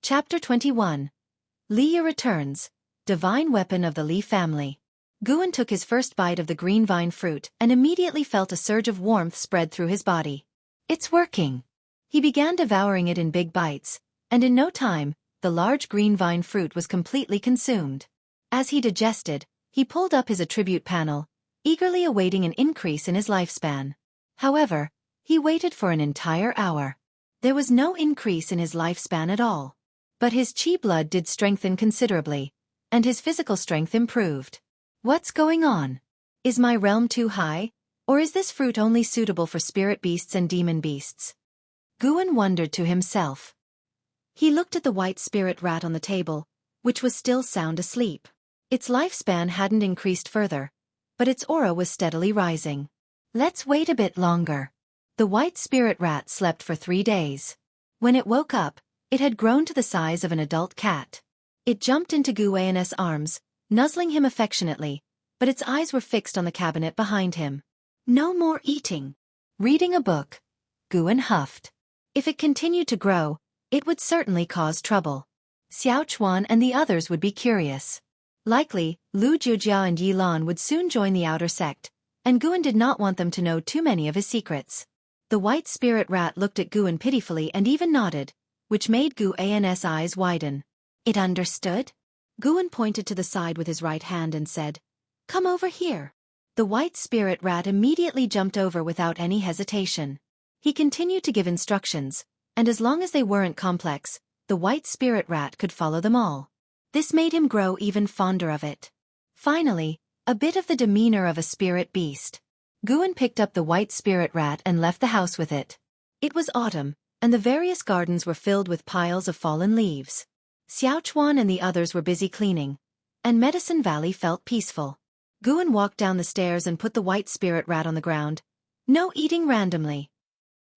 Chapter 21. Liya returns, divine weapon of the Li family. Guan took his first bite of the green vine fruit and immediately felt a surge of warmth spread through his body. It's working. He began devouring it in big bites, and in no time, the large green vine fruit was completely consumed. As he digested, he pulled up his attribute panel, eagerly awaiting an increase in his lifespan. However, he waited for an entire hour. There was no increase in his lifespan at all. But his chi blood did strengthen considerably, and his physical strength improved. What's going on? Is my realm too high, or is this fruit only suitable for spirit beasts and demon beasts? Guan wondered to himself. He looked at the white spirit rat on the table, which was still sound asleep. Its lifespan hadn't increased further, but its aura was steadily rising. Let's wait a bit longer. The white spirit rat slept for 3 days. When it woke up, it had grown to the size of an adult cat. It jumped into Guan's arms, nuzzling him affectionately, but its eyes were fixed on the cabinet behind him. No more eating. Reading a book. Guan huffed. If it continued to grow, it would certainly cause trouble. Xiaofan and the others would be curious. Likely, Lu Jiujia and Yilan would soon join the outer sect, and Guan did not want them to know too many of his secrets. The white spirit rat looked at Guan pitifully and even nodded, which made Guan's eyes widen. It understood? Guan pointed to the side with his right hand and said, "Come over here." The white spirit rat immediately jumped over without any hesitation. He continued to give instructions, and as long as they weren't complex, the white spirit rat could follow them all. This made him grow even fonder of it. Finally, a bit of the demeanor of a spirit beast. Guan picked up the white spirit rat and left the house with it. It was autumn, and the various gardens were filled with piles of fallen leaves. Xiaofan and the others were busy cleaning, and Medicine Valley felt peaceful. Guan walked down the stairs and put the white spirit rat on the ground. No eating randomly.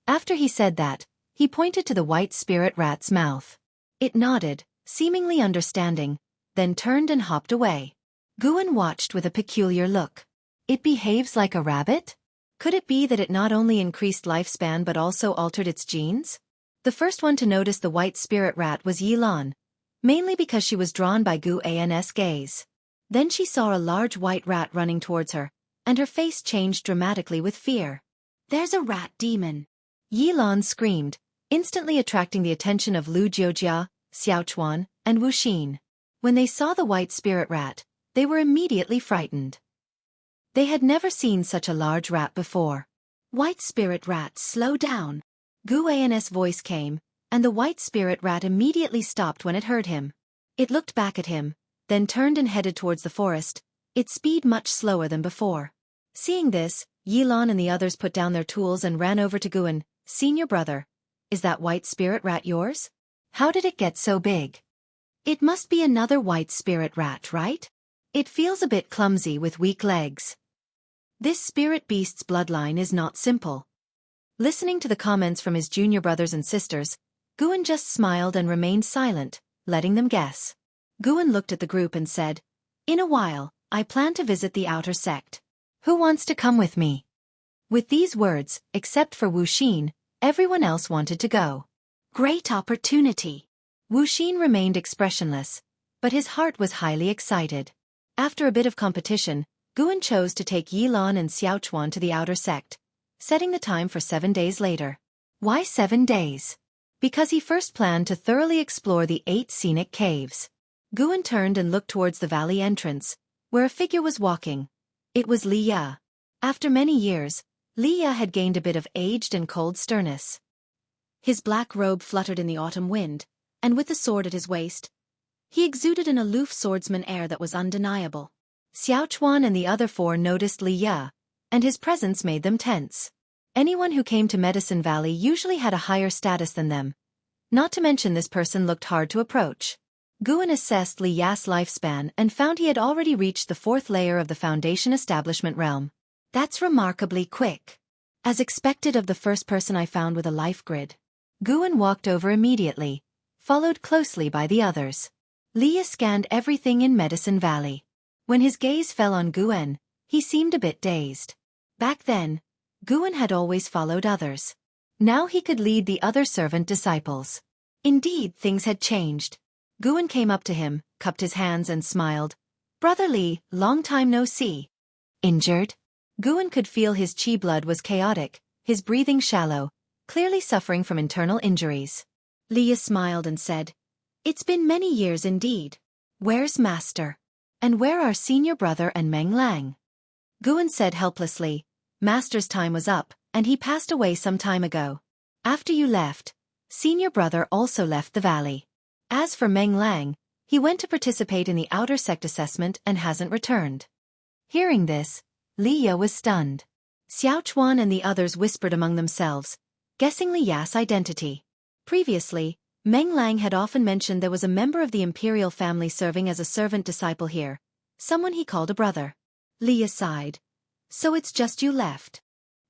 After he said that, he pointed to the white spirit rat's mouth. It nodded, seemingly understanding, then turned and hopped away. Guan watched with a peculiar look. It behaves like a rabbit? Could it be that it not only increased lifespan but also altered its genes? The first one to notice the white spirit rat was Yilan, mainly because she was drawn by Guan's gaze. Then she saw a large white rat running towards her, and her face changed dramatically with fear. "There's a rat demon!" Yilan screamed, instantly attracting the attention of Lu Jiujia, Xiaofan, and Wuxia. When they saw the white spirit rat, they were immediately frightened. They had never seen such a large rat before. "White spirit rat, slow down!" Guan's voice came, and the white spirit rat immediately stopped when it heard him. It looked back at him, then turned and headed towards the forest, its speed much slower than before. Seeing this, Yilan and the others put down their tools and ran over to Guan. "Senior brother, is that white spirit rat yours? How did it get so big?" "It must be another white spirit rat, right? It feels a bit clumsy with weak legs." This spirit beast's bloodline is not simple. Listening to the comments from his junior brothers and sisters, Guan just smiled and remained silent, letting them guess. Guan looked at the group and said, "In a while, I plan to visit the outer sect. Who wants to come with me?" With these words, except for Wuxia, everyone else wanted to go. Great opportunity. Wuxia remained expressionless, but his heart was highly excited. After a bit of competition, Guan chose to take Yilan and Xiaofan to the outer sect, setting the time for 7 days later. Why 7 days? Because he first planned to thoroughly explore the 8 scenic caves. Guan turned and looked towards the valley entrance, where a figure was walking. It was Liya. After many years, Liya had gained a bit of aged and cold sternness. His black robe fluttered in the autumn wind, and with the sword at his waist, he exuded an aloof swordsman air that was undeniable. Xiaofan and the other 4 noticed Liya, and his presence made them tense. Anyone who came to Medicine Valley usually had a higher status than them. Not to mention this person looked hard to approach. Guan assessed Liya's lifespan and found he had already reached the 4th layer of the Foundation Establishment realm. That's remarkably quick. As expected of the first person I found with a life grid. Guan walked over immediately, followed closely by the others. Liya scanned everything in Medicine Valley. When his gaze fell on Guan, he seemed a bit dazed. Back then, Guan had always followed others. Now he could lead the other servant disciples. Indeed, things had changed. Guan came up to him, cupped his hands and smiled. "Brother Li, long time no see." "Injured?" Guan could feel his chi blood was chaotic, his breathing shallow, clearly suffering from internal injuries. Li smiled and said, "It's been many years indeed. Where's Master? And where are Senior Brother and Meng Lang?" Guan said helplessly, "Master's time was up, and he passed away some time ago. After you left, Senior Brother also left the valley. As for Meng Lang, he went to participate in the outer sect assessment and hasn't returned." Hearing this, Li was stunned. Xiaofan and the others whispered among themselves, guessing Li's identity. Previously, Meng Lang had often mentioned there was a member of the imperial family serving as a servant disciple here, someone he called a brother. Li sighed. "So it's just you left?"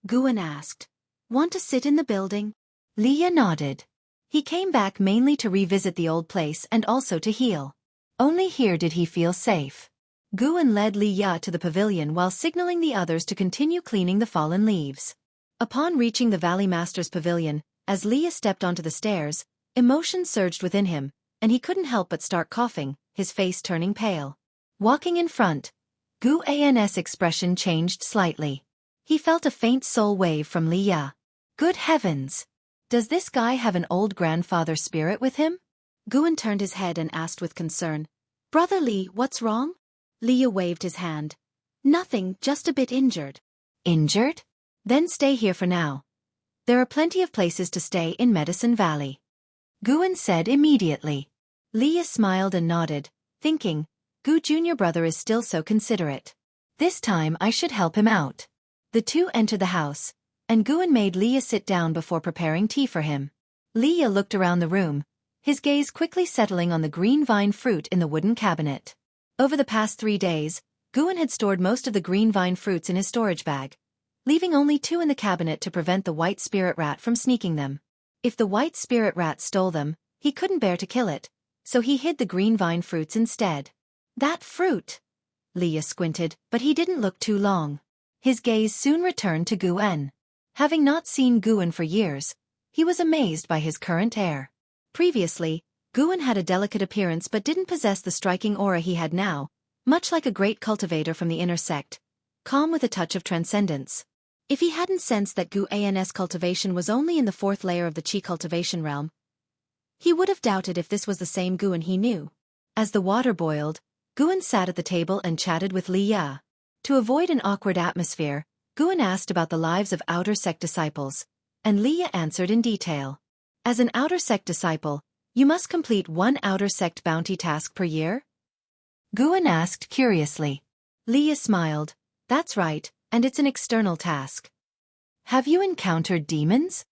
Guan asked. "Want to sit in the building?" Li nodded. He came back mainly to revisit the old place and also to heal. Only here did he feel safe. Guan led Li to the pavilion while signaling the others to continue cleaning the fallen leaves. Upon reaching the Valley Master's pavilion, as Li stepped onto the stairs, emotion surged within him, and he couldn't help but start coughing, his face turning pale. Walking in front, Guan's expression changed slightly. He felt a faint soul wave from Li. Good heavens! Does this guy have an old grandfather spirit with him? Guan turned his head and asked with concern, "Brother Li, what's wrong?" Li waved his hand. "Nothing, just a bit injured." "Injured? Then stay here for now. There are plenty of places to stay in Medicine Valley," Guan said immediately. Li smiled and nodded, thinking, Gu junior brother is still so considerate. This time I should help him out. The two entered the house, and Guan made Li sit down before preparing tea for him. Li looked around the room, his gaze quickly settling on the green vine fruit in the wooden cabinet. Over the past 3 days, Guan had stored most of the green vine fruits in his storage bag, leaving only 2 in the cabinet to prevent the white spirit rat from sneaking them. If the white spirit rat stole them, he couldn't bear to kill it, so he hid the green vine fruits instead. That fruit! Li squinted, but he didn't look too long. His gaze soon returned to Guan. Having not seen Guan for years, he was amazed by his current air. Previously, Guan had a delicate appearance but didn't possess the striking aura he had now, much like a great cultivator from the inner sect, calm with a touch of transcendence. If he hadn't sensed that Guan's cultivation was only in the 4th layer of the Qi cultivation realm, he would have doubted if this was the same Guan he knew. As the water boiled, Guan sat at the table and chatted with Li. To avoid an awkward atmosphere, Guan asked about the lives of outer sect disciples, and Li answered in detail. As an outer sect disciple, you must complete 1 outer sect bounty task per year? Guan asked curiously. Li smiled. That's right, and it's an external task. Have you encountered demons?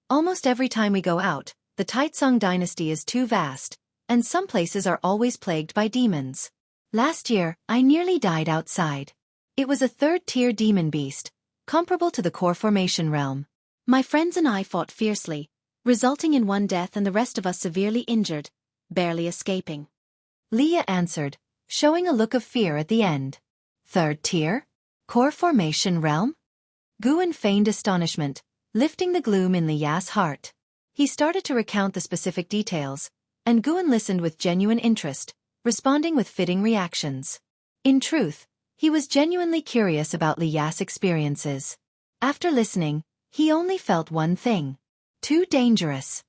Almost every time we go out, the Taicang dynasty is too vast, and some places are always plagued by demons. Last year, I nearly died outside. It was a 3rd-tier demon beast, comparable to the core formation realm. My friends and I fought fiercely, resulting in 1 death and the rest of us severely injured, barely escaping. Li answered, showing a look of fear at the end. 3rd tier? Core formation realm? Guan feigned astonishment, lifting the gloom in Li's heart. He started to recount the specific details, and Guan listened with genuine interest, responding with fitting reactions. In truth, he was genuinely curious about Li's experiences. After listening, he only felt one thing. Too dangerous.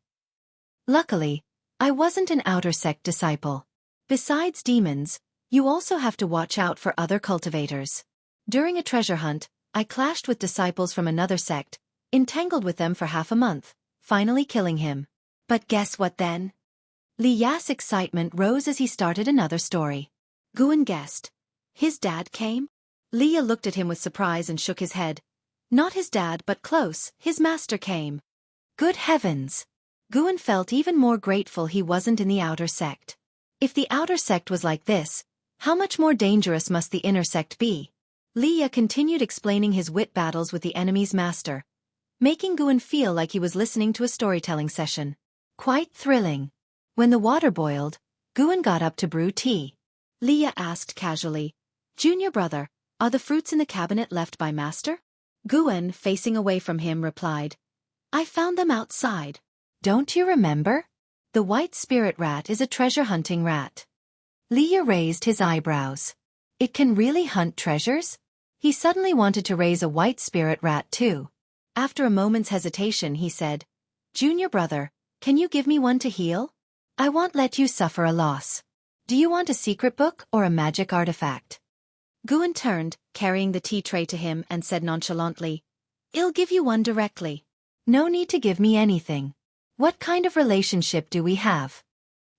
Luckily, I wasn't an outer sect disciple. Besides demons, you also have to watch out for other cultivators. During a treasure hunt, I clashed with disciples from another sect, entangled with them for half a month, finally killing him. But guess what then? Li's excitement rose as he started another story. Guan guessed. His dad came? Li looked at him with surprise and shook his head. Not his dad but close, his master came. Good heavens! Guan felt even more grateful he wasn't in the outer sect. If the outer sect was like this, how much more dangerous must the inner sect be? Li continued explaining his wit battles with the enemy's master, making Guan feel like he was listening to a storytelling session. Quite thrilling. When the water boiled, Guan got up to brew tea. Li asked casually, Junior brother, are the fruits in the cabinet left by master? Guan, facing away from him, replied, I found them outside. Don't you remember? The white spirit rat is a treasure-hunting rat. Liye raised his eyebrows. It can really hunt treasures? He suddenly wanted to raise a white spirit rat too. After a moment's hesitation he said, "Junior brother, can you give me one to heal? I won't let you suffer a loss. Do you want a secret book or a magic artifact?" Guan turned, carrying the tea tray to him and said nonchalantly, "I'll give you one directly. No need to give me anything. What kind of relationship do we have?"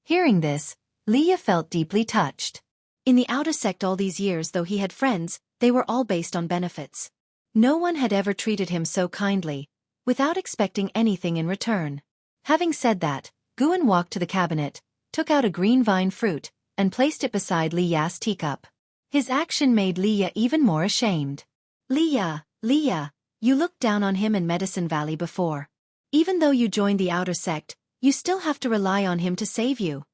Hearing this, Liye felt deeply touched. In the outer sect all these years though he had friends, they were all based on benefits. No one had ever treated him so kindly, without expecting anything in return. Having said that, Guan walked to the cabinet, took out a green vine fruit, and placed it beside Liya's teacup. His action made Liye even more ashamed. Liye, you looked down on him in Medicine Valley before. Even though you joined the outer sect, you still have to rely on him to save you."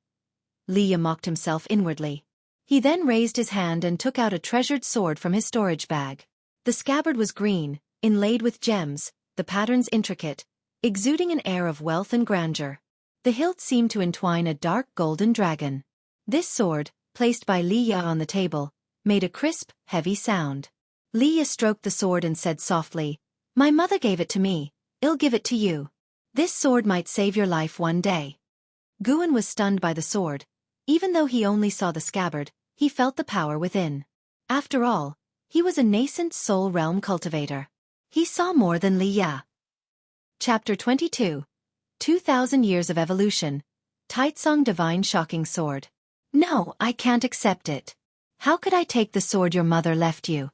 Liye mocked himself inwardly. He then raised his hand and took out a treasured sword from his storage bag. The scabbard was green, inlaid with gems, the patterns intricate, exuding an air of wealth and grandeur. The hilt seemed to entwine a dark golden dragon. This sword, placed by Liye on the table, made a crisp, heavy sound. Liye stroked the sword and said softly, "My mother gave it to me, I'll give it to you. This sword might save your life one day." Guan was stunned by the sword. Even though he only saw the scabbard, he felt the power within. After all, he was a nascent soul realm cultivator. He saw more than Liye. Chapter 22. 2000 Years of Evolution. Taicang Divine Shocking Sword. "No, I can't accept it. How could I take the sword your mother left you?"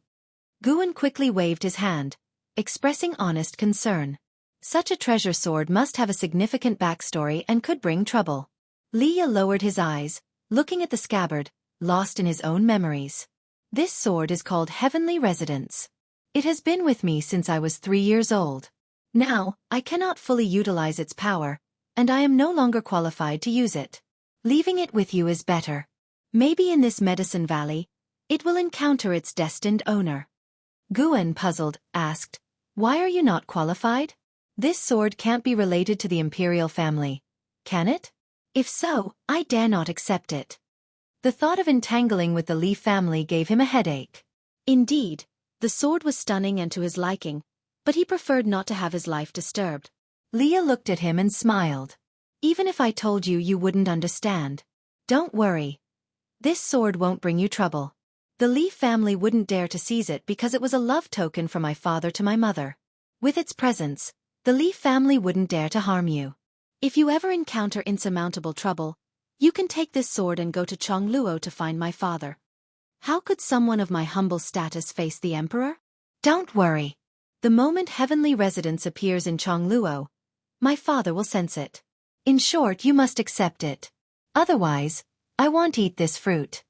Guan quickly waved his hand, expressing honest concern. Such a treasure sword must have a significant backstory and could bring trouble. Liye lowered his eyes, looking at the scabbard, lost in his own memories. "This sword is called Heavenly Residence. It has been with me since I was 3 years old. Now, I cannot fully utilize its power, and I am no longer qualified to use it. Leaving it with you is better. Maybe in this Medicine Valley, it will encounter its destined owner." Guan, puzzled, asked, "Why are you not qualified? This sword can't be related to the imperial family, can it? If so, I dare not accept it." The thought of entangling with the Li family gave him a headache. Indeed, the sword was stunning and to his liking, but he preferred not to have his life disturbed. Liye looked at him and smiled. "Even if I told you, you wouldn't understand. Don't worry. This sword won't bring you trouble. The Li family wouldn't dare to seize it because it was a love token from my father to my mother. With its presence, the Li family wouldn't dare to harm you. If you ever encounter insurmountable trouble, you can take this sword and go to Chongluo to find my father. How could someone of my humble status face the emperor? Don't worry. The moment Heavenly Residence appears in Chongluo, my father will sense it. In short, you must accept it. Otherwise, I won't eat this fruit."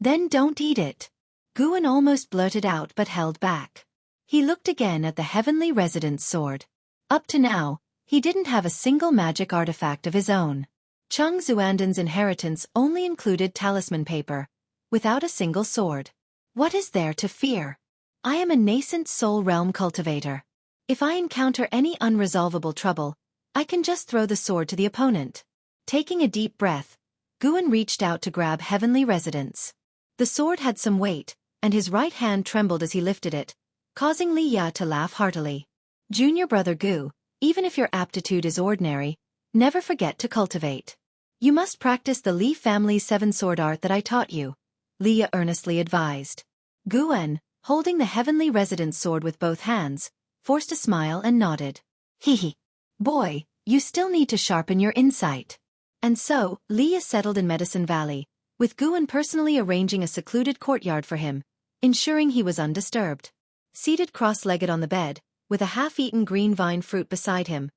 "Then don't eat it." Guan almost blurted out but held back. He looked again at the Heavenly Residence sword. Up to now, he didn't have a single magic artifact of his own. Cheng Xuanden's inheritance only included talisman paper, without a single sword. What is there to fear? I am a nascent soul realm cultivator. If I encounter any unresolvable trouble, I can just throw the sword to the opponent. Taking a deep breath, Guan reached out to grab Heavenly Residence. The sword had some weight, and his right hand trembled as he lifted it, causing Liye to laugh heartily. "Junior brother Gu, even if your aptitude is ordinary, never forget to cultivate. You must practice the Li family's 7-sword art that I taught you," Liye earnestly advised. Guan, holding the Heavenly Residence sword with both hands, forced a smile and nodded. "Hee. Boy, you still need to sharpen your insight." And so, Liye settled in Medicine Valley, with Guan personally arranging a secluded courtyard for him, ensuring he was undisturbed. Seated cross-legged on the bed, with a half-eaten green vine fruit beside him,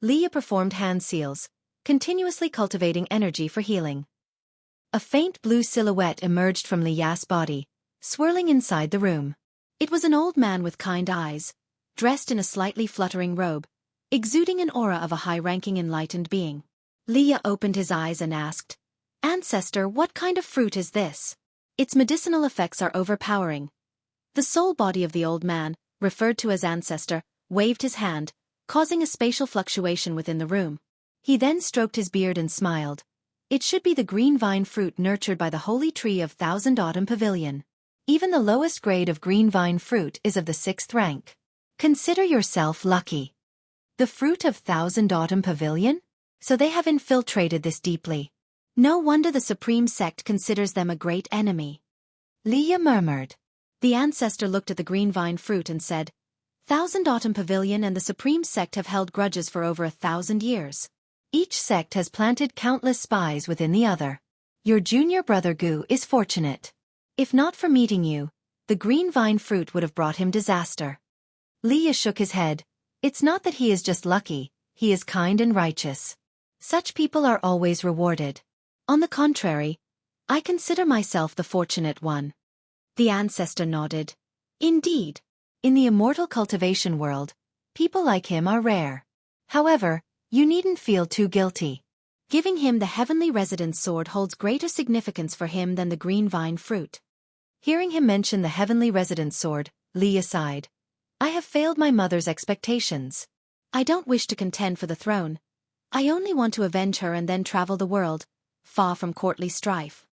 Liye performed hand seals, continuously cultivating energy for healing. A faint blue silhouette emerged from Liya's body, swirling inside the room. It was an old man with kind eyes, dressed in a slightly fluttering robe, exuding an aura of a high-ranking enlightened being. Liye opened his eyes and asked, "Ancestor, what kind of fruit is this? Its medicinal effects are overpowering." The soul body of the old man, referred to as Ancestor, waved his hand, causing a spatial fluctuation within the room. He then stroked his beard and smiled. It should be the green vine fruit nurtured by the holy tree of Thousand Autumn Pavilion. Even the lowest grade of green vine fruit is of the 6th rank. Consider yourself lucky. The fruit of Thousand Autumn Pavilion? So they have infiltrated this deeply. No wonder the Supreme Sect considers them a great enemy. Liya murmured. The ancestor looked at the green vine fruit and said, Thousand Autumn Pavilion and the Supreme Sect have held grudges for over 1,000 years. Each sect has planted countless spies within the other. Your junior brother Gu is fortunate. If not for meeting you, the green vine fruit would have brought him disaster. Liya shook his head. It's not that he is just lucky, he is kind and righteous. Such people are always rewarded. On the contrary, I consider myself the fortunate one. The ancestor nodded. Indeed. In the immortal cultivation world, people like him are rare. However, you needn't feel too guilty. Giving him the heavenly residence sword holds greater significance for him than the green vine fruit. Hearing him mention the heavenly residence sword, Liya sighed. I have failed my mother's expectations. I don't wish to contend for the throne. I only want to avenge her and then travel the world, far from courtly strife.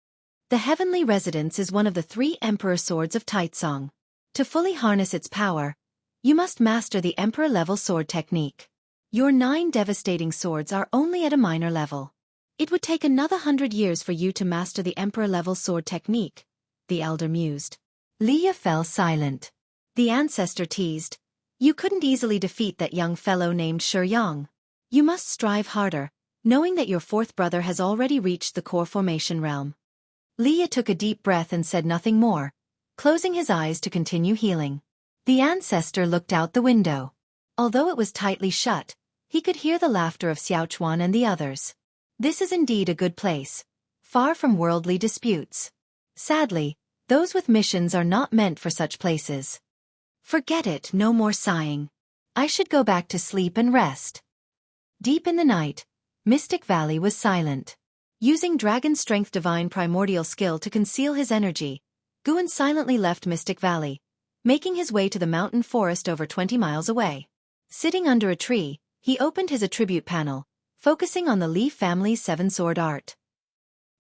The heavenly residence is one of the 3 emperor swords of Taicang. To fully harness its power, you must master the emperor-level sword technique. Your 9 devastating swords are only at a minor level. It would take another 100 years for you to master the emperor-level sword technique, the elder mused. Liya fell silent. The ancestor teased. You couldn't easily defeat that young fellow named Qiong. You must strive harder, knowing that your 4th brother has already reached the core formation realm. Liya took a deep breath and said nothing more, closing his eyes to continue healing. The ancestor looked out the window. Although it was tightly shut, he could hear the laughter of Xiaofan and the others. This is indeed a good place, far from worldly disputes. Sadly, those with missions are not meant for such places. Forget it, no more sighing. I should go back to sleep and rest. Deep in the night, Mystic Valley was silent. Using Dragon Strength Divine Primordial Skill to conceal his energy, Guan silently left Mystic Valley, making his way to the mountain forest over 20 miles away. Sitting under a tree, he opened his attribute panel, focusing on the Li family's 7-sword art.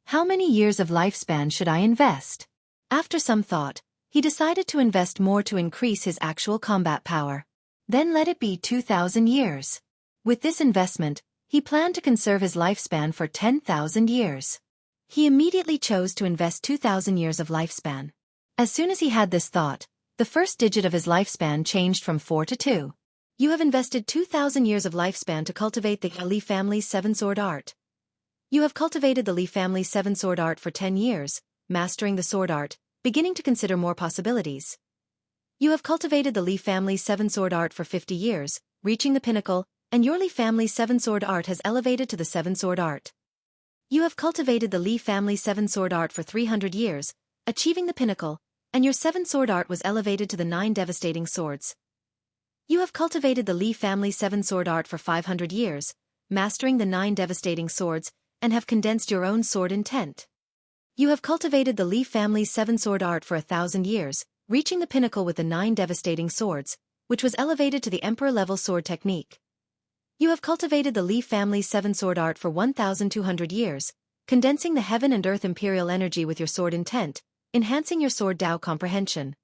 How many years of lifespan should I invest? After some thought, he decided to invest more to increase his actual combat power. Then let it be 2,000 years. With this investment, he planned to conserve his lifespan for 10,000 years. He immediately chose to invest 2,000 years of lifespan. As soon as he had this thought, the first digit of his lifespan changed from 4 to 2. You have invested 2,000 years of lifespan to cultivate the Li family's 7-sword art. You have cultivated the Li family's 7-sword art for 10 years, mastering the sword art, beginning to consider more possibilities. You have cultivated the Li family's 7-sword art for 50 years, reaching the pinnacle, and your Li family's 7-sword art has elevated to the 7-sword art. You have cultivated the Li family's 7-sword art for 300 years, achieving the pinnacle, and your 7-sword art was elevated to the 9 devastating swords. You have cultivated the Li family's 7-sword art for 500 years, mastering the 9 devastating swords, and have condensed your own sword intent. You have cultivated the Li family's 7-sword art for 1,000 years, reaching the pinnacle with the 9 devastating swords, which was elevated to the emperor-level sword technique. You have cultivated the Li family's 7-sword art for 1,200 years, condensing the heaven and earth imperial energy with your sword intent, enhancing your sword Dao comprehension.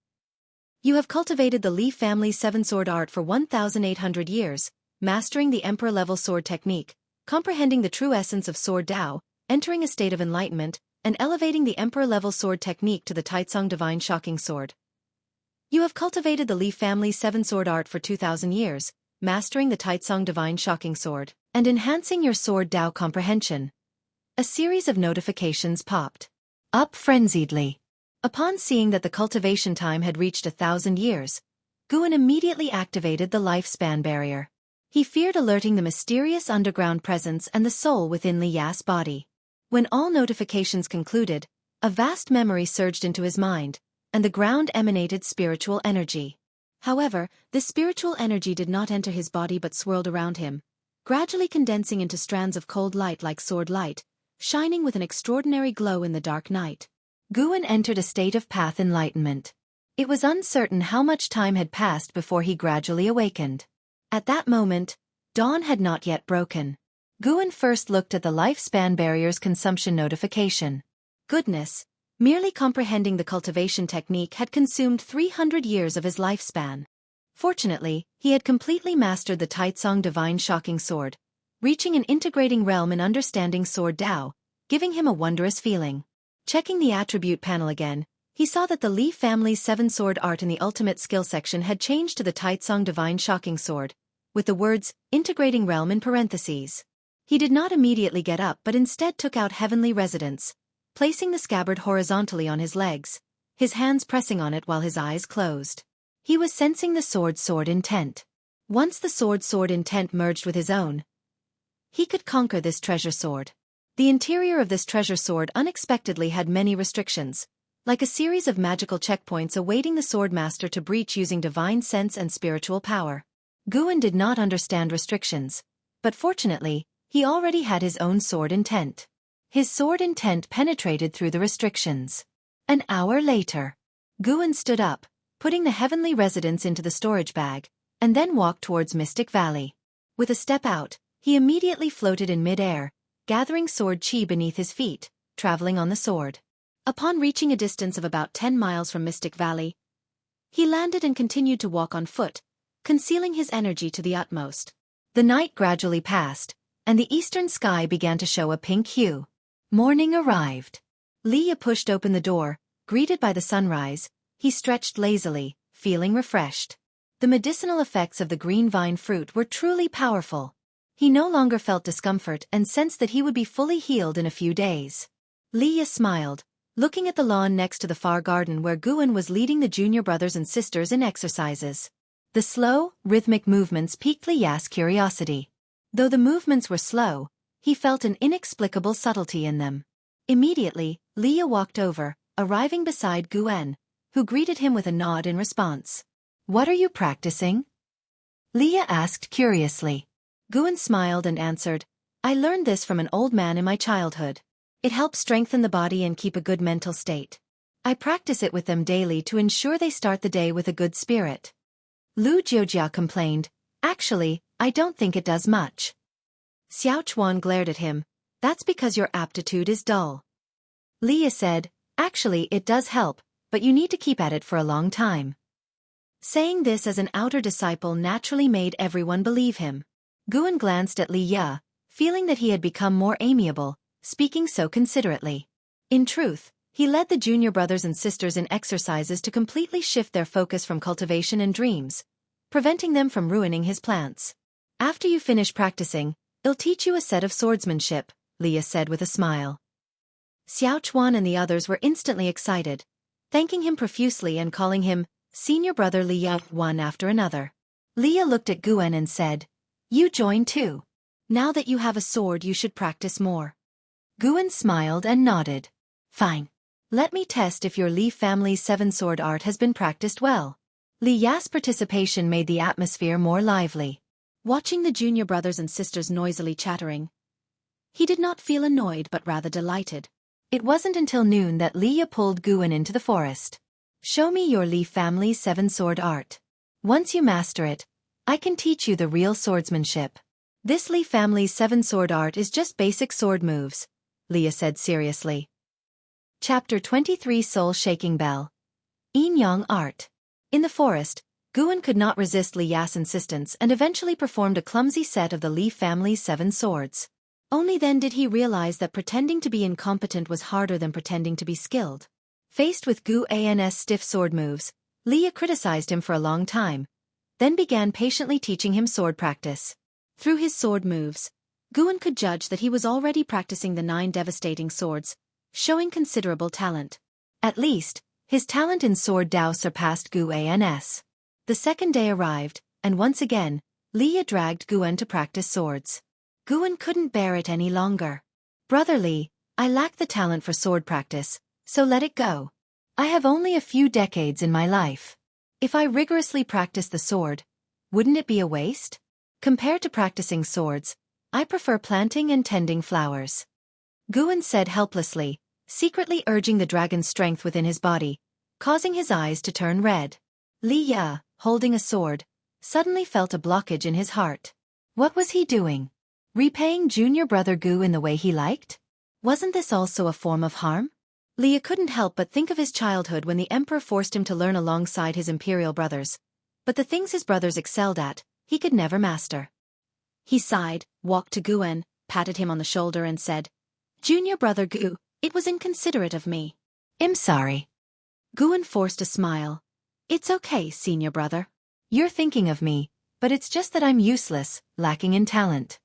You have cultivated the Li family's 7-sword art for 1,800 years, mastering the emperor-level sword technique, comprehending the true essence of sword Dao, entering a state of enlightenment, and elevating the emperor-level sword technique to the Taicang divine shocking sword. You have cultivated the Li family's 7-sword art for 2,000 years, mastering the Taicang divine shocking sword, and enhancing your sword Dao comprehension. A series of notifications popped up frenziedly. Upon seeing that the cultivation time had reached 1,000 years, Guan immediately activated the lifespan barrier. He feared alerting the mysterious underground presence and the soul within Li Ya's body. When all notifications concluded, a vast memory surged into his mind, and the ground emanated spiritual energy. However, this spiritual energy did not enter his body but swirled around him, gradually condensing into strands of cold light like sword light, shining with an extraordinary glow in the dark night. Guan entered a state of path enlightenment. It was uncertain how much time had passed before he gradually awakened. At that moment, dawn had not yet broken. Guan first looked at the lifespan barrier's consumption notification. Goodness, merely comprehending the cultivation technique had consumed 300 years of his lifespan. Fortunately, he had completely mastered the Taicang divine shocking sword, reaching an integrating realm in understanding sword Dao, giving him a wondrous feeling. Checking the attribute panel again, he saw that the Li family's 7-sword art in the ultimate skill section had changed to the Taicang divine shocking sword, with the words, integrating realm in parentheses. He did not immediately get up but instead took out Heavenly Residence, placing the scabbard horizontally on his legs, his hands pressing on it while his eyes closed. He was sensing the sword intent. Once the sword intent merged with his own, he could conquer this treasure sword. The interior of this treasure sword unexpectedly had many restrictions, like a series of magical checkpoints awaiting the sword master to breach using divine sense and spiritual power. Guan did not understand restrictions, but fortunately, he already had his own sword intent. His sword intent penetrated through the restrictions. An hour later, Guan stood up, putting the Heavenly Residence into the storage bag, and then walked towards Mystic Valley. With a step out, he immediately floated in mid-air, gathering sword chi beneath his feet, traveling on the sword. Upon reaching a distance of about 10 miles from Mystic Valley, he landed and continued to walk on foot, concealing his energy to the utmost. The night gradually passed, and the eastern sky began to show a pink hue. Morning arrived. Liya pushed open the door, greeted by the sunrise. He stretched lazily, feeling refreshed. The medicinal effects of the green vine fruit were truly powerful. He no longer felt discomfort and sensed that he would be fully healed in a few days. Liya smiled, looking at the lawn next to the far garden where Guan was leading the junior brothers and sisters in exercises. The slow, rhythmic movements piqued Liya's curiosity. Though the movements were slow, he felt an inexplicable subtlety in them. Immediately, Liya walked over, arriving beside Guan, who greeted him with a nod in response. "What are you practicing?" Liya asked curiously. Guan smiled and answered, "I learned this from an old man in my childhood. It helps strengthen the body and keep a good mental state. I practice it with them daily to ensure they start the day with a good spirit." Lu Jiojia complained, "Actually, I don't think it does much." Xiaofan glared at him, "That's because your aptitude is dull." Liya said, "Actually it does help, but you need to keep at it for a long time." Saying this as an outer disciple naturally made everyone believe him. Guan glanced at Liya, feeling that he had become more amiable, speaking so considerately. In truth, he led the junior brothers and sisters in exercises to completely shift their focus from cultivation and dreams, preventing them from ruining his plants. "After you finish practicing, I'll teach you a set of swordsmanship," Liya said with a smile. Xiaofan and the others were instantly excited, thanking him profusely and calling him senior brother Liya one after another. Liya looked at Guan and said, "You join too. Now that you have a sword you should practice more." Guan smiled and nodded. "Fine. Let me test if your Li family's 7-sword art has been practiced well." Liya's participation made the atmosphere more lively. Watching the junior brothers and sisters noisily chattering, he did not feel annoyed but rather delighted. It wasn't until noon that Liya pulled Guan into the forest. "Show me your Li family's 7-sword art. Once you master it, I can teach you the real swordsmanship." "This Li family's 7-sword art is just basic sword moves," Liya said seriously. Chapter 23 Soul Shaking Bell. Yin-Yang Art. In the forest, Guan could not resist Liya's insistence and eventually performed a clumsy set of the Li family's 7 swords. Only then did he realize that pretending to be incompetent was harder than pretending to be skilled. Faced with Guan's stiff sword moves, Liya criticized him for a long time, then began patiently teaching him sword practice. Through his sword moves, Guan could judge that he was already practicing the 9 devastating swords, showing considerable talent. At least, his talent in sword Dao surpassed Guan's. The second day arrived, and once again, Liya dragged Guan to practice swords. Guan couldn't bear it any longer. "Brother Li, I lack the talent for sword practice, so let it go. I have only a few decades in my life. If I rigorously practice the sword, wouldn't it be a waste? Compared to practicing swords, I prefer planting and tending flowers." Guan said helplessly, secretly urging the dragon's strength within his body, causing his eyes to turn red. Liya, holding a sword, suddenly felt a blockage in his heart. What was he doing? Repaying junior brother Gu in the way he liked? Wasn't this also a form of harm? Liu couldn't help but think of his childhood when the emperor forced him to learn alongside his imperial brothers. But the things his brothers excelled at, he could never master. He sighed, walked to Guan, patted him on the shoulder and said, "Junior brother Gu, it was inconsiderate of me. I'm sorry." Guan forced a smile. "It's okay, senior brother. You're thinking of me, but it's just that I'm useless, lacking in talent."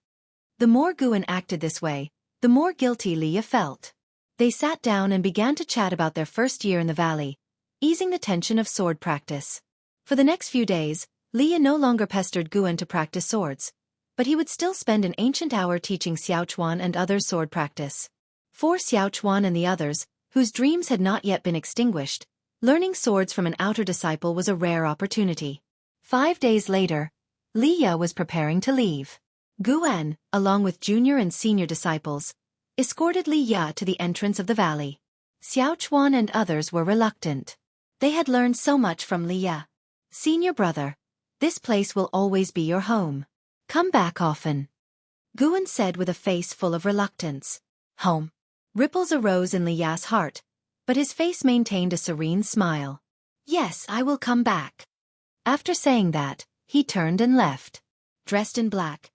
The more Guan acted this way, the more guilty Liu felt. They sat down and began to chat about their first year in the valley, easing the tension of sword practice. For the next few days, Liu no longer pestered Guan to practice swords, but he would still spend an ancient hour teaching Xiaofan and others sword practice. For Xiaofan and the others, whose dreams had not yet been extinguished, learning swords from an outer disciple was a rare opportunity. 5 days later, Liu was preparing to leave. Guan, along with junior and senior disciples, escorted Liu to the entrance of the valley. Xiaofan and others were reluctant. They had learned so much from Liu. "Senior brother, this place will always be your home. Come back often," Guan said with a face full of reluctance. "Home?" Ripples arose in Liu's heart, but his face maintained a serene smile. "Yes, I will come back." After saying that, he turned and left. Dressed in black,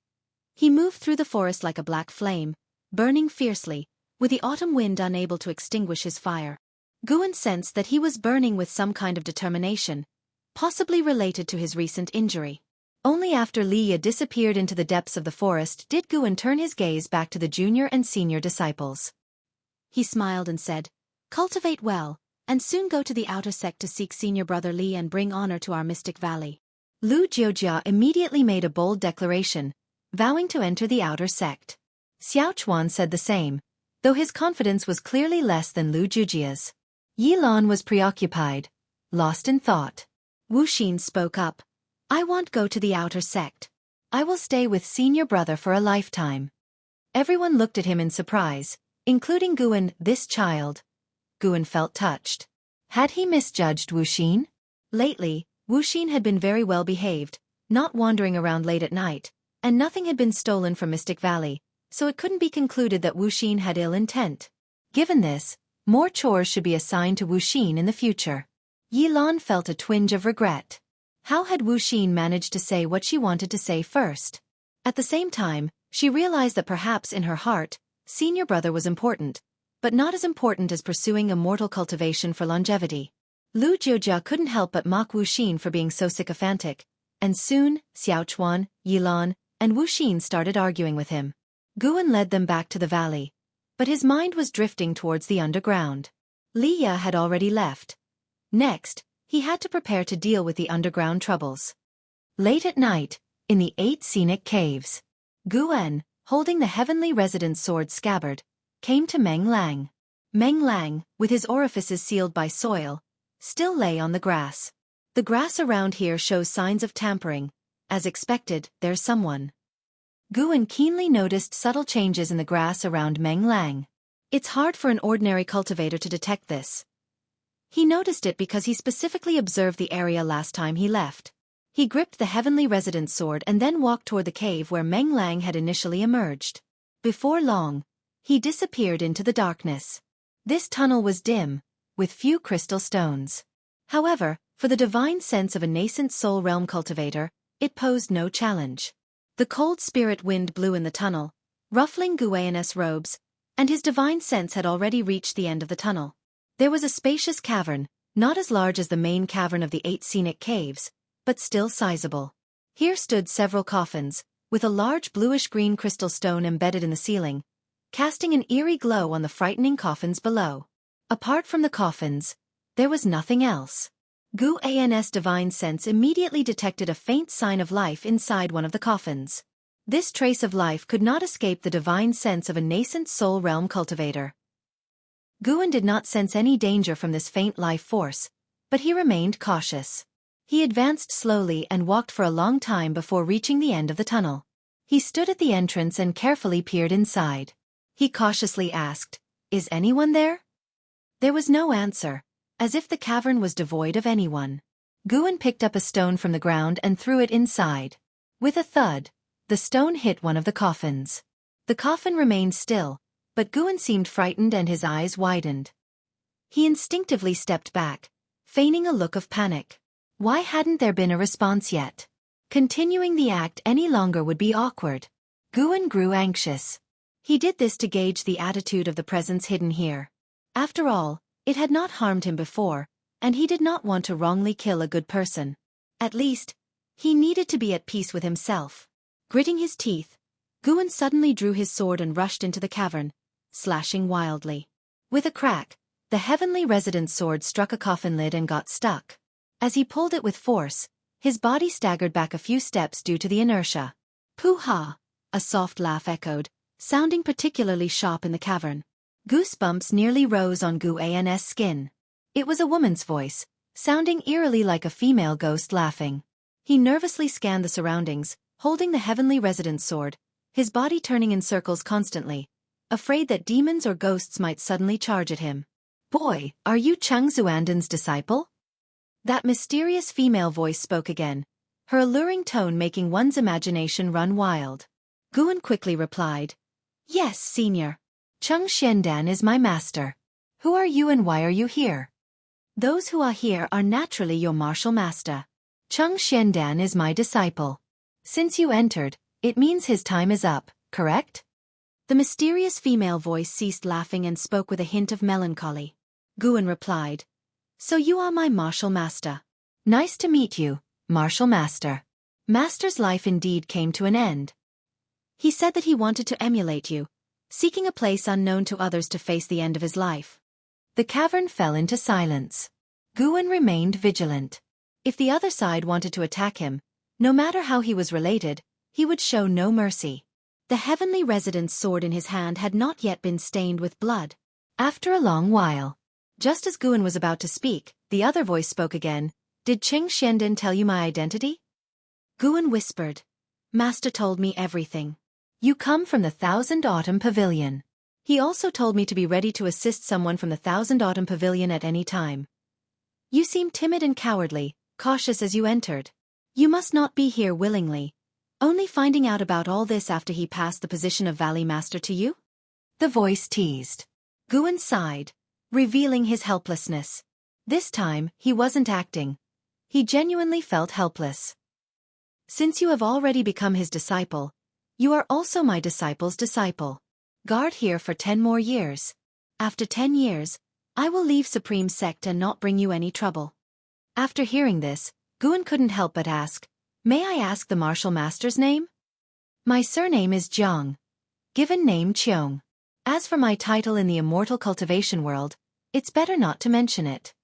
he moved through the forest like a black flame, burning fiercely, with the autumn wind unable to extinguish his fire. Guan sensed that he was burning with some kind of determination, possibly related to his recent injury. Only after Liu disappeared into the depths of the forest did Guan turn his gaze back to the junior and senior disciples. He smiled and said, "Cultivate well, and soon go to the outer sect to seek senior brother Li and bring honor to our mystic valley." Lu Jiojia immediately made a bold declaration, vowing to enter the outer sect. Xiaochuan said the same, though his confidence was clearly less than Lu Jiujia's. Yilan was preoccupied, lost in thought. Wuxia spoke up, "I won't go to the outer sect. I will stay with senior brother for a lifetime." Everyone looked at him in surprise, including Guan, this child. Guan felt touched. Had he misjudged Wuxia? Lately, Wuxia had been very well behaved, not wandering around late at night, and nothing had been stolen from Mystic Valley, so it couldn't be concluded that Wuxia had ill intent. Given this, more chores should be assigned to Wuxia in the future. Yilan felt a twinge of regret. How had Wuxia managed to say what she wanted to say first? At the same time, she realized that perhaps in her heart, senior brother was important, but not as important as pursuing immortal cultivation for longevity. Lu Jiojia couldn't help but mock Wuxia for being so sycophantic, and soon, Xiaochuan, Yilan, and Wuxia started arguing with him. Guan led them back to the valley, but his mind was drifting towards the underground. Liu had already left. Next, he had to prepare to deal with the underground troubles. Late at night, in the 8 scenic caves, Guan, holding the heavenly resident's sword scabbard, came to Meng Lang. Meng Lang, with his orifices sealed by soil, still lay on the grass. The grass around here shows signs of tampering. As expected, there's someone. Guan keenly noticed subtle changes in the grass around Meng Lang. It's hard for an ordinary cultivator to detect this. He noticed it because he specifically observed the area last time he left. He gripped the heavenly resident's sword and then walked toward the cave where Meng Lang had initially emerged. Before long, he disappeared into the darkness. This tunnel was dim, with few crystal stones. However, for the divine sense of a nascent soul realm cultivator, it posed no challenge. The cold spirit wind blew in the tunnel, ruffling Guan's robes, and his divine sense had already reached the end of the tunnel. There was a spacious cavern, not as large as the main cavern of the 8 scenic caves, but still sizable. Here stood several coffins, with a large bluish-green crystal stone embedded in the ceiling, casting an eerie glow on the frightening coffins below. Apart from the coffins, there was nothing else. Guan's divine sense immediately detected a faint sign of life inside one of the coffins. This trace of life could not escape the divine sense of a nascent soul realm cultivator. Guan did not sense any danger from this faint life force, but he remained cautious. He advanced slowly and walked for a long time before reaching the end of the tunnel. He stood at the entrance and carefully peered inside. He cautiously asked, "Is anyone there?" There was no answer, as if the cavern was devoid of anyone. Guan picked up a stone from the ground and threw it inside. With a thud, The stone hit one of the coffins. The coffin remained still, but Guan seemed frightened and his eyes widened. He instinctively stepped back, feigning a look of panic. Why hadn't there been a response yet? Continuing the act any longer would be awkward. Guan grew anxious. He did this to gauge the attitude of the presence hidden here. After all, it had not harmed him before, and he did not want to wrongly kill a good person. At least, he needed to be at peace with himself. Gritting his teeth, Guan suddenly drew his sword and rushed into the cavern, slashing wildly. With a crack, the heavenly resident's sword struck a coffin lid and got stuck. As he pulled it with force, his body staggered back a few steps due to the inertia. Pooh-ha! A soft laugh echoed, sounding particularly sharp in the cavern. Goosebumps nearly rose on Guan's skin. It was a woman's voice, sounding eerily like a female ghost laughing. He nervously scanned the surroundings, holding the heavenly resident's sword, his body turning in circles constantly, afraid that demons or ghosts might suddenly charge at him. "Boy, are you Cheng Xuanden's disciple?" That mysterious female voice spoke again, her alluring tone making one's imagination run wild. Guan quickly replied, "Yes, senior. Cheng Xiandan is my master. Who are you and why are you here?" "Those who are here are naturally your martial master. Cheng Xiandan is my disciple. Since you entered, it means his time is up, correct?" The mysterious female voice ceased laughing and spoke with a hint of melancholy. Guan replied, "So you are my martial master. Nice to meet you, martial master." Master's life indeed came to an end. He said that he wanted to emulate you, seeking a place unknown to others to face the end of his life. The cavern fell into silence. Guan remained vigilant. If the other side wanted to attack him, no matter how he was related, he would show no mercy. The heavenly resident's sword in his hand had not yet been stained with blood. After a long while, just as Guan was about to speak, the other voice spoke again. "Did Cheng Xiandan tell you my identity?" Guan whispered, "Master told me everything. You come from the Thousand Autumn Pavilion. He also told me to be ready to assist someone from the Thousand Autumn Pavilion at any time. You seem timid and cowardly, cautious as you entered. You must not be here willingly, only finding out about all this after he passed the position of Valley Master to you?" The voice teased. Guan sighed, revealing his helplessness. This time, he wasn't acting. He genuinely felt helpless. "Since you have already become his disciple, you are also my disciple's disciple. Guard here for 10 more years. After 10 years, I will leave Supreme Sect and not bring you any trouble." After hearing this, Guan couldn't help but ask, "May I ask the martial master's name?" "My surname is Jiang. Given name Qiong. As for my title in the immortal cultivation world, it's better not to mention it."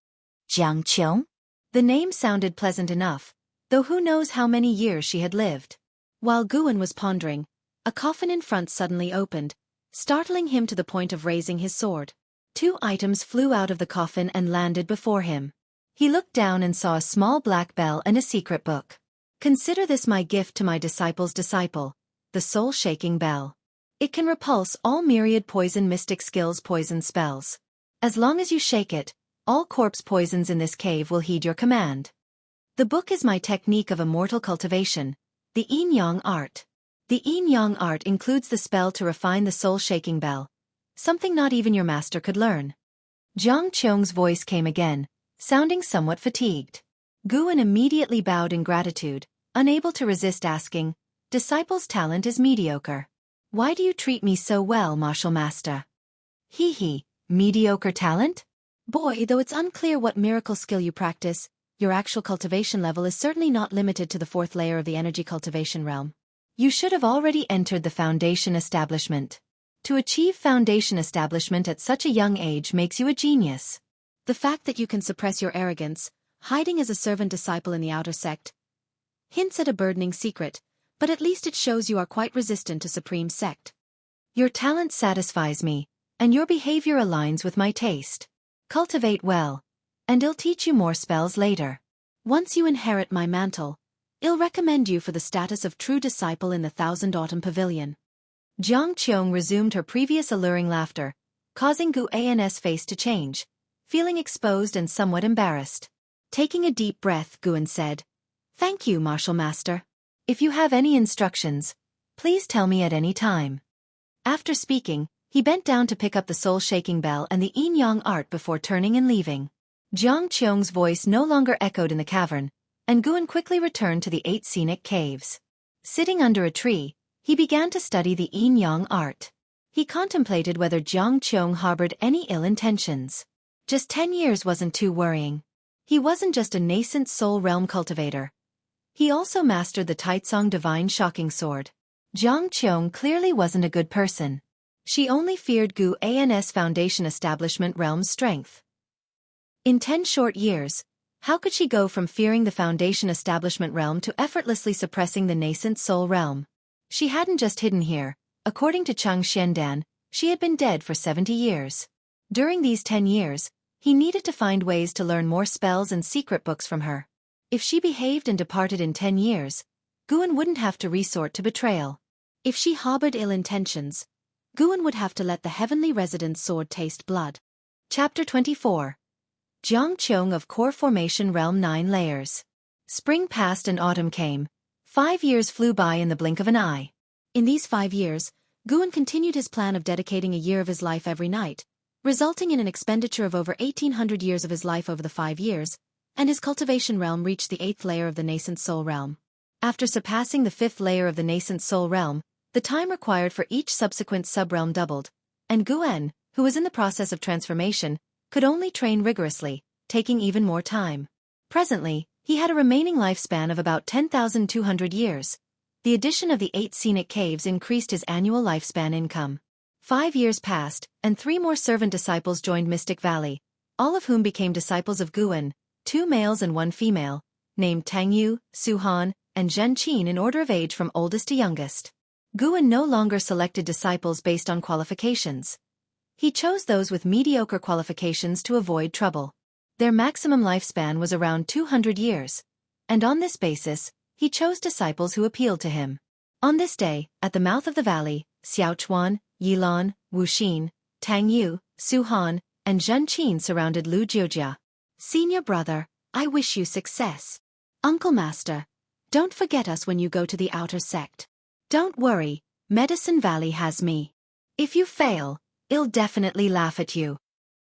Jiang Qiong? The name sounded pleasant enough, though who knows how many years she had lived. While Guan was pondering, a coffin in front suddenly opened, startling him to the point of raising his sword. 2 items flew out of the coffin and landed before him. He looked down and saw a small black bell and a secret book. "Consider this my gift to my disciple's disciple, the soul-shaking bell. It can repulse all myriad poison mystic skills poison spells. As long as you shake it, all corpse poisons in this cave will heed your command. The book is my technique of immortal cultivation, the Yin-Yang art. The Yin-Yang art includes the spell to refine the soul-shaking bell, something not even your master could learn." Jiang Qiong's voice came again, sounding somewhat fatigued. Guan immediately bowed in gratitude, unable to resist asking, "Disciple's talent is mediocre. Why do you treat me so well, martial master?" "Hee, mediocre talent? Boy, though it's unclear what miracle skill you practice, your actual cultivation level is certainly not limited to the 4th layer of the energy cultivation realm. You should have already entered the foundation establishment. To achieve foundation establishment at such a young age makes you a genius. The fact that you can suppress your arrogance, hiding as a servant disciple in the outer sect, hints at a burdening secret, but at least it shows you are quite resistant to Supreme Sect. Your talent satisfies me, and your behavior aligns with my taste. Cultivate well, and I'll teach you more spells later. Once you inherit my mantle, I'll recommend you for the status of true disciple in the Thousand Autumn Pavilion." Jiang Qiong resumed her previous alluring laughter, causing Guan's face to change, feeling exposed and somewhat embarrassed. Taking a deep breath, Guan said, "Thank you, martial master. If you have any instructions, Please tell me at any time. After speaking, he bent down to pick up the soul-shaking bell and the yin-yang art before turning and leaving. Qiong's voice no longer echoed in the cavern, and Guan quickly returned to the 8 scenic caves. Sitting under a tree, he began to study the yin-yang art. He contemplated whether Qiong harbored any ill intentions. Just 10 years wasn't too worrying. He wasn't just a nascent soul realm cultivator. He also mastered the Taicang divine shocking sword. Qiong clearly wasn't a good person. She only feared Guan's foundation establishment realm's strength. In 10 short years, how could she go from fearing the foundation establishment realm to effortlessly suppressing the nascent soul realm? She hadn't just hidden here. According to Chang Xiandan, she had been dead for 70 years. During these 10 years, he needed to find ways to learn more spells and secret books from her. If she behaved and departed in 10 years, Guan wouldn't have to resort to betrayal. If she harbored ill intentions, Guan would have to let the heavenly resident's sword taste blood. Chapter 24. Qiong of Core Formation Realm 9 Layers. Spring passed and autumn came. 5 years flew by in the blink of an eye. In these 5 years, Guan continued his plan of dedicating a year of his life every night, resulting in an expenditure of over 1,800 years of his life over the 5 years, and his cultivation realm reached the 8th layer of the Nascent Soul Realm. After surpassing the 5th layer of the Nascent Soul Realm, the time required for each subsequent sub-realm doubled, and Guan, who was in the process of transformation, could only train rigorously, taking even more time. Presently, he had a remaining lifespan of about 10,200 years. The addition of the 8 scenic caves increased his annual lifespan income. 5 years passed, and 3 more servant disciples joined Mystic Valley, all of whom became disciples of Guan, 2 males and 1 female, named Tangyu, Suhan, and Zhenqin in order of age from oldest to youngest. Guan no longer selected disciples based on qualifications. He chose those with mediocre qualifications to avoid trouble. Their maximum lifespan was around 200 years, and on this basis, he chose disciples who appealed to him. On this day, at the mouth of the valley, Xiaochuan, Yilan, Wuxin, Tangyu, Suhan, and Zhenqin surrounded Lu Jiojia. Senior brother, I wish you success. Uncle Master, don't forget us when you go to the outer sect. Don't worry, Medicine Valley has me. If you fail, I'll definitely laugh at you.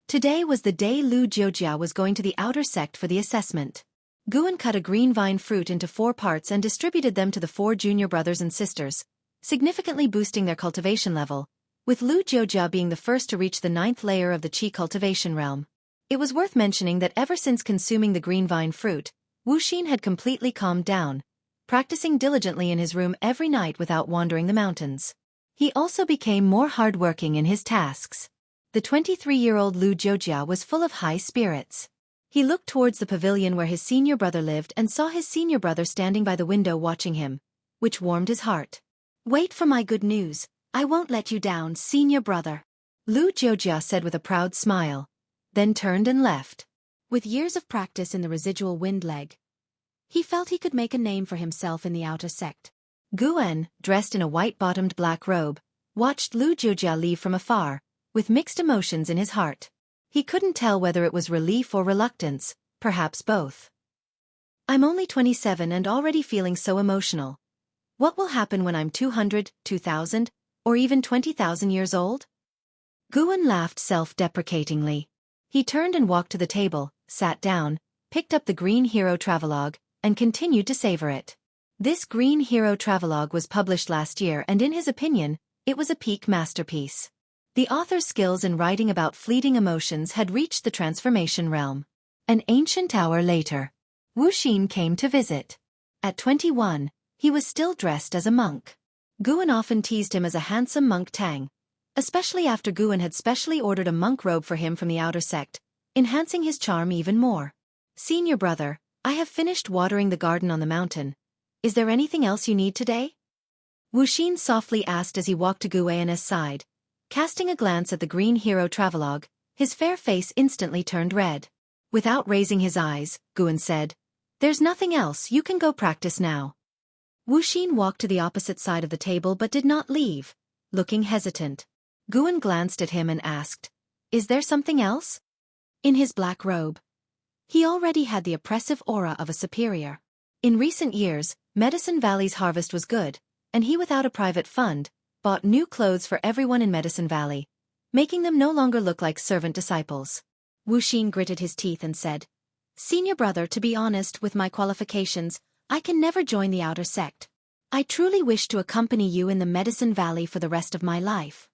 Today was the day Lu Jiojia was going to the outer sect for the assessment. Guan cut a green vine fruit into 4 parts and distributed them to the 4 junior brothers and sisters, significantly boosting their cultivation level, with Lu Jiojia being the first to reach the 9th layer of the Qi cultivation realm. It was worth mentioning that ever since consuming the green vine fruit, Wuxin had completely calmed down, practicing diligently in his room every night without wandering the mountains. He also became more hardworking in his tasks. The 23-year-old Lu Jiojia was full of high spirits. He looked towards the pavilion where his senior brother lived and saw his senior brother standing by the window watching him, which warmed his heart. Wait for my good news, I won't let you down, senior brother. Lu Jiojia said with a proud smile, then turned and left. With years of practice in the residual wind leg, he felt he could make a name for himself in the outer sect. Guan, dressed in a white-bottomed black robe, watched Lu Jiojia leave from afar, with mixed emotions in his heart. He couldn't tell whether it was relief or reluctance, perhaps both. I'm only 27 and already feeling so emotional. What will happen when I'm 200, 2,000, or even 20,000 years old? Guan laughed self-deprecatingly. He turned and walked to the table, sat down, picked up the Green Hero Travelogue, and continued to savor it. This Green Hero Travelogue was published last year and in his opinion, it was a peak masterpiece. The author's skills in writing about fleeting emotions had reached the transformation realm. An ancient hour later, Wuxin came to visit. At 21, he was still dressed as a monk. Guan often teased him as a handsome monk Tang, especially after Guan had specially ordered a monk robe for him from the outer sect, enhancing his charm even more. Senior brother, I have finished watering the garden on the mountain. Is there anything else you need today? Wuxin softly asked as he walked to Guan's side. Casting a glance at the Green Hero Travelogue, his fair face instantly turned red. Without raising his eyes, Guan said, There's nothing else, you can go practice now. Wuxin walked to the opposite side of the table but did not leave, looking hesitant. Guan glanced at him and asked, Is there something else? In his black robe, he already had the oppressive aura of a superior. In recent years, Medicine Valley's harvest was good, and he without a private fund, bought new clothes for everyone in Medicine Valley, making them no longer look like servant disciples. Wuxia gritted his teeth and said, "Senior brother, to be honest, with my qualifications, I can never join the outer sect. I truly wish to accompany you in the Medicine Valley for the rest of my life."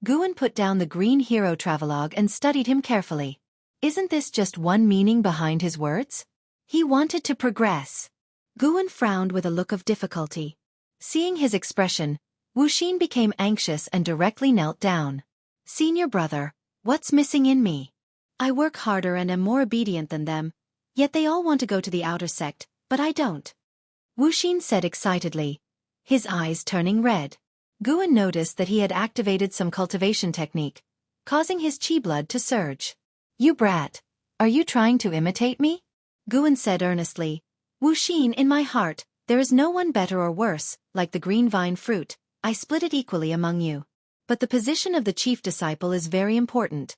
Guan put down the green hero travelogue and studied him carefully. Isn't this just one meaning behind his words? He wanted to progress. Guan frowned with a look of difficulty. Seeing his expression, Wuxia became anxious and directly knelt down. "Senior brother, what's missing in me? I work harder and am more obedient than them, yet they all want to go to the outer sect, but I don't." Wuxia said excitedly, his eyes turning red. Guan noticed that he had activated some cultivation technique, causing his chi blood to surge. "You brat, are you trying to imitate me?" Guan said earnestly. "Wuxia, in my heart, there is no one better or worse, like the green vine fruit, I split it equally among you. But the position of the chief disciple is very important,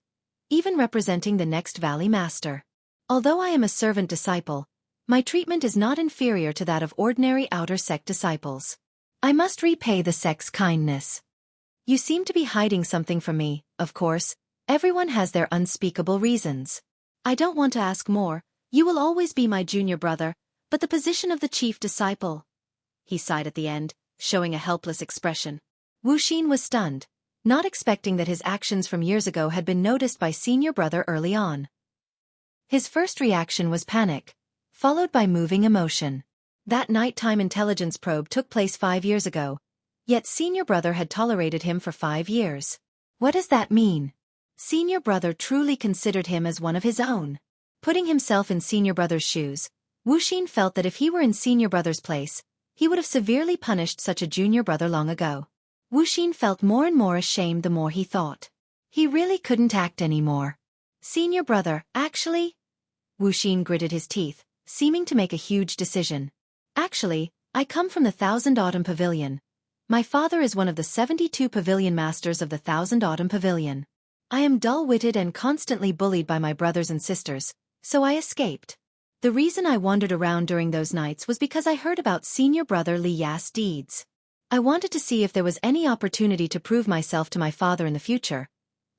even representing the next valley master. Although I am a servant disciple, my treatment is not inferior to that of ordinary outer sect disciples. I must repay the sect's kindness. You seem to be hiding something from me, of course, everyone has their unspeakable reasons. I don't want to ask more, you will always be my junior brother, but the position of the chief disciple." He sighed at the end, showing a helpless expression. Wuxia was stunned, not expecting that his actions from years ago had been noticed by senior brother early on. His first reaction was panic, followed by moving emotion. That nighttime intelligence probe took place 5 years ago, yet senior brother had tolerated him for 5 years. What does that mean? Senior brother truly considered him as one of his own. Putting himself in senior brother's shoes, Wuxia felt that if he were in senior brother's place, he would have severely punished such a junior brother long ago. Wuxia felt more and more ashamed the more he thought. He really couldn't act anymore. "Senior brother, actually?" Wuxia gritted his teeth, seeming to make a huge decision. "Actually, I come from the Thousand Autumn Pavilion. My father is one of the 72 pavilion masters of the Thousand Autumn Pavilion. I am dull-witted and constantly bullied by my brothers and sisters, so I escaped. The reason I wandered around during those nights was because I heard about senior brother Li Ya's deeds. I wanted to see if there was any opportunity to prove myself to my father in the future,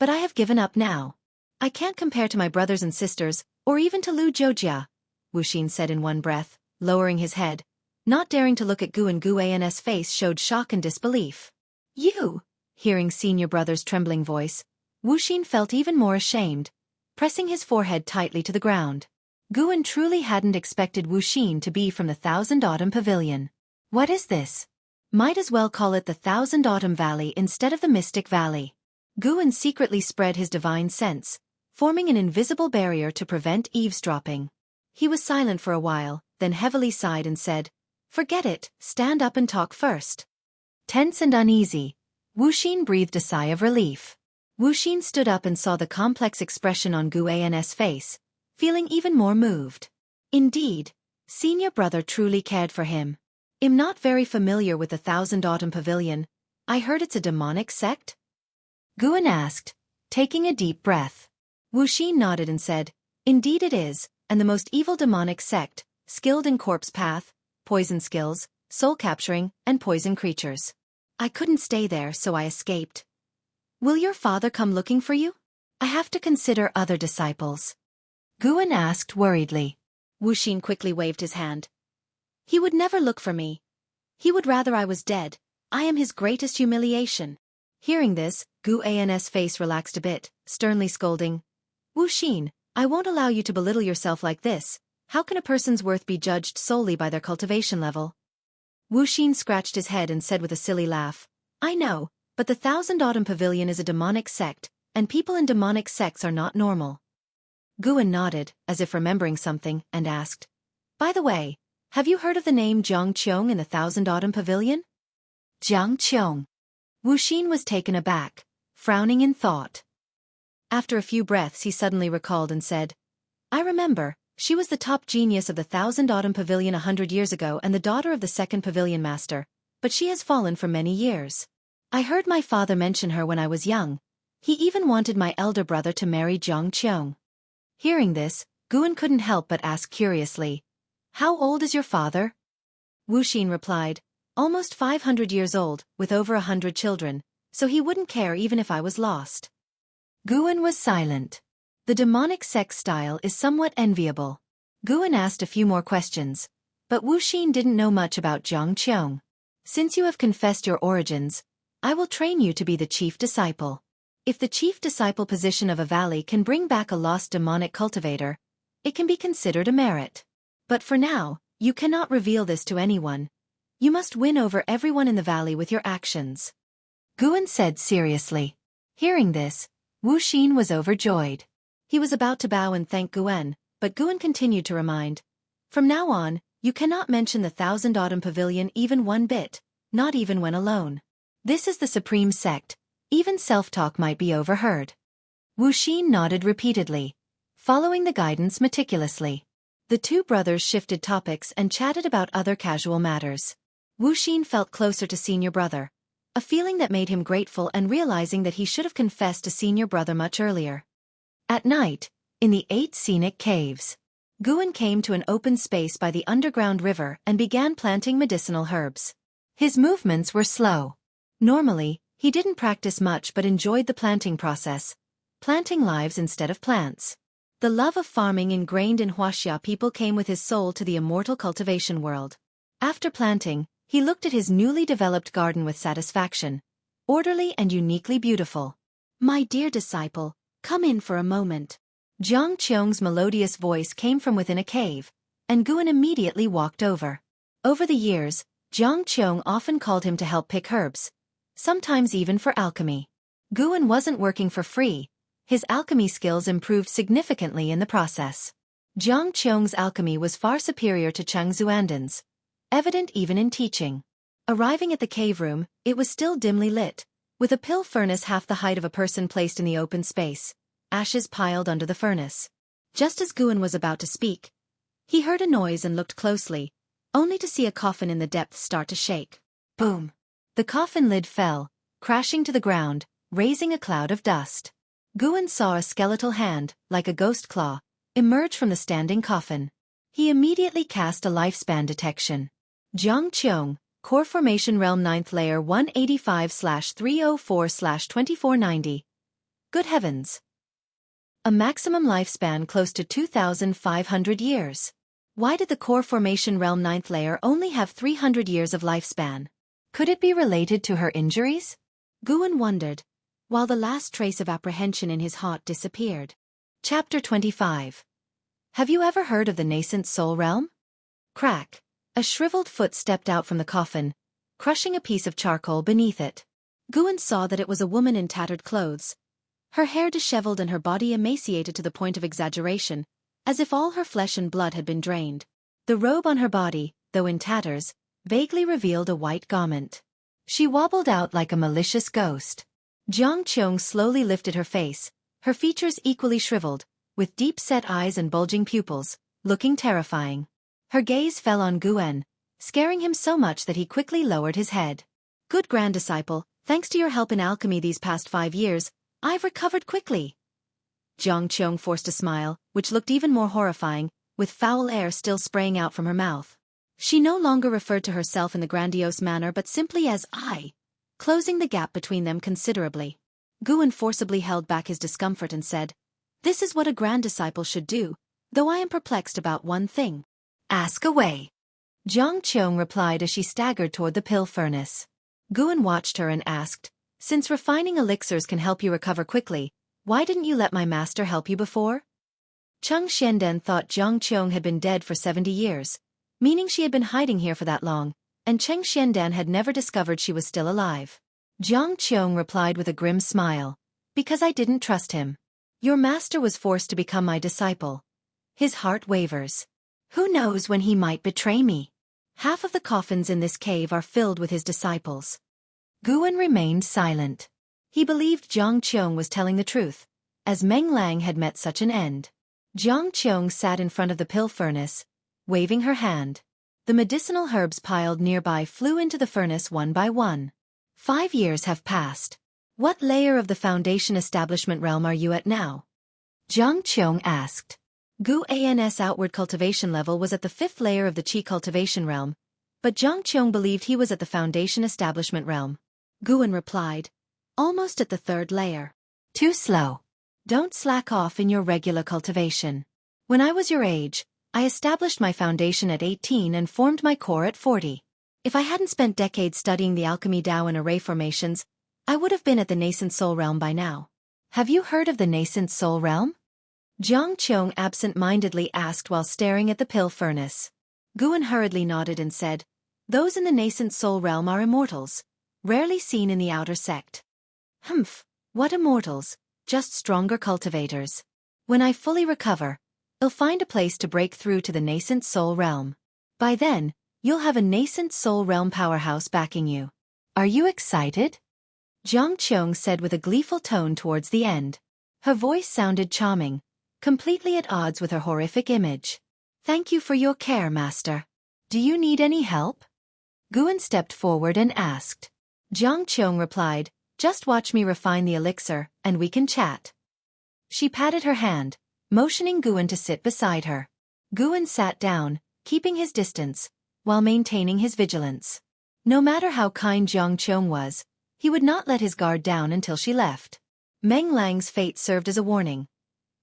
but I have given up now. I can't compare to my brothers and sisters, or even to Lu Jiojia," Wuxia said in one breath, lowering his head. Not daring to look at Guan's face showed shock and disbelief. "You?" Hearing senior brother's trembling voice, Wuxia felt even more ashamed, pressing his forehead tightly to the ground. Guan truly hadn't expected Wuxia to be from the Thousand Autumn Pavilion. What is this? Might as well call it the Thousand Autumn Valley instead of the Mystic Valley. Guan secretly spread his divine sense, forming an invisible barrier to prevent eavesdropping. He was silent for a while, then heavily sighed and said, "Forget it, stand up and talk first." Tense and uneasy, Wuxia breathed a sigh of relief. Wuxia stood up and saw the complex expression on Guan's face, feeling even more moved. Indeed, senior brother truly cared for him. "I'm not very familiar with the Thousand Autumn Pavilion. I heard it's a demonic sect?" Guan asked, taking a deep breath. Wuxia nodded and said, "Indeed it is, and the most evil demonic sect, skilled in corpse path, poison skills, soul capturing, and poison creatures. I couldn't stay there, so I escaped. Will your father come looking for you? I have to consider other disciples." Guan asked worriedly. Wuxia quickly waved his hand. "He would never look for me. He would rather I was dead. I am his greatest humiliation." Hearing this, Guan's face relaxed a bit, sternly scolding, "Wuxia, I won't allow you to belittle yourself like this. How can a person's worth be judged solely by their cultivation level?" Wuxia scratched his head and said with a silly laugh, "I know, but the Thousand Autumn Pavilion is a demonic sect, and people in demonic sects are not normal." Guan nodded, as if remembering something, and asked, "By the way, have you heard of the name Qiong in the Thousand Autumn Pavilion?" Qiong. Wuxia was taken aback, frowning in thought. After a few breaths he suddenly recalled and said, "I remember. She was the top genius of the Thousand Autumn Pavilion 100 years ago and the daughter of the second pavilion master, but she has fallen for many years. I heard my father mention her when I was young. He even wanted my elder brother to marry Qiong." Hearing this, Guan couldn't help but ask curiously, "How old is your father?" Wuxia replied, Almost 500 years old, with over 100 children, so he wouldn't care even if I was lost. Guan was silent. The demonic Sect style is somewhat enviable. Guan asked a few more questions, but Wuxia didn't know much about Qiong. Since you have confessed your origins, I will train you to be the chief disciple. If the chief disciple position of a valley can bring back a lost demonic cultivator, it can be considered a merit. But for now, you cannot reveal this to anyone. You must win over everyone in the valley with your actions. Guan said seriously. Hearing this, Wuxia was overjoyed. He was about to bow and thank Guan, but Guan continued to remind, from now on, you cannot mention the Thousand Autumn Pavilion even one bit, not even when alone. This is the supreme sect, even self-talk might be overheard. Wuxia nodded repeatedly, following the guidance meticulously. The two brothers shifted topics and chatted about other casual matters. Wuxia felt closer to senior brother, a feeling that made him grateful and realizing that he should have confessed to senior brother much earlier. At night, in the 8 scenic caves, Guan came to an open space by the underground river and began planting medicinal herbs. His movements were slow. Normally, he didn't practice much but enjoyed the planting process, planting lives instead of plants. The love of farming ingrained in Wuxia people came with his soul to the immortal cultivation world. After planting, he looked at his newly developed garden with satisfaction, orderly and uniquely beautiful. My dear disciple, come in for a moment. Qiong's melodious voice came from within a cave, and Guan immediately walked over. Over the years, Qiong often called him to help pick herbs, sometimes even for alchemy. Guan wasn't working for free. His alchemy skills improved significantly in the process. Qiong's alchemy was far superior to Cheng Xuanden's, evident even in teaching. Arriving at the cave room, it was still dimly lit, with a pill furnace half the height of a person placed in the open space, ashes piled under the furnace. Just as Guan was about to speak, he heard a noise and looked closely, only to see a coffin in the depths start to shake. Boom! The coffin lid fell, crashing to the ground, raising a cloud of dust. Guan saw a skeletal hand, like a ghost claw, emerge from the standing coffin. He immediately cast a lifespan detection. Qiong, Core Formation Realm 9th Layer 185/304/2490. Good heavens! A maximum lifespan close to 2,500 years. Why did the Core Formation Realm 9th Layer only have 300 years of lifespan? Could it be related to her injuries? Guan wondered, while the last trace of apprehension in his heart disappeared. Chapter 25. Have you ever heard of the Nascent Soul Realm? Crack. A shriveled foot stepped out from the coffin, crushing a piece of charcoal beneath it. Guan saw that it was a woman in tattered clothes, her hair disheveled and her body emaciated to the point of exaggeration, as if all her flesh and blood had been drained. The robe on her body, though in tatters, vaguely revealed a white garment. She wobbled out like a malicious ghost. Qiong slowly lifted her face, her features equally shriveled, with deep-set eyes and bulging pupils, looking terrifying. Her gaze fell on Guan, scaring him so much that he quickly lowered his head. Good grand disciple, thanks to your help in alchemy these past 5 years, I've recovered quickly. Qiong forced a smile, which looked even more horrifying, with foul air still spraying out from her mouth. She no longer referred to herself in the grandiose manner but simply as I, closing the gap between them considerably. Guan forcibly held back his discomfort and said, "This is what a grand disciple should do, though I am perplexed about one thing." "Ask away," Qiong replied as she staggered toward the pill furnace. Guan watched her and asked, "Since refining elixirs can help you recover quickly, why didn't you let my master help you before?" Cheng Xianden thought Qiong had been dead for 70 years, meaning she had been hiding here for that long, and Cheng Xianden had never discovered she was still alive. Qiong replied with a grim smile, "Because I didn't trust him. Your master was forced to become my disciple. His heart wavers. Who knows when he might betray me? Half of the coffins in this cave are filled with his disciples." Guan remained silent. He believed Qiong was telling the truth, as Meng Lang had met such an end. Qiong sat in front of the pill furnace, waving her hand. The medicinal herbs piled nearby flew into the furnace one by one. 5 years have passed. What layer of the Foundation Establishment Realm are you at now? Qiong asked. Guan's outward cultivation level was at the 5th layer of the Qi cultivation realm, But Jiang Qiong believed he was at the Foundation Establishment realm. Guan replied, almost at the third layer. Too slow. Don't slack off in your regular cultivation. When I was your age, I established my foundation at 18 and formed my core at 40. If I hadn't spent decades studying the alchemy Dao and array formations, I would have been at the Nascent Soul Realm by now. Have you heard of the Nascent Soul Realm? Jiang Qiong absent-mindedly asked while staring at the pill furnace. Guan hurriedly nodded and said, those in the Nascent Soul Realm are immortals, rarely seen in the outer sect. Humph, what immortals, just stronger cultivators. When I fully recover, I'll find a place to break through to the Nascent Soul Realm. By then, you'll have a Nascent Soul Realm powerhouse backing you. Are you excited? Jiang Qiong said with a gleeful tone towards the end. Her voice sounded charming, completely at odds with her horrific image. Thank you for your care, Master. Do you need any help? Guan stepped forward and asked. Jiang Qiong replied, just watch me refine the elixir, and we can chat. She patted her hand, motioning Guan to sit beside her. Guan sat down, keeping his distance, while maintaining his vigilance. No matter how kind Jiang Qiong was, he would not let his guard down until she left. Meng Lang's fate served as a warning.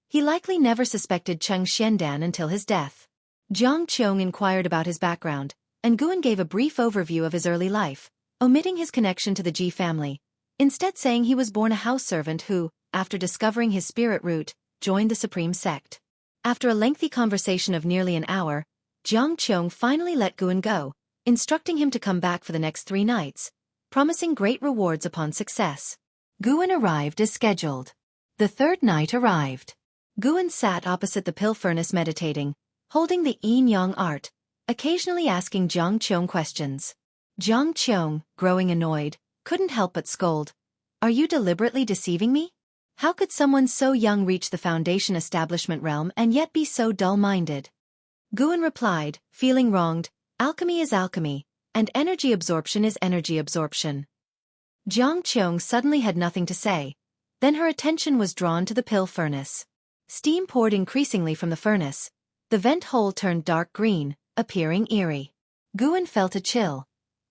He likely never suspected Cheng Xiandan until his death. Jiang Qiong inquired about his background, and Guan gave a brief overview of his early life, omitting his connection to the Ji family, instead saying he was born a house servant who, after discovering his spirit root, joined the Supreme Sect. After a lengthy conversation of nearly an hour, Jiang Qiong finally let Guan go, instructing him to come back for the next 3 nights, promising great rewards upon success. Guan arrived as scheduled. The third night arrived. Guan sat opposite the pill furnace meditating, holding the yin-yang art, occasionally asking Jiang Qiong questions. Jiang Qiong, growing annoyed, couldn't help but scold. Are you deliberately deceiving me? How could someone so young reach the Foundation Establishment realm and yet be so dull-minded? Guan replied, feeling wronged, alchemy is alchemy, and energy absorption is energy absorption. Jiang Qiong suddenly had nothing to say. Then her attention was drawn to the pill furnace. Steam poured increasingly from the furnace. The vent hole turned dark green, appearing eerie. Guan felt a chill.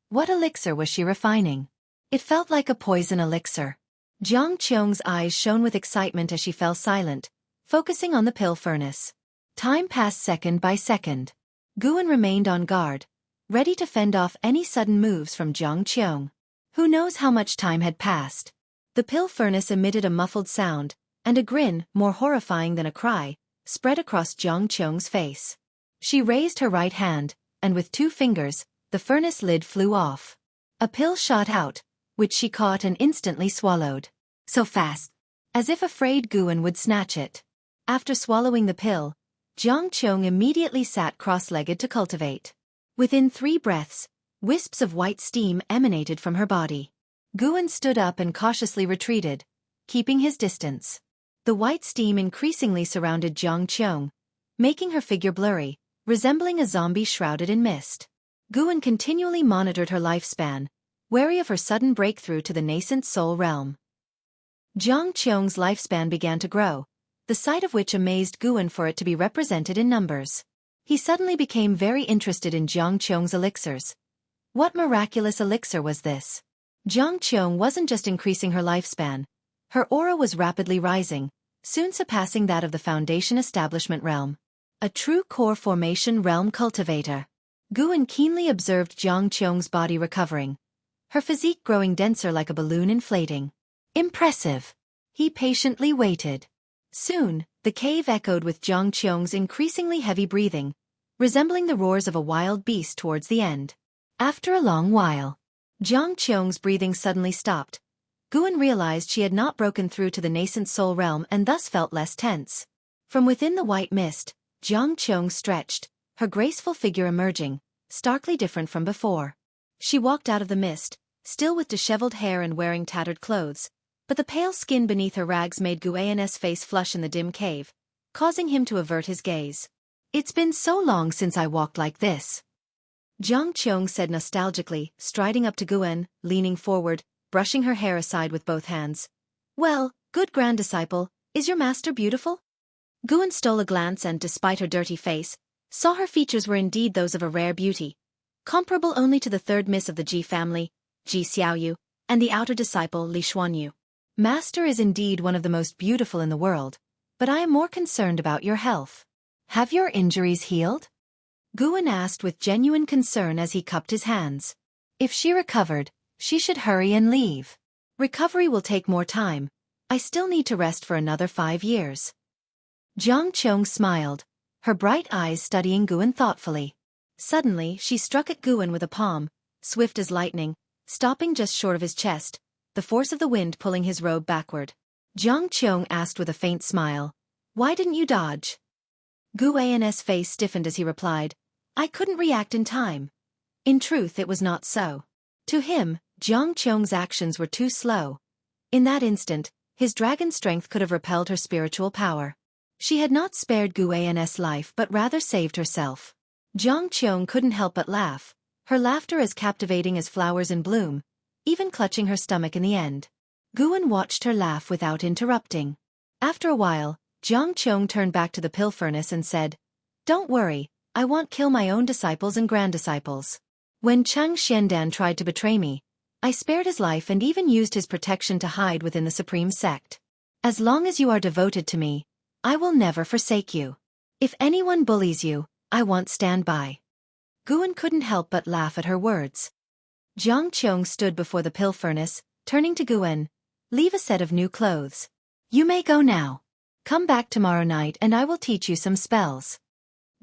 What elixir was she refining? It felt like a poison elixir. Jiang Qiong's eyes shone with excitement as she fell silent, focusing on the pill furnace. Time passed second by second. Guan remained on guard, ready to fend off any sudden moves from Jiang Qiong. Who knows how much time had passed? The pill furnace emitted a muffled sound, and a grin, more horrifying than a cry, spread across Jiang Qiong's face. She raised her right hand, and with 2 fingers, the furnace lid flew off. A pill shot out, which she caught and instantly swallowed. So fast, as if afraid Guan would snatch it. After swallowing the pill, Jiang Qiong immediately sat cross-legged to cultivate. Within 3 breaths, wisps of white steam emanated from her body. Guan stood up and cautiously retreated, keeping his distance. The white steam increasingly surrounded Jiang Qiong, making her figure blurry, resembling a zombie shrouded in mist. Guan continually monitored her lifespan, wary of her sudden breakthrough to the Nascent Soul Realm. Jiang Qiong's lifespan began to grow, the sight of which amazed Guan for it to be represented in numbers. He suddenly became very interested in Jiang Qiong's elixirs. What miraculous elixir was this? Jiang Qiong wasn't just increasing her lifespan. Her aura was rapidly rising, soon surpassing that of the Foundation Establishment realm. A true core formation realm cultivator. Guan keenly observed Jiang Qiong's body recovering, her physique growing denser like a balloon inflating. Impressive. He patiently waited. Soon, the cave echoed with Jiang Qiong's increasingly heavy breathing, resembling the roars of a wild beast towards the end. After a long while, Jiang Qiong's breathing suddenly stopped. Guan realized she had not broken through to the Nascent Soul Realm and thus felt less tense. From within the white mist, Jiang Qiong stretched, her graceful figure emerging, starkly different from before. She walked out of the mist, still with disheveled hair and wearing tattered clothes, but the pale skin beneath her rags made Guan's face flush in the dim cave, causing him to avert his gaze. It's been so long since I walked like this. Jiang Qiong said nostalgically, striding up to Guan, leaning forward, brushing her hair aside with both hands. Well, good grand disciple, is your master beautiful? Guan stole a glance and, despite her dirty face, saw her features were indeed those of a rare beauty. comparable only to the third miss of the Ji family, Ji Xiaoyu, and the outer disciple Li Xuanyu. Master is indeed one of the most beautiful in the world, but I am more concerned about your health. Have your injuries healed? Guan asked with genuine concern as he cupped his hands. If she recovered, she should hurry and leave. Recovery will take more time. I still need to rest for another 5 years. Qiong smiled, her bright eyes studying Guan thoughtfully. Suddenly, she struck at Guan with a palm, swift as lightning, stopping just short of his chest, the force of the wind pulling his robe backward. Qiong asked with a faint smile, "Why didn't you dodge?" Guan's face stiffened as he replied, "I couldn't react in time." In truth, it was not so. To him, Qiong's actions were too slow. In that instant, his dragon strength could have repelled her spiritual power. She had not spared Guan's life but rather saved herself. Qiong couldn't help but laugh, her laughter as captivating as flowers in bloom, even clutching her stomach in the end. Guan watched her laugh without interrupting. After a while, Qiong turned back to the pill furnace and said, "Don't worry, I won't kill my own disciples and grand-disciples. When Cheng Xiandan tried to betray me, I spared his life and even used his protection to hide within the Supreme Sect. As long as you are devoted to me, I will never forsake you. If anyone bullies you, I won't stand by." Guan couldn't help but laugh at her words. Qiong stood before the pill furnace, turning to Guan, "Leave a set of new clothes. You may go now. Come back tomorrow night and I will teach you some spells."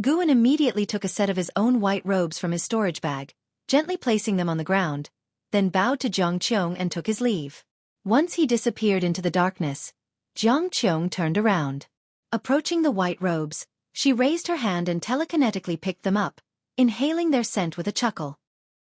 Guan immediately took a set of his own white robes from his storage bag, gently placing them on the ground, then bowed to Qiong and took his leave. Once he disappeared into the darkness, Qiong turned around. Approaching the white robes, she raised her hand and telekinetically picked them up, inhaling their scent with a chuckle.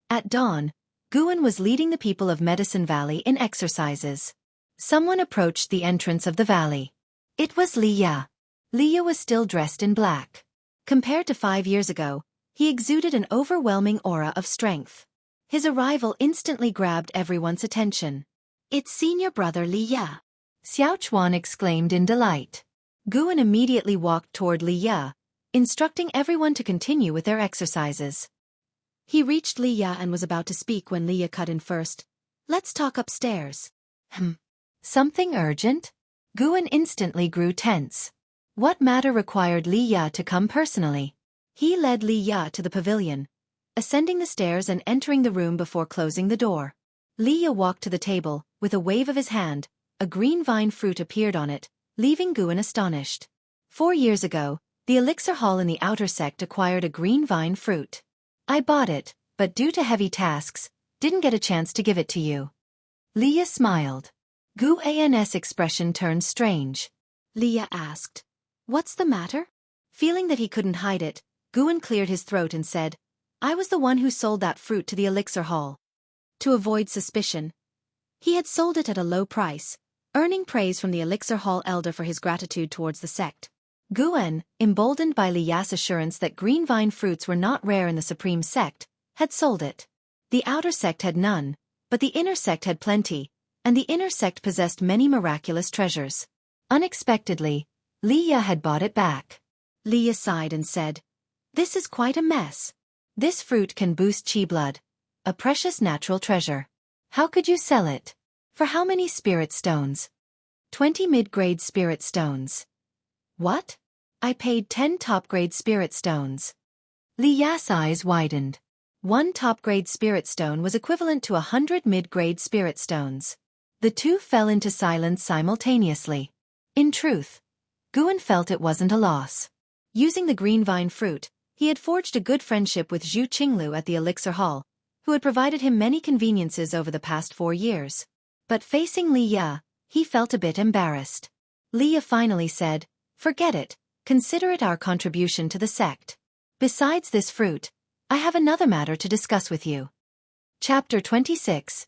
At dawn, Guan was leading the people of Medicine Valley in exercises. Someone approached the entrance of the valley. It was Liye. Liye was still dressed in black. Compared to 5 years ago, he exuded an overwhelming aura of strength. His arrival instantly grabbed everyone's attention. "It's senior brother Liye," Xiaofan exclaimed in delight. Guan immediately walked toward Liye, instructing everyone to continue with their exercises. He reached Liye and was about to speak when Liye cut in first. "Let's talk upstairs." Something urgent? Guan instantly grew tense. What matter required Liye to come personally? He led Liye to the pavilion, ascending the stairs and entering the room before closing the door. Liye walked to the table, with a wave of his hand, a green vine fruit appeared on it, leaving Guan astonished. 4 years ago, the Elixir Hall in the Outer Sect acquired a green vine fruit. I bought it, but due to heavy tasks, didn't get a chance to give it to you. Liye smiled. Guan's expression turned strange. Liye asked, "What's the matter?" Feeling that he couldn't hide it, Guan cleared his throat and said, "I was the one who sold that fruit to the Elixir Hall." To avoid suspicion, he had sold it at a low price, earning praise from the Elixir Hall elder for his gratitude towards the sect. Guan, emboldened by Liye's assurance that green vine fruits were not rare in the Supreme Sect, had sold it. The Outer Sect had none, but the Inner Sect had plenty, and the Inner Sect possessed many miraculous treasures. Unexpectedly, Liye had bought it back. Liye sighed and said, "This is quite a mess. This fruit can boost qi blood, a precious natural treasure. How could you sell it? For how many spirit stones?" 20 mid-grade spirit stones. What? I paid 10 top-grade spirit stones. Liye's eyes widened. 1 top-grade spirit stone was equivalent to 100 mid-grade spirit stones. The two fell into silence simultaneously. In truth, Guan felt it wasn't a loss. Using the green vine fruit, he had forged a good friendship with Zhu Qinglu at the Elixir Hall, who had provided him many conveniences over the past 4 years. But facing Liye, he felt a bit embarrassed. Liye finally said, "Forget it, consider it our contribution to the sect. Besides this fruit, I have another matter to discuss with you." Chapter 26.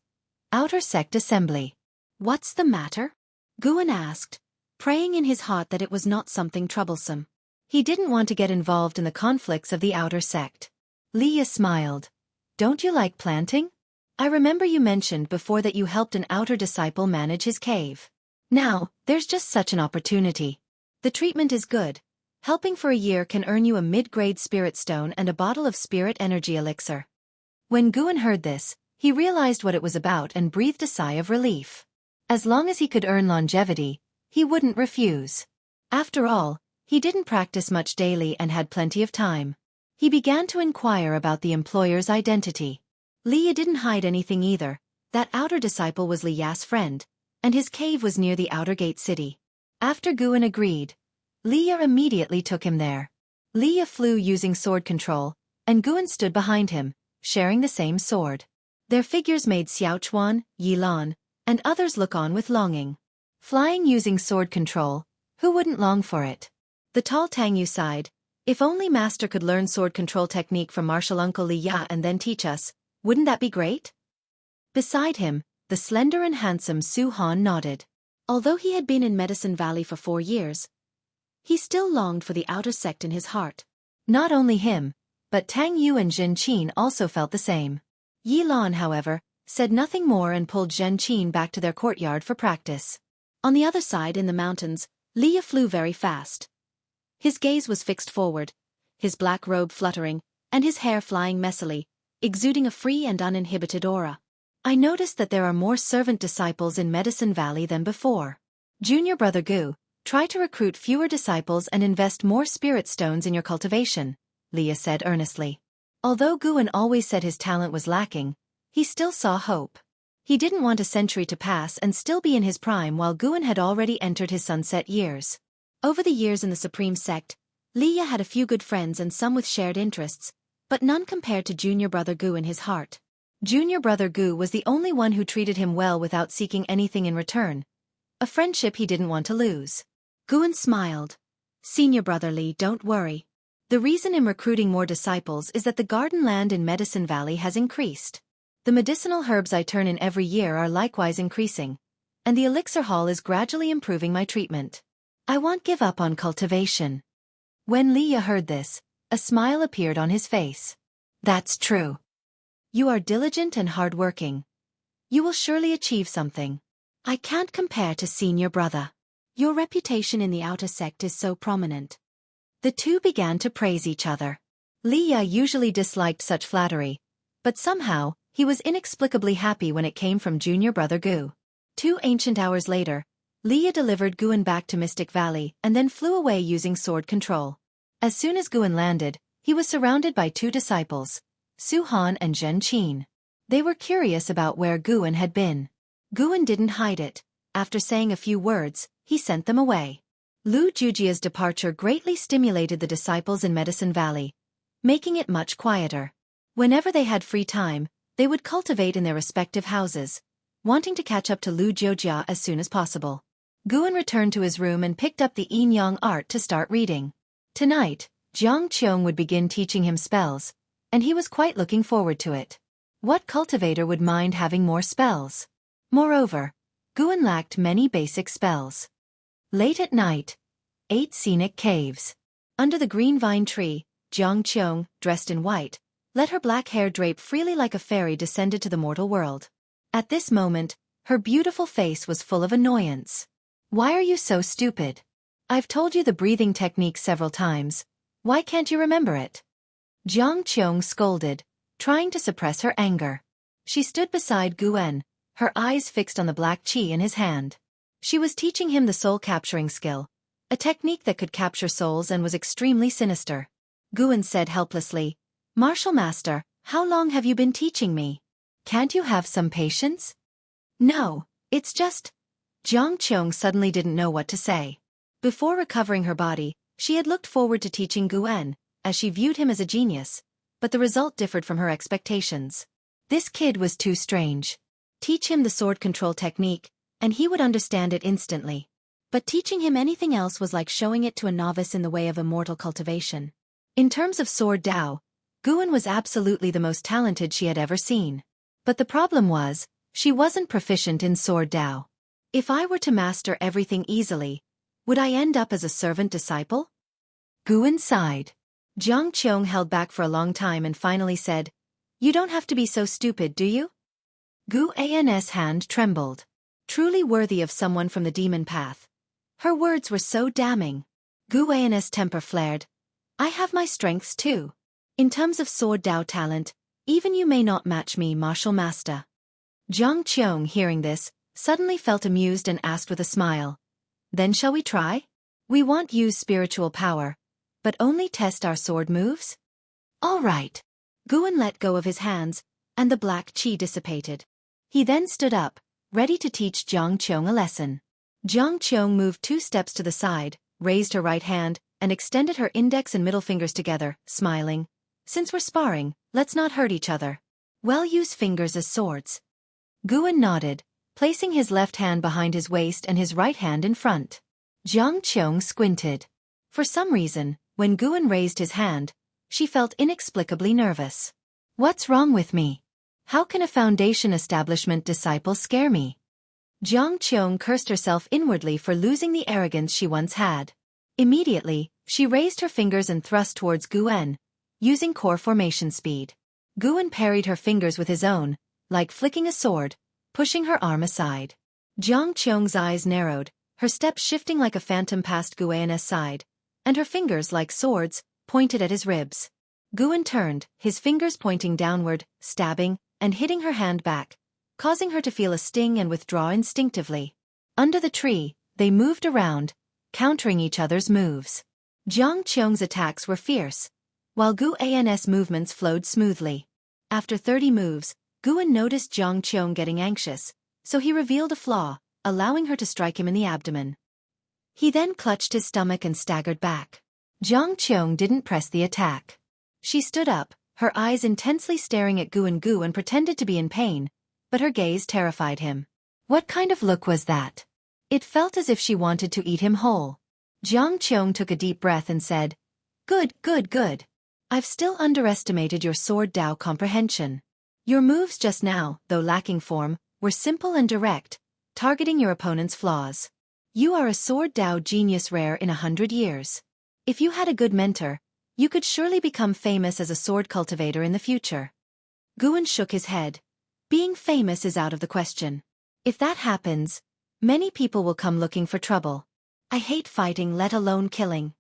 Outer Sect Assembly. "What's the matter?" Guan asked, praying in his heart that it was not something troublesome. He didn't want to get involved in the conflicts of the Outer Sect. Liye smiled. "Don't you like planting? I remember you mentioned before that you helped an outer disciple manage his cave. Now, there's just such an opportunity. The treatment is good. Helping for a year can earn you a mid-grade spirit stone and a bottle of spirit energy elixir. When Guan heard this, he realized what it was about and breathed a sigh of relief. As long as he could earn longevity, he wouldn't refuse. After all, he didn't practice much daily and had plenty of time. He began to inquire about the employer's identity. Liya didn't hide anything either. That outer disciple was Liya's friend, and his cave was near the outer gate city. After Guan agreed, Liya immediately took him there. Liya flew using sword control, and Guan stood behind him, sharing the same sword. Their figures made Xiaofan, Yilan, and others look on with longing. Flying using sword control, who wouldn't long for it? The tall Tangyu sighed. If only Master could learn sword control technique from martial uncle Liya and then teach us, wouldn't that be great? Beside him, the slender and handsome Su Han nodded. Although he had been in Medicine Valley for 4 years, he still longed for the outer sect in his heart. Not only him, but Tang Yu and Zhen Qin also felt the same. Yi Lan, however, said nothing more and pulled Zhen Qin back to their courtyard for practice. On the other side in the mountains, Liya flew very fast. His gaze was fixed forward, his black robe fluttering, and his hair flying messily, exuding a free and uninhibited aura. I noticed that there are more servant disciples in Medicine Valley than before. Junior brother Gu, try to recruit fewer disciples and invest more spirit stones in your cultivation, Liya said earnestly. Although Guan always said his talent was lacking, he still saw hope. He didn't want a century to pass and still be in his prime while Guan had already entered his sunset years. Over the years in the Supreme Sect, Liya had a few good friends and some with shared interests, but none compared to junior brother Gu in his heart. Junior brother Gu was the only one who treated him well without seeking anything in return, a friendship he didn't want to lose. Guan smiled. Senior brother Li, don't worry. The reason I'm recruiting more disciples is that the garden land in Medicine Valley has increased. The medicinal herbs I turn in every year are likewise increasing, and the elixir hall is gradually improving my treatment. I won't give up on cultivation. When Liya heard this, a smile appeared on his face. That's true. You are diligent and hardworking. You will surely achieve something. I can't compare to senior brother. Your reputation in the outer sect is so prominent. The two began to praise each other. Liya usually disliked such flattery, but somehow, he was inexplicably happy when it came from junior brother Gu. 2 ancient hours later, Liya delivered Guan back to Mystic Valley and then flew away using sword control. As soon as Guan landed, he was surrounded by 2 disciples, Su Han and Zhen Qin. They were curious about where Guan had been. Guan didn't hide it. After saying a few words, he sent them away. Lu Jujia's departure greatly stimulated the disciples in Medicine Valley, making it much quieter. Whenever they had free time, they would cultivate in their respective houses, wanting to catch up to Lu Jiujia as soon as possible. Guan returned to his room and picked up the Yin Yang art to start reading. Tonight, Jiang Qiong would begin teaching him spells, and he was quite looking forward to it. What cultivator would mind having more spells? Moreover, Guan lacked many basic spells. Late at night, 8 scenic caves. Under the green vine tree, Jiang Qiong, dressed in white, let her black hair drape freely like a fairy descended to the mortal world. At this moment, her beautiful face was full of annoyance. Why are you so stupid? I've told you the breathing technique several times. Why can't you remember it? Jiang Qiong scolded, trying to suppress her anger. She stood beside Guan, her eyes fixed on the black qi in his hand. She was teaching him the soul-capturing skill, a technique that could capture souls and was extremely sinister. Guan said helplessly, Martial Master, how long have you been teaching me? Can't you have some patience? No, it's just... Jiang Qiong suddenly didn't know what to say. Before recovering her body, she had looked forward to teaching Guan, as she viewed him as a genius, but the result differed from her expectations. This kid was too strange. Teach him the sword control technique, and he would understand it instantly. But teaching him anything else was like showing it to a novice in the way of immortal cultivation. In terms of sword Dao, Guan was absolutely the most talented she had ever seen. But the problem was, she wasn't proficient in sword Dao. If I were to master everything easily, would I end up as a servant disciple? Guan sighed. Jiang Qiong held back for a long time and finally said, You don't have to be so stupid, do you? Guan's hand trembled. Truly worthy of someone from the demon path. Her words were so damning. Guan's temper flared. I have my strengths too. In terms of sword Dao talent, Even you may not match me, martial master. Qiong, hearing this, suddenly felt amused and asked with a smile. Then shall we try? We won't use spiritual power, but only test our sword moves? All right. Guan let go of his hands, and the black qi dissipated. He then stood up, ready to teach Qiong a lesson. Qiong moved 2 steps to the side, raised her right hand, and extended her index and middle fingers together, smiling. Since we're sparring, let's not hurt each other. Well, use fingers as swords. Guan nodded, placing his left hand behind his waist and his right hand in front. Qiong squinted. For some reason, when Guan raised his hand, she felt inexplicably nervous. What's wrong with me? How can a foundation establishment disciple scare me? Qiong cursed herself inwardly for losing the arrogance she once had. Immediately, she raised her fingers and thrust towards Guan, using core formation speed. Guan parried her fingers with his own, like flicking a sword, pushing her arm aside. Qiong's eyes narrowed, her steps shifting like a phantom past Guan's side, and her fingers like swords, pointed at his ribs. Guan turned, his fingers pointing downward, stabbing, and hitting her hand back, causing her to feel a sting and withdraw instinctively. Under the tree, they moved around, countering each other's moves. Qiong's attacks were fierce, while Guan's movements flowed smoothly. After 30 moves, Guan noticed Qiong getting anxious, so he revealed a flaw, allowing her to strike him in the abdomen. He then clutched his stomach and staggered back. Qiong didn't press the attack. She stood up, her eyes intensely staring at Guan and pretended to be in pain, but her gaze terrified him. What kind of look was that? It felt as if she wanted to eat him whole. Qiong took a deep breath and said, Good. I've still underestimated your sword Dao comprehension. Your moves just now, though lacking form, were simple and direct, targeting your opponent's flaws. You are a sword Dao genius rare in 100 years. If you had a good mentor, you could surely become famous as a sword cultivator in the future. Guan shook his head. Being famous is out of the question. If that happens, many people will come looking for trouble. I hate fighting, let alone killing.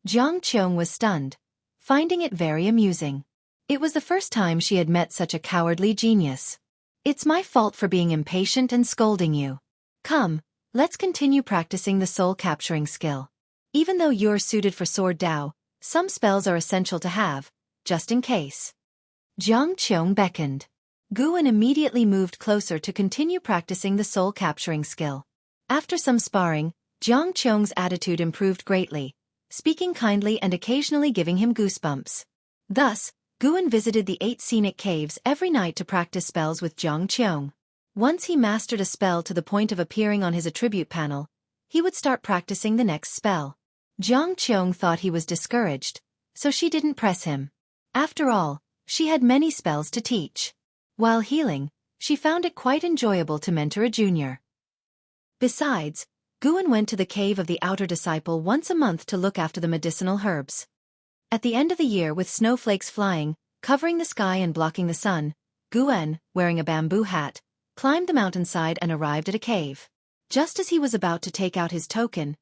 Qiong was stunned, finding it very amusing. It was the first time she had met such a cowardly genius. It's my fault for being impatient and scolding you. Come, let's continue practicing the soul-capturing skill. Even though you're suited for sword Dao, some spells are essential to have, just in case. Qiong beckoned. Guan immediately moved closer to continue practicing the soul-capturing skill. After some sparring, Qiong's attitude improved greatly, speaking kindly and occasionally giving him goosebumps. Thus, Guan visited the 8 scenic caves every night to practice spells with Qiong. Once he mastered a spell to the point of appearing on his attribute panel, he would start practicing the next spell. Qiong thought he was discouraged, so she didn't press him. After all, she had many spells to teach. While healing, she found it quite enjoyable to mentor a junior. Besides, Guan went to the cave of the outer disciple once a month to look after the medicinal herbs. At the end of the year, with snowflakes flying, covering the sky and blocking the sun, Guan, wearing a bamboo hat, climbed the mountainside and arrived at a cave. Just as he was about to take out his token,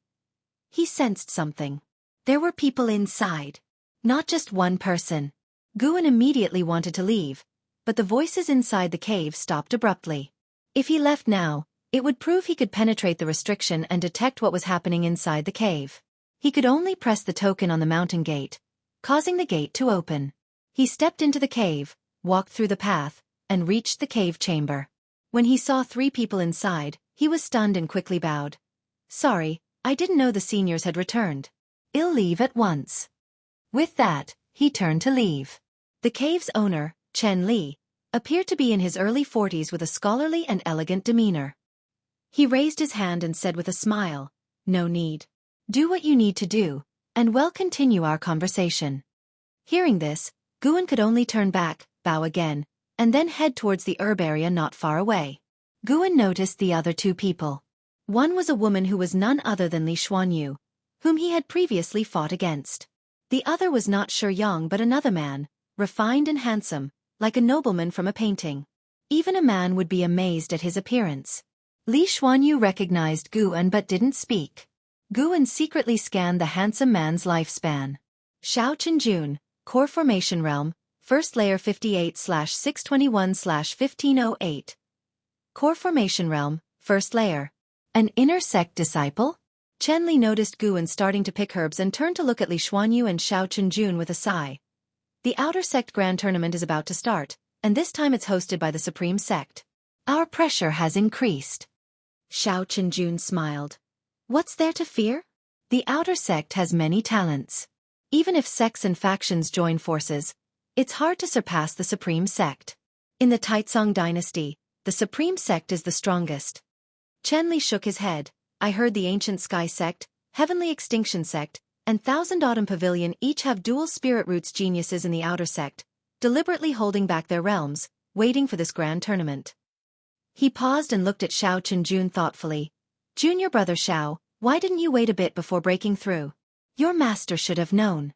he sensed something. There were people inside. Not just one person. Guan immediately wanted to leave, but the voices inside the cave stopped abruptly. If he left now, it would prove he could penetrate the restriction and detect what was happening inside the cave. He could only press the token on the mountain gate, causing the gate to open. He stepped into the cave, walked through the path, and reached the cave chamber. When he saw 3 people inside, he was stunned and quickly bowed. Sorry, I didn't know the seniors had returned. I'll leave at once. With that, he turned to leave. The cave's owner, Chen Li, appeared to be in his early 40s with a scholarly and elegant demeanor. He raised his hand and said with a smile, No need. Do what you need to do, and we'll continue our conversation. Hearing this, Guan could only turn back, bow again, and then head towards the herb area not far away. Guan noticed the other 2 people. One was a woman who was none other than Li Xuanyu, whom he had previously fought against. The other was not Qiong but another man, refined and handsome, like a nobleman from a painting. Even a man would be amazed at his appearance. Li Xuanyu recognized Guan but didn't speak. Guan secretly scanned the handsome man's lifespan. Shao Qinjun, Core Formation Realm, First Layer 58/621/1508. Core Formation Realm, First Layer. An Inner Sect Disciple? Chen Li noticed Guan starting to pick herbs and turned to look at Li Xuanyu and Xiao Chenjun with a sigh. The Outer Sect Grand Tournament is about to start, and this time it's hosted by the Supreme Sect. Our pressure has increased. Xiao Chenjun smiled. What's there to fear? The Outer Sect has many talents. Even if sects and factions join forces, it's hard to surpass the Supreme Sect. In the Taicang dynasty, the Supreme Sect is the strongest. Chen Li shook his head. I heard the Ancient Sky Sect, Heavenly Extinction Sect, and Thousand Autumn Pavilion each have dual spirit roots geniuses in the Outer Sect, deliberately holding back their realms, waiting for this grand tournament. He paused and looked at Xiao Chenjun thoughtfully. Junior brother Xiao, why didn't you wait a bit before breaking through? Your master should have known.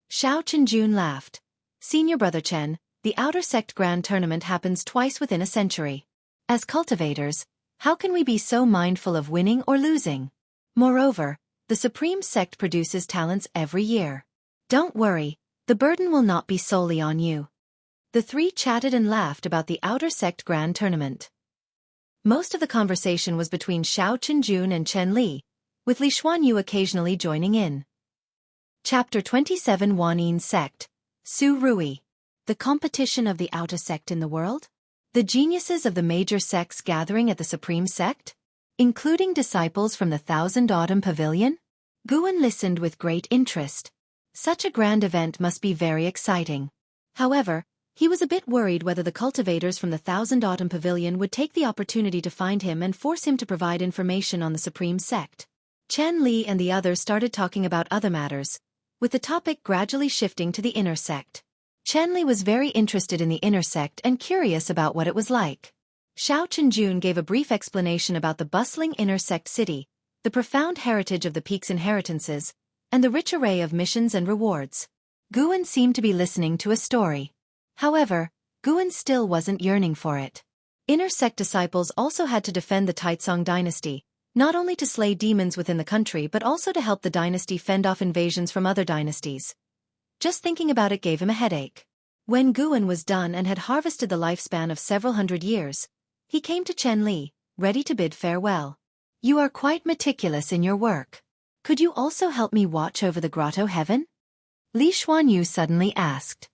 Xiao Chenjun laughed. Senior brother Chen, the Outer Sect Grand Tournament happens twice within a century. As cultivators, how can we be so mindful of winning or losing? Moreover, the Supreme Sect produces talents every year. Don't worry, the burden will not be solely on you. The three chatted and laughed about the Outer Sect Grand Tournament. Most of the conversation was between Xiao Chenjun and Chen Li, with Li Xuanyu occasionally joining in. Chapter 27 Wanyin Sect, Su Ruye. The competition of the Outer Sect in the world? The geniuses of the major sects gathering at the Supreme Sect? Including disciples from the Thousand Autumn Pavilion? Guan listened with great interest. Such a grand event must be very exciting. However, he was a bit worried whether the cultivators from the Thousand Autumn Pavilion would take the opportunity to find him and force him to provide information on the Supreme Sect. Chen Li and the others started talking about other matters, with the topic gradually shifting to the Inner Sect. Chen Li was very interested in the Inner Sect and curious about what it was like. Xiao Chenjun gave a brief explanation about the bustling Inner Sect city, the profound heritage of the peak's inheritances, and the rich array of missions and rewards. Guan seemed to be listening to a story. However, Guan still wasn't yearning for it. Inner Sect disciples also had to defend the Taicang dynasty, not only to slay demons within the country but also to help the dynasty fend off invasions from other dynasties. Just thinking about it gave him a headache. When Guan was done and had harvested the lifespan of several hundred years, he came to Chen Li, ready to bid farewell. You are quite meticulous in your work. Could you also help me watch over the grotto heaven? Li Xuanyu suddenly asked.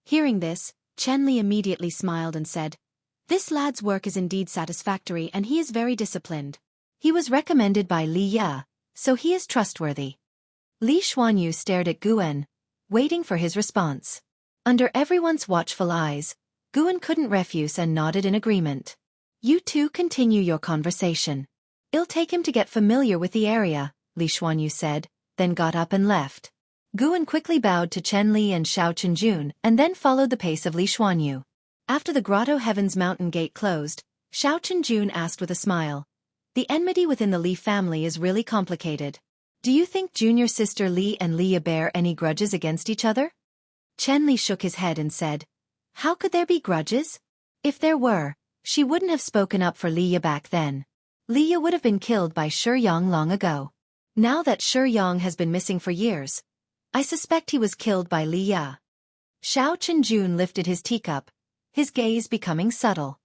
Hearing this, Chen Li immediately smiled and said, This lad's work is indeed satisfactory and he is very disciplined. He was recommended by Li Ya, so he is trustworthy. Li Xuanyu stared at Guan, waiting for his response. Under everyone's watchful eyes, Guan couldn't refuse and nodded in agreement. You two continue your conversation. It'll take him to get familiar with the area, Li Xuanyu said, then got up and left. Guan quickly bowed to Chen Li and Xiao Chenjun and then followed the pace of Li Xuanyu. After the Grotto Heaven's mountain gate closed, Xiao Chenjun asked with a smile, The enmity within the Li family is really complicated. Do you think junior sister Li and Liya bear any grudges against each other? Chen Li shook his head and said, How could there be grudges? If there were, she wouldn't have spoken up for Liya back then. Liya would have been killed by Qiong long ago. Now that Qiong has been missing for years, I suspect he was killed by Liya. Xiao Chenjun lifted his teacup, his gaze becoming subtle.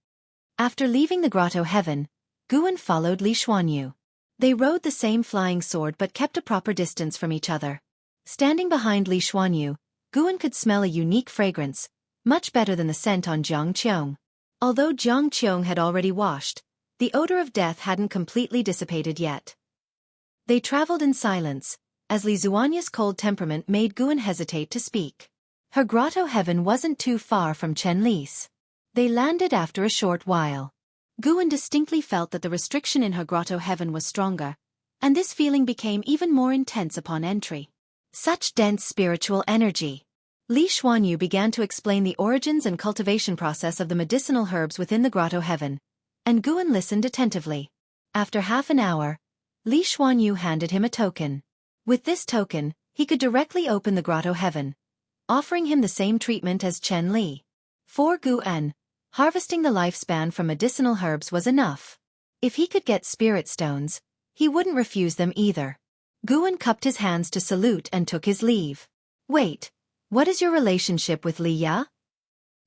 After leaving the Grotto Heaven, Guan followed Li Xuanyu. They rode the same flying sword but kept a proper distance from each other. Standing behind Li Xuanyu, Guan could smell a unique fragrance, much better than the scent on Qiong. Although Qiong had already washed, the odor of death hadn't completely dissipated yet. They traveled in silence, as Li Xuanyu's cold temperament made Guan hesitate to speak. Her Grotto Heaven wasn't too far from Chen Li's. They landed after a short while. Guan distinctly felt that the restriction in her Grotto Heaven was stronger, and this feeling became even more intense upon entry. Such dense spiritual energy. Li Xuanyu began to explain the origins and cultivation process of the medicinal herbs within the Grotto Heaven, and Guan listened attentively. After half an hour, Li Xuanyu handed him a token. With this token, he could directly open the Grotto Heaven, offering him the same treatment as Chen Li. For Guan, harvesting the lifespan from medicinal herbs was enough. If he could get spirit stones, he wouldn't refuse them either. Guan cupped his hands to salute and took his leave. Wait, what is your relationship with Li Ya?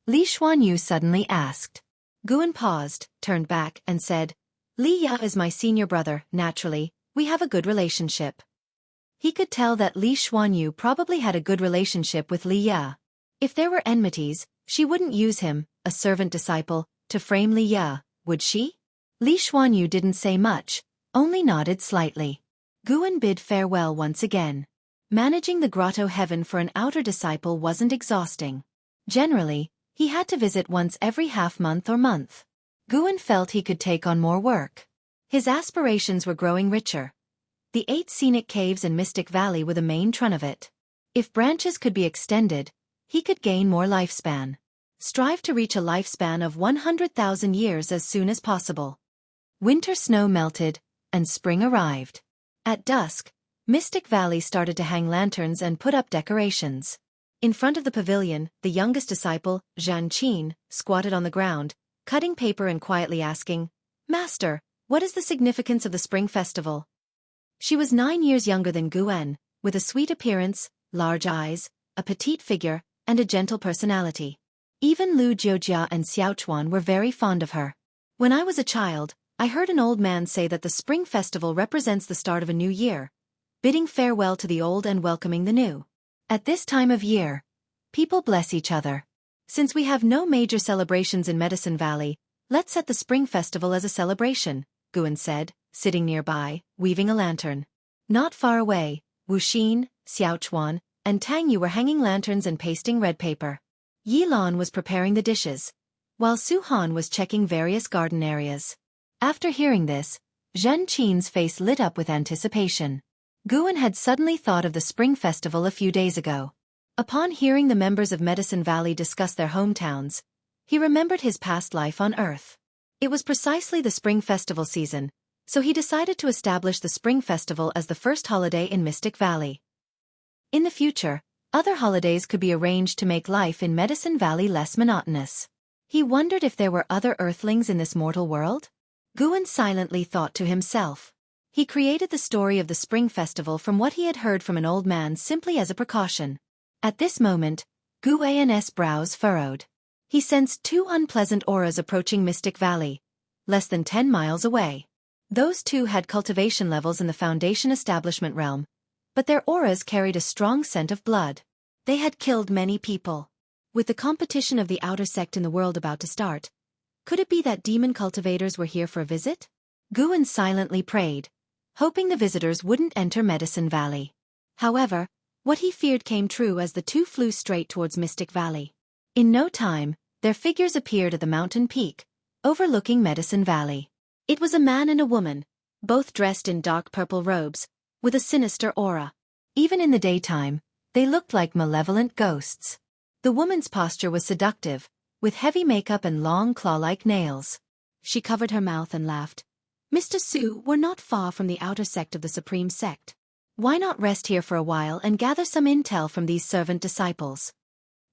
Li Xuanyu suddenly asked. Guan paused, turned back, and said, Li Ya is my senior brother, naturally, we have a good relationship. He could tell that Li Xuanyu probably had a good relationship with Li Ya. If there were enmities, she wouldn't use him, a servant disciple, to frame Li Ya, would she? Li Xuanyu didn't say much, only nodded slightly. Guan bid farewell once again. Managing the grotto heaven for an outer disciple wasn't exhausting. Generally, he had to visit once every half-month or month. Guan felt he could take on more work. His aspirations were growing richer. The 8 scenic caves in Mystic Valley were the main trunk of it. If branches could be extended, he could gain more lifespan. Strive to reach a lifespan of 100,000 years as soon as possible. Winter snow melted, and spring arrived. At dusk, Mystic Valley started to hang lanterns and put up decorations. In front of the pavilion, the youngest disciple, Zhan, squatted on the ground, cutting paper and quietly asking, Master, what is the significance of the Spring Festival? She was 9 years younger than Guan, with a sweet appearance, large eyes, a petite figure, and a gentle personality. Even Lu Jiojia and Xiaochuan were very fond of her. When I was a child, I heard an old man say that the Spring Festival represents the start of a new year, bidding farewell to the old and welcoming the new. At this time of year, people bless each other. Since we have no major celebrations in Medicine Valley, let's set the Spring Festival as a celebration, Guan said, sitting nearby, weaving a lantern. Not far away, Wuxia, Xiaochuan, and Tang Yu were hanging lanterns and pasting red paper. Yilan was preparing the dishes, while Su Han was checking various garden areas. After hearing this, Zhen Qin's face lit up with anticipation. Guan had suddenly thought of the Spring Festival a few days ago. Upon hearing the members of Medicine Valley discuss their hometowns, he remembered his past life on Earth. It was precisely the Spring Festival season, so he decided to establish the Spring Festival as the first holiday in Mystic Valley. In the future, other holidays could be arranged to make life in Medicine Valley less monotonous. He wondered if there were other Earthlings in this mortal world? Guan silently thought to himself. He created the story of the Spring Festival from what he had heard from an old man simply as a precaution. At this moment, Guan's brows furrowed. He sensed 2 unpleasant auras approaching Mystic Valley, less than 10 miles away. Those 2 had cultivation levels in the Foundation Establishment realm, but their auras carried a strong scent of blood. They had killed many people. With the competition of the outer sect in the world about to start, could it be that demon cultivators were here for a visit? Guan silently prayed, hoping the visitors wouldn't enter Medicine Valley. However, what he feared came true as the 2 flew straight towards Mystic Valley. In no time, their figures appeared at the mountain peak, overlooking Medicine Valley. It was a man and a woman, both dressed in dark purple robes, with a sinister aura. Even in the daytime, they looked like malevolent ghosts. The woman's posture was seductive, with heavy makeup and long claw-like nails. She covered her mouth and laughed. Mr. Su, we're not far from the outer sect of the Supreme Sect. Why not rest here for a while and gather some intel from these servant disciples?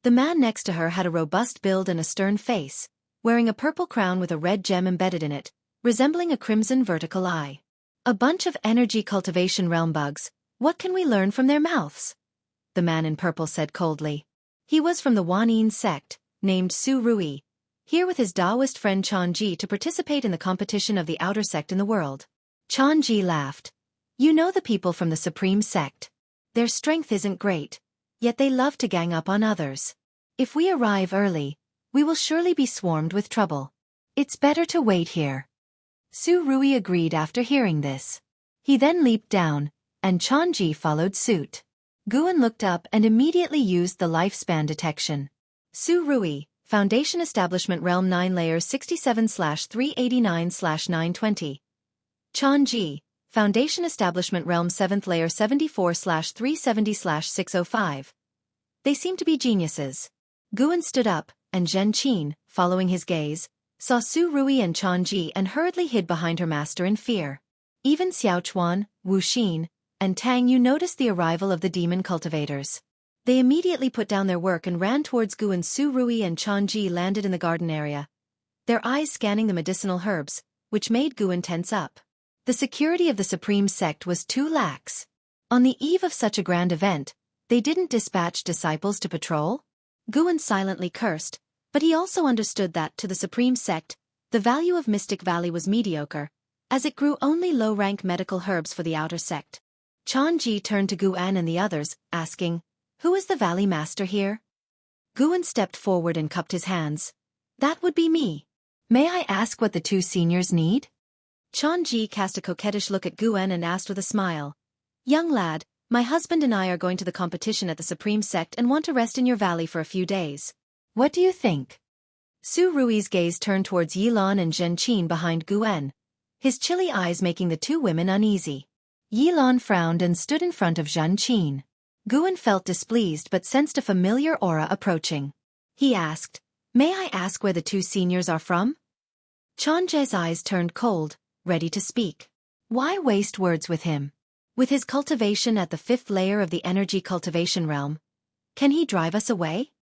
The man next to her had a robust build and a stern face, wearing a purple crown with a red gem embedded in it, resembling a crimson vertical eye. A bunch of energy cultivation realm bugs, what can we learn from their mouths? The man in purple said coldly. He was from the Wanyin sect, named Su Ruye, here with his Taoist friend Changji to participate in the competition of the outer sect in the world. Changji laughed. You know the people from the Supreme Sect. Their strength isn't great, yet they love to gang up on others. If we arrive early, we will surely be swarmed with trouble. It's better to wait here. Su Ruye agreed after hearing this. He then leaped down, and Changji followed suit. Guan looked up and immediately used the lifespan detection. Su Ruye, Foundation Establishment Realm 9 Layer 67/389/920. Changji, Foundation Establishment Realm 7th Layer 74/370/605. They seem to be geniuses. Guan stood up, and Zhen Qin, following his gaze, saw Su Ruye and Changji and hurriedly hid behind her master in fear. Even Xiaochuan, Wuxia, and Tang Yu noticed the arrival of the demon cultivators. They immediately put down their work and ran towards Guan. Su Ruye and Changji landed in the garden area, their eyes scanning the medicinal herbs, which made Guan tense up. The security of the Supreme Sect was too lax. On the eve of such a grand event, they didn't dispatch disciples to patrol? Guan silently cursed, But he also understood that, to the Supreme Sect, the value of Mystic Valley was mediocre, as it grew only low-rank medical herbs for the outer sect. Changji turned to Guan and the others, asking, "Who is the Valley Master here?" Guan stepped forward and cupped his hands. "That would be me. May I ask what the two seniors need?" Changji cast a coquettish look at Guan and asked with a smile, "Young lad, my husband and I are going to the competition at the Supreme Sect and want to rest in your valley for a few days. What do you think?" Su Rui's gaze turned towards Yilan and Zhenqin behind Guan, his chilly eyes making the two women uneasy. Yilan frowned and stood in front of Zhenqin. Guan felt displeased but sensed a familiar aura approaching. He asked, "May I ask where the two seniors are from?" Changji's eyes turned cold, ready to speak. Why waste words with him? With his cultivation at the 5th layer of the energy cultivation realm, can he drive us away?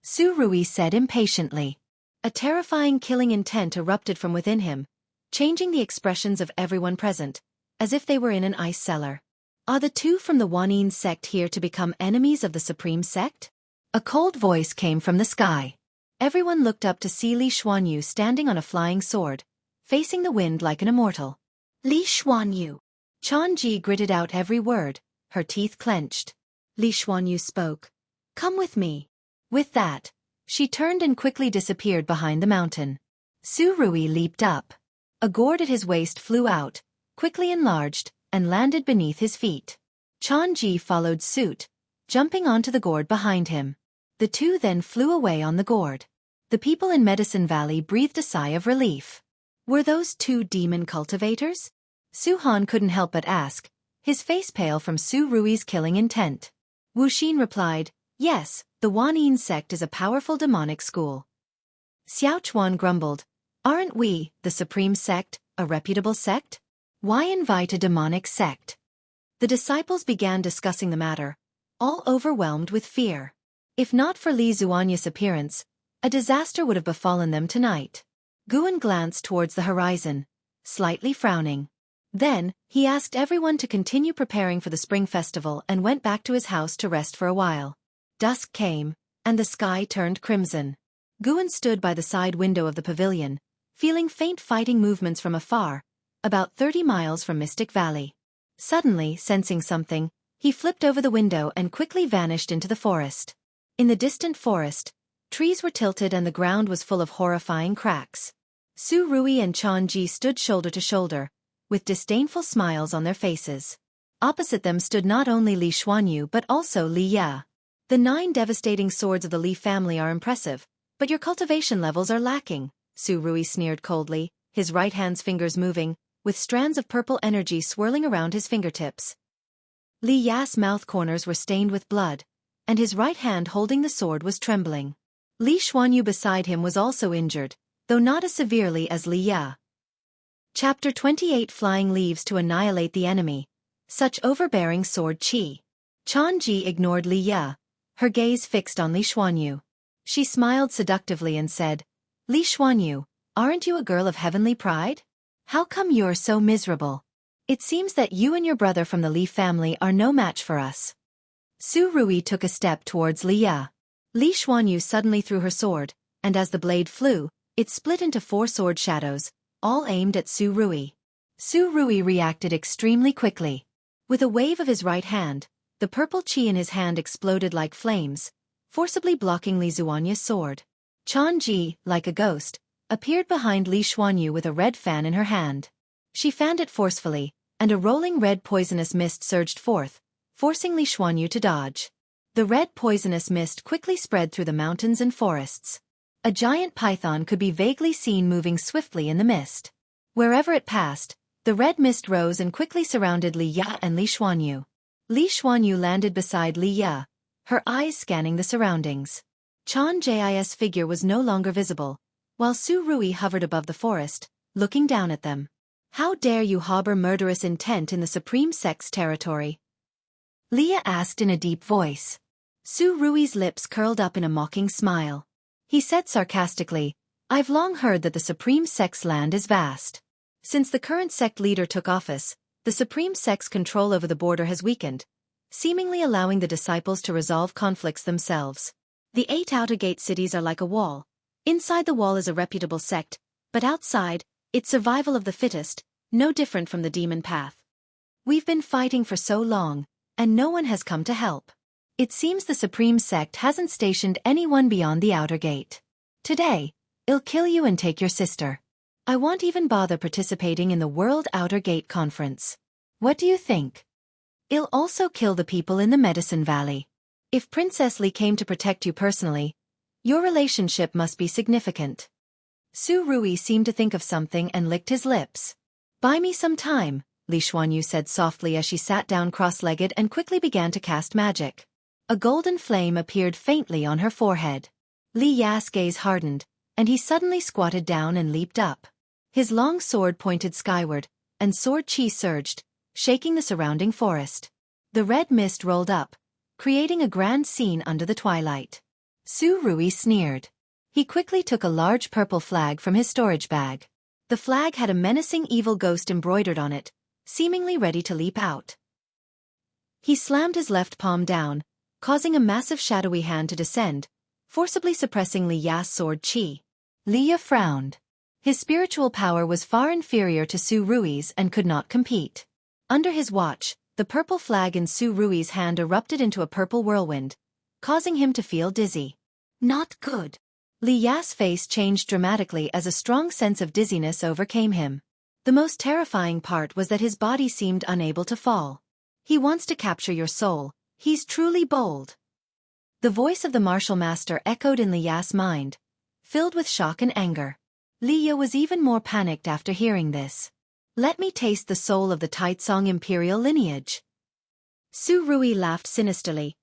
Su Rui said impatiently. A terrifying killing intent erupted from within him, changing the expressions of everyone present, as if they were in an ice cellar. Are the two from the Wanyin sect here to become enemies of the Supreme Sect? A cold voice came from the sky. Everyone looked up to see Li Xuanyu standing on a flying sword, facing the wind like an immortal. Li Xuanyu. Changji gritted out every word, her teeth clenched. Li Xuanyu spoke. "Come with me." With that, she turned and quickly disappeared behind the mountain. Su Rui leaped up. A gourd at his waist flew out, quickly enlarged, and landed beneath his feet. Changji followed suit, jumping onto the gourd behind him. The two then flew away on the gourd. The people in Medicine Valley breathed a sigh of relief. Were those two demon cultivators? Su Han couldn't help but ask, his face pale from Su Rui's killing intent. Wu Xin replied, "Yes, the Wanyin sect is a powerful demonic school." Xiao Chuan grumbled, "Aren't we, the Supreme Sect, a reputable sect? Why invite a demonic sect?" The disciples began discussing the matter, all overwhelmed with fear. If not for Li Zuanya's appearance, a disaster would have befallen them tonight. Guan glanced towards the horizon, slightly frowning. Then, he asked everyone to continue preparing for the spring festival and went back to his house to rest for a while. Dusk came, and the sky turned crimson. Guan stood by the side window of the pavilion, feeling faint fighting movements from afar, about 30 miles from Mystic Valley. Suddenly, sensing something, he flipped over the window and quickly vanished into the forest. In the distant forest, trees were tilted and the ground was full of horrifying cracks. Su Rui and Changji stood shoulder to shoulder, with disdainful smiles on their faces. Opposite them stood not only Li Xuanyu but also Li Ya. "The 9 devastating swords of the Li family are impressive, but your cultivation levels are lacking," Su Rui sneered coldly, his right hand's fingers moving, with strands of purple energy swirling around his fingertips. Li Ya's mouth corners were stained with blood, and his right hand holding the sword was trembling. Li Xuanyu beside him was also injured, though not as severely as Li Ya. Chapter 28 Flying Leaves to Annihilate the Enemy. Such overbearing sword chi. Changji ignored Li Ya, her gaze fixed on Li Xuanyu. She smiled seductively and said, "Li Xuanyu, aren't you a girl of heavenly pride? How come you're so miserable? It seems that you and your brother from the Li family are no match for us." Su Rui took a step towards Li Ya. Li Xuanyu suddenly threw her sword, and as the blade flew, it split into 4 sword shadows, all aimed at Su Rui. Su Rui reacted extremely quickly. With a wave of his right hand, the purple qi in his hand exploded like flames, forcibly blocking Li Zuanya's sword. Changji, like a ghost, appeared behind Li Xuanyu with a red fan in her hand. She fanned it forcefully, and a rolling red poisonous mist surged forth, forcing Li Xuanyu to dodge. The red poisonous mist quickly spread through the mountains and forests. A giant python could be vaguely seen moving swiftly in the mist. Wherever it passed, the red mist rose and quickly surrounded Li Ya and Li Xuanyu. Li Xuanyu landed beside Li Ya, her eyes scanning the surroundings. Changji's figure was no longer visible, while Su Rui hovered above the forest, looking down at them. "How dare you harbor murderous intent in the Supreme Sect's territory?" Li Ya asked in a deep voice. Su Rui's lips curled up in a mocking smile. He said sarcastically, "I've long heard that the Supreme Sect's land is vast. Since the current sect leader took office, the Supreme Sect's control over the border has weakened, seemingly allowing the disciples to resolve conflicts themselves. The 8 outer gate cities are like a wall, Inside the wall is a reputable sect, but outside, it's survival of the fittest, no different from the demon path. We've been fighting for so long, and no one has come to help. It seems the Supreme Sect hasn't stationed anyone beyond the outer gate. Today, I'll kill you and take your sister. I won't even bother participating in the World Outer Gate Conference. What do you think? I'll also kill the people in the Medicine Valley. If Princess Li came to protect you personally, your relationship must be significant. Su Ruye seemed to think of something and licked his lips. Buy me some time, Li Xuanyu said softly as she sat down cross-legged and quickly began to cast magic. A golden flame appeared faintly on her forehead. Li Ya's gaze hardened, and he suddenly squatted down and leaped up. His long sword pointed skyward, and sword chi surged, shaking the surrounding forest. The red mist rolled up, creating a grand scene under the twilight. Su Ruye sneered. He quickly took a large purple flag from his storage bag. The flag had a menacing evil ghost embroidered on it, seemingly ready to leap out. He slammed his left palm down, causing a massive shadowy hand to descend, forcibly suppressing Li Ya's sword chi. Li Ya frowned. His spiritual power was far inferior to Su Ruye's and could not compete. Under his watch, the purple flag in Su Ruye's hand erupted into a purple whirlwind, causing him to feel dizzy. Not good. Li Ya's face changed dramatically as a strong sense of dizziness overcame him. The most terrifying part was that his body seemed unable to fall. He wants to capture your soul. He's truly bold. The voice of the martial master echoed in Li Ya's mind, filled with shock and anger. Li Ya was even more panicked after hearing this. Let me taste the soul of the Taicang imperial lineage. Su Ruye laughed sinisterly,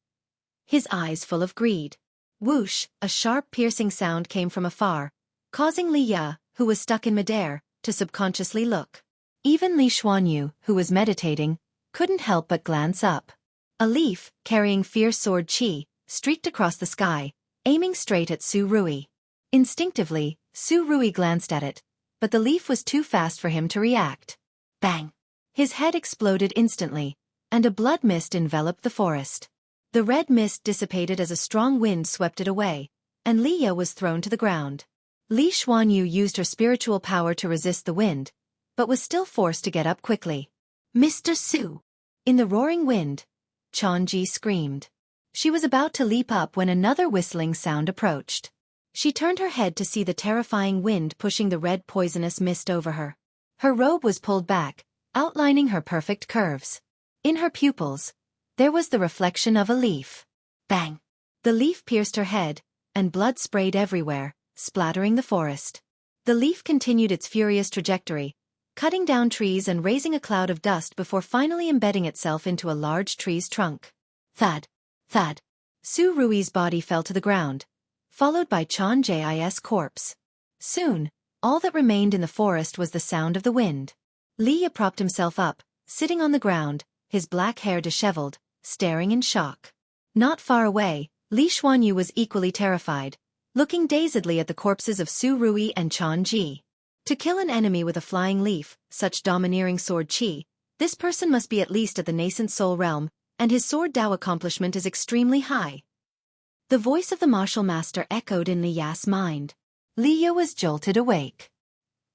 his eyes full of greed. Whoosh, a sharp piercing sound came from afar, causing Li Ya, who was stuck in midair, to subconsciously look. Even Li Xuanyu, who was meditating, couldn't help but glance up. A leaf, carrying fierce sword chi, streaked across the sky, aiming straight at Su Ruye. Instinctively, Su Ruye glanced at it, but the leaf was too fast for him to react. Bang! His head exploded instantly, and a blood mist enveloped the forest. The red mist dissipated as a strong wind swept it away, and Li Ya was thrown to the ground. Li Xuanyu used her spiritual power to resist the wind, but was still forced to get up quickly. Mr. Su! In the roaring wind, Qiong screamed. She was about to leap up when another whistling sound approached. She turned her head to see the terrifying wind pushing the red poisonous mist over her. Her robe was pulled back, outlining her perfect curves. In her pupils, there was the reflection of a leaf. Bang! The leaf pierced her head, and blood sprayed everywhere, splattering the forest. The leaf continued its furious trajectory, cutting down trees and raising a cloud of dust before finally embedding itself into a large tree's trunk. Thud! Thud! Su Ruye's body fell to the ground, followed by Qiong's corpse. Soon, all that remained in the forest was the sound of the wind. Li Ya propped himself up, sitting on the ground, his black hair disheveled, staring in shock. Not far away, Li Xuanyu was equally terrified, looking dazedly at the corpses of Su Ruye and Qiong. To kill an enemy with a flying leaf, such domineering sword chi, this person must be at least at the Nascent Soul Realm, and his sword Dao accomplishment is extremely high. The voice of the martial master echoed in Li Ya's mind. Li Ya was jolted awake.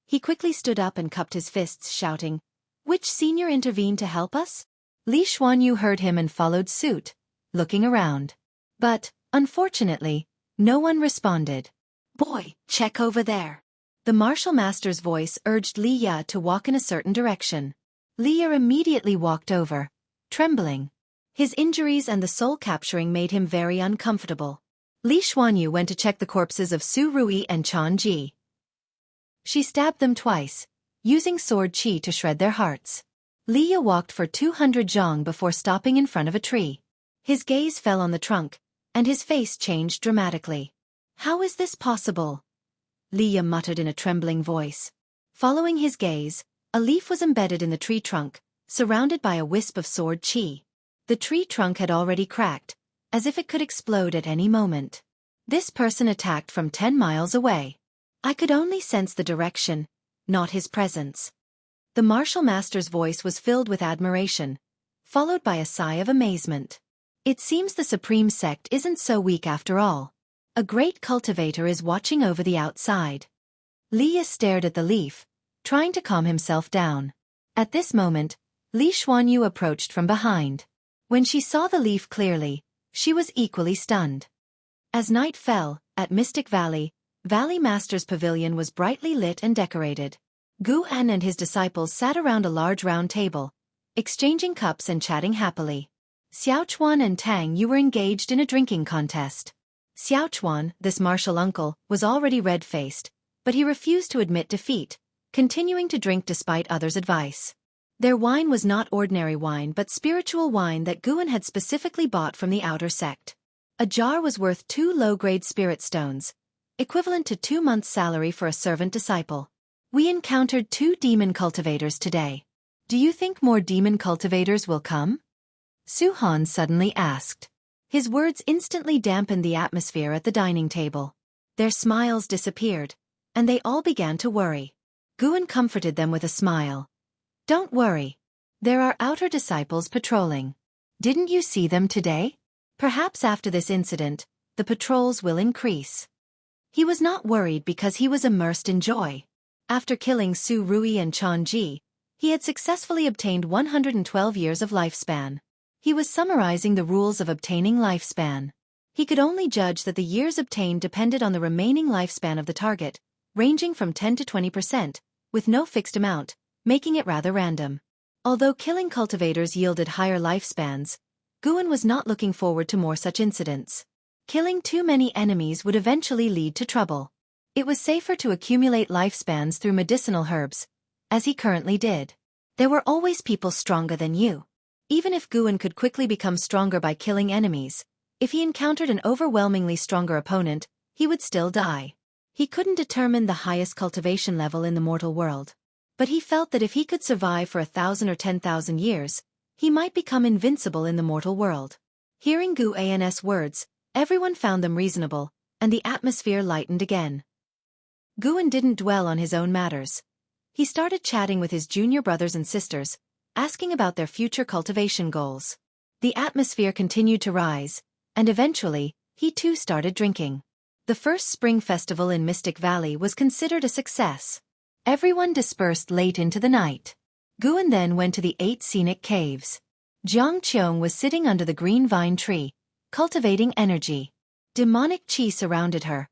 He quickly stood up and cupped his fists, shouting, "Which senior intervened to help us?" Li Xuanyu heard him and followed suit, looking around. But, unfortunately, no one responded. "Boy, check over there." The martial master's voice urged Li Ya to walk in a certain direction. Li Ya immediately walked over, trembling. His injuries and the soul capturing made him very uncomfortable. Li Xuanyu went to check the corpses of Su Ruye and Qiong. She stabbed them twice, using sword chi to shred their hearts. Li Ya walked for 200 zhang before stopping in front of a tree. His gaze fell on the trunk, and his face changed dramatically. "How is this possible?" Li Ya muttered in a trembling voice. Following his gaze, a leaf was embedded in the tree trunk, surrounded by a wisp of sword chi. The tree trunk had already cracked, as if it could explode at any moment. This person attacked from 10 miles away. I could only sense the direction, not his presence. The martial master's voice was filled with admiration, followed by a sigh of amazement. It seems the Supreme Sect isn't so weak after all. A great cultivator is watching over the outside. Liye stared at the leaf, trying to calm himself down. At this moment, Li Xuanyu approached from behind. When she saw the leaf clearly, she was equally stunned. As night fell, at Mystic Valley, Valley Master's pavilion was brightly lit and decorated. Gu An and his disciples sat around a large round table, exchanging cups and chatting happily. Xiaochuan and Tang Yu were engaged in a drinking contest. Xiaochuan, this martial uncle, was already red-faced, but he refused to admit defeat, continuing to drink despite others' advice. Their wine was not ordinary wine but spiritual wine that Guan had specifically bought from the outer sect. A jar was worth 2 low-grade spirit stones, equivalent to 2 months' salary for a servant disciple. We encountered 2 demon cultivators today. Do you think more demon cultivators will come? Su Han suddenly asked. His words instantly dampened the atmosphere at the dining table. Their smiles disappeared, and they all began to worry. Guan comforted them with a smile. Don't worry. There are outer disciples patrolling. Didn't you see them today? Perhaps after this incident, the patrols will increase. He was not worried because he was immersed in joy. After killing Su Ruye and Chan Ji, he had successfully obtained 112 years of lifespan. He was summarizing the rules of obtaining lifespan. He could only judge that the years obtained depended on the remaining lifespan of the target, ranging from 10 to 20%, with no fixed amount, making it rather random. Although killing cultivators yielded higher lifespans, Guan was not looking forward to more such incidents. Killing too many enemies would eventually lead to trouble. It was safer to accumulate lifespans through medicinal herbs, as he currently did. There were always people stronger than you. Even if Guan could quickly become stronger by killing enemies, if he encountered an overwhelmingly stronger opponent, he would still die. He couldn't determine the highest cultivation level in the mortal world. But he felt that if he could survive for 1,000 or 10,000 years, he might become invincible in the mortal world. Hearing Gu An's words, everyone found them reasonable, and the atmosphere lightened again. Guan didn't dwell on his own matters. He started chatting with his junior brothers and sisters, asking about their future cultivation goals. The atmosphere continued to rise, and eventually, he too started drinking. The first spring festival in Mystic Valley was considered a success. Everyone dispersed late into the night. Guan then went to the 8 scenic caves. Qiong was sitting under the green vine tree, cultivating energy. Demonic chi surrounded her,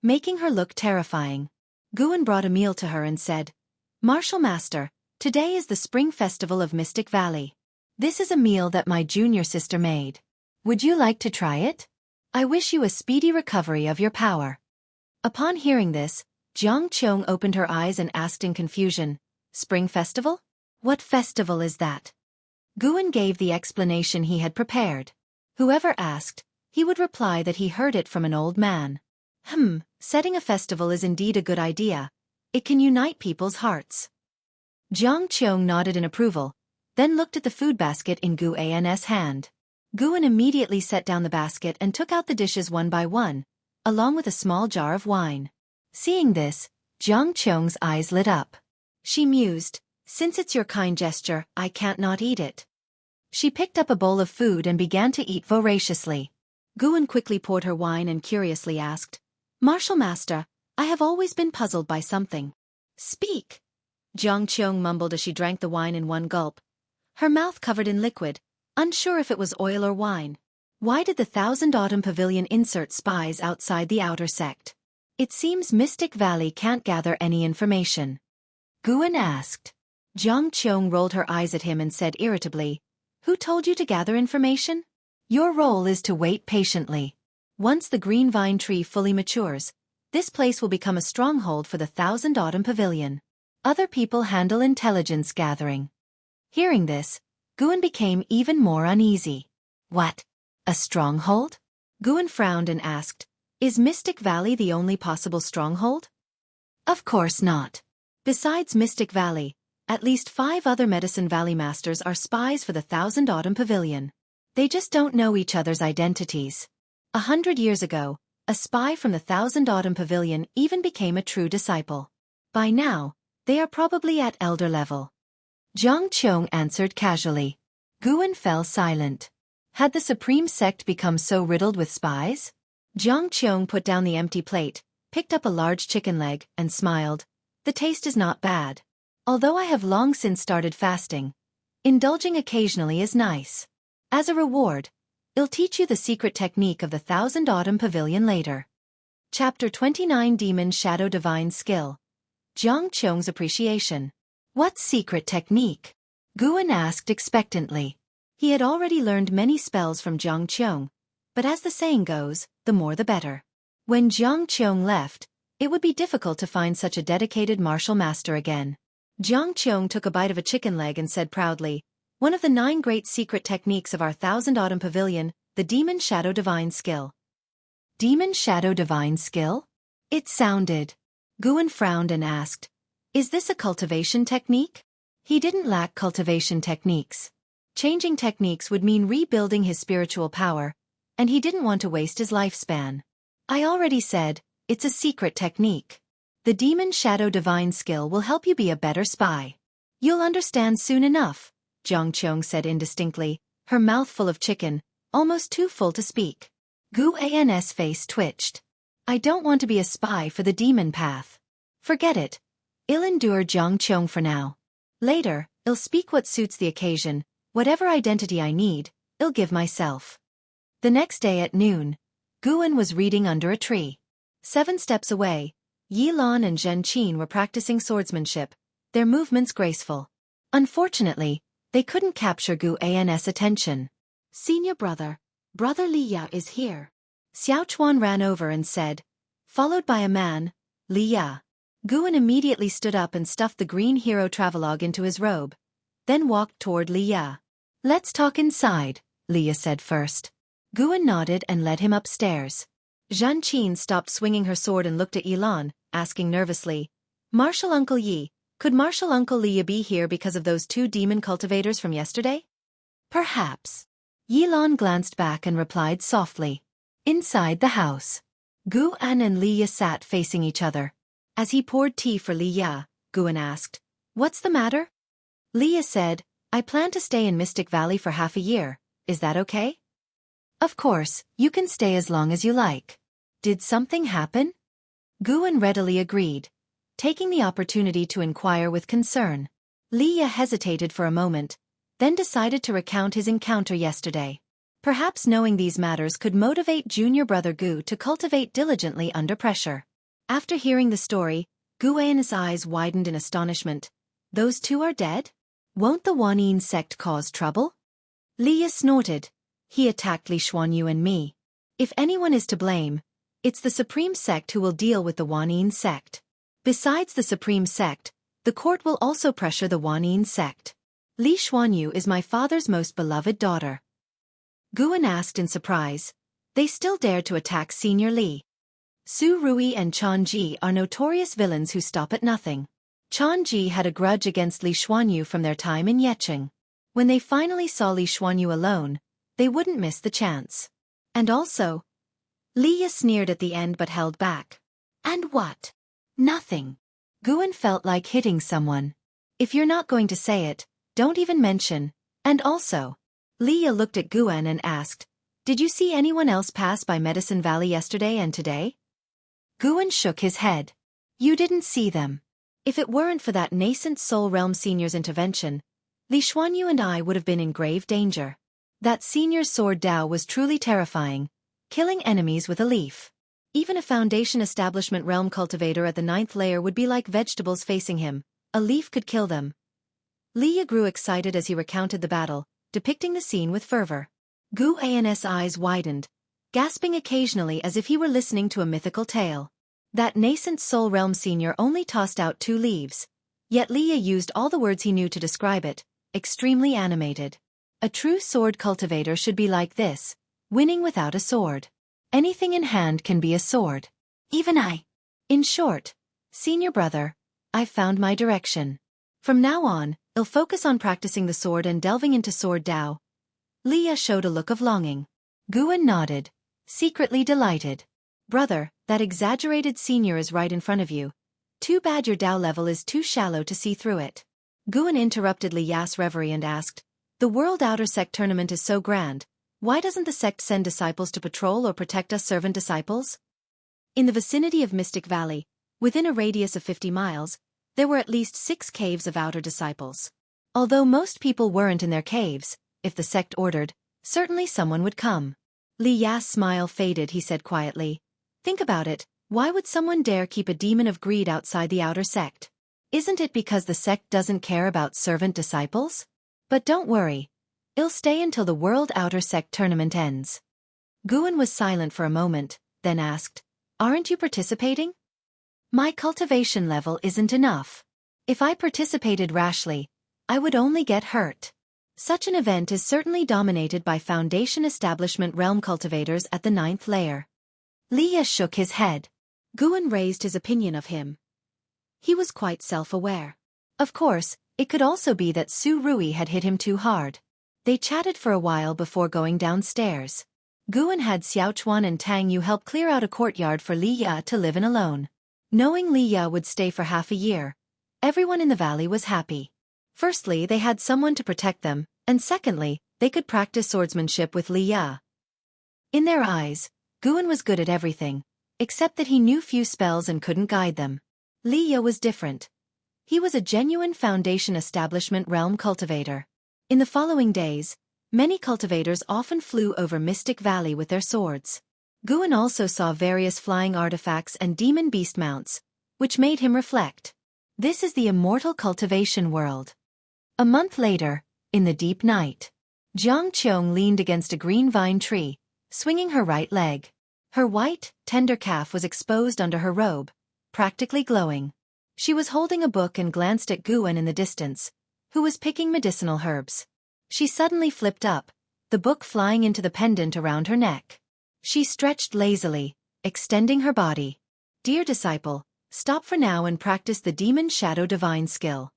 making her look terrifying. Guan brought a meal to her and said, "Martial Master, today is the spring festival of Mystic Valley. This is a meal that my junior sister made. Would you like to try it? I wish you a speedy recovery of your power." Upon hearing this, Qiong opened her eyes and asked in confusion, "Spring festival? What festival is that?" Guan gave the explanation he had prepared. Whoever asked, he would reply that he heard it from an old man. Setting a festival is indeed a good idea. It can unite people's hearts. Qiong nodded in approval, then looked at the food basket in Gu An's hand. Guan immediately set down the basket and took out the dishes one by one, along with a small jar of wine. Seeing this, Qiong's eyes lit up. She mused, "Since it's your kind gesture, I can't not eat it." She picked up a bowl of food and began to eat voraciously. Guan quickly poured her wine and curiously asked, "Martial Master, I have always been puzzled by something." "Speak." Qiong mumbled as she drank the wine in one gulp. Her mouth covered in liquid, unsure if it was oil or wine. Why did the Thousand Autumn Pavilion insert spies outside the outer sect? It seems Mystic Valley can't gather any information. Guan asked. Qiong rolled her eyes at him and said irritably, "Who told you to gather information? Your role is to wait patiently. Once the green vine tree fully matures, this place will become a stronghold for the Thousand Autumn Pavilion. Other people handle intelligence gathering." Hearing this, Guan became even more uneasy. "What? A stronghold?" Guan frowned and asked, "Is Mystic Valley the only possible stronghold?" "Of course not. Besides Mystic Valley, at least 5 other Medicine Valley Masters are spies for the Thousand Autumn Pavilion. They just don't know each other's identities. 100 years ago, a spy from the Thousand Autumn Pavilion even became a true disciple. By now, they are probably at elder level." Qiong answered casually. Guan fell silent. Had the Supreme Sect become so riddled with spies? Qiong put down the empty plate, picked up a large chicken leg, and smiled. The taste is not bad. Although I have long since started fasting, indulging occasionally is nice. As a reward, I'll teach you the secret technique of the Thousand Autumn Pavilion later. Chapter 29 Demon Shadow Divine Skill. Qiong's appreciation. What secret technique? Guan asked expectantly. He had already learned many spells from Qiong, but as the saying goes, the more the better. When Qiong left, it would be difficult to find such a dedicated martial master again. Qiong took a bite of a chicken leg and said proudly, "One of the 9 great secret techniques of our Thousand Autumn Pavilion, the Demon Shadow Divine Skill." Demon Shadow Divine Skill? It sounded. Guan frowned and asked, "Is this a cultivation technique?" He didn't lack cultivation techniques. Changing techniques would mean rebuilding his spiritual power, and he didn't want to waste his lifespan. I already said, it's a secret technique. The Demon Shadow Divine Skill will help you be a better spy. You'll understand soon enough, Qiong said indistinctly, her mouth full of chicken, almost too full to speak. Guan's face twitched. I don't want to be a spy for the demon path. Forget it. I'll endure Qiong for now. Later, I'll speak what suits the occasion, whatever identity I need, I'll give myself. The next day at noon, Guan was reading under a tree. 7 steps away, Yilan and Zhenqin were practicing swordsmanship, their movements graceful. Unfortunately, they couldn't capture Guan's attention. Senior brother, Brother Liya is here. Xiaochuan ran over and said, followed by a man, Liya. Guan immediately stood up and stuffed the green hero travelogue into his robe, then walked toward Liya. Let's talk inside, Liya said first. Guan nodded and led him upstairs. Zhenqin stopped swinging her sword and looked at Yilan, asking nervously, Martial Uncle Yi, could Martial Uncle Liya be here because of those 2 demon cultivators from yesterday? Perhaps. Yilan glanced back and replied softly. Inside the house, Guan and Liya sat facing each other. As he poured tea for Liya, Guan asked, What's the matter? Liya said, I plan to stay in Mystic Valley for half a year, is that okay? Of course, you can stay as long as you like. Did something happen? Guan readily agreed, taking the opportunity to inquire with concern. Liya hesitated for a moment, then decided to recount his encounter yesterday. Perhaps knowing these matters could motivate junior brother Gu to cultivate diligently under pressure. After hearing the story, Guan's eyes widened in astonishment. Those 2 are dead? Won't the Wanyin sect cause trouble? Liya snorted. He attacked Li Xuanyu and me. If anyone is to blame, it's the Supreme Sect who will deal with the Wanyin sect. Besides the Supreme Sect, the court will also pressure the Wanyin sect. Li Xuanyu is my father's most beloved daughter. Guan asked in surprise. They still dare to attack Senior Li. Su Ruye and Changji are notorious villains who stop at nothing. Changji had a grudge against Li Xuanyu from their time in Yecheng. When they finally saw Li Xuanyu alone, they wouldn't miss the chance. And also, Liya sneered at the end but held back. And what? Nothing. Guan felt like hitting someone. If you're not going to say it, don't even mention. And also, Liya looked at Guan and asked, Did you see anyone else pass by Medicine Valley yesterday and today? Guan shook his head. You didn't see them. If it weren't for that Nascent Soul Realm senior's intervention, Li Xuanyu and I would have been in grave danger. That senior's sword Dao was truly terrifying, killing enemies with a leaf. Even a Foundation Establishment realm cultivator at the 9th layer would be like vegetables facing him. A leaf could kill them. Liya grew excited as he recounted the battle, depicting the scene with fervor. Guan's eyes widened, gasping occasionally as if he were listening to a mythical tale. That Nascent Soul Realm senior only tossed out 2 leaves, yet Liya used all the words he knew to describe it, extremely animated. A true sword cultivator should be like this, winning without a sword. Anything in hand can be a sword. Even I. In short, senior brother, I've found my direction. From now on, I'll focus on practicing the sword and delving into sword Dao. Liya showed a look of longing. Guan nodded, secretly delighted. Brother, that exaggerated senior is right in front of you. Too bad your Dao level is too shallow to see through it. Guan interrupted Liya's reverie and asked, The World Outer Sect tournament is so grand, Why doesn't the sect send disciples to patrol or protect us servant disciples? In the vicinity of Mystic Valley, within a radius of 50 miles, there were at least 6 caves of outer disciples. Although most people weren't in their caves, if the sect ordered, certainly someone would come. Li Ya's smile faded. He said quietly, "Think about it, why would someone dare keep a demon of greed outside the outer sect? Isn't it because the sect doesn't care about servant disciples? But don't worry. It'll stay until the World Outer Sect tournament ends." Guan was silent for a moment, then asked, "Aren't you participating?" "My cultivation level isn't enough. If I participated rashly, I would only get hurt. Such an event is certainly dominated by Foundation Establishment realm cultivators at the 9th layer." Li Ya shook his head. Guan raised his opinion of him. He was quite self-aware. Of course, it could also be that Su Ruye had hit him too hard. They chatted for a while before going downstairs. Guan had Xiaochuan and Tang Yu help clear out a courtyard for Li Ya to live in alone. Knowing Li Ya would stay for half a year, everyone in the valley was happy. Firstly, they had someone to protect them, and secondly, they could practice swordsmanship with Li Ya. In their eyes, Guan was good at everything, except that he knew few spells and couldn't guide them. Li Ya was different. He was a genuine Foundation Establishment realm cultivator. In the following days, many cultivators often flew over Mystic Valley with their swords. Guan also saw various flying artifacts and demon beast mounts, which made him reflect. This is the immortal cultivation world. A month later, in the deep night, Qiong leaned against a green vine tree, swinging her right leg. Her white, tender calf was exposed under her robe, practically glowing. She was holding a book and glanced at Guan in the distance, who was picking medicinal herbs. She suddenly flipped up, the book flying into the pendant around her neck. She stretched lazily, extending her body. "Dear disciple, stop for now and practice the Demon Shadow Divine skill,"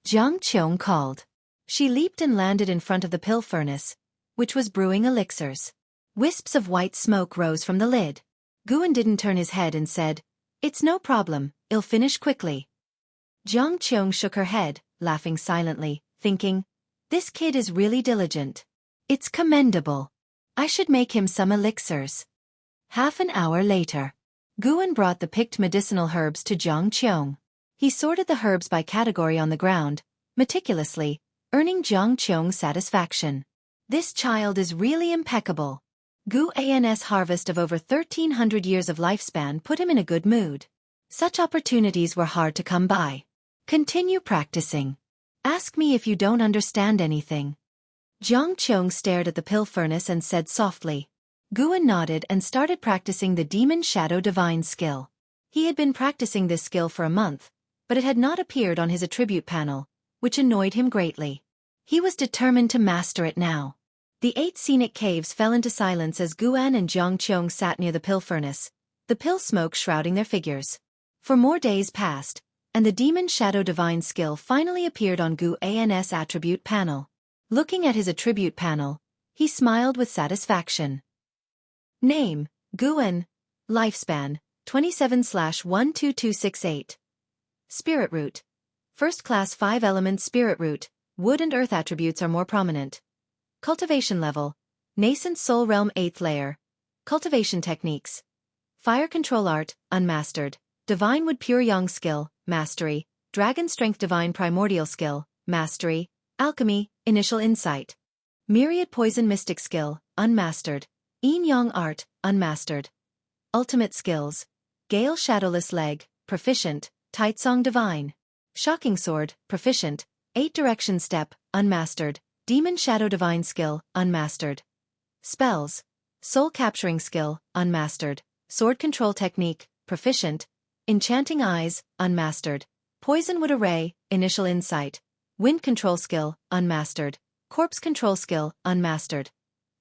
Qiong called. She leaped and landed in front of the pill furnace, which was brewing elixirs. Wisps of white smoke rose from the lid. Guan didn't turn his head and said, "It's no problem, I'll finish quickly." Qiong shook her head, laughing silently, thinking, "This kid is really diligent. It's commendable. I should make him some elixirs." Half an hour later, Guan brought the picked medicinal herbs to Qiong. He sorted the herbs by category on the ground, meticulously, earning Qiong's satisfaction. "This child is really impeccable." Guan's harvest of over 1,300 years of lifespan put him in a good mood. Such opportunities were hard to come by. "Continue practicing. Ask me if you don't understand anything." Qiong stared at the pill furnace and said softly. Guan nodded and started practicing the Demon Shadow Divine skill. He had been practicing this skill for a month, but it had not appeared on his attribute panel, which annoyed him greatly. He was determined to master it now. The 8 scenic caves fell into silence as Guan and Qiong sat near the pill furnace, the pill smoke shrouding their figures. For more days passed, and the Demon Shadow Divine skill finally appeared on Guan's attribute panel. Looking at his attribute panel, he smiled with satisfaction. Name, Guan. Lifespan, 27/12268. Spirit Root. First class 5 element Spirit Root, wood and earth attributes are more prominent. Cultivation level, Nascent Soul Realm 8th layer. Cultivation techniques. Fire Control Art, unmastered. Divine Wood Pure Yang skill, mastery. Dragon Strength Divine Primordial skill, mastery. Alchemy, initial insight. Myriad Poison Mystic skill, unmastered. Yin Yang art, unmastered. Ultimate skills. Gale Shadowless leg, proficient. Taicang divine. Shocking sword, proficient. 8 direction step, unmastered. Demon Shadow divine skill, unmastered. Spells. Soul capturing skill, unmastered. Sword control technique, proficient. Enchanting eyes, unmastered. Poison wood array, initial insight. Wind control skill, unmastered. Corpse control skill, unmastered.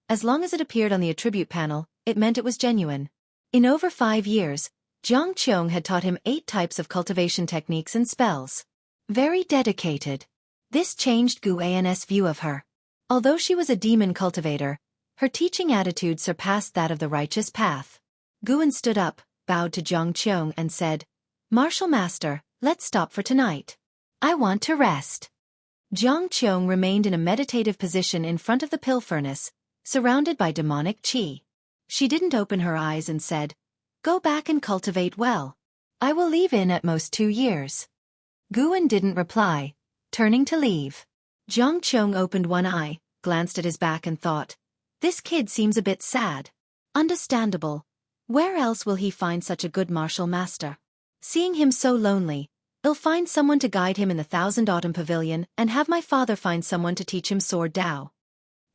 As long as it appeared on the attribute panel, it meant it was genuine. In over 5 years, Qiong had taught him 8 types of cultivation techniques and spells. Very dedicated. This changed Guan's view of her. Although she was a demon cultivator, her teaching attitude surpassed that of the righteous path. Guan stood up, bowed to Qiong and said, "Martial Master, let's stop for tonight. I want to rest." Qiong remained in a meditative position in front of the pill furnace, surrounded by demonic qi. She didn't open her eyes and said, "Go back and cultivate well. I will leave in at most 2 years." Guan didn't reply, turning to leave. Qiong opened one eye, glanced at his back and thought, "This kid seems a bit sad." Understandable. Where else will he find such a good martial master? Seeing him so lonely, I'll find someone to guide him in the Thousand Autumn Pavilion and have my father find someone to teach him sword Dao.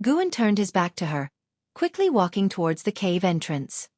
Guan turned his back to her, quickly walking towards the cave entrance.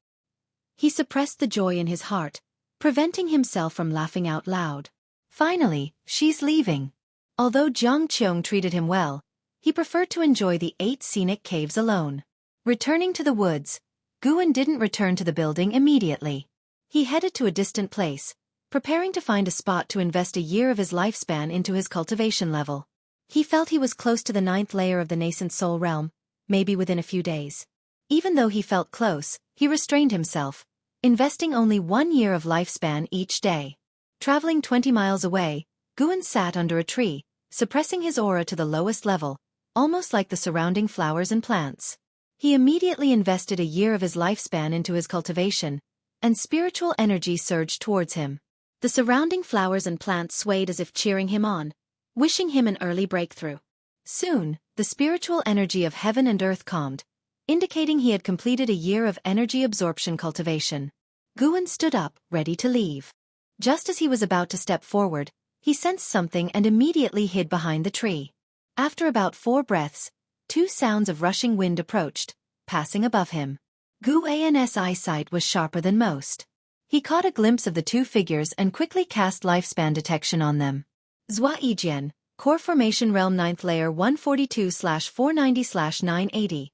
He suppressed the joy in his heart, preventing himself from laughing out loud. Finally, she's leaving. Although Qiong treated him well, he preferred to enjoy the 8 scenic caves alone. Returning to the woods, Guan didn't return to the building immediately. He headed to a distant place, preparing to find a spot to invest a year of his lifespan into his cultivation level. He felt he was close to the 9th layer of the Nascent Soul Realm, maybe within a few days. Even though he felt close, he restrained himself, investing only 1 year of lifespan each day. Traveling 20 miles away, Guan sat under a tree, suppressing his aura to the lowest level, almost like the surrounding flowers and plants. He immediately invested a year of his lifespan into his cultivation, and spiritual energy surged towards him. The surrounding flowers and plants swayed as if cheering him on, wishing him an early breakthrough. Soon, the spiritual energy of heaven and earth calmed, indicating he had completed a year of energy absorption cultivation. Guan stood up, ready to leave. Just as he was about to step forward, he sensed something and immediately hid behind the tree. After about 4 breaths, 2 sounds of rushing wind approached, passing above him. Guan's eyesight was sharper than most. He caught a glimpse of the 2 figures and quickly cast lifespan detection on them. Ziwei, Core Formation Realm 9th Layer 142/490/980.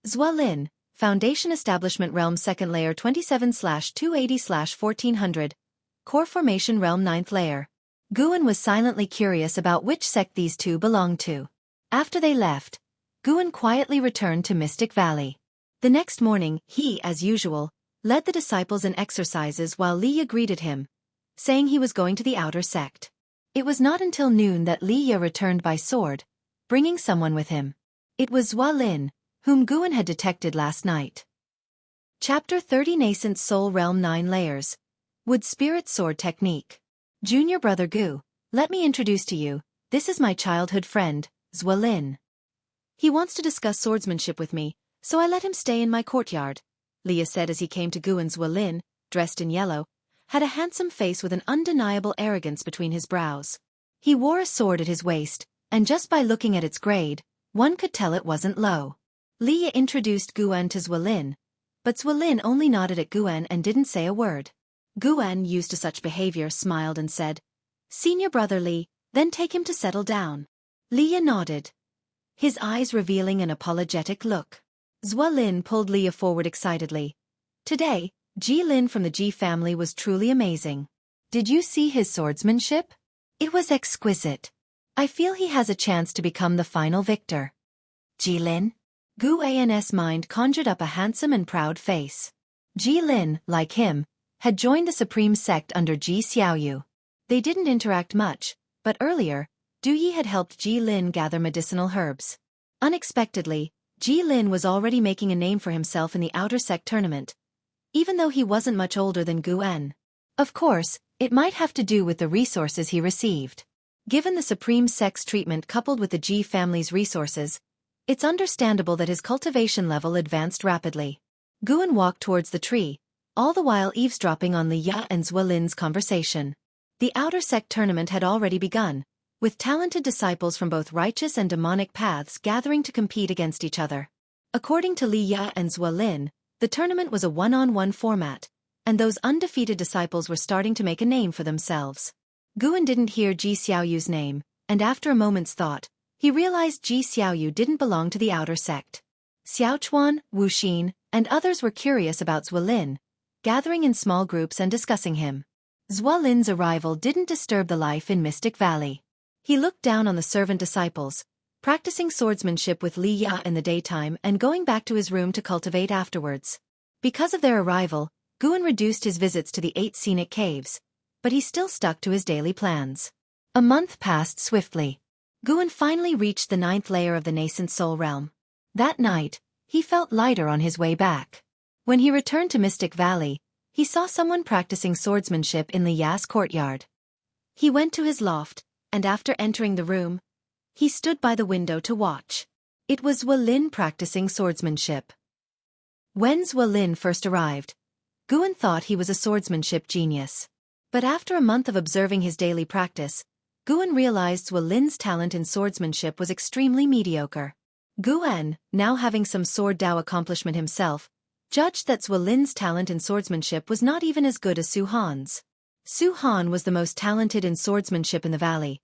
Ziwei, Foundation Establishment Realm 2nd Layer 27/280/1400. Core Formation Realm 9th Layer. Guan was silently curious about which sect these 2 belonged to. After they left, Guan quietly returned to Mystic Valley. The next morning, he, as usual, led the disciples in exercises while Liye greeted him, saying he was going to the outer sect. It was not until noon that Liye returned by sword, bringing someone with him. It was Ziwei, whom Guan had detected last night. Chapter 30 Nascent Soul Realm 9 Layers. Wood Spirit Sword Technique. Junior Brother Gu, let me introduce to you, this is my childhood friend, Ziwei. He wants to discuss swordsmanship with me, so I let him stay in my courtyard, Liye said as he came to Guan. Ziwei, dressed in yellow, had a handsome face with an undeniable arrogance between his brows. He wore a sword at his waist, and just by looking at its grade, one could tell it wasn't low. Liye introduced Guan to Ziwei, but Ziwei only nodded at Guan and didn't say a word. Guan, used to such behavior, smiled and said, "Senior Brother Li, then take him to settle down." Liye nodded, his eyes revealing an apologetic look. Ziwei pulled Liye forward excitedly. "Today, Jilin from the Ji family was truly amazing. Did you see his swordsmanship? It was exquisite. I feel he has a chance to become the final victor." Jilin? Guan's mind conjured up a handsome and proud face. Jilin, like him, had joined the Supreme Sect under Ji Xiaoyu. They didn't interact much, but earlier, Duyi had helped Jilin gather medicinal herbs. Unexpectedly, Jilin was already making a name for himself in the Outer Sect tournament, even though he wasn't much older than Guan. Of course, it might have to do with the resources he received. Given the Supreme Sect's treatment coupled with the Ji family's resources, it's understandable that his cultivation level advanced rapidly. Guan walked towards the tree, all the while eavesdropping on Liye and Ziwei's conversation. The Outer Sect tournament had already begun, with talented disciples from both righteous and demonic paths gathering to compete against each other. According to Liye and Ziwei, the tournament was a one-on-one format, and those undefeated disciples were starting to make a name for themselves. Guan didn't hear Ji Xiaoyu's name, and after a moment's thought, he realized Ji Xiaoyu didn't belong to the Outer Sect. Xiaochuan, Wuxia, and others were curious about Ziwei, gathering in small groups and discussing him. Ziwei's arrival didn't disturb the life in Mystic Valley. He looked down on the servant disciples, practicing swordsmanship with Liye in the daytime and going back to his room to cultivate afterwards. Because of their arrival, Guan reduced his visits to the 8 scenic caves, but he still stuck to his daily plans. A month passed swiftly. Guan finally reached the 9th layer of the Nascent Soul Realm. That night, he felt lighter on his way back. When he returned to Mystic Valley, he saw someone practicing swordsmanship in Liya's courtyard. He went to his loft, and after entering the room, he stood by the window to watch. It was Wanyin practicing swordsmanship. When Wanyin first arrived, Guan thought he was a swordsmanship genius. But after a month of observing his daily practice, Guan realized Wanyin's talent in swordsmanship was extremely mediocre. Guan, now having some sword Dao accomplishment himself, judged that Wanyin's talent in swordsmanship was not even as good as Su Han's. Su Han was the most talented in swordsmanship in the valley,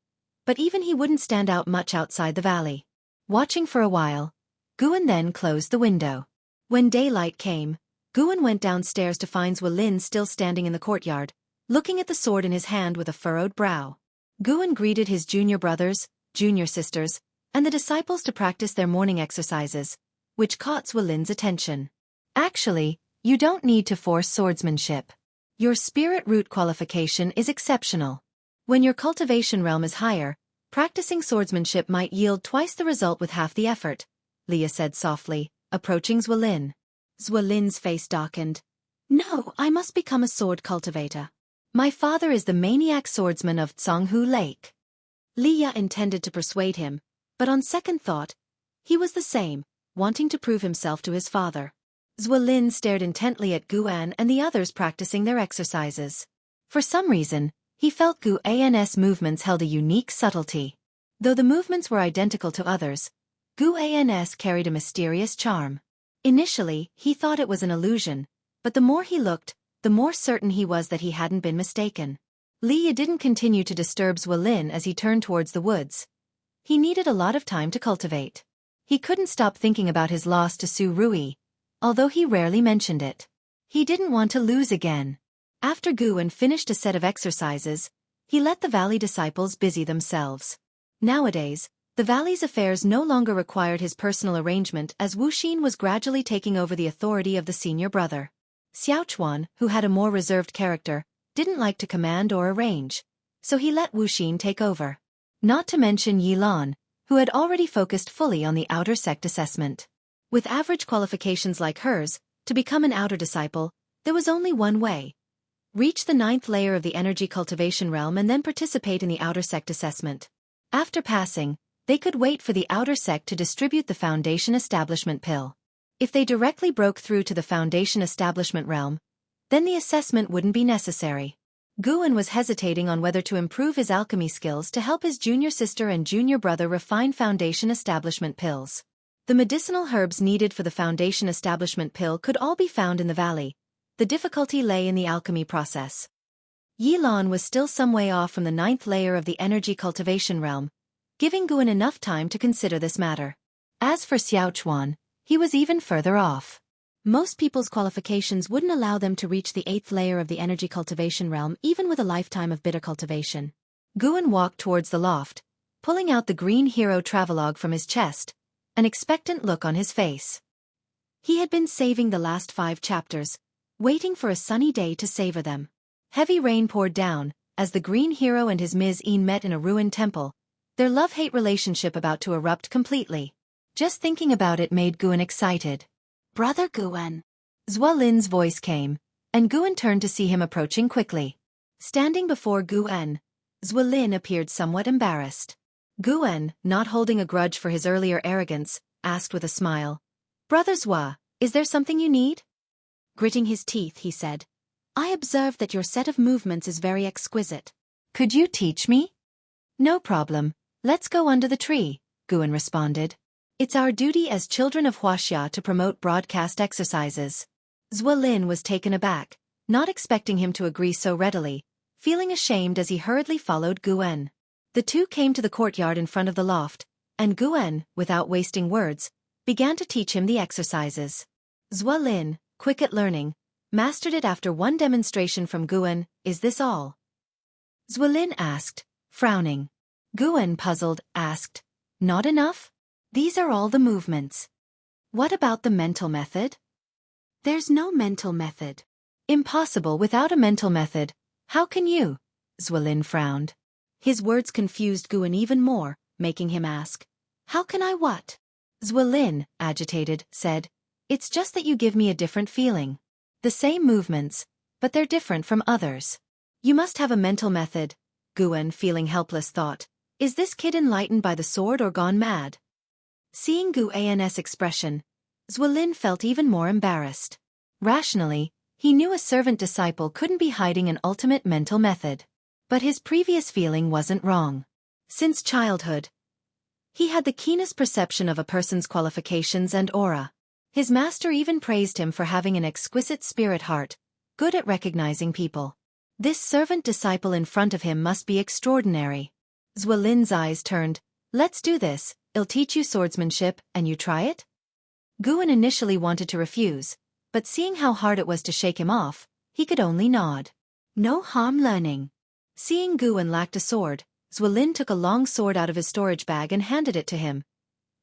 but even he wouldn't stand out much outside the valley. Watching for a while, Guan then closed the window. When daylight came, Guan went downstairs to find Wanyin still standing in the courtyard, looking at the sword in his hand with a furrowed brow. Guan greeted his junior brothers, junior sisters, and the disciples to practice their morning exercises, which caught Wanyin's attention. Actually, you don't need to force swordsmanship. Your spirit root qualification is exceptional. When your cultivation realm is higher, practicing swordsmanship might yield twice the result with half the effort, Leah said softly, approaching Wanyin. Wanyin's face darkened. No, I must become a sword cultivator. My father is the maniac swordsman of Zhonghu Lake. Leah intended to persuade him, but on second thought, he was the same, wanting to prove himself to his father. Wanyin stared intently at Guan and the others practicing their exercises. For some reason, he felt Guan's movements held a unique subtlety. Though the movements were identical to others, Guan's carried a mysterious charm. Initially, he thought it was an illusion, but the more he looked, the more certain he was that he hadn't been mistaken. Leah didn't continue to disturb Wanyin as he turned towards the woods. He needed a lot of time to cultivate. He couldn't stop thinking about his loss to Su Ruye, although he rarely mentioned it. He didn't want to lose again. After Guan finished a set of exercises, he let the valley disciples busy themselves. Nowadays, the valley's affairs no longer required his personal arrangement as Wuxia was gradually taking over the authority of the senior brother. Xiaofan, who had a more reserved character, didn't like to command or arrange, so he let Wuxia take over. Not to mention Yilan, who had already focused fully on the outer sect assessment. With average qualifications like hers, to become an outer disciple, there was only one way. Reach the 9th layer of the energy cultivation realm and then participate in the outer sect assessment. After passing, they could wait for the outer sect to distribute the foundation establishment pill. If they directly broke through to the foundation establishment realm, then the assessment wouldn't be necessary. Guan was hesitating on whether to improve his alchemy skills to help his junior sister and junior brother refine foundation establishment pills. The medicinal herbs needed for the foundation establishment pill could all be found in the valley. The difficulty lay in the alchemy process. Yilan was still some way off from the 9th layer of the energy cultivation realm, giving Guan enough time to consider this matter. As for Xiaofan, he was even further off. Most people's qualifications wouldn't allow them to reach the 8th layer of the energy cultivation realm even with a lifetime of bitter cultivation. Guan walked towards the loft, pulling out the green hero travelogue from his chest, an expectant look on his face. He had been saving the last 5 chapters, waiting for a sunny day to savor them. Heavy rain poured down, as the green hero and his Ms. Een met in a ruined temple, their love-hate relationship about to erupt completely. Just thinking about it made Guan excited. Brother Guan. Wanlin's voice came, and Guan turned to see him approaching quickly. Standing before Guan, Wanlin appeared somewhat embarrassed. Guan, not holding a grudge for his earlier arrogance, asked with a smile, Brother Zwa, is there something you need? Gritting his teeth, he said, I observe that your set of movements is very exquisite. Could you teach me? No problem, let's go under the tree, Guan responded. It's our duty as children of Wuxia to promote broadcast exercises. Wanlin was taken aback, not expecting him to agree so readily, feeling ashamed as he hurriedly followed Guan. The two came to the courtyard in front of the loft, and Guan, without wasting words, began to teach him the exercises. Wanlin, quick at learning, mastered it after one demonstration from Guan. Is this all? Wanlin asked, frowning. Guan, puzzled, asked, Not enough? These are all the movements. What about the mental method? There's no mental method. Impossible without a mental method. How can you? Wanlin frowned. His words confused Guan even more, making him ask, How can I what? Ziwei, agitated, said, "It's just that you give me a different feeling. The same movements, but they're different from others. You must have a mental method," Guan, feeling helpless, thought. "Is this kid enlightened by the sword or gone mad?" Seeing Guan's expression, Ziwei felt even more embarrassed. Rationally, he knew a servant disciple couldn't be hiding an ultimate mental method. But his previous feeling wasn't wrong. Since childhood, he had the keenest perception of a person's qualifications and aura. His master even praised him for having an exquisite spirit heart, good at recognizing people. This servant disciple in front of him must be extraordinary. Ziwei's eyes turned. "Let's do this, I'll teach you swordsmanship, and you try it?" Guan initially wanted to refuse, but seeing how hard it was to shake him off, he could only nod. No harm learning. Seeing Guan lacked a sword, Ziwei took a long sword out of his storage bag and handed it to him,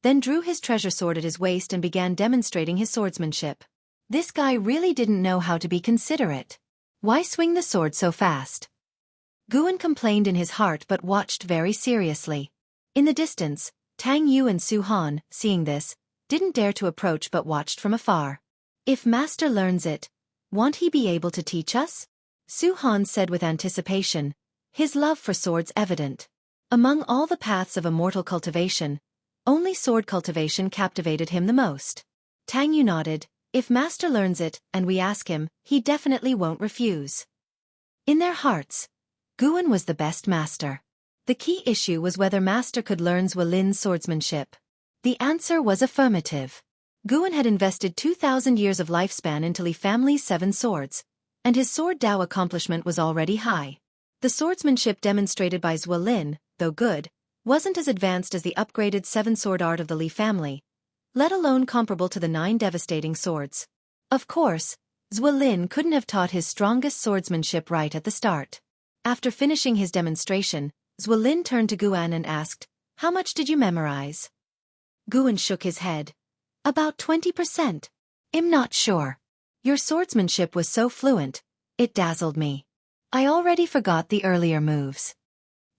then drew his treasure sword at his waist and began demonstrating his swordsmanship. This guy really didn't know how to be considerate. Why swing the sword so fast? Guan complained in his heart but watched very seriously. In the distance, Tang Yu and Su Han, seeing this, didn't dare to approach but watched from afar. "If master learns it, won't he be able to teach us?" Su Han said with anticipation, his love for swords evident. Among all the paths of immortal cultivation, only sword cultivation captivated him the most. Tang Yu nodded. "If master learns it, and we ask him, he definitely won't refuse." In their hearts, Guan was the best master. The key issue was whether master could learn Ziwei's swordsmanship. The answer was affirmative. Guan had invested 2,000 years of lifespan into Li family's 7 swords, and his sword Dao accomplishment was already high. The swordsmanship demonstrated by Ziwei, though good, wasn't as advanced as the upgraded 7-sword art of the Li family, let alone comparable to the 9 devastating swords. Of course, Ziwei couldn't have taught his strongest swordsmanship right at the start. After finishing his demonstration, Ziwei turned to Guan and asked, "How much did you memorize?" Guan shook his head. "About 20%. I'm not sure. Your swordsmanship was so fluent, it dazzled me. I already forgot the earlier moves."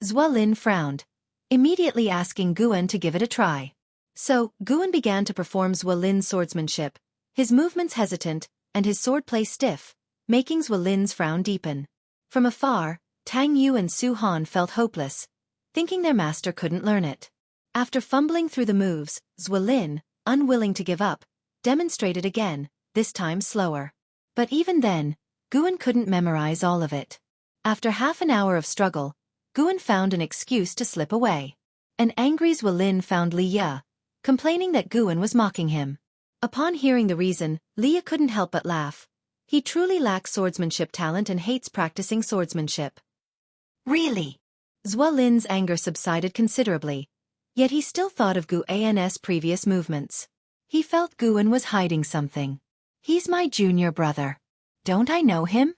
Ziwei frowned, immediately asking Guan to give it a try. So, Guan began to perform Ziwei's swordsmanship, his movements hesitant, and his swordplay stiff, making Ziwei's frown deepen. From afar, Tang Yu and Su Han felt hopeless, thinking their master couldn't learn it. After fumbling through the moves, Ziwei, unwilling to give up, demonstrated again, this time slower. But even then, Guan couldn't memorize all of it. After half an hour of struggle, Guan found an excuse to slip away. An angry Ziwei found Liye, complaining that Guan was mocking him. Upon hearing the reason, Liye couldn't help but laugh. He truly lacks swordsmanship talent and hates practicing swordsmanship. Really? Ziwei's anger subsided considerably, yet he still thought of Guan's previous movements. He felt Guan was hiding something. "He's my junior brother. Don't I know him?"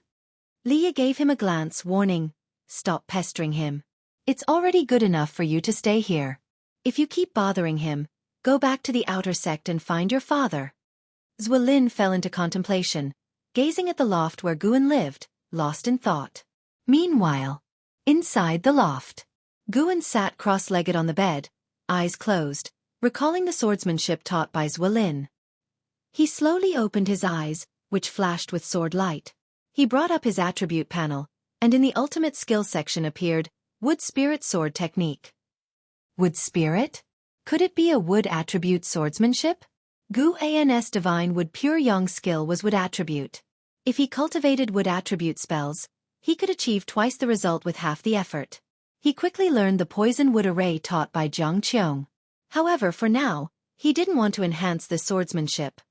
Liye gave him a glance warning, "Stop pestering him. It's already good enough for you to stay here. If you keep bothering him, go back to the outer sect and find your father." Ziwei fell into contemplation, gazing at the loft where Guan lived, lost in thought. Meanwhile, inside the loft, Guan sat cross-legged on the bed, eyes closed, recalling the swordsmanship taught by Ziwei. He slowly opened his eyes, which flashed with sword light. He brought up his attribute panel, and in the ultimate skill section appeared, Wood Spirit Sword Technique. Wood Spirit? Could it be a wood attribute swordsmanship? Guan's divine wood pure yang skill was wood attribute. If he cultivated wood attribute spells, he could achieve twice the result with half the effort. He quickly learned the poison wood array taught by Jiang Qiong. However, for now, he didn't want to enhance this swordsmanship.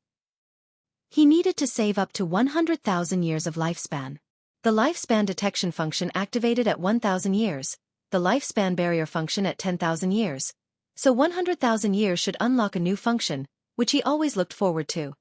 He needed to save up to 100,000 years of lifespan. The lifespan detection function activated at 1,000 years, the lifespan barrier function at 10,000 years. So 100,000 years should unlock a new function, which he always looked forward to.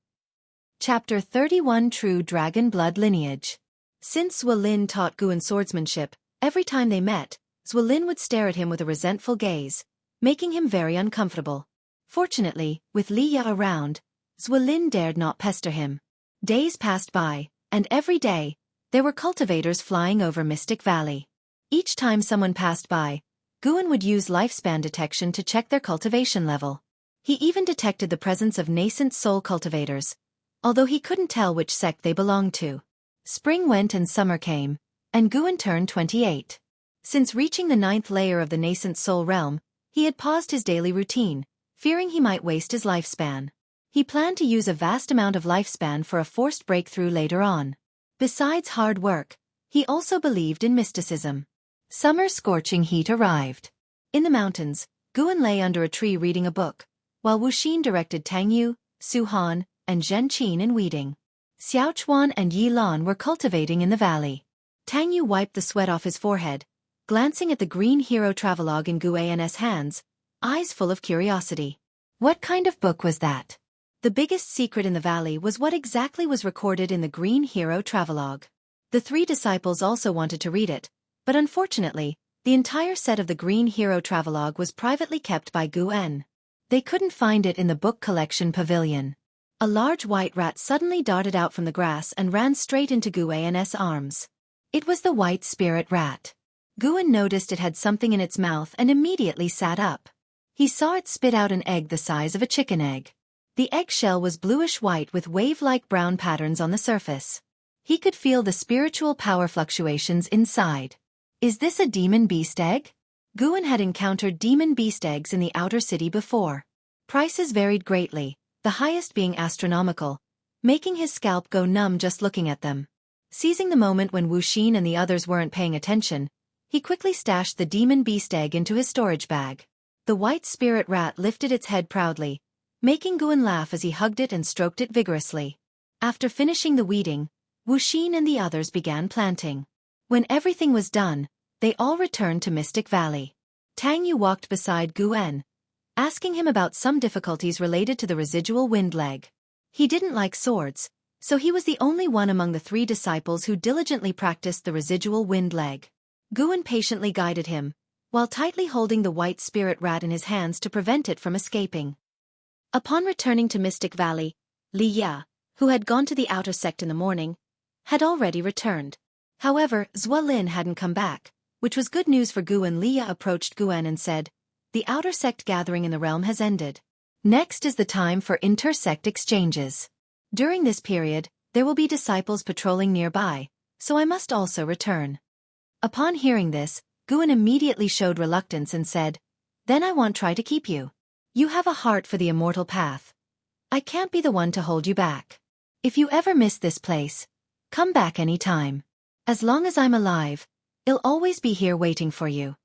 Chapter 31 True Dragon Blood Lineage. Since Ziwei taught Guan swordsmanship, every time they met, Ziwei would stare at him with a resentful gaze, making him very uncomfortable. Fortunately, with Liye around, Ziwei dared not pester him. Days passed by, and every day, there were cultivators flying over Mystic Valley. Each time someone passed by, Guan would use lifespan detection to check their cultivation level. He even detected the presence of nascent soul cultivators, although he couldn't tell which sect they belonged to. Spring went and summer came, and Guan turned 28. Since reaching the 9th layer of the Nascent Soul Realm, he had paused his daily routine, fearing he might waste his lifespan. He planned to use a vast amount of lifespan for a forced breakthrough later on. Besides hard work, he also believed in mysticism. Summer's scorching heat arrived. In the mountains, Guan lay under a tree reading a book, while Wuxia directed Tang Yu, Su Han, and Zhen Qin in weeding. Xiaochuan and Yi Lan were cultivating in the valley. Tang Yu wiped the sweat off his forehead, glancing at the green hero travelogue in Guan's hands, eyes full of curiosity. What kind of book was that? The biggest secret in the valley was what exactly was recorded in the green hero travelogue. The 3 disciples also wanted to read it, but unfortunately, the entire set of the green hero travelogue was privately kept by Guan. They couldn't find it in the book collection pavilion. A large white rat suddenly darted out from the grass and ran straight into Guan's arms. It was the white spirit rat. Guan noticed it had something in its mouth and immediately sat up. He saw it spit out an egg the size of a chicken egg. The eggshell was bluish-white with wave-like brown patterns on the surface. He could feel the spiritual power fluctuations inside. Is this a demon beast egg? Guan had encountered demon beast eggs in the outer city before. Prices varied greatly, the highest being astronomical, making his scalp go numb just looking at them. Seizing the moment when Wuxia and the others weren't paying attention, he quickly stashed the demon beast egg into his storage bag. The white spirit rat lifted its head proudly, making Guan laugh as he hugged it and stroked it vigorously. After finishing the weeding, Wuxia and the others began planting. When everything was done, they all returned to Mystic Valley. Tang Yu walked beside Guan, asking him about some difficulties related to the residual wind leg. He didn't like swords, so he was the only one among the 3 disciples who diligently practiced the residual wind leg. Guan patiently guided him, while tightly holding the white spirit rat in his hands to prevent it from escaping. Upon returning to Mystic Valley, Liya, who had gone to the outer sect in the morning, had already returned. However, Zuelin hadn't come back, which was good news for Guan. Liya approached Guan and said, "The outer sect gathering in the realm has ended. Next is the time for inter-sect exchanges. During this period, there will be disciples patrolling nearby, so I must also return." Upon hearing this, Guan immediately showed reluctance and said, "Then I won't try to keep you. You have a heart for the immortal path. I can't be the one to hold you back. If you ever miss this place, come back any time. As long as I'm alive, I'll always be here waiting for you."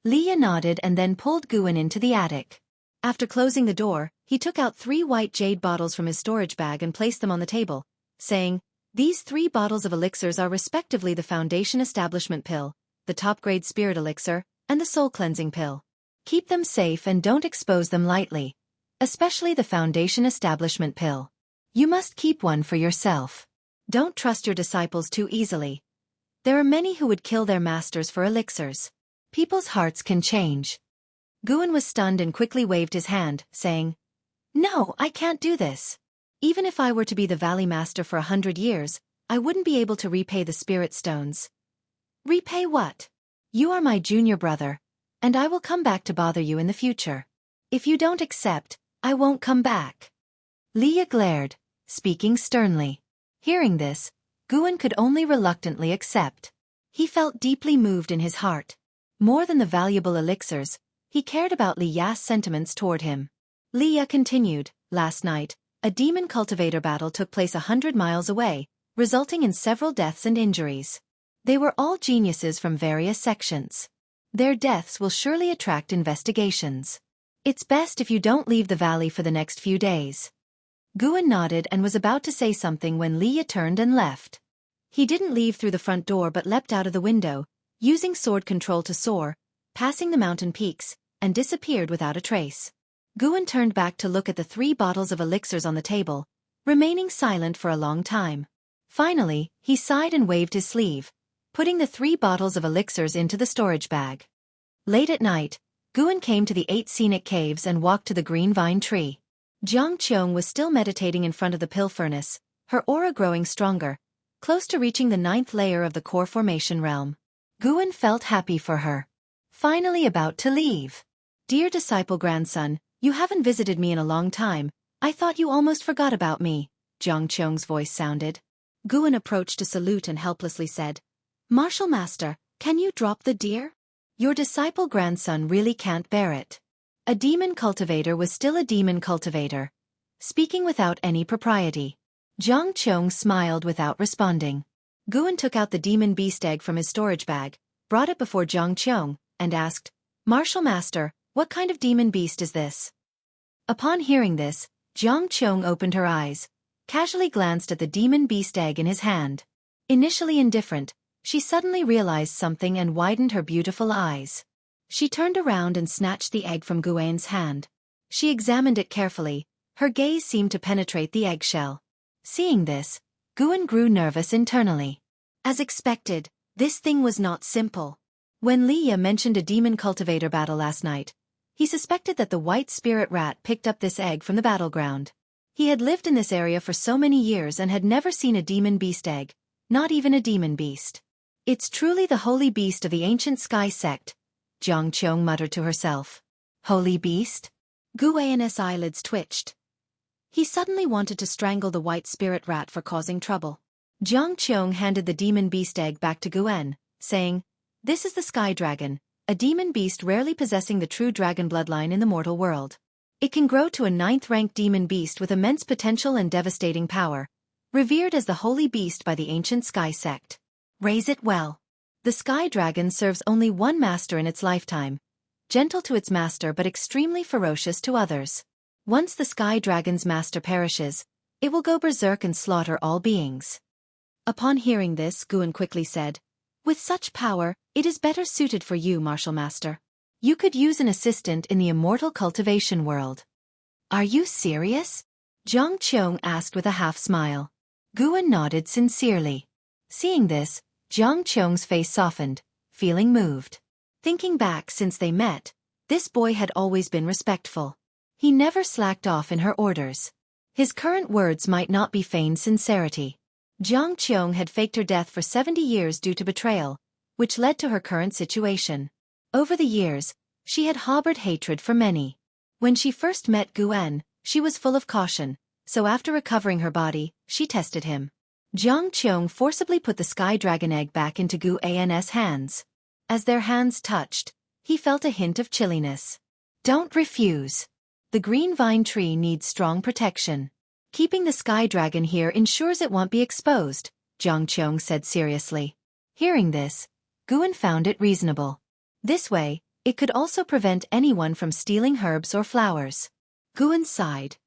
Liya nodded and then pulled Guan into the attic. After closing the door, he took out 3 white jade bottles from his storage bag and placed them on the table, saying, "These 3 bottles of elixirs are respectively the Foundation Establishment Pill, the top-grade Spirit Elixir, and the Soul Cleansing Pill. Keep them safe and don't expose them lightly, especially the Foundation Establishment Pill. You must keep one for yourself. Don't trust your disciples too easily. There are many who would kill their masters for elixirs. People's hearts can change." Guan was stunned and quickly waved his hand, saying, "No, I can't do this. Even if I were to be the Valley Master for 100 years, I wouldn't be able to repay the Spirit Stones." "Repay what? You are my junior brother, and I will come back to bother you in the future. If you don't accept, I won't come back." Liya glared, speaking sternly. Hearing this, Guan could only reluctantly accept. He felt deeply moved in his heart. More than the valuable elixirs, he cared about Liya's sentiments toward him. Liya continued, "Last night, a demon cultivator battle took place 100 miles away, resulting in several deaths and injuries. They were all geniuses from various sections. Their deaths will surely attract investigations. It's best if you don't leave the valley for the next few days." Guan nodded and was about to say something when Liya turned and left. He didn't leave through the front door but leapt out of the window, using sword control to soar, passing the mountain peaks, and disappeared without a trace. Guan turned back to look at the 3 bottles of elixirs on the table, remaining silent for a long time. Finally, he sighed and waved his sleeve, putting the 3 bottles of elixirs into the storage bag. Late at night, Guan came to the 8 scenic caves and walked to the green vine tree. Qiong was still meditating in front of the pill furnace, her aura growing stronger, close to reaching the 9th layer of the core formation realm. Guan felt happy for her. Finally about to leave. "Dear disciple grandson, You haven't visited me in a long time. I thought you almost forgot about me, Qiong's voice sounded. Guan approached to salute and helplessly said, Martial Master, can you drop the deer? Your disciple grandson really can't bear it. A demon cultivator was still a demon cultivator, speaking without any propriety. Qiong smiled without responding. Guan took out the demon beast egg from his storage bag, brought it before Qiong, and asked, Martial Master, what kind of demon beast is this? Upon hearing this, Qiong opened her eyes, casually glanced at the demon beast egg in his hand. Initially indifferent, she suddenly realized something and widened her beautiful eyes. She turned around and snatched the egg from Guan's hand. She examined it carefully, her gaze seemed to penetrate the eggshell. Seeing this, Guan grew nervous internally. As expected, this thing was not simple. When Liya mentioned a demon cultivator battle last night, he suspected that the white spirit rat picked up this egg from the battleground. He had lived in this area for so many years and had never seen a demon beast egg, not even a demon beast. It's truly the holy beast of the ancient sky sect, Qiong muttered to herself. Holy beast? Guan's eyelids twitched. He suddenly wanted to strangle the white spirit rat for causing trouble. Qiong handed the demon beast egg back to Guan, saying, This is the sky dragon, a demon beast rarely possessing the true dragon bloodline in the mortal world. It can grow to a 9th-ranked demon beast with immense potential and devastating power, revered as the holy beast by the ancient sky sect. Raise it well. The sky dragon serves only one master in its lifetime, gentle to its master but extremely ferocious to others. Once the sky dragon's master perishes, it will go berserk and slaughter all beings. Upon hearing this, Guan quickly said, With such power, it is better suited for you, Martial Master. You could use an assistant in the immortal cultivation world. Are you serious? Qiong asked with a half-smile. Guan nodded sincerely. Seeing this, Qiong's face softened, feeling moved. Thinking back since they met, this boy had always been respectful. He never slacked off in her orders. His current words might not be feigned sincerity. Qiong had faked her death for 70 years due to betrayal, which led to her current situation. Over the years, she had harbored hatred for many. When she first met Guan, she was full of caution, so after recovering her body, she tested him. Qiong forcibly put the sky dragon egg back into Guan's hands. As their hands touched, he felt a hint of chilliness. Don't refuse. The green vine tree needs strong protection. Keeping the sky dragon here ensures it won't be exposed, Qiong said seriously. Hearing this, Guan found it reasonable. This way, it could also prevent anyone from stealing herbs or flowers. Guan sighed.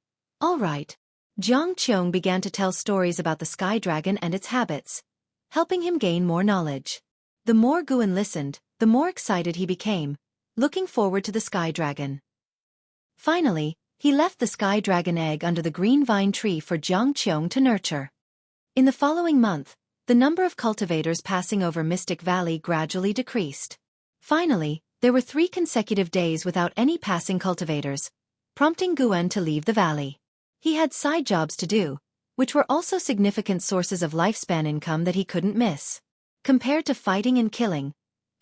All right. Qiong began to tell stories about the sky dragon and its habits, helping him gain more knowledge. The more Guan listened, the more excited he became, looking forward to the sky dragon. Finally, he left the sky dragon egg under the green vine tree for Qiong to nurture. In the following month, the number of cultivators passing over Mystic Valley gradually decreased. Finally, there were 3 consecutive days without any passing cultivators, prompting Guan to leave the valley. He had side jobs to do, which were also significant sources of lifespan income that he couldn't miss. Compared to fighting and killing,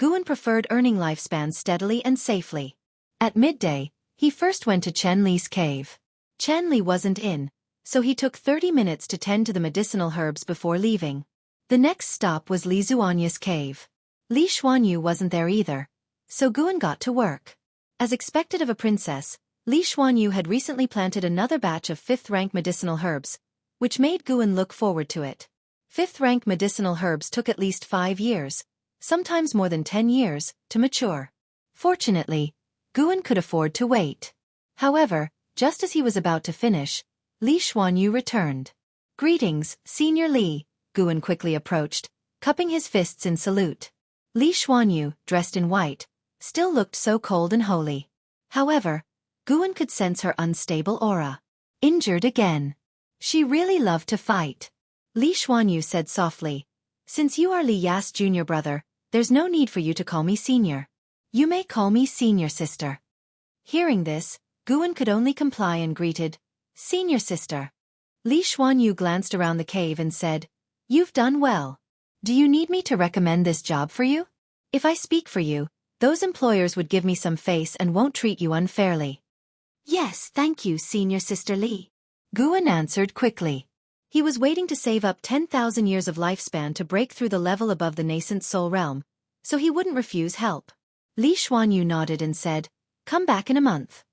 Guan preferred earning lifespan steadily and safely. At midday, he first went to Chen Li's cave. Chen Li wasn't in, so he took 30 minutes to tend to the medicinal herbs before leaving. The next stop was Li Zuanya's cave. Li Xuanyu wasn't there either, so Guan got to work. As expected of a princess, Li Xuanyu had recently planted another batch of 5th-rank medicinal herbs, which made Guan look forward to it. 5th-rank medicinal herbs took at least 5 years, sometimes more than 10 years, to mature. Fortunately, Guan could afford to wait. However, just as he was about to finish, Li Xuanyu returned. Greetings, Senior Li, Guan quickly approached, cupping his fists in salute. Li Xuanyu, dressed in white, still looked so cold and holy. However, Guan could sense her unstable aura. Injured again. She really loved to fight. Li Xuanyu said softly, Since you are Li Ya's junior brother, there's no need for you to call me senior. You may call me senior sister. Hearing this, Guan could only comply and greeted, Senior sister. Li Xuanyu glanced around the cave and said, You've done well. Do you need me to recommend this job for you? If I speak for you, those employers would give me some face and won't treat you unfairly. Yes, thank you, Senior Sister Li. Guan answered quickly. He was waiting to save up 10,000 years of lifespan to break through the level above the Nascent Soul Realm, so he wouldn't refuse help. Li Xuanyu nodded and said, "Come back in a month."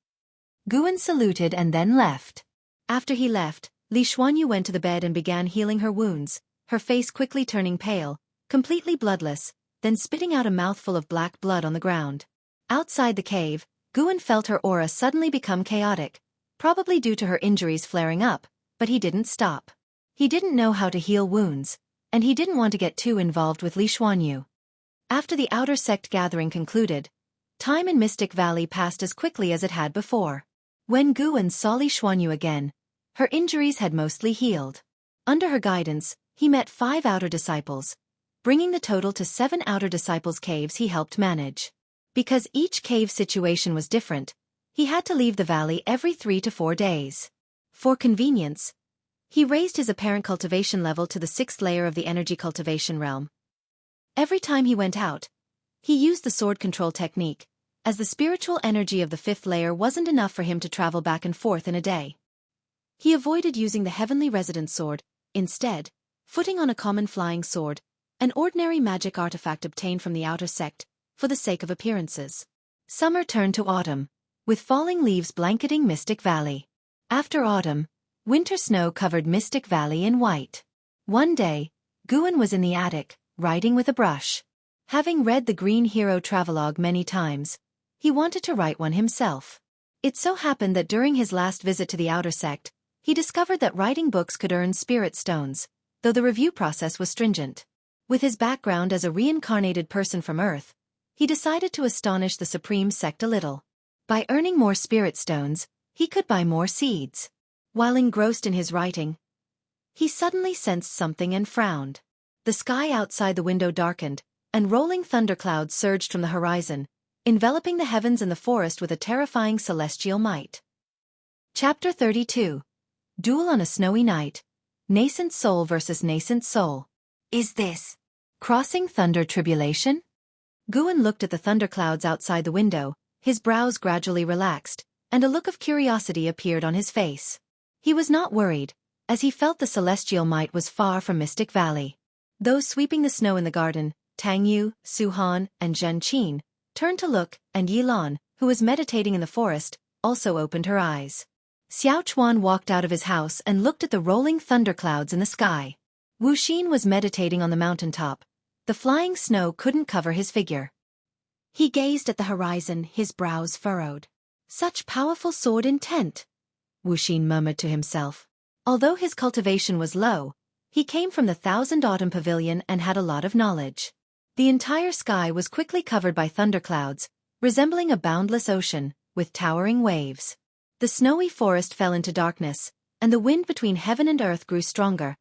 Guan saluted and then left. After he left, Li Xuanyu went to the bed and began healing her wounds, her face quickly turning pale, completely bloodless, then spitting out a mouthful of black blood on the ground. Outside the cave, Guan felt her aura suddenly become chaotic, probably due to her injuries flaring up, but he didn't stop. He didn't know how to heal wounds, and he didn't want to get too involved with Li Xuanyu. After the outer sect gathering concluded, time in Mystic Valley passed as quickly as it had before. When Guan saw Li Xuanyu again, her injuries had mostly healed. Under her guidance, he met 5 outer disciples, bringing the total to 7 outer disciples' caves he helped manage. Because each cave situation was different, he had to leave the valley every 3 to 4 days. For convenience, he raised his apparent cultivation level to the 6th layer of the energy cultivation realm. Every time he went out, he used the sword control technique, as the spiritual energy of the 5th layer wasn't enough for him to travel back and forth in a day. He avoided using the heavenly residence sword, instead, footing on a common flying sword, an ordinary magic artifact obtained from the outer sect, for the sake of appearances. Summer turned to autumn, with falling leaves blanketing Mystic Valley. After autumn, winter snow covered Mystic Valley in white. One day, Guan was in the attic, writing with a brush. Having read the Green Hero travelogue many times, he wanted to write one himself. It so happened that during his last visit to the outer sect, he discovered that writing books could earn spirit stones, though the review process was stringent. With his background as a reincarnated person from Earth, he decided to astonish the Supreme Sect a little. By earning more spirit stones, he could buy more seeds. While engrossed in his writing, he suddenly sensed something and frowned. The sky outside the window darkened, and rolling thunderclouds surged from the horizon, enveloping the heavens and the forest with a terrifying celestial might. Chapter 32. Duel on a Snowy Night. Nascent Soul versus Nascent Soul. Is this crossing thunder tribulation? Guan looked at the thunderclouds outside the window, his brows gradually relaxed, and a look of curiosity appeared on his face. He was not worried, as he felt the celestial might was far from Mystic Valley. Those sweeping the snow in the garden, Tang Yu, Su Han, and Zhen Qin, turned to look, and Yi Lan, who was meditating in the forest, also opened her eyes. Xiao Chuan walked out of his house and looked at the rolling thunderclouds in the sky. Wu Xin was meditating on the mountaintop. The flying snow couldn't cover his figure. He gazed at the horizon, his brows furrowed. Such powerful sword intent, Wu Xin murmured to himself. Although his cultivation was low, he came from the Thousand Autumn Pavilion and had a lot of knowledge. The entire sky was quickly covered by thunderclouds, resembling a boundless ocean, with towering waves. The snowy forest fell into darkness, and the wind between heaven and earth grew stronger,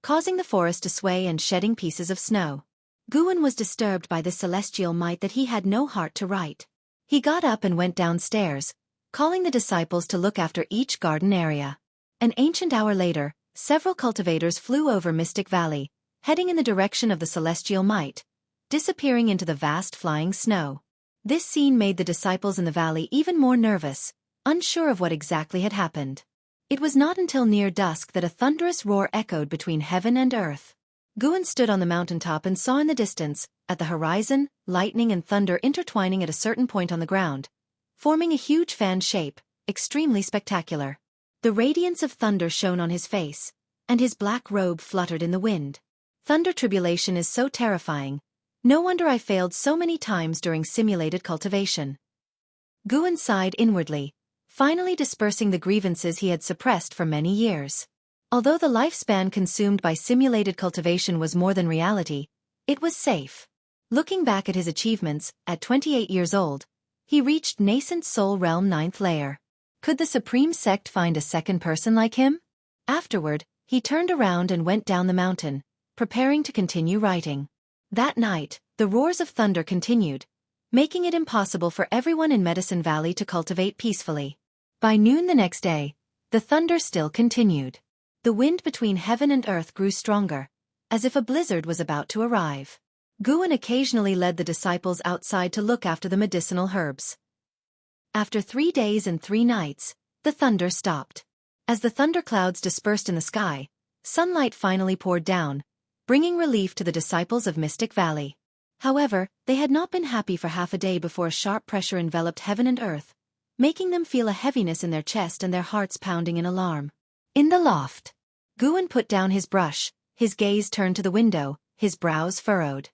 causing the forest to sway and shedding pieces of snow. Guan was disturbed by this celestial might that he had no heart to write. He got up and went downstairs, calling the disciples to look after each garden area. An ancient hour later, several cultivators flew over Mystic Valley, heading in the direction of the celestial might, disappearing into the vast flying snow. This scene made the disciples in the valley even more nervous, unsure of what exactly had happened. It was not until near dusk that a thunderous roar echoed between heaven and earth. Guan stood on the mountaintop and saw in the distance, at the horizon, lightning and thunder intertwining at a certain point on the ground, forming a huge fan shape, extremely spectacular. The radiance of thunder shone on his face, and his black robe fluttered in the wind. Thunder tribulation is so terrifying. No wonder I failed so many times during simulated cultivation. Guan sighed inwardly, finally dispersing the grievances he had suppressed for many years. Although the lifespan consumed by simulated cultivation was more than reality, it was safe. Looking back at his achievements, at 28 years old, he reached Nascent Soul Realm 9th layer. Could the Supreme Sect find a second person like him? Afterward, he turned around and went down the mountain, preparing to continue writing. That night, the roars of thunder continued, making it impossible for everyone in Medicine Valley to cultivate peacefully. By noon the next day, the thunder still continued. The wind between heaven and earth grew stronger, as if a blizzard was about to arrive. Guan occasionally led the disciples outside to look after the medicinal herbs. After 3 days and 3 nights, The thunder stopped. As the thunderclouds dispersed in the sky, sunlight finally poured down, bringing relief to the disciples of Mystic Valley. However, they had not been happy for half a day before a sharp pressure enveloped heaven and earth, making them feel a heaviness in their chest and their hearts pounding in alarm. In the loft, Guan put down his brush, his gaze turned to the window, his brows furrowed.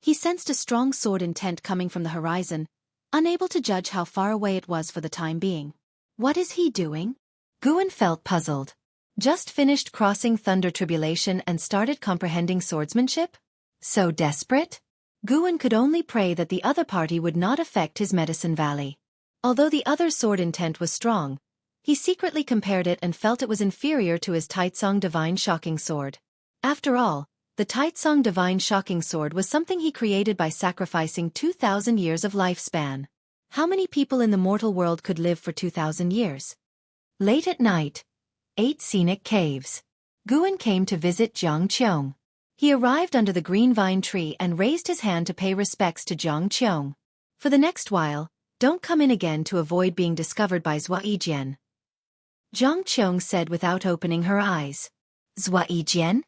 He sensed a strong sword intent coming from the horizon, unable to judge how far away it was for the time being. What is he doing? Guan felt puzzled. Just finished crossing Thunder Tribulation and started comprehending swordsmanship? So desperate? Guan could only pray that the other party would not affect his Medicine Valley. Although the other's sword intent was strong, he secretly compared it and felt it was inferior to his Taicang Divine Shocking Sword. After all, the Taicang Divine Shocking Sword was something he created by sacrificing 2,000 years of lifespan. How many people in the mortal world could live for 2,000 years? Late at night, 8 scenic caves. Guan came to visit Qiong. He arrived under the green vine tree and raised his hand to pay respects to Qiong. For the next while, don't come in again to avoid being discovered by Ziwei. Qiong said without opening her eyes. Ziwei?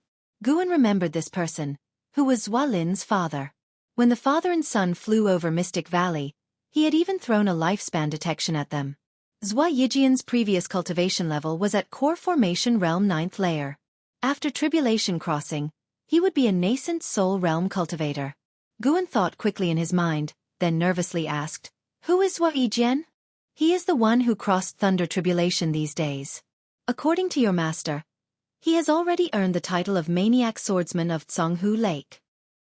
Guan remembered this person, who was Lin's father. When the father and son flew over Mystic Valley, he had even thrown a lifespan detection at them. Ziwei's previous cultivation level was at Core Formation Realm 9th layer. After Tribulation Crossing, he would be a Nascent Soul Realm cultivator. Guan thought quickly in his mind, then nervously asked, "Who is Ziwei?" "He is the one who crossed Thunder Tribulation these days. According to your master, he has already earned the title of Maniac Swordsman of Zhonghu Lake."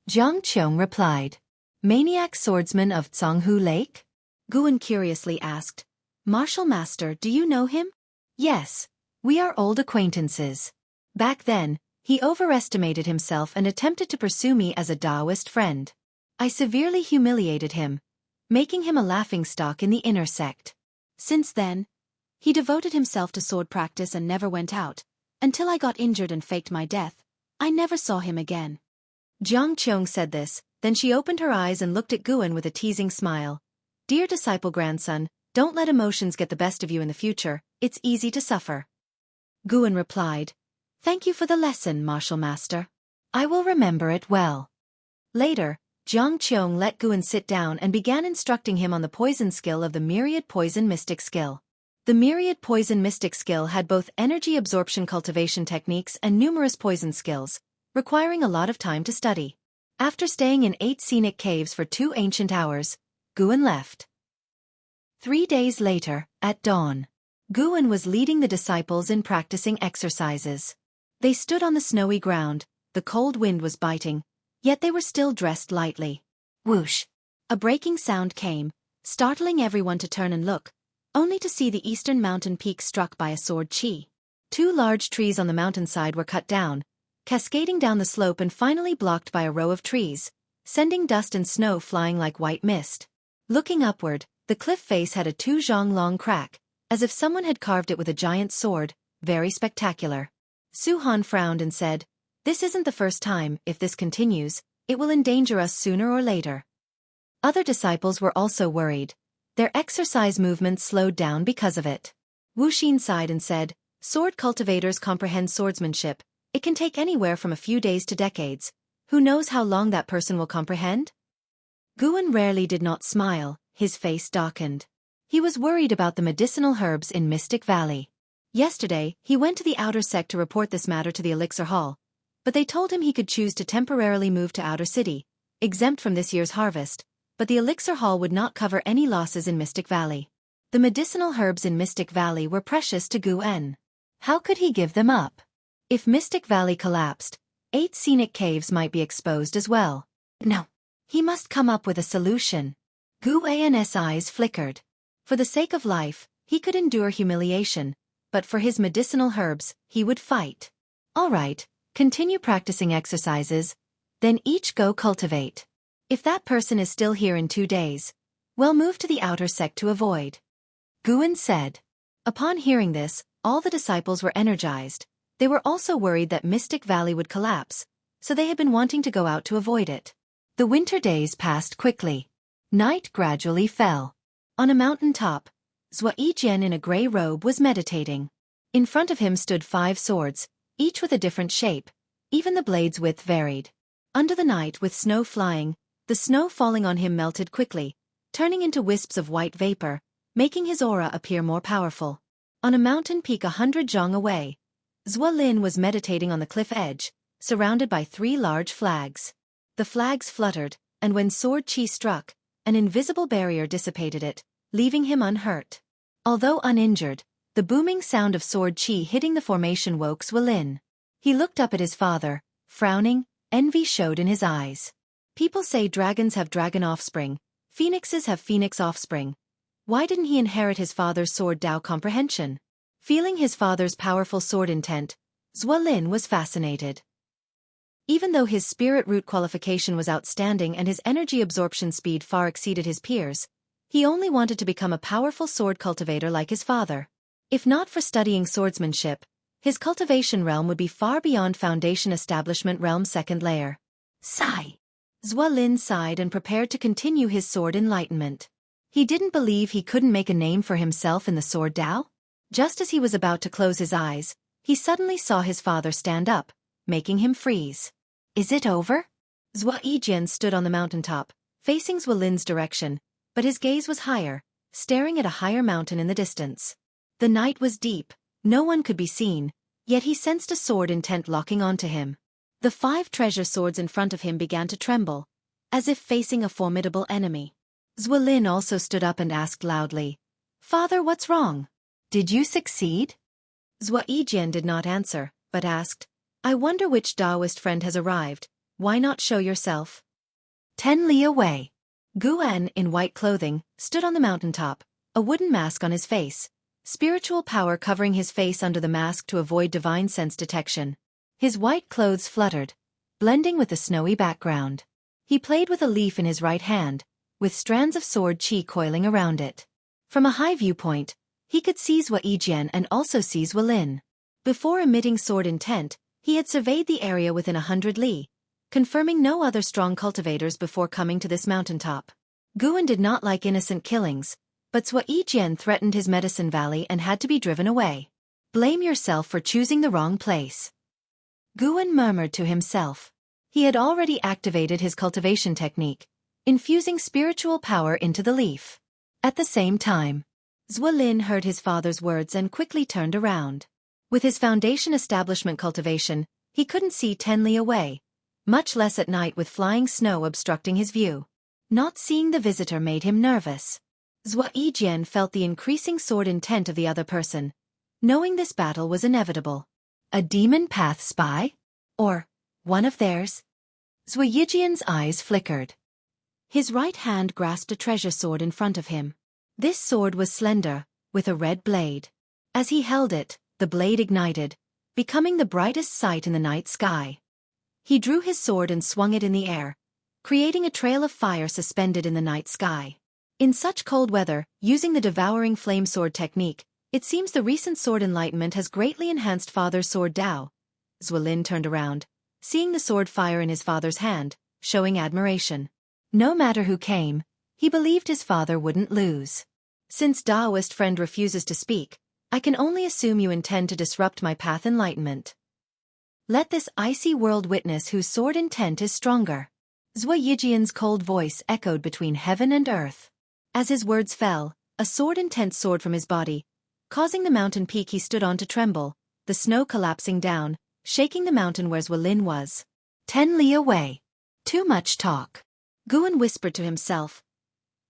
Qiong replied, "Maniac Swordsman of Zhonghu Lake?" Guan curiously asked, "Martial Master, do you know him?" "Yes, we are old acquaintances. Back then, he overestimated himself and attempted to pursue me as a Taoist friend. I severely humiliated him, making him a laughingstock in the inner sect. Since then, he devoted himself to sword practice and never went out. Until I got injured and faked my death, I never saw him again." Qiong said this, then she opened her eyes and looked at Guan with a teasing smile. "Dear disciple grandson, don't let emotions get the best of you in the future, it's easy to suffer." Guan replied, "Thank you for the lesson, Martial Master. I will remember it well." Later, Qiong let Guan sit down and began instructing him on the poison skill of the Myriad Poison Mystic skill. The Myriad Poison Mystic skill had both energy absorption cultivation techniques and numerous poison skills, requiring a lot of time to study. After staying in 8 scenic caves for 2 ancient hours, Guan left. 3 days later, at dawn, Guan was leading the disciples in practicing exercises. They stood on the snowy ground, the cold wind was biting, yet they were still dressed lightly. Whoosh! A breaking sound came, startling everyone to turn and look, only to see the eastern mountain peak struck by a sword chi. 2 large trees on the mountainside were cut down, cascading down the slope and finally blocked by a row of trees, sending dust and snow flying like white mist. Looking upward, the cliff face had a 2 zhang long crack, as if someone had carved it with a giant sword, very spectacular. Suhan frowned and said, "This isn't the first time. If this continues, it will endanger us sooner or later." Other disciples were also worried. Their exercise movements slowed down because of it. Wuxia sighed and said, "Sword cultivators comprehend swordsmanship. It can take anywhere from a few days to decades. Who knows how long that person will comprehend?" Guan rarely did not smile, his face darkened. He was worried about the medicinal herbs in Mystic Valley. Yesterday, he went to the Outer Sect to report this matter to the Elixir Hall, but they told him he could choose to temporarily move to Outer City, exempt from this year's harvest, but the Elixir Hall would not cover any losses in Mystic Valley. The medicinal herbs in Mystic Valley were precious to Guan. How could he give them up? If Mystic Valley collapsed, 8 scenic caves might be exposed as well. No. He must come up with a solution. Guan's eyes flickered. For the sake of life, he could endure humiliation, but for his medicinal herbs, he would fight. All right, continue practicing exercises, then each go cultivate. If that person is still here in 2 days, we'll move to the Outer Sect to avoid. Guan said. Upon hearing this, all the disciples were energized. They were also worried that Mystic Valley would collapse, so they had been wanting to go out to avoid it. The winter days passed quickly. Night gradually fell. On a mountain top, Ziwei in a gray robe was meditating. In front of him stood 5 swords, each with a different shape, even the blade's width varied. Under the night with snow flying, the snow falling on him melted quickly, turning into wisps of white vapor, making his aura appear more powerful. On a mountain peak 100 zhang away, Ziwei was meditating on the cliff edge, surrounded by 3 large flags. The flags fluttered, and when sword chi struck, an invisible barrier dissipated it, leaving him unhurt. Although uninjured, the booming sound of sword chi hitting the formation woke Ziwei. He looked up at his father, frowning, envy showed in his eyes. People say dragons have dragon offspring, phoenixes have phoenix offspring. Why didn't he inherit his father's sword Dao comprehension? Feeling his father's powerful sword intent, Ziwei was fascinated. Even though his spirit root qualification was outstanding and his energy absorption speed far exceeded his peers, he only wanted to become a powerful sword cultivator like his father. If not for studying swordsmanship, his cultivation realm would be far beyond Foundation Establishment Realm second layer. Sigh. Ziwei sighed and prepared to continue his sword enlightenment. He didn't believe he couldn't make a name for himself in the sword Dao. Just as he was about to close his eyes, he suddenly saw his father stand up, making him freeze. Is it over? Ziwei stood on the mountaintop, facing Ziwei's direction, but his gaze was higher, staring at a higher mountain in the distance. The night was deep, no one could be seen, yet he sensed a sword intent locking onto him. The 5 treasure swords in front of him began to tremble, as if facing a formidable enemy. Ziwei also stood up and asked loudly, "Father, what's wrong? Did you succeed?" Ziwei did not answer, but asked, "I wonder which Taoist friend has arrived, why not show yourself?" 10 li away. Guan, in white clothing, stood on the mountaintop, a wooden mask on his face, spiritual power covering his face under the mask to avoid divine sense detection. His white clothes fluttered, blending with the snowy background. He played with a leaf in his right hand, with strands of sword chi coiling around it. From a high viewpoint, he could see Ziwei and also see Ziwei. Before emitting sword intent, he had surveyed the area within 100 li, confirming no other strong cultivators before coming to this mountaintop. Guan did not like innocent killings, but Ziwei threatened his medicine valley and had to be driven away. Blame yourself for choosing the wrong place. Guan murmured to himself. He had already activated his cultivation technique, infusing spiritual power into the leaf. At the same time, Ziwei heard his father's words and quickly turned around. With his foundation establishment cultivation, he couldn't see 10 li away, much less at night with flying snow obstructing his view. Not seeing the visitor made him nervous. Ziwei felt the increasing sword intent of the other person, knowing this battle was inevitable. A demon path spy? Or one of theirs? Ziwei's eyes flickered. His right hand grasped a treasure sword in front of him. This sword was slender, with a red blade. As he held it, the blade ignited, becoming the brightest sight in the night sky. He drew his sword and swung it in the air, creating a trail of fire suspended in the night sky. In such cold weather, using the devouring flame sword technique, it seems the recent sword enlightenment has greatly enhanced father's sword Dao. Ziwei turned around, seeing the sword fire in his father's hand, showing admiration. No matter who came, he believed his father wouldn't lose. Since Taoist friend refuses to speak, I can only assume you intend to disrupt my path enlightenment. Let this icy world witness whose sword intent is stronger. Ziwei's cold voice echoed between heaven and earth. As his words fell, a sword intent soared from his body, causing the mountain peak he stood on to tremble, the snow collapsing down, shaking the mountain where Ziwei was. 10 li away. Too much talk. Guan whispered to himself,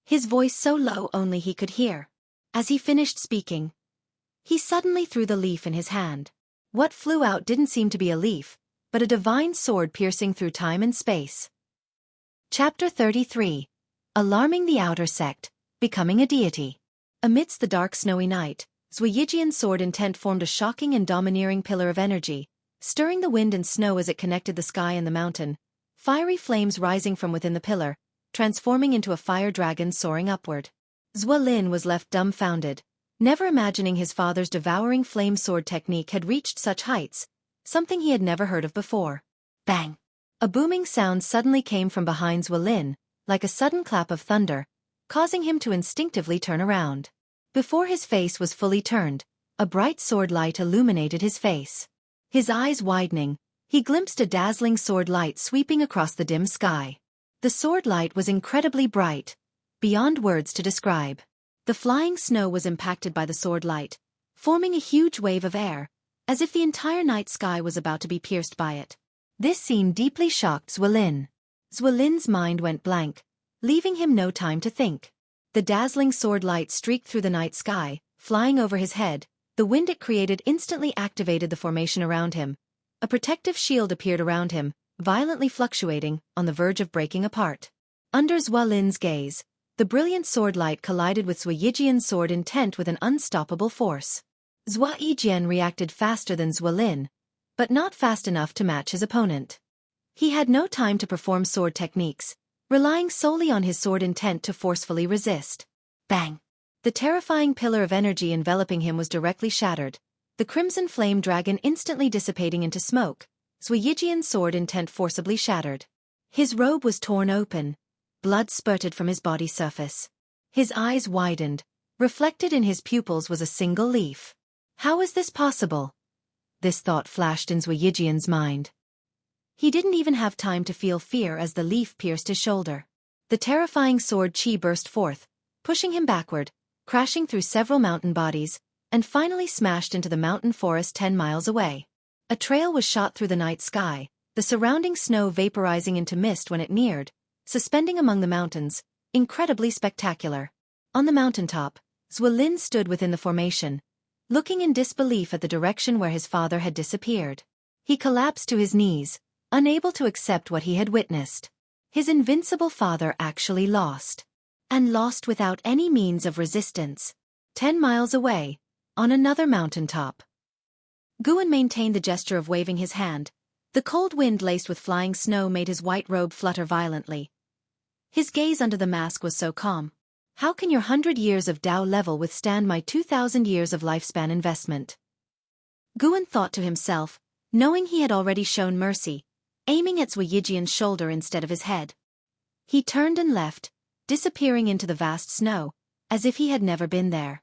his voice so low only he could hear. As he finished speaking, he suddenly threw the leaf in his hand. What flew out didn't seem to be a leaf, but a divine sword piercing through time and space. Chapter 33. Alarming the Outer Sect, Becoming a Deity. Amidst the dark snowy night, Ziwei's sword intent formed a shocking and domineering pillar of energy, stirring the wind and snow as it connected the sky and the mountain, fiery flames rising from within the pillar, transforming into a fire dragon soaring upward. Ziwei was left dumbfounded, never imagining his father's devouring flame sword technique had reached such heights, something he had never heard of before. Bang! A booming sound suddenly came from behind Ziwei, like a sudden clap of thunder, causing him to instinctively turn around. Before his face was fully turned, a bright sword light illuminated his face. His eyes widening, he glimpsed a dazzling sword light sweeping across the dim sky. The sword light was incredibly bright, beyond words to describe. The flying snow was impacted by the sword light, forming a huge wave of air, as if the entire night sky was about to be pierced by it. This scene deeply shocked Zuelin. Zuelin's mind went blank, leaving him no time to think. The dazzling sword light streaked through the night sky, flying over his head. The wind it created instantly activated the formation around him. A protective shield appeared around him, violently fluctuating, on the verge of breaking apart. Under Zuelin's gaze, the brilliant sword light collided with Zueyijian's sword intent with an unstoppable force. Zueyijian reacted faster than Zuelin, but not fast enough to match his opponent. He had no time to perform sword techniques, relying solely on his sword intent to forcefully resist. Bang! The terrifying pillar of energy enveloping him was directly shattered, the crimson flame dragon instantly dissipating into smoke, Zueyijian's sword intent forcibly shattered. His robe was torn open, blood spurted from his body surface. His eyes widened, reflected in his pupils was a single leaf. How is this possible? This thought flashed in Zueyijian's mind. He didn't even have time to feel fear as the leaf pierced his shoulder. The terrifying sword chi burst forth, pushing him backward, crashing through several mountain bodies, and finally smashed into the mountain forest 10 miles away. A trail was shot through the night sky, the surrounding snow vaporizing into mist when it neared, suspending among the mountains, incredibly spectacular. On the mountaintop, Zuelin stood within the formation, looking in disbelief at the direction where his father had disappeared. He collapsed to his knees, unable to accept what he had witnessed. His invincible father actually lost. And lost without any means of resistance. 10 miles away, on another mountaintop. Guan maintained the gesture of waving his hand. The cold wind laced with flying snow made his white robe flutter violently. His gaze under the mask was so calm. How can your 100 years of Dao level withstand my 2,000 years of lifespan investment? Guan thought to himself, knowing he had already shown mercy, aiming at Zueyijian's shoulder instead of his head. He turned and left, disappearing into the vast snow, as if he had never been there.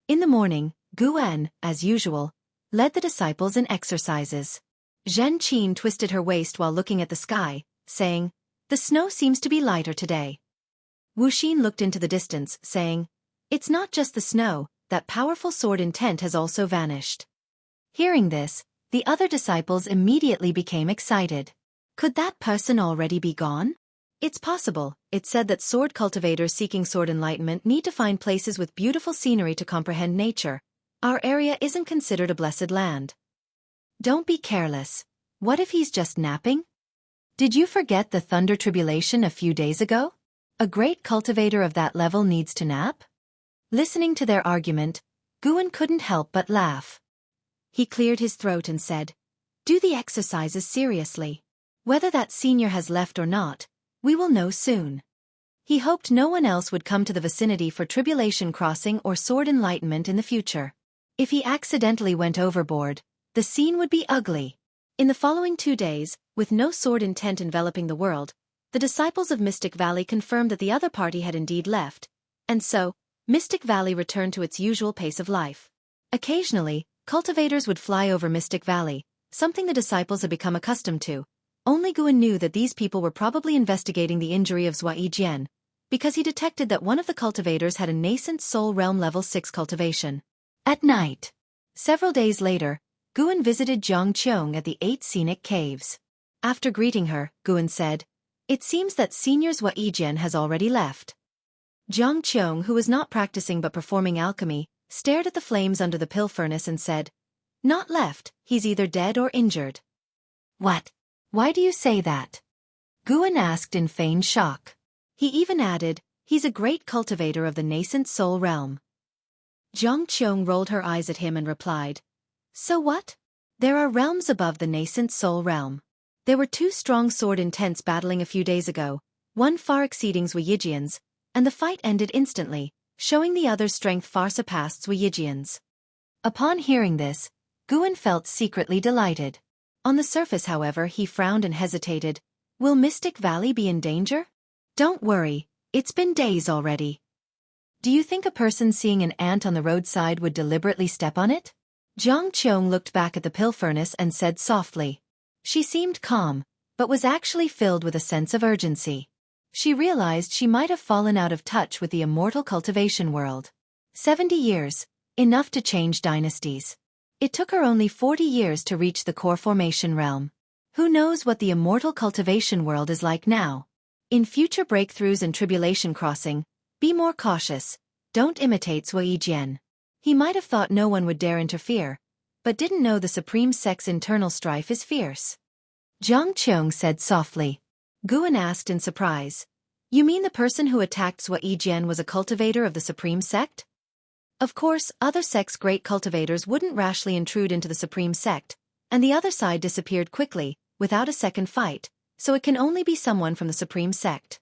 In the morning, Guan, as usual, led the disciples in exercises. Zhen Qin twisted her waist while looking at the sky, saying, "The snow seems to be lighter today." Wuxin looked into the distance, saying, "It's not just the snow, that powerful sword intent has also vanished." Hearing this, the other disciples immediately became excited. Could that person already be gone? It's possible. It said that sword cultivators seeking sword enlightenment need to find places with beautiful scenery to comprehend nature. Our area isn't considered a blessed land. Don't be careless. What if he's just napping? Did you forget the thunder tribulation a few days ago? A great cultivator of that level needs to nap? Listening to their argument, Guan couldn't help but laugh. He cleared his throat and said, "Do the exercises seriously. Whether that senior has left or not, we will know soon." He hoped no one else would come to the vicinity for tribulation crossing or sword enlightenment in the future. If he accidentally went overboard, the scene would be ugly. In the following 2 days, with no sword intent enveloping the world, the disciples of Mystic Valley confirmed that the other party had indeed left, and so, Mystic Valley returned to its usual pace of life. Occasionally, cultivators would fly over Mystic Valley, something the disciples had become accustomed to. Only Guan knew that these people were probably investigating the injury of Zueyijian, because he detected that one of the cultivators had a Nascent Soul Realm level 6 cultivation. At night. Several days later, Guan visited Qiong at the 8 scenic caves. After greeting her, Guan said, "It seems that Senior Zueyijian has already left." Qiong, who was not practicing but performing alchemy, stared at the flames under the pill furnace and said, "Not left, he's either dead or injured." "What? Why do you say that?" Guan asked in feigned shock. He even added, "He's a great cultivator of the Nascent Soul Realm." Qiong rolled her eyes at him and replied, "So what? There are realms above the Nascent Soul Realm. There were 2 strong sword intents battling a few days ago, one far exceeding Zueyijian's, and the fight ended instantly, showing the other's strength far surpassed Zueyijian's." Upon hearing this, Guan felt secretly delighted. On the surface, however, he frowned and hesitated. Will Mystic Valley be in danger? Don't worry, it's been days already. Do you think a person seeing an ant on the roadside would deliberately step on it? Qiong looked back at the pill furnace and said softly. She seemed calm, but was actually filled with a sense of urgency. She realized she might have fallen out of touch with the immortal cultivation world. 70 years, enough to change dynasties. It took her only 40 years to reach the core formation realm. Who knows what the immortal cultivation world is like now? In future breakthroughs and tribulation crossing, be more cautious, don't imitate Ziwei. He might have thought no one would dare interfere, but didn't know the Supreme Sect's internal strife is fierce. Qiong said softly. Guan asked in surprise. You mean the person who attacked Ziwei was a cultivator of the Supreme Sect? Of course, other sects' great cultivators wouldn't rashly intrude into the Supreme Sect, and the other side disappeared quickly, without a second fight, so it can only be someone from the Supreme Sect.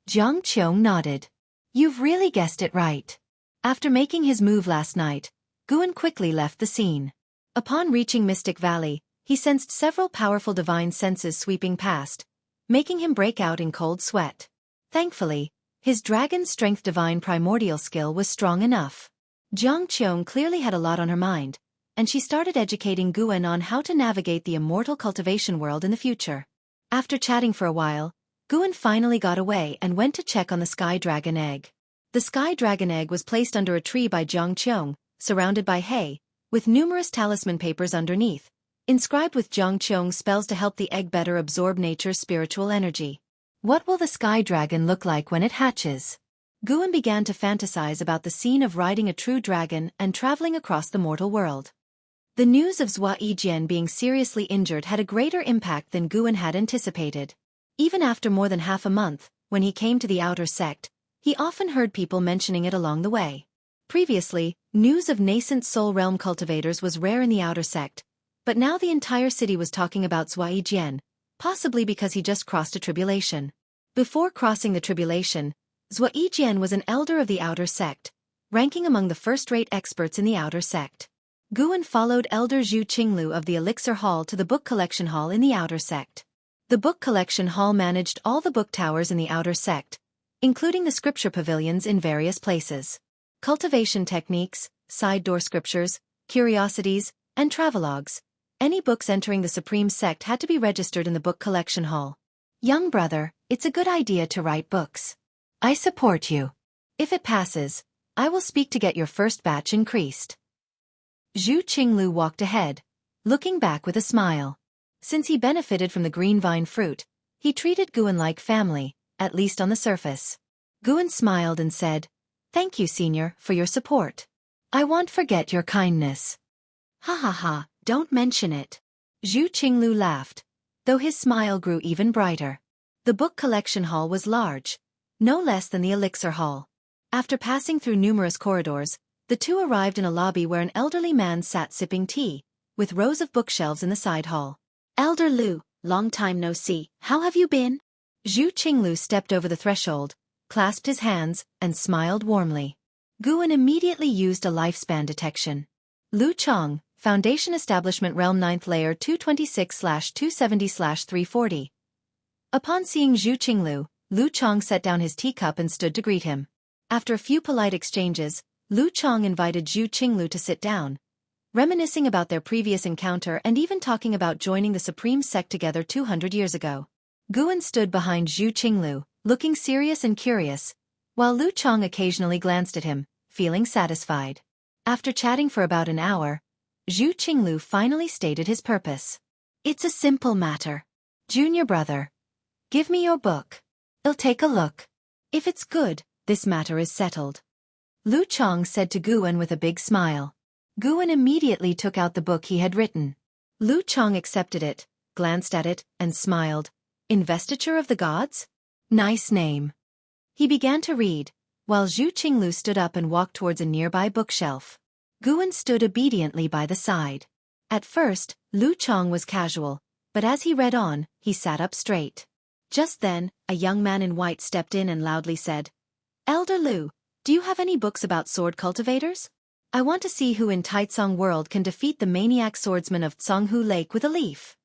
Qiong nodded. You've really guessed it right. After making his move last night, Guan quickly left the scene. Upon reaching Mystic Valley, he sensed several powerful divine senses sweeping past, making him break out in cold sweat. Thankfully, his dragon strength divine primordial skill was strong enough. Qiong clearly had a lot on her mind, and she started educating Guan on how to navigate the immortal cultivation world in the future. After chatting for a while, Guan finally got away and went to check on the Sky Dragon Egg. The Sky Dragon Egg was placed under a tree by Qiong, surrounded by hay, with numerous talisman papers underneath, inscribed with Qiong's spells to help the egg better absorb nature's spiritual energy. What will the Sky Dragon look like when it hatches? Guan began to fantasize about the scene of riding a true dragon and traveling across the mortal world. The news of Ziwei being seriously injured had a greater impact than Guan had anticipated. Even after more than half a month, when he came to the outer sect, he often heard people mentioning it along the way. Previously, news of Nascent Soul Realm cultivators was rare in the outer sect, but now the entire city was talking about Ziwei, possibly because he just crossed a tribulation. Before crossing the tribulation, Ziwei was an elder of the outer sect, ranking among the first-rate experts in the outer sect. Guan followed Elder Zhu Qinglu of the Elixir Hall to the book collection hall in the outer sect. The book collection hall managed all the book towers in the outer sect, including the scripture pavilions in various places. Cultivation techniques, side door scriptures, curiosities, and travelogues. Any books entering the Supreme Sect had to be registered in the book collection hall. Young brother, it's a good idea to write books. I support you. If it passes, I will speak to get your first batch increased. Zhu Qinglu walked ahead, looking back with a smile. Since he benefited from the green vine fruit, he treated Guan like family, at least on the surface. Guan smiled and said, Thank you, Senior, for your support. I won't forget your kindness. Ha ha ha, don't mention it. Zhu Qinglu laughed, though his smile grew even brighter. The book collection hall was large, no less than the Elixir Hall. After passing through numerous corridors, the two arrived in a lobby where an elderly man sat sipping tea, with rows of bookshelves in the side hall. Elder Lu, long time no see, how have you been? Zhu Qinglu stepped over the threshold, clasped his hands, and smiled warmly. Guan immediately used a lifespan detection. Lu Chong, Foundation Establishment Realm 9th Layer 226/270/340. Upon seeing Zhu Qinglu, Lu Chong set down his teacup and stood to greet him. After a few polite exchanges, Lu Chong invited Zhu Qinglu to sit down, reminiscing about their previous encounter and even talking about joining the Supreme Sect together 200 years ago. Guan stood behind Zhu Qinglu, looking serious and curious, while Lu Chong occasionally glanced at him, feeling satisfied. After chatting for about an hour, Zhu Qinglu finally stated his purpose. It's a simple matter. Junior brother, give me your book. I'll take a look. If it's good, this matter is settled. Lu Chong said to Guan with a big smile. Guan immediately took out the book he had written. Lu Chong accepted it, glanced at it, and smiled. Investiture of the Gods? Nice name. He began to read, while Zhu Qinglu stood up and walked towards a nearby bookshelf. Guan stood obediently by the side. At first, Lu Chong was casual, but as he read on, he sat up straight. Just then, a young man in white stepped in and loudly said, Elder Lu, do you have any books about sword cultivators? I want to see who in Taicang world can defeat the maniac swordsman of Tsonghu Lake with a leaf.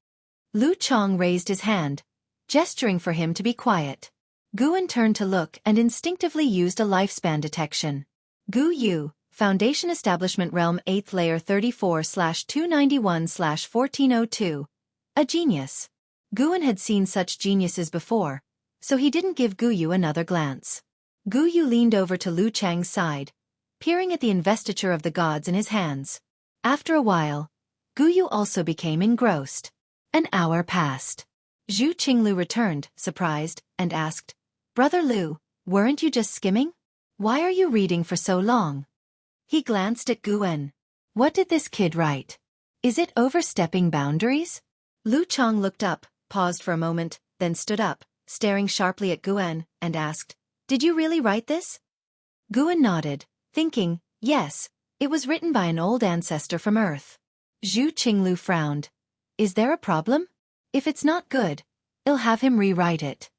Lu Chong raised his hand, gesturing for him to be quiet. Guan turned to look and instinctively used a lifespan detection. Gu Yu, Foundation Establishment Realm 8th Layer 34/291/1402. A genius. Guan had seen such geniuses before, so he didn't give Gu Yu another glance. Gu Yu leaned over to Lu Chang's side, peering at the investiture of the gods in his hands. After a while, Gu Yu also became engrossed. An hour passed. Zhu Qinglu returned, surprised, and asked, "Brother Lu, weren't you just skimming? Why are you reading for so long?" He glanced at Guan. What did this kid write? Is it overstepping boundaries? Lu Chang looked up, paused for a moment, then stood up, staring sharply at Guan, and asked, "Did you really write this?" Guan nodded, thinking, yes, it was written by an old ancestor from Earth. Zhu Qinglu frowned. Is there a problem? If it's not good, I'll have him rewrite it.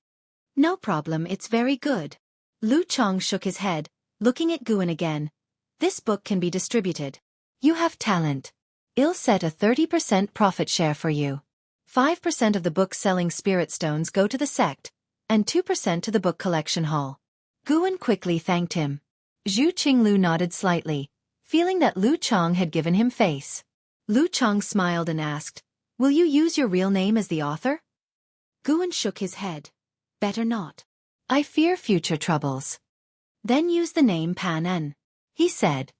No problem, it's very good. Lu Chang shook his head, looking at Guan again. This book can be distributed. You have talent. I'll set a 30% profit share for you. 5% of the book selling spirit stones go to the sect, and 2% to the book collection hall. Guan quickly thanked him. Zhu Qinglu nodded slightly, feeling that Lu Chang had given him face. Lu Chang smiled and asked, "Will you use your real name as the author?" Guan shook his head. "Better not. I fear future troubles." "Then use the name Pan En," he said.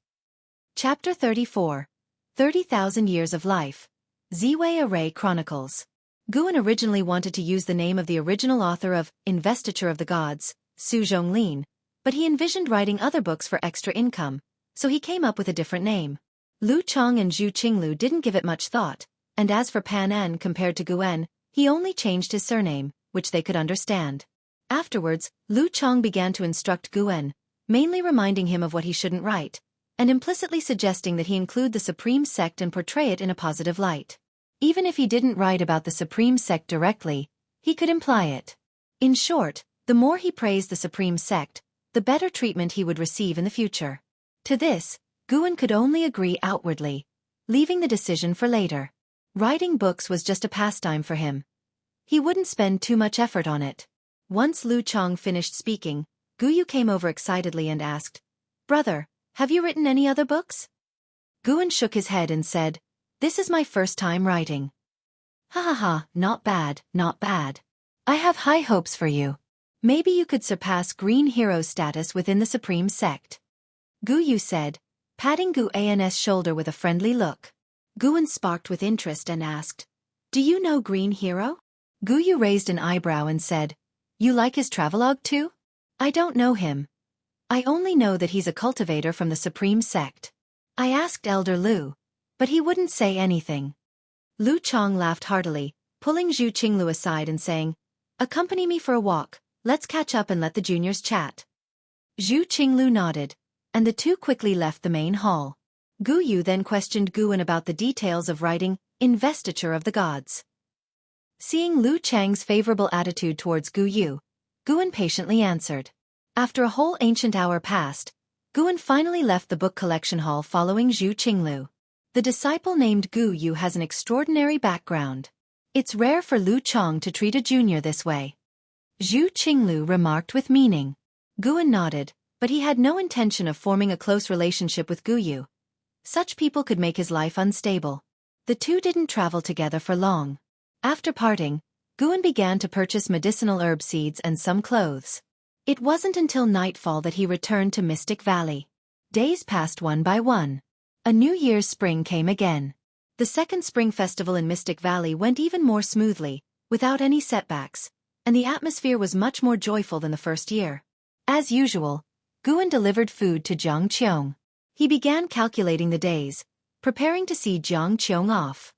Chapter 34. 30,000 Years of Life. Ziwei Array Chronicles. Guan originally wanted to use the name of the original author of Investiture of the Gods, Su Zhonglin, but he envisioned writing other books for extra income, so he came up with a different name. Lu Chang and Zhu Qinglu didn't give it much thought, and as for Pan En compared to Guan, he only changed his surname, which they could understand. Afterwards, Lu Chang began to instruct Guan, mainly reminding him of what he shouldn't write, and implicitly suggesting that he include the Supreme Sect and portray it in a positive light. Even if he didn't write about the Supreme Sect directly, he could imply it. In short, the more he praised the Supreme Sect, the better treatment he would receive in the future. To this, Guan could only agree outwardly, leaving the decision for later. Writing books was just a pastime for him. He wouldn't spend too much effort on it. Once Lu Chang finished speaking, Gu Yu came over excitedly and asked, "Brother, have you written any other books?" Guan shook his head and said, "This is my first time writing." "Ha ha ha, not bad, not bad. I have high hopes for you. Maybe you could surpass Green Hero status within the Supreme Sect," Gu Yu said, patting Guan's shoulder with a friendly look. Guan sparked with interest and asked, "Do you know Green Hero?" Gu Yu raised an eyebrow and said, "You like his travelogue too?" "I don't know him. I only know that he's a cultivator from the Supreme Sect. I asked Elder Lu, but he wouldn't say anything." Lu Chang laughed heartily, pulling Zhu Qinglu aside and saying, "Accompany me for a walk, let's catch up and let the juniors chat." Zhu Qinglu nodded, and the two quickly left the main hall. Gu Yu then questioned Guan about the details of writing Investiture of the Gods. Seeing Lu Chang's favorable attitude towards Gu Yu, Guan patiently answered. After a whole ancient hour passed, Guan finally left the book collection hall following Zhu Qinglu. The disciple named Gu Yu has an extraordinary background. It's rare for Lu Chang to treat a junior this way. Zhu Qinglu remarked with meaning. Guan nodded, but he had no intention of forming a close relationship with Gu Yu. Such people could make his life unstable. The two didn't travel together for long. After parting, Guan began to purchase medicinal herb seeds and some clothes. It wasn't until nightfall that he returned to Mystic Valley. Days passed one by one. A New Year's spring came again. The second spring festival in Mystic Valley went even more smoothly, without any setbacks, and the atmosphere was much more joyful than the first year. As usual, Guan delivered food to Jiang Qiong. He began calculating the days, preparing to see Jiang Qiong off.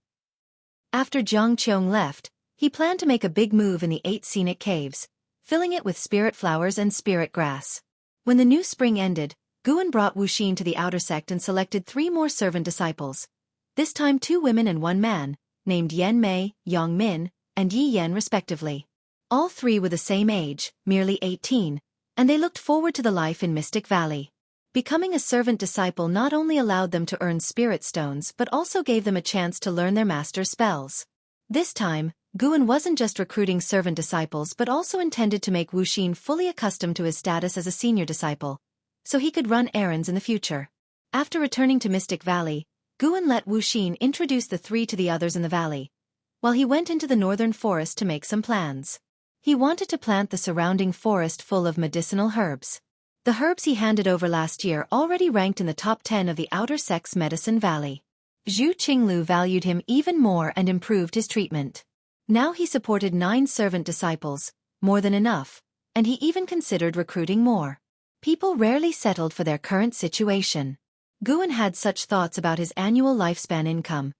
After Jiang Qiong left, he planned to make a big move in the 8 scenic caves, filling it with spirit flowers and spirit grass. When the new spring ended, Guan brought Wuxia to the outer sect and selected 3 more servant disciples. This time 2 women and 1 man, named Yan Mei, Yang Min, and Yi Yan respectively. All 3 were the same age, merely 18, and they looked forward to the life in Mystic Valley. Becoming a servant disciple not only allowed them to earn spirit stones but also gave them a chance to learn their master's spells. This time, Guan wasn't just recruiting servant disciples but also intended to make Wuxia fully accustomed to his status as a senior disciple, so he could run errands in the future. After returning to Mystic Valley, Guan let Wuxia introduce the three to the others in the valley, while he went into the northern forest to make some plans. He wanted to plant the surrounding forest full of medicinal herbs. The herbs he handed over last year already ranked in the top 10 of the Outer Sect's Medicine Valley. Zhu Qinglu valued him even more and improved his treatment. Now he supported 9 servant disciples, more than enough, and he even considered recruiting more. People rarely settled for their current situation. Guan had such thoughts about his annual lifespan income.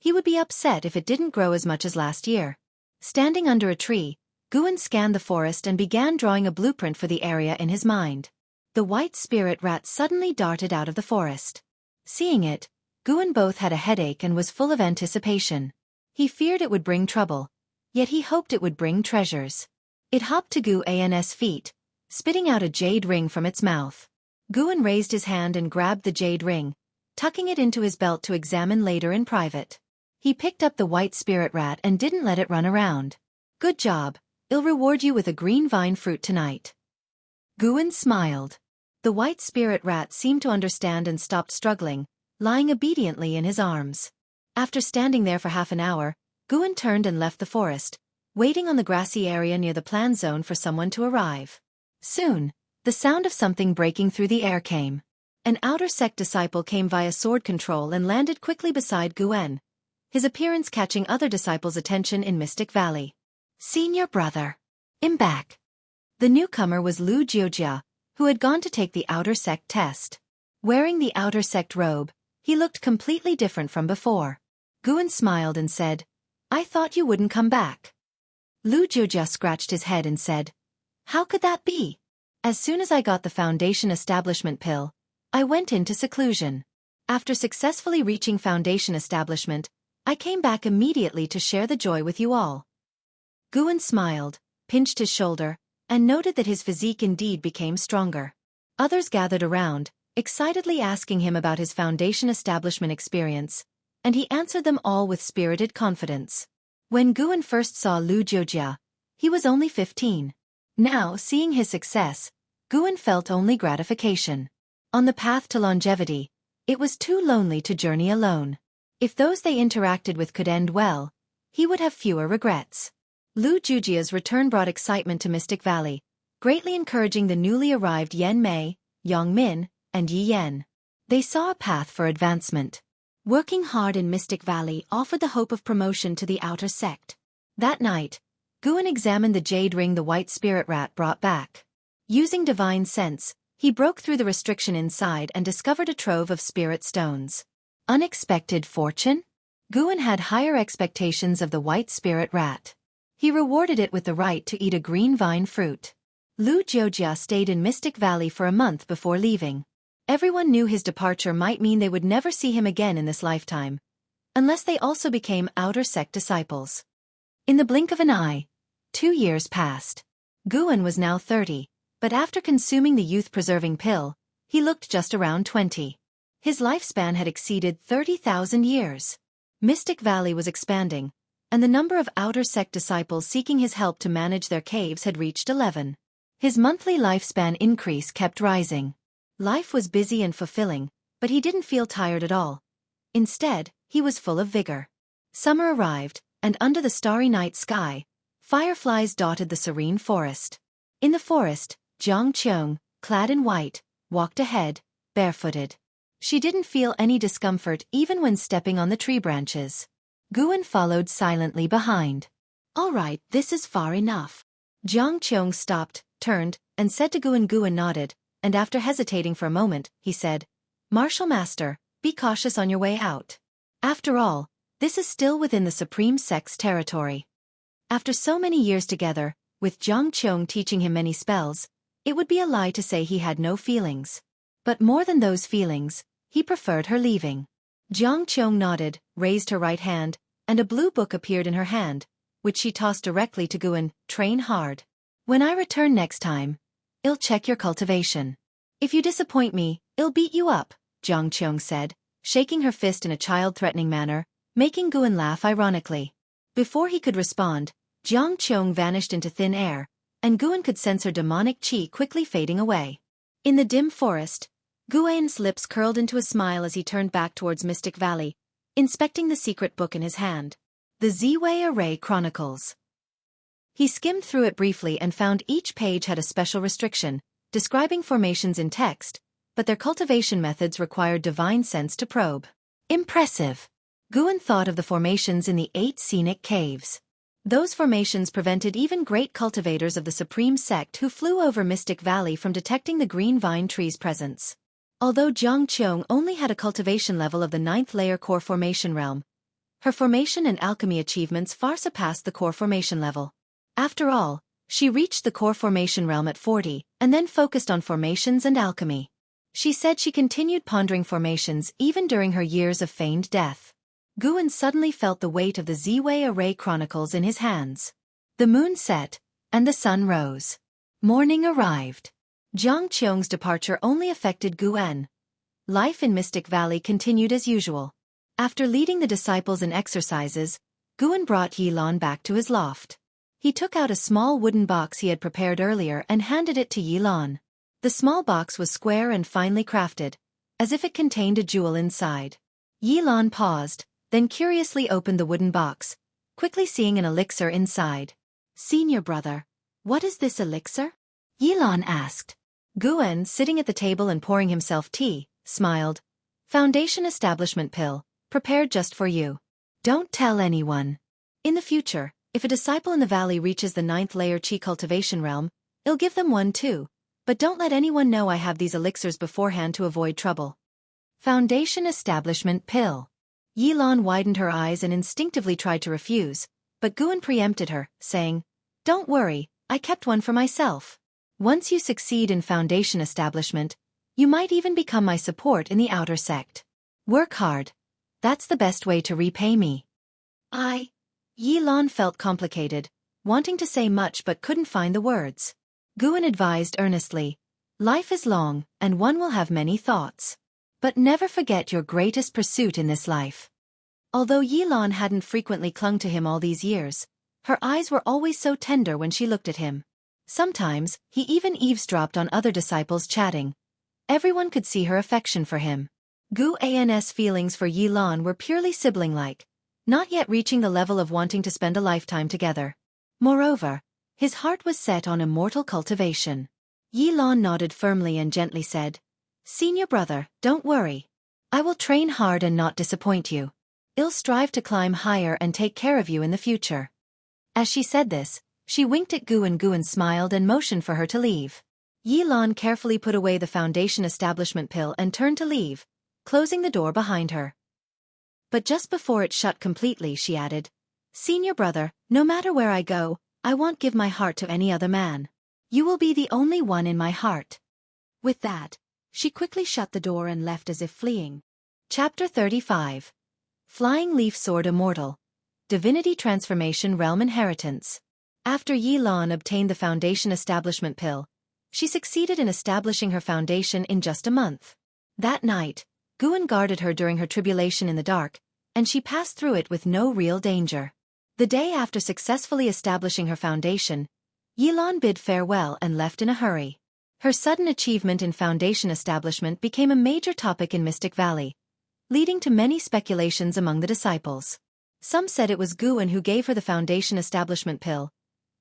He would be upset if it didn't grow as much as last year. Standing under a tree, Guan scanned the forest and began drawing a blueprint for the area in his mind. The white spirit rat suddenly darted out of the forest. Seeing it, Guan both had a headache and was full of anticipation. He feared it would bring trouble, yet he hoped it would bring treasures. It hopped to Guan's feet, spitting out a jade ring from its mouth. Guan raised his hand and grabbed the jade ring, tucking it into his belt to examine later in private. He picked up the white spirit rat and didn't let it run around. "Good job, I'll reward you with a green vine fruit tonight." Guan smiled. The white spirit rat seemed to understand and stopped struggling, lying obediently in his arms. After standing there for half an hour, Guan turned and left the forest, waiting on the grassy area near the planned zone for someone to arrive. Soon, the sound of something breaking through the air came. An Outer Sect disciple came via sword control and landed quickly beside Guan, his appearance catching other disciples' attention in Mystic Valley. "Senior brother, I'm back." The newcomer was Lu Jiojia, who had gone to take the Outer Sect test. Wearing the Outer Sect robe, he looked completely different from before. Guan smiled and said, "I thought you wouldn't come back." Lu Jiojia scratched his head and said, "How could that be? As soon as I got the Foundation Establishment pill, I went into seclusion. After successfully reaching Foundation Establishment, I came back immediately to share the joy with you all." Guan smiled, pinched his shoulder, and noted that his physique indeed became stronger. Others gathered around, excitedly asking him about his Foundation Establishment experience, and he answered them all with spirited confidence. When Guan first saw Lu Jiojia, he was only 15. Now, seeing his success, Guan felt only gratification. On the path to longevity, it was too lonely to journey alone. If those they interacted with could end well, he would have fewer regrets. Lu Jiojia's return brought excitement to Mystic Valley, greatly encouraging the newly arrived Yan Mei, Yang Min, and Yi Yan. They saw a path for advancement. Working hard in Mystic Valley offered the hope of promotion to the Outer Sect. That night, Guan examined the jade ring the white spirit rat brought back. Using divine sense, he broke through the restriction inside and discovered a trove of spirit stones. Unexpected fortune? Guan had higher expectations of the white spirit rat. He rewarded it with the right to eat a green vine fruit. Lu Jiojia stayed in Mystic Valley for a month before leaving. Everyone knew his departure might mean they would never see him again in this lifetime, unless they also became Outer Sect disciples. In the blink of an eye, 2 years passed. Guan was now 30, but after consuming the youth-preserving pill, he looked just around 20. His lifespan had exceeded 30,000 years. Mystic Valley was expanding, and the number of Outer Sect disciples seeking his help to manage their caves had reached 11. His monthly lifespan increase kept rising. Life was busy and fulfilling, but he didn't feel tired at all. Instead, he was full of vigor. Summer arrived, and under the starry night sky, fireflies dotted the serene forest. In the forest, Qiong, clad in white, walked ahead, barefooted. She didn't feel any discomfort even when stepping on the tree branches. Guan followed silently behind. "All right, this is far enough." Qiong stopped, turned, and said to Guan. Guan nodded, and after hesitating for a moment, he said, "Martial Master, be cautious on your way out. After all, this is still within the Supreme Sect's territory." After so many years together, with Qiong teaching him many spells, it would be a lie to say he had no feelings. But more than those feelings, he preferred her leaving. Qiong nodded, raised her right hand, and a blue book appeared in her hand, which she tossed directly to Guan. "Train hard. When I return next time, I'll check your cultivation. If you disappoint me, I'll beat you up," Qiong said, shaking her fist in a child-threatening manner, making Guan laugh ironically. Before he could respond, Qiong vanished into thin air, and Guan could sense her demonic qi quickly fading away. In the dim forest, Guan's lips curled into a smile as he turned back towards Mystic Valley, inspecting the secret book in his hand. The Ziwei Array Chronicles. He skimmed through it briefly and found each page had a special restriction, describing formations in text, but their cultivation methods required divine sense to probe. Impressive! Guan thought of the formations in the 8 scenic caves. Those formations prevented even great cultivators of the Supreme Sect who flew over Mystic Valley from detecting the green vine tree's presence. Although Qiong only had a cultivation level of the 9th layer core formation realm, her formation and alchemy achievements far surpassed the core formation level. After all, she reached the core formation realm at 40, and then focused on formations and alchemy. She said she continued pondering formations even during her years of feigned death. Guan suddenly felt the weight of the Ziwei Array Chronicles in his hands. The moon set, and the sun rose. Morning arrived. Qiong's departure only affected Guan. Life in Mystic Valley continued as usual. After leading the disciples in exercises, Guan brought Yilan back to his loft. He took out a small wooden box he had prepared earlier and handed it to Yilan. The small box was square and finely crafted, as if it contained a jewel inside. Yilan paused, then curiously opened the wooden box, quickly seeing an elixir inside. "Senior brother, what is this elixir?" Yilan asked. Guan, sitting at the table and pouring himself tea, smiled. "Foundation Establishment Pill, prepared just for you. Don't tell anyone. In the future, if a disciple in the valley reaches the 9th layer Qi cultivation realm, I'll give them one too, but don't let anyone know I have these elixirs beforehand to avoid trouble." Foundation Establishment Pill. Yilan widened her eyes and instinctively tried to refuse, but Guan preempted her, saying, "Don't worry, I kept one for myself. Once you succeed in Foundation Establishment, you might even become my support in the outer sect. Work hard. That's the best way to repay me." Yilan felt complicated, wanting to say much but couldn't find the words. Guan advised earnestly, "Life is long, and one will have many thoughts. But never forget your greatest pursuit in this life." Although Yilan hadn't frequently clung to him all these years, her eyes were always so tender when she looked at him. Sometimes, he even eavesdropped on other disciples chatting. Everyone could see her affection for him. Guan's feelings for Yilan were purely sibling-like, not yet reaching the level of wanting to spend a lifetime together. Moreover, his heart was set on immortal cultivation. Yilan nodded firmly and gently said, "Senior brother, don't worry. I will train hard and not disappoint you. I'll strive to climb higher and take care of you in the future." As she said this, she winked at Guan. Guan smiled and motioned for her to leave. Yilan carefully put away the Foundation Establishment Pill and turned to leave, closing the door behind her. But just before it shut completely, she added, "Senior brother, no matter where I go, I won't give my heart to any other man. You will be the only one in my heart." With that, she quickly shut the door and left as if fleeing. Chapter 35. Flying Leaf Sword Immortal. Divinity Transformation Realm Inheritance. After Yilan obtained the Foundation Establishment Pill, she succeeded in establishing her foundation in just a month. That night, Guan guarded her during her tribulation in the dark, and she passed through it with no real danger. The day after successfully establishing her foundation, Yilan bid farewell and left in a hurry. Her sudden achievement in foundation establishment became a major topic in Mystic Valley, leading to many speculations among the disciples. Some said it was Guan who gave her the Foundation Establishment Pill,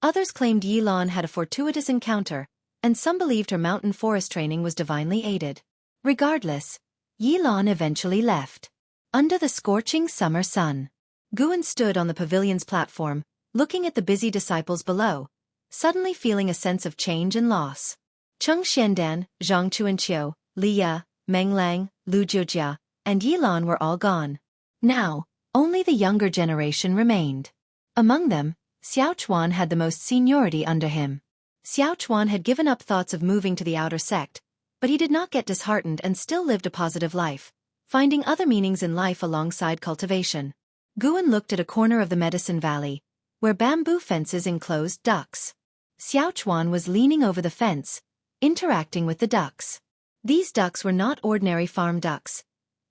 others claimed Yilan had a fortuitous encounter, and some believed her mountain forest training was divinely aided. Regardless, Yilan eventually left. Under the scorching summer sun, Guan stood on the pavilion's platform, looking at the busy disciples below, suddenly feeling a sense of change and loss. Cheng Xiandan, Zhang Chuanqiu, Li Ya, Meng Lang, Lu Jiujia, and Yilan were all gone. Now, only the younger generation remained. Among them, Xiaofan had the most seniority under him. Xiaofan had given up thoughts of moving to the outer sect, but he did not get disheartened and still lived a positive life, finding other meanings in life alongside cultivation. Guan looked at a corner of the Medicine Valley, where bamboo fences enclosed ducks. Xiaofan was leaning over the fence, interacting with the ducks. These ducks were not ordinary farm ducks.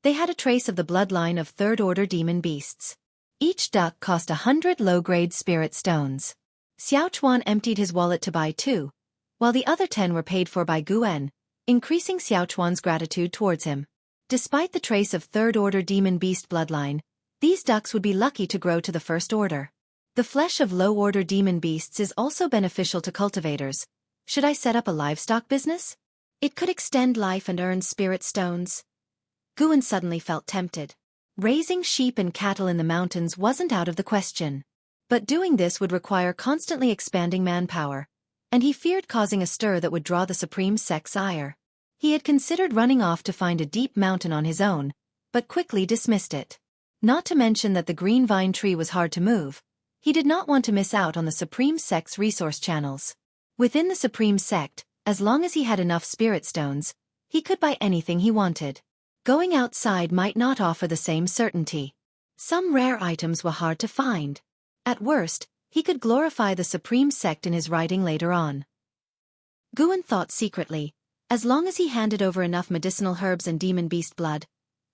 They had a trace of the bloodline of third-order demon beasts. Each duck cost 100 low-grade spirit stones. Xiaochuan emptied his wallet to buy 2, while the other 10 were paid for by Guan, increasing Xiaochuan's gratitude towards him. Despite the trace of third-order demon beast bloodline, these ducks would be lucky to grow to the first order. The flesh of low-order demon beasts is also beneficial to cultivators. Should I set up a livestock business? It could extend life and earn spirit stones. Guan suddenly felt tempted. Raising sheep and cattle in the mountains wasn't out of the question. But doing this would require constantly expanding manpower, and he feared causing a stir that would draw the Supreme Sect's ire. He had considered running off to find a deep mountain on his own, but quickly dismissed it. Not to mention that the green vine tree was hard to move, he did not want to miss out on the Supreme Sect's resource channels. Within the Supreme Sect, as long as he had enough spirit stones, he could buy anything he wanted. Going outside might not offer the same certainty. Some rare items were hard to find. At worst, he could glorify the Supreme Sect in his writing later on. Guan thought secretly, as long as he handed over enough medicinal herbs and demon beast blood,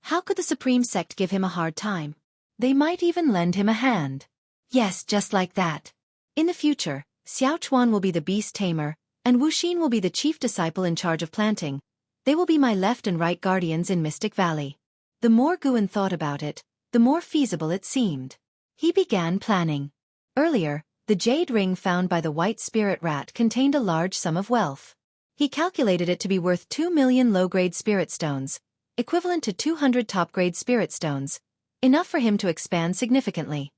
how could the Supreme Sect give him a hard time? They might even lend him a hand. Yes, just like that. In the future, Xiaochuan will be the beast tamer, and Wuxia will be the chief disciple in charge of planting. They will be my left and right guardians in Mystic Valley. The more Guan thought about it, the more feasible it seemed. He began planning. Earlier, the jade ring found by the white spirit rat contained a large sum of wealth. He calculated it to be worth 2 million low-grade spirit stones, equivalent to 200 top-grade spirit stones, enough for him to expand significantly.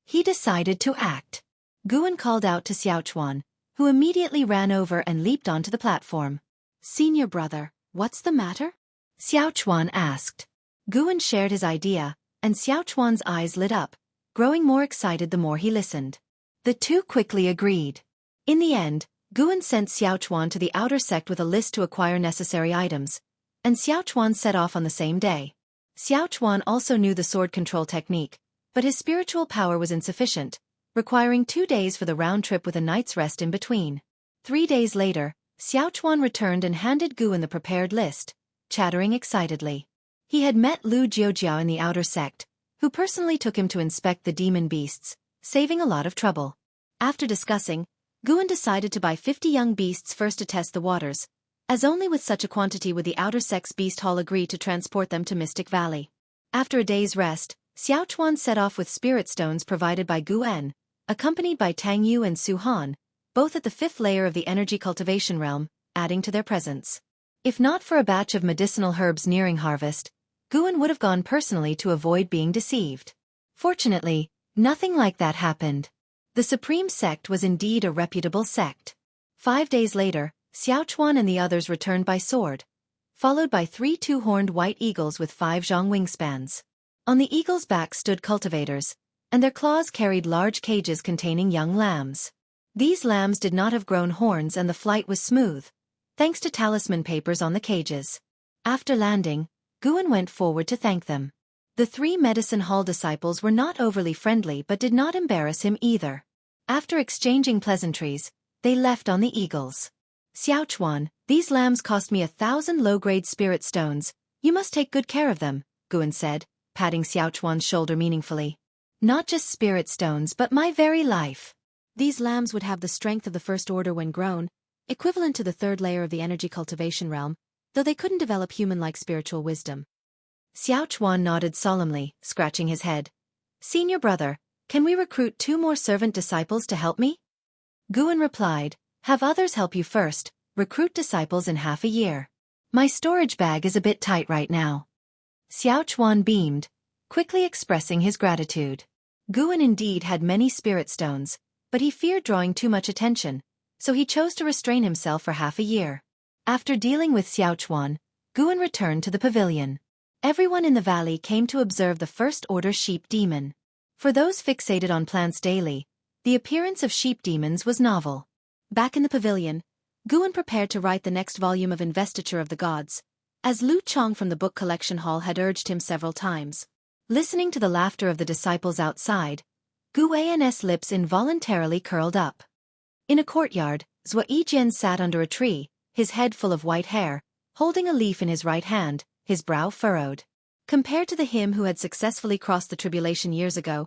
He decided to act. Guan called out to Xiaochuan, who immediately ran over and leaped onto the platform. "Senior brother, what's the matter?" Xiaochuan asked. Guan shared his idea, and Xiaochuan's eyes lit up, growing more excited the more he listened. The two quickly agreed. In the end, Guan sent Xiaochuan to the outer sect with a list to acquire necessary items, and Xiaochuan set off on the same day. Xiaochuan also knew the sword control technique, but his spiritual power was insufficient, requiring 2 days for the round trip with a night's rest in between. 3 days later, Xiaochuan returned and handed Guan the prepared list, chattering excitedly. He had met Lu Jiao in the outer sect, who personally took him to inspect the demon beasts, saving a lot of trouble. After discussing, Guan decided to buy 50 young beasts first to test the waters, as only with such a quantity would the outer sect's beast hall agree to transport them to Mystic Valley. After a day's rest, Xiaochuan set off with spirit stones provided by Guan, accompanied by Tang Yu and Su Han, both at the 5th layer of the energy cultivation realm, adding to their presence. If not for a batch of medicinal herbs nearing harvest, Guan would have gone personally to avoid being deceived. Fortunately, nothing like that happened. The Supreme Sect was indeed a reputable sect. 5 days later, Xiaochuan and the others returned by sword, followed by 3 two-horned white eagles with 5 zhang wingspans. On the eagles' backs stood cultivators, and their claws carried large cages containing young lambs. These lambs did not have grown horns and the flight was smooth, thanks to talisman papers on the cages. After landing, Guan went forward to thank them. The 3 medicine hall disciples were not overly friendly but did not embarrass him either. After exchanging pleasantries, they left on the eagles. "Xiaochuan, these lambs cost me 1,000 low-grade spirit stones. You must take good care of them," Guan said, patting Xiaochuan's shoulder meaningfully. "Not just spirit stones but my very life. These lambs would have the strength of the first order when grown, equivalent to the 3rd layer of the energy cultivation realm, though they couldn't develop human-like spiritual wisdom." Xiaochuan nodded solemnly, scratching his head. "Senior brother, can we recruit 2 more servant disciples to help me?" Guan replied, "Have others help you first, recruit disciples in half a year. My storage bag is a bit tight right now." Xiaochuan beamed, quickly expressing his gratitude. Guan indeed had many spirit stones, but he feared drawing too much attention, so he chose to restrain himself for half a year. After dealing with Xiaochuan, Guan returned to the pavilion. Everyone in the valley came to observe the first-order sheep demon. For those fixated on plants daily, the appearance of sheep demons was novel. Back in the pavilion, Guan prepared to write the next volume of Investiture of the Gods, as Lu Qiong from the book collection hall had urged him several times. Listening to the laughter of the disciples outside, Guan's lips involuntarily curled up. In a courtyard, Ziwei sat under a tree, his head full of white hair, holding a leaf in his right hand, his brow furrowed. Compared to the him who had successfully crossed the tribulation years ago,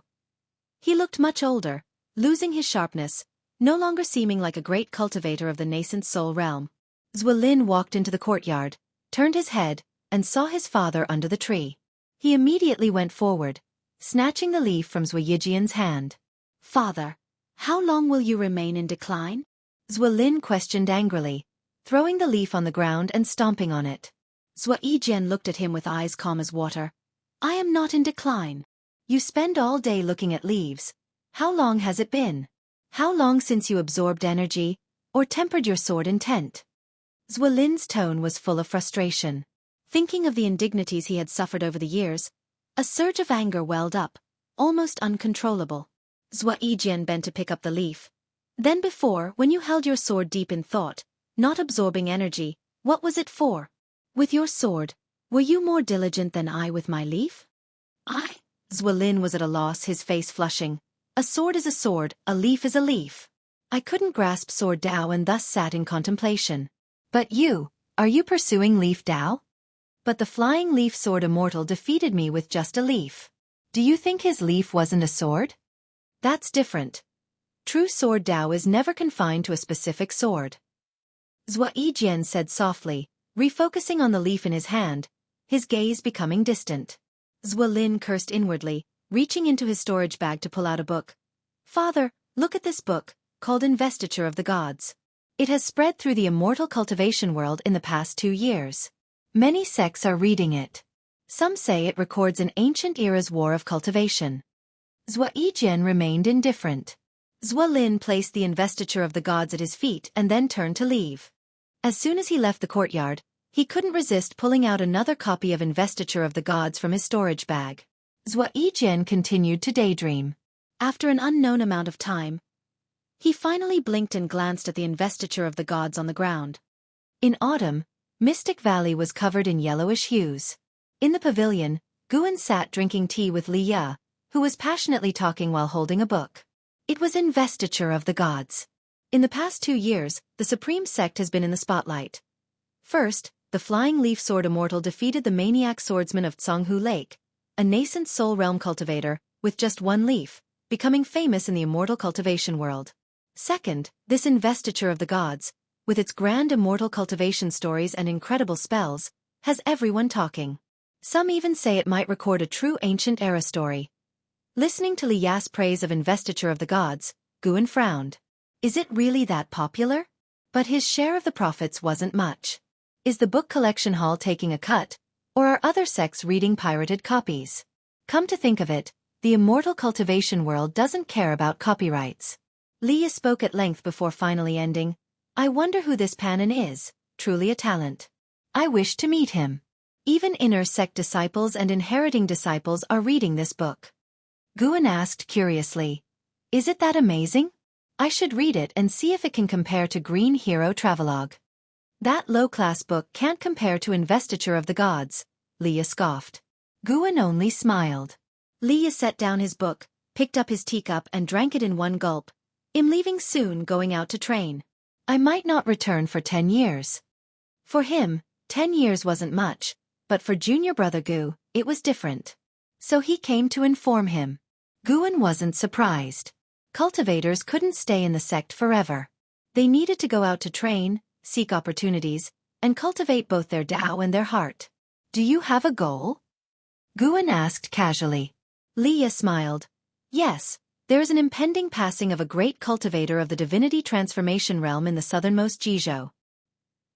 He looked much older, losing his sharpness, no longer seeming like a great cultivator of the nascent soul realm. Ziwei walked into the courtyard, turned his head, and saw his father under the tree. He immediately went forward, snatching the leaf from Ziwei hand. "Father, how long will you remain in decline?" Ziwei questioned angrily, throwing the leaf on the ground and stomping on it. Ziwei looked at him with eyes calm as water. "I am not in decline. You spend all day looking at leaves. How long has it been? How long since you absorbed energy, or tempered your sword intent?" Ziwei's tone was full of frustration. Thinking of the indignities he had suffered over the years, a surge of anger welled up, almost uncontrollable. Ziwei bent to pick up the leaf. "Then before, when you held your sword deep in thought, not absorbing energy, what was it for? With your sword, were you more diligent than I with my leaf?" Ziwei was at a loss, his face flushing. "A sword is a sword, a leaf is a leaf. I couldn't grasp sword Dao and thus sat in contemplation. But you, are you pursuing leaf Dao? But the flying leaf sword Immortal defeated me with just a leaf. Do you think his leaf wasn't a sword? That's different. True sword Dao is never confined to a specific sword." Ziwei said softly, refocusing on the leaf in his hand, his gaze becoming distant. Ziwei cursed inwardly, reaching into his storage bag to pull out a book. "Father, look at this book, called Investiture of the Gods. It has spread through the immortal cultivation world in the past 2 years. Many sects are reading it. Some say it records an ancient era's war of cultivation." Ziwei remained indifferent. Ziwei placed the Investiture of the Gods at his feet and then turned to leave. As soon as he left the courtyard, he couldn't resist pulling out another copy of Investiture of the Gods from his storage bag. Ziwei continued to daydream. After an unknown amount of time, he finally blinked and glanced at the Investiture of the Gods on the ground. In autumn, Mystic Valley was covered in yellowish hues. In the pavilion, Guan sat drinking tea with Liye, who was passionately talking while holding a book. It was Investiture of the Gods. In the past 2 years, the Supreme Sect has been in the spotlight. First, the Flying Leaf Sword Immortal defeated the maniac swordsman of Conghu Lake, a nascent soul realm cultivator, with just 1 leaf, becoming famous in the immortal cultivation world. Second, this Investiture of the Gods, with its grand immortal cultivation stories and incredible spells, has everyone talking. Some even say it might record a true ancient era story. Listening to Liye's praise of Investiture of the Gods, Guan frowned. Is it really that popular? But his share of the profits wasn't much. Is the book collection hall taking a cut, or are other sects reading pirated copies? Come to think of it, the immortal cultivation world doesn't care about copyrights. Liye spoke at length before finally ending. "I wonder who this Panin is, truly a talent. I wish to meet him. Even inner sect disciples and inheriting disciples are reading this book." Guan asked curiously, "Is it that amazing? I should read it and see if it can compare to Green Hero Travelogue." "That low-class book can't compare to Investiture of the Gods," Liye scoffed. Guan only smiled. Liye set down his book, picked up his teacup and drank it in one gulp. "I'm leaving soon, going out to train. I might not return for 10 years. For him, 10 years wasn't much, but for junior brother Gu, it was different. So he came to inform him. Guan wasn't surprised. Cultivators couldn't stay in the sect forever. They needed to go out to train, seek opportunities, and cultivate both their Dao and their heart. "Do you have a goal?" Guan asked casually. Liye smiled. "Yes. There is an impending passing of a great cultivator of the Divinity transformation realm in the southernmost Jizhou.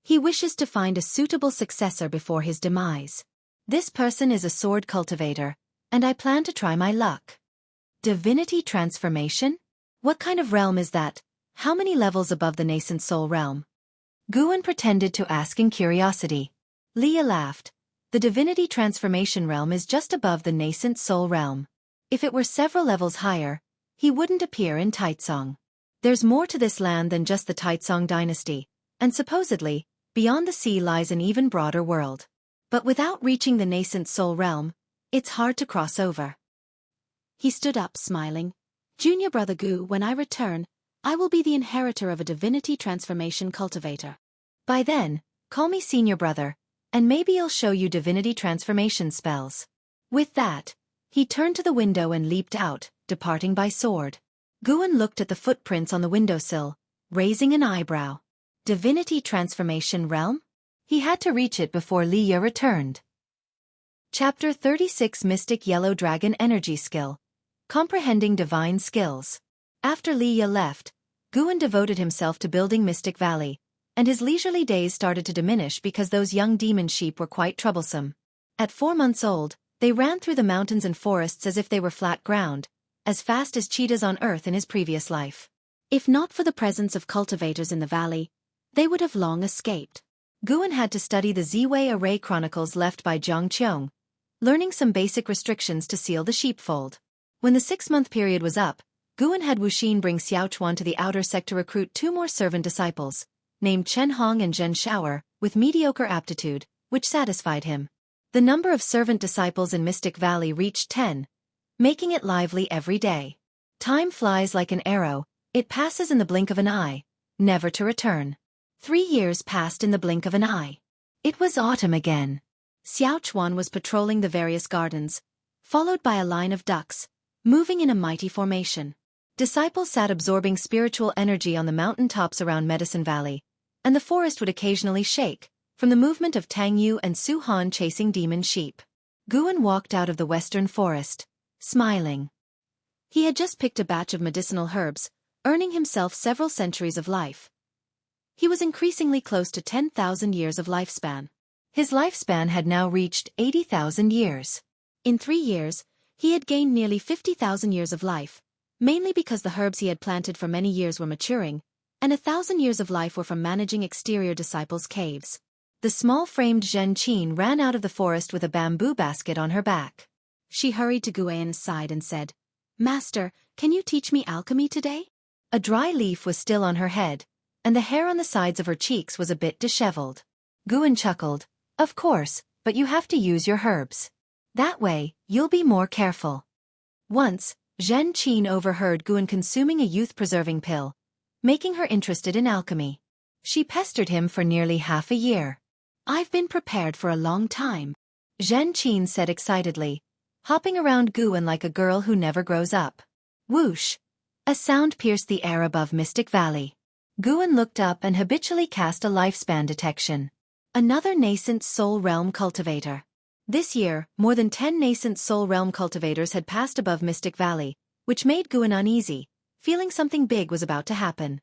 He wishes to find a suitable successor before his demise. This person is a sword cultivator, and I plan to try my luck." Divinity transformation? What kind of realm is that? How many levels above the Nascent Soul Realm? Guan pretended to ask in curiosity. Liye laughed. The Divinity transformation realm is just above the Nascent Soul Realm. If it were several levels higher, he wouldn't appear in Taicang. There's more to this land than just the Taicang dynasty, and supposedly, beyond the sea lies an even broader world. But without reaching the Nascent Soul Realm, it's hard to cross over. He stood up, smiling. "Junior brother Gu, when I return, I will be the inheritor of a Divinity transformation cultivator. By then, call me senior brother, and maybe I'll show you Divinity transformation spells." With that, he turned to the window and leaped out, departing by sword. Guan looked at the footprints on the windowsill, raising an eyebrow. Divinity Transformation Realm? He had to reach it before Liye returned. Chapter 36 Mystic Yellow Dragon Energy Skill. Comprehending Divine Skills. After Liye left, Guan devoted himself to building Mystic Valley, and his leisurely days started to diminish because those young demon sheep were quite troublesome. At 4 months old, they ran through the mountains and forests as if they were flat ground, as fast as cheetahs on Earth in his previous life. If not for the presence of cultivators in the valley, they would have long escaped. Guan had to study the Ziwei array chronicles left by Qiong, learning some basic restrictions to seal the sheepfold. When the 6-month period was up, Guan had Wuxia bring Xiaofan to the outer sect to recruit 2 more servant disciples, named Chen Hong and Zhen Shower, with mediocre aptitude, which satisfied him. The number of servant disciples in Mystic Valley reached 10, making it lively every day. Time flies like an arrow, it passes in the blink of an eye, never to return. 3 years passed in the blink of an eye. It was autumn again. Xiaofan was patrolling the various gardens, followed by a line of ducks, moving in a mighty formation. Disciples sat absorbing spiritual energy on the mountain tops around Medicine Valley, and the forest would occasionally shake, from the movement of Tang Yu and Su Han chasing demon sheep. Guan walked out of the western forest, smiling. He had just picked a batch of medicinal herbs, earning himself several centuries of life. He was increasingly close to 10,000 years of lifespan. His lifespan had now reached 80,000 years. In 3 years, he had gained nearly 50,000 years of life, mainly because the herbs he had planted for many years were maturing, and 1,000 years of life were from managing exterior disciples' caves. The small-framed Zhen Qin ran out of the forest with a bamboo basket on her back. She hurried to Guan's side and said, "Master, can you teach me alchemy today?" A dry leaf was still on her head, and the hair on the sides of her cheeks was a bit disheveled. Guan chuckled, "Of course, but you have to use your herbs. That way, you'll be more careful." Once, Zhen Qin overheard Guan consuming a youth-preserving pill, making her interested in alchemy. She pestered him for nearly half a year. "I've been prepared for a long time," Zhen Qin said excitedly, hopping around Guan like a girl who never grows up. Whoosh! A sound pierced the air above Mystic Valley. Guan looked up and habitually cast a lifespan detection. Another Nascent Soul Realm cultivator. This year, more than 10 Nascent Soul Realm cultivators had passed above Mystic Valley, which made Guan uneasy, feeling something big was about to happen.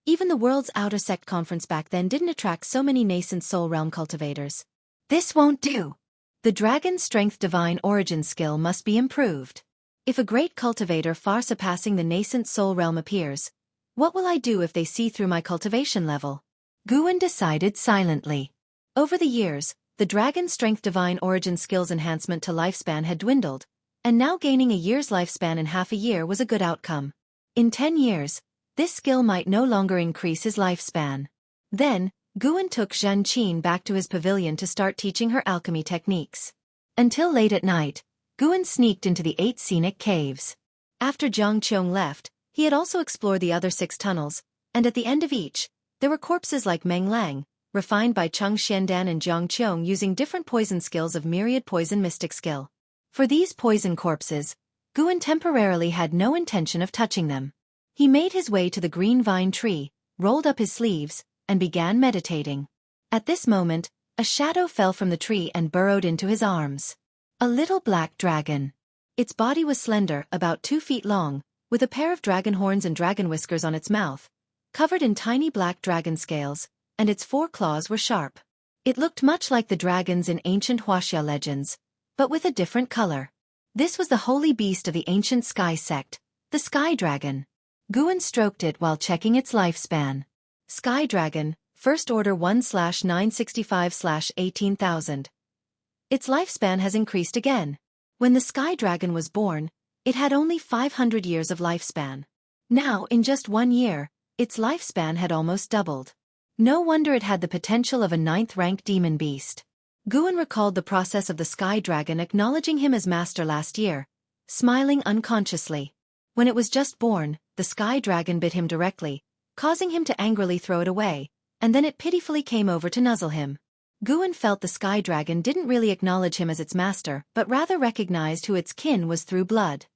Even the world's outer sect conference back then didn't attract so many Nascent Soul Realm cultivators. This won't do. The Dragon Strength Divine Origin skill must be improved. If a great cultivator far surpassing the Nascent Soul Realm appears, what will I do if they see through my cultivation level? Guan decided silently. Over the years, the Dragon Strength Divine Origin skill's enhancement to lifespan had dwindled, and now gaining a year's lifespan in half a year was a good outcome. In 10 years, this skill might no longer increase his lifespan. Then, Guan took Zhen Qin back to his pavilion to start teaching her alchemy techniques. Until late at night, Guan sneaked into the 8 scenic caves. After Qiong left, he had also explored the other 6 tunnels, and at the end of each, there were corpses like Meng Lang, refined by Cheng Xiandan and Jiang Qiong using different poison skills of myriad poison mystic skill. For these poison corpses, Guan temporarily had no intention of touching them. He made his way to the green vine tree, rolled up his sleeves, and began meditating. At this moment, a shadow fell from the tree and burrowed into his arms. A little black dragon. Its body was slender, about 2 feet long, with a pair of dragon horns and dragon whiskers on its mouth, covered in tiny black dragon scales, and its 4 claws were sharp. It looked much like the dragons in ancient Wuxia legends, but with a different color. This was the holy beast of the ancient sky sect, the sky dragon. Guan stroked it while checking its lifespan. Sky dragon, first order 1/965/18,000. Its lifespan has increased again. When the sky dragon was born, it had only 500 years of lifespan. Now, in just 1 year, its lifespan had almost doubled. No wonder it had the potential of a 9th-rank demon beast. Guan recalled the process of the sky dragon acknowledging him as master last year, smiling unconsciously. When it was just born, the sky dragon bit him directly, causing him to angrily throw it away, and then it pitifully came over to nuzzle him. Guan felt the sky dragon didn't really acknowledge him as its master but rather recognized who its kin was through blood.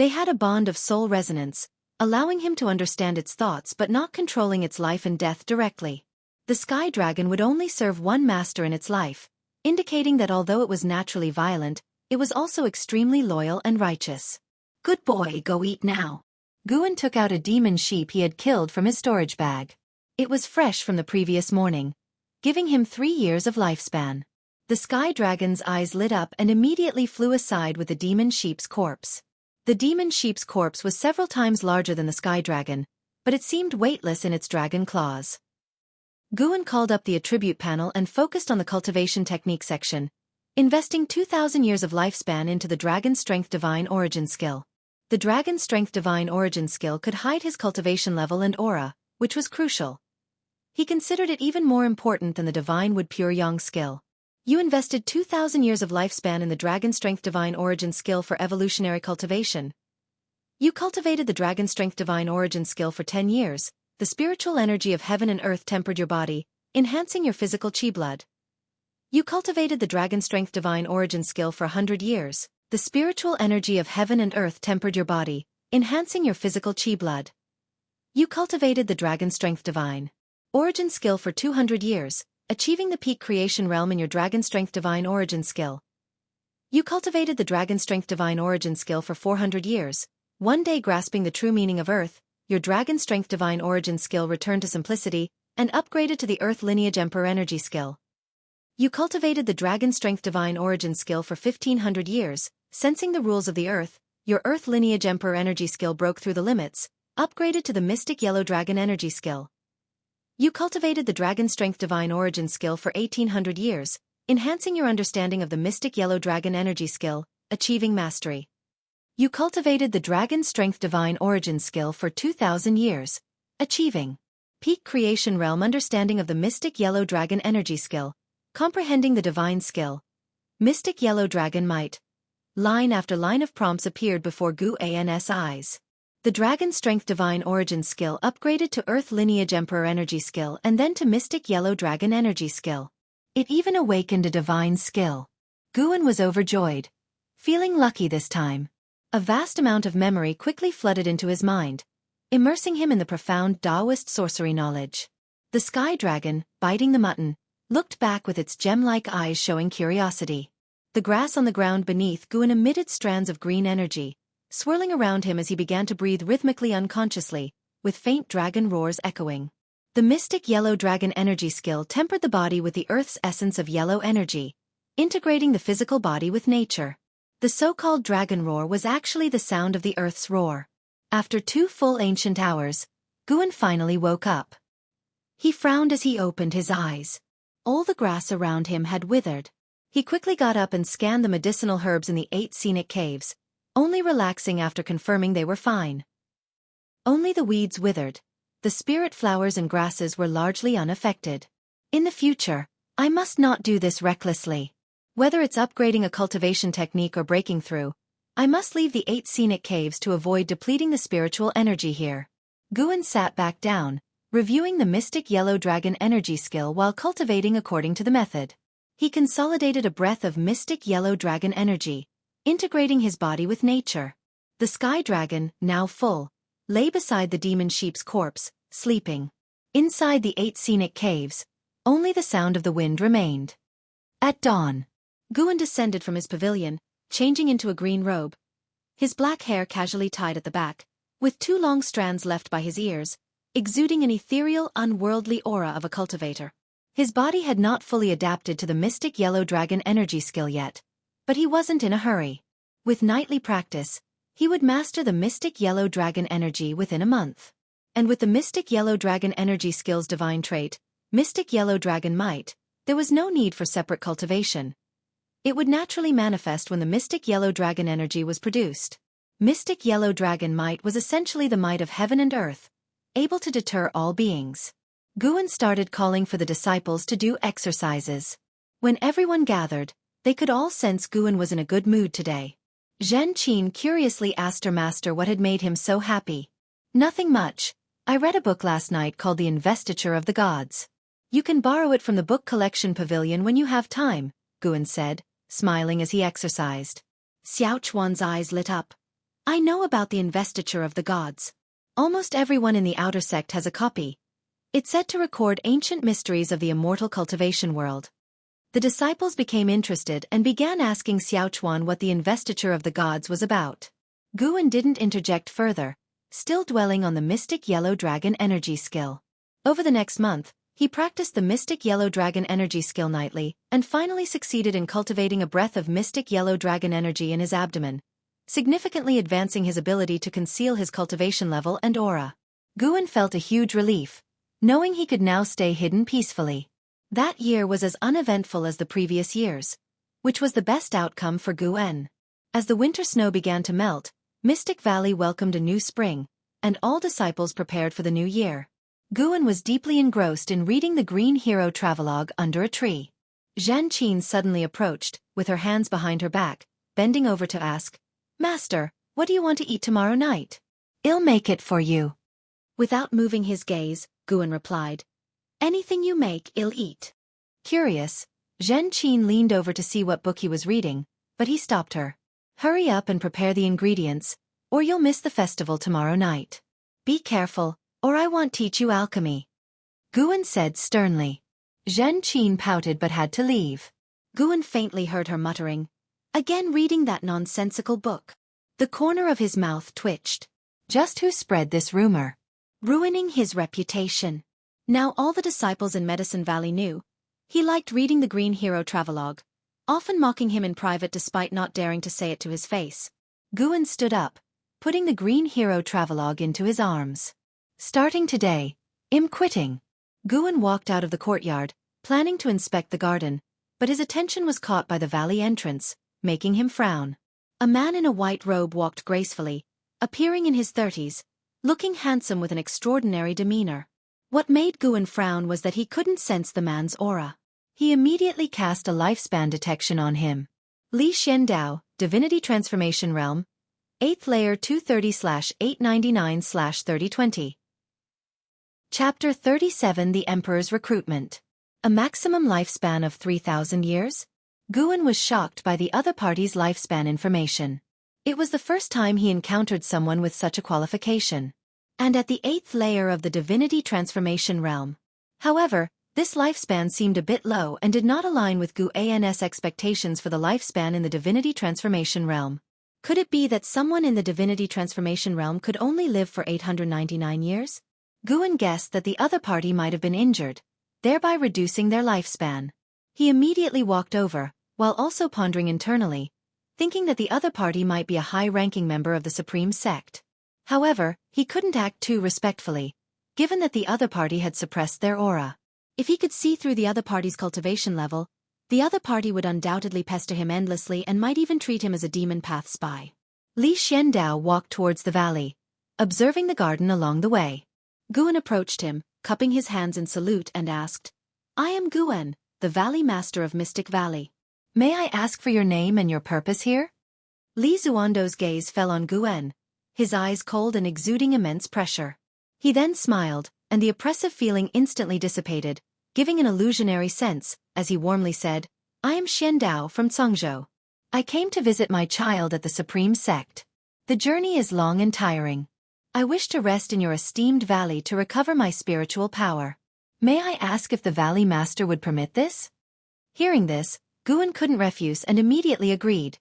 They had a bond of soul resonance, allowing him to understand its thoughts but not controlling its life and death directly. The sky dragon would only serve one master in its life, indicating that although it was naturally violent, it was also extremely loyal and righteous. Good boy, go eat now. Guan took out a demon sheep he had killed from his storage bag. It was fresh from the previous morning, giving him 3 years of lifespan. The sky dragon's eyes lit up and immediately flew aside with the demon sheep's corpse. The demon sheep's corpse was several times larger than the sky dragon, but it seemed weightless in its dragon claws. Guan called up the attribute panel and focused on the cultivation technique section, investing 2,000 years of lifespan into the Dragon Strength Divine Origin skill. The Dragon Strength Divine Origin skill could hide his cultivation level and aura, which was crucial. He considered it even more important than the Divine Wood Pure Yang skill. You invested 2,000 years of lifespan in the Dragon Strength Divine Origin skill for evolutionary cultivation. You cultivated the Dragon Strength Divine Origin skill for 10 years. The spiritual energy of heaven and earth tempered your body, enhancing your physical chi blood. You cultivated the Dragon Strength Divine Origin skill for 100 years. The spiritual energy of heaven and earth tempered your body, enhancing your physical chi blood. You cultivated the Dragon Strength Divine Origin skill for 200 years, achieving the peak creation realm in your Dragon Strength Divine Origin skill. You cultivated the Dragon Strength Divine Origin skill for 400 years, one day grasping the true meaning of earth. Your Dragon Strength Divine Origin skill returned to simplicity, and upgraded to the Earth Lineage Emperor Energy skill. You cultivated the Dragon Strength Divine Origin skill for 1,500 years, sensing the rules of the Earth. Your Earth Lineage Emperor Energy skill broke through the limits, upgraded to the Mystic Yellow Dragon Energy skill. You cultivated the Dragon Strength Divine Origin skill for 1,800 years, enhancing your understanding of the Mystic Yellow Dragon Energy skill, achieving mastery. You cultivated the Dragon Strength Divine Origin skill for 2,000 years, achieving peak creation realm understanding of the Mystic Yellow Dragon Energy skill, comprehending the divine skill. Mystic Yellow Dragon Might. Line after line of prompts appeared before Guan's eyes. The Dragon Strength Divine Origin skill upgraded to Earth Lineage Emperor Energy skill and then to Mystic Yellow Dragon Energy skill. It even awakened a divine skill. Guan was overjoyed, feeling lucky this time. A vast amount of memory quickly flooded into his mind, immersing him in the profound Taoist sorcery knowledge. The sky dragon, biting the mutton, looked back with its gem-like eyes showing curiosity. The grass on the ground beneath Guan emitted strands of green energy, swirling around him as he began to breathe rhythmically unconsciously, with faint dragon roars echoing. The Mystic Yellow Dragon Energy skill tempered the body with the Earth's essence of yellow energy, integrating the physical body with nature. The so-called dragon roar was actually the sound of the Earth's roar. After 2 full ancient hours, Guan finally woke up. He frowned as he opened his eyes. All the grass around him had withered. He quickly got up and scanned the medicinal herbs in the 8 scenic caves, only relaxing after confirming they were fine. Only the weeds withered. The spirit flowers and grasses were largely unaffected. In the future, I must not do this recklessly. Whether it's upgrading a cultivation technique or breaking through, I must leave the 8 scenic caves to avoid depleting the spiritual energy here. Guan sat back down, reviewing the Mystic Yellow Dragon Energy skill while cultivating according to the method. He consolidated a breath of Mystic Yellow Dragon Energy, integrating his body with nature. The sky dragon, now full, lay beside the demon sheep's corpse, sleeping. Inside the 8 scenic caves, only the sound of the wind remained. At dawn, Guan descended from his pavilion, changing into a green robe. His black hair casually tied at the back, with 2 long strands left by his ears, exuding an ethereal, unworldly aura of a cultivator. His body had not fully adapted to the Mystic Yellow Dragon Energy skill yet, but he wasn't in a hurry. With nightly practice, he would master the Mystic Yellow Dragon Energy within a month. And with the Mystic Yellow Dragon Energy skill's divine trait, Mystic Yellow Dragon Might, there was no need for separate cultivation. It would naturally manifest when the Mystic Yellow Dragon Energy was produced. Mystic Yellow Dragon Might was essentially the might of heaven and earth, able to deter all beings. Guan started calling for the disciples to do exercises. When everyone gathered, they could all sense Guan was in a good mood today. Zhen Qin curiously asked her master what had made him so happy. Nothing much. I read a book last night called The Investiture of the Gods. You can borrow it from the book collection pavilion when you have time, Guan said, smiling as he exercised. Xiao Chuan's eyes lit up. I know about the investiture of the gods. Almost everyone in the outer sect has a copy. It's said to record ancient mysteries of the immortal cultivation world. The disciples became interested and began asking Xiaochuan what the investiture of the gods was about. Guan didn't interject further, still dwelling on the Mystic Yellow Dragon energy skill. Over the next month, he practiced the Mystic Yellow Dragon energy skill nightly, and finally succeeded in cultivating a breath of Mystic Yellow Dragon energy in his abdomen, significantly advancing his ability to conceal his cultivation level and aura. Guan felt a huge relief, knowing he could now stay hidden peacefully. That year was as uneventful as the previous years, which was the best outcome for Guan. As the winter snow began to melt, Mystic Valley welcomed a new spring, and all disciples prepared for the new year. Guan was deeply engrossed in reading the Green Hero travelogue under a tree. Zhan Qin suddenly approached, with her hands behind her back, bending over to ask, "Master, what do you want to eat tomorrow night?" "I'll make it for you." Without moving his gaze, Guan replied, "Anything you make, I'll eat." Curious, Zhen Qin leaned over to see what book he was reading, but he stopped her. "Hurry up and prepare the ingredients, or you'll miss the festival tomorrow night. Be careful, or I won't teach you alchemy," Guan said sternly. Zhen Qin pouted but had to leave. Guan faintly heard her muttering, "Again reading that nonsensical book." The corner of his mouth twitched. Just who spread this rumor? Ruining his reputation. Now all the disciples in Medicine Valley knew. He liked reading the Green Hero travelogue, often mocking him in private despite not daring to say it to his face. Guan stood up, putting the Green Hero travelogue into his arms. "Starting today, I'm quitting." Guan walked out of the courtyard, planning to inspect the garden, but his attention was caught by the valley entrance, making him frown. A man in a white robe walked gracefully, appearing in his 30s, looking handsome with an extraordinary demeanor. What made Guan frown was that he couldn't sense the man's aura. He immediately cast a lifespan detection on him. Li Xiandao, Divinity Transformation Realm, 8th Layer 230/899/3020. Chapter 37 The Emperor's Recruitment. A maximum lifespan of 3,000 years? Guan was shocked by the other party's lifespan information. It was the first time he encountered someone with such a qualification. And at the 8th layer of the Divinity Transformation Realm. However, this lifespan seemed a bit low and did not align with Guan's expectations for the lifespan in the Divinity Transformation Realm. Could it be that someone in the Divinity Transformation Realm could only live for 899 years? Guan guessed that the other party might have been injured, thereby reducing their lifespan. He immediately walked over, while also pondering internally, thinking that the other party might be a high-ranking member of the Supreme Sect. However, he couldn't act too respectfully, given that the other party had suppressed their aura. If he could see through the other party's cultivation level, the other party would undoubtedly pester him endlessly and might even treat him as a demon path spy. Li Xiandao walked towards the valley, observing the garden along the way. Guan approached him, cupping his hands in salute and asked, "I am Guan, the Valley Master of Mystic Valley. May I ask for your name and your purpose here?" Li Zuando's gaze fell on Guan, his eyes cold and exuding immense pressure. He then smiled, and the oppressive feeling instantly dissipated, giving an illusionary sense, as he warmly said, "I am Xiandao from Cangzhou. I came to visit my child at the Supreme Sect. The journey is long and tiring. I wish to rest in your esteemed valley to recover my spiritual power. May I ask if the Valley Master would permit this?" Hearing this, Guan couldn't refuse and immediately agreed,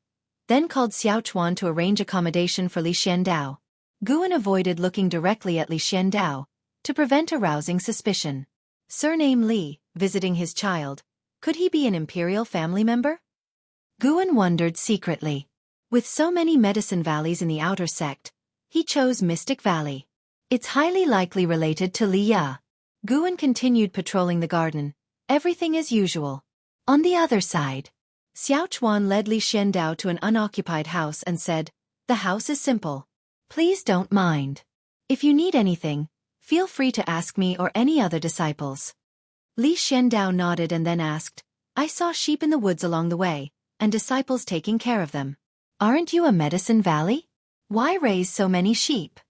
then called Xiaochuan to arrange accommodation for Li Xiandao. Guan avoided looking directly at Li Xiandao, to prevent arousing suspicion. Surname Li, visiting his child. Could he be an imperial family member? Guan wondered secretly. With so many medicine valleys in the outer sect, he chose Mystic Valley. It's highly likely related to Li Ya. Guan continued patrolling the garden, everything as usual. On the other side, Xiaochuan led Li Xiandao to an unoccupied house and said, "The house is simple. Please don't mind. If you need anything, feel free to ask me or any other disciples." Li Xiandao nodded and then asked, "I saw sheep in the woods along the way, and disciples taking care of them. Aren't you a medicine valley? Why raise so many sheep?"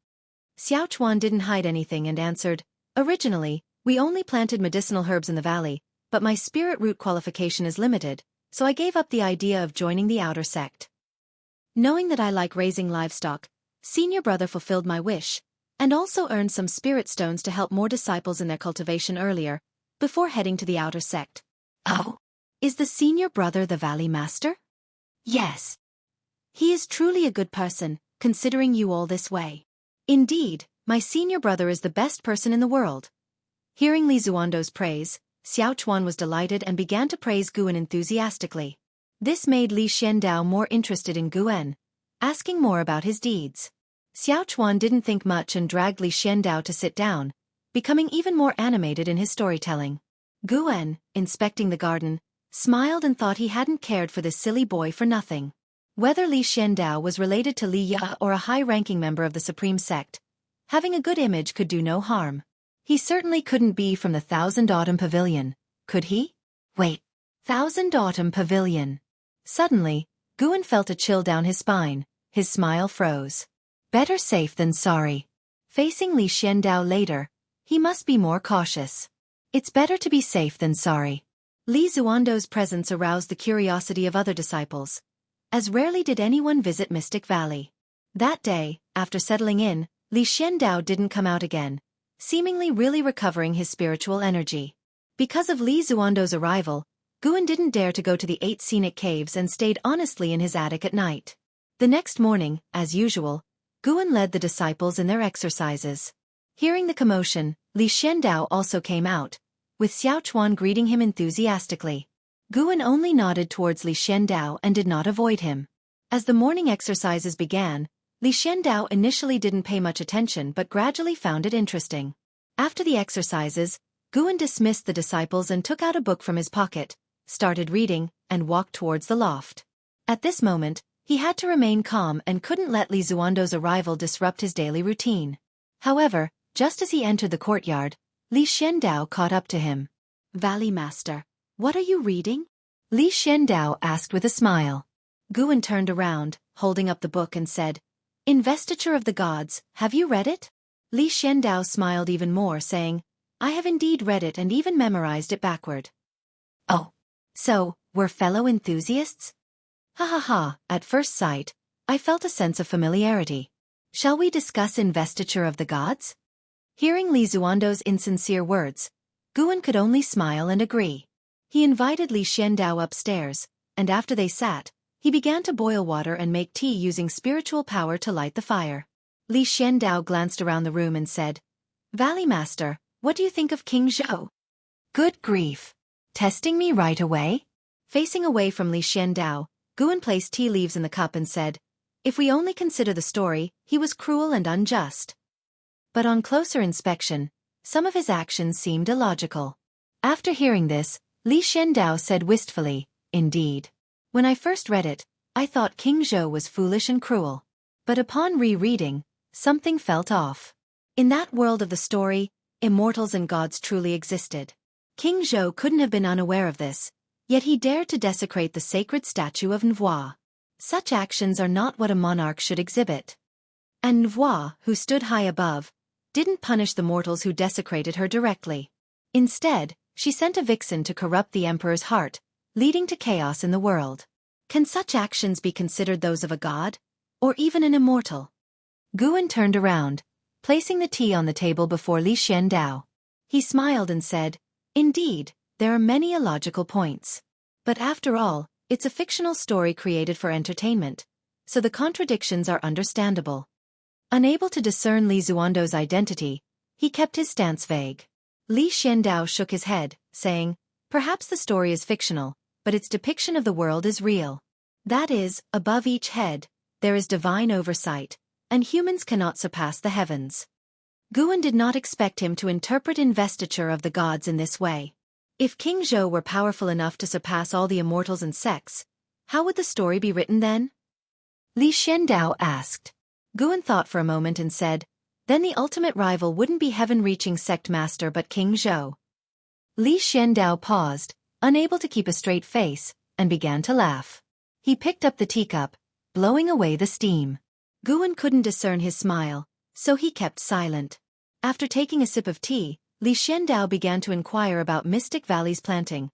Xiaochuan didn't hide anything and answered, "Originally, we only planted medicinal herbs in the valley, but my spirit root qualification is limited, so I gave up the idea of joining the outer sect. Knowing that I like raising livestock, Senior brother fulfilled my wish, and also earned some spirit stones to help more disciples in their cultivation earlier, before heading to the outer sect. Oh? Is the senior brother the Valley Master? Yes. He is truly a good person, considering you all this way. Indeed, my senior brother is the best person in the world. Hearing Li Zuando's praise, Xiaochuan was delighted and began to praise Guan enthusiastically. This made Li Xiandao more interested in Guan, asking more about his deeds. Xiaochuan didn't think much and dragged Li Xiandao to sit down, becoming even more animated in his storytelling. Guan, inspecting the garden, smiled and thought he hadn't cared for this silly boy for nothing. Whether Li Xiandao was related to Li Ya or a high-ranking member of the Supreme Sect, having a good image could do no harm. He certainly couldn't be from the Thousand Autumn Pavilion, could he? Wait. Thousand Autumn Pavilion. Suddenly, Guan felt a chill down his spine, his smile froze. Better safe than sorry. Facing Li Xiandao later, he must be more cautious. It's better to be safe than sorry. Li Zuando's presence aroused the curiosity of other disciples, as rarely did anyone visit Mystic Valley. That day, after settling in, Li Xiandao didn't come out again, seemingly really recovering his spiritual energy. Because of Li Zuando's arrival, Guan didn't dare to go to the 8 scenic caves and stayed honestly in his attic at night. The next morning, as usual, Guan led the disciples in their exercises. Hearing the commotion, Li Xiandao also came out, with Xiaochuan greeting him enthusiastically. Guan only nodded towards Li Xiandao and did not avoid him. As the morning exercises began, Li Xiandao initially didn't pay much attention but gradually found it interesting. After the exercises, Guan dismissed the disciples and took out a book from his pocket, started reading, and walked towards the loft. At this moment, he had to remain calm and couldn't let Li Zuando's arrival disrupt his daily routine. However, just as he entered the courtyard, Li Xiandao caught up to him. "Valley Master, what are you reading?" Li Xiandao asked with a smile. Guan turned around, holding up the book and said, "Investiture of the Gods, have you read it?" Li Xiandao smiled even more, saying, "I have indeed read it and even memorized it backward." Oh. So, we're fellow enthusiasts? Ha ha ha, at first sight, I felt a sense of familiarity. Shall we discuss Investiture of the Gods? Hearing Li Zuando's insincere words, Guan could only smile and agree. He invited Li Xiandao upstairs, and after they sat, he began to boil water and make tea using spiritual power to light the fire. Li Xiandao glanced around the room and said, "Valley Master, what do you think of King Zhou?" "Good grief! Testing me right away?" Facing away from Li Xiandao, Guan placed tea leaves in the cup and said, "If we only consider the story, he was cruel and unjust." But on closer inspection, some of his actions seemed illogical. After hearing this, Li Xiandao said wistfully, "Indeed. When I first read it, I thought King Zhou was foolish and cruel. But upon rereading, something felt off. In that world of the story, immortals and gods truly existed. King Zhou couldn't have been unaware of this, yet he dared to desecrate the sacred statue of Nvua. Such actions are not what a monarch should exhibit. And Nvua, who stood high above, didn't punish the mortals who desecrated her directly. Instead, she sent a vixen to corrupt the emperor's heart, leading to chaos in the world. Can such actions be considered those of a god, or even an immortal?" Guan turned around, placing the tea on the table before Li Xiandao. He smiled and said, "Indeed, there are many illogical points. But after all, it's a fictional story created for entertainment, so the contradictions are understandable." Unable to discern Li Zuando's identity, he kept his stance vague. Li Xiandao shook his head, saying, "Perhaps the story is fictional, but its depiction of the world is real. That is, above each head, there is divine oversight, and humans cannot surpass the heavens." Guan did not expect him to interpret Investiture of the Gods in this way. If King Zhou were powerful enough to surpass all the immortals and sects, how would the story be written then? Li Xiandao asked. Guan thought for a moment and said, "Then the ultimate rival wouldn't be heaven-reaching sect master but King Zhou." Li Xiandao paused, unable to keep a straight face, and began to laugh. He picked up the teacup, blowing away the steam. Guan couldn't discern his smile, so he kept silent. After taking a sip of tea, Li Xiandao began to inquire about Mystic Valley's planting,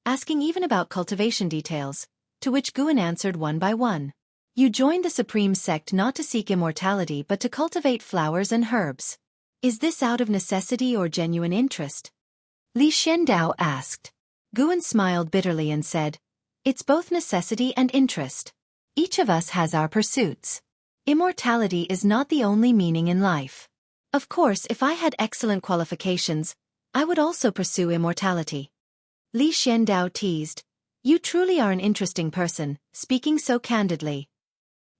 asking even about cultivation details, to which Guan answered one by one. You joined the Supreme Sect not to seek immortality but to cultivate flowers and herbs. Is this out of necessity or genuine interest? Li Xiandao asked. Guan smiled bitterly and said, It's both necessity and interest. Each of us has our pursuits. Immortality is not the only meaning in life. Of course, if I had excellent qualifications, I would also pursue immortality. Li Xiandao teased, You truly are an interesting person, speaking so candidly.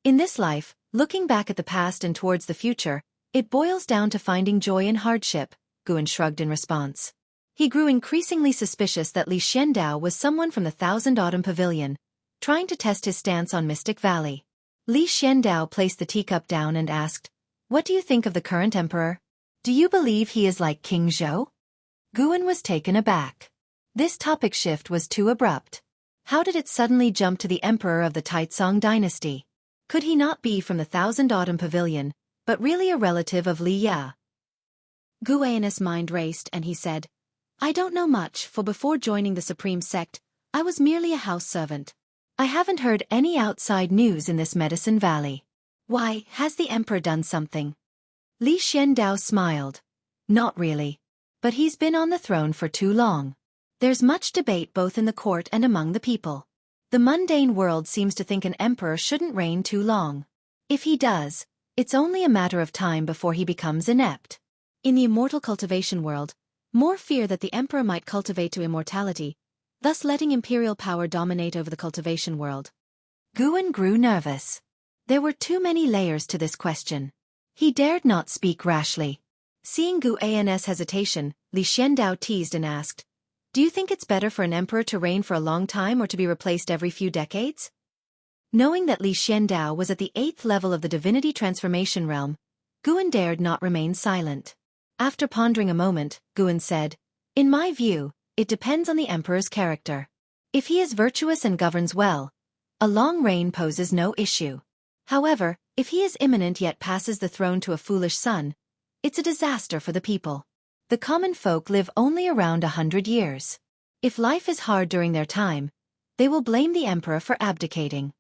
In this life, looking back at the past and towards the future, it boils down to finding joy in hardship, Guan shrugged in response. He grew increasingly suspicious that Li Xiandao was someone from the Thousand Autumn Pavilion, trying to test his stance on Mystic Valley. Li Xiandao placed the teacup down and asked, What do you think of the current emperor? Do you believe he is like King Zhou? Guan was taken aback. This topic shift was too abrupt. How did it suddenly jump to the emperor of the Taicang dynasty? Could he not be from the Thousand Autumn Pavilion, but really a relative of Li Ya? Guan's mind raced and he said, I don't know much, for before joining the Supreme Sect, I was merely a house servant. I haven't heard any outside news in this Medicine Valley. Why, has the emperor done something? Li Xiandao smiled. Not really. But he's been on the throne for too long. There's much debate both in the court and among the people. The mundane world seems to think an emperor shouldn't reign too long. If he does, it's only a matter of time before he becomes inept. In the immortal cultivation world, more fear that the emperor might cultivate to immortality, thus letting imperial power dominate over the cultivation world. Guan grew nervous. There were too many layers to this question. He dared not speak rashly. Seeing Guan's hesitation, Li Xiandao teased and asked, Do you think it's better for an emperor to reign for a long time or to be replaced every few decades? Knowing that Li Xiandao was at the 8th level of the Divinity transformation realm, Guan dared not remain silent. After pondering a moment, Guan said, In my view, it depends on the emperor's character. If he is virtuous and governs well, a long reign poses no issue. However, if he is imminent yet passes the throne to a foolish son, it's a disaster for the people. The common folk live only around 100 years. If life is hard during their time, they will blame the emperor for abdicating.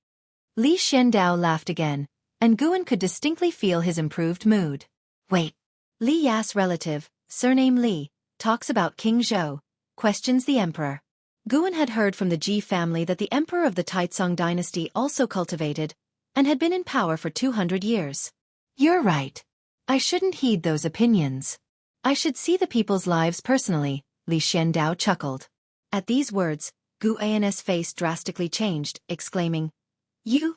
Li Xiandao laughed again, and Guan could distinctly feel his improved mood. Wait. Li Ya's relative, surname Li, talks about King Zhou, questions the emperor. Guan had heard from the Ji family that the emperor of the Taicang dynasty also cultivated, and had been in power for 200 years. You're right. I shouldn't heed those opinions. I should see the people's lives personally, Li Xiandao chuckled. At these words, Guan's face drastically changed, exclaiming, You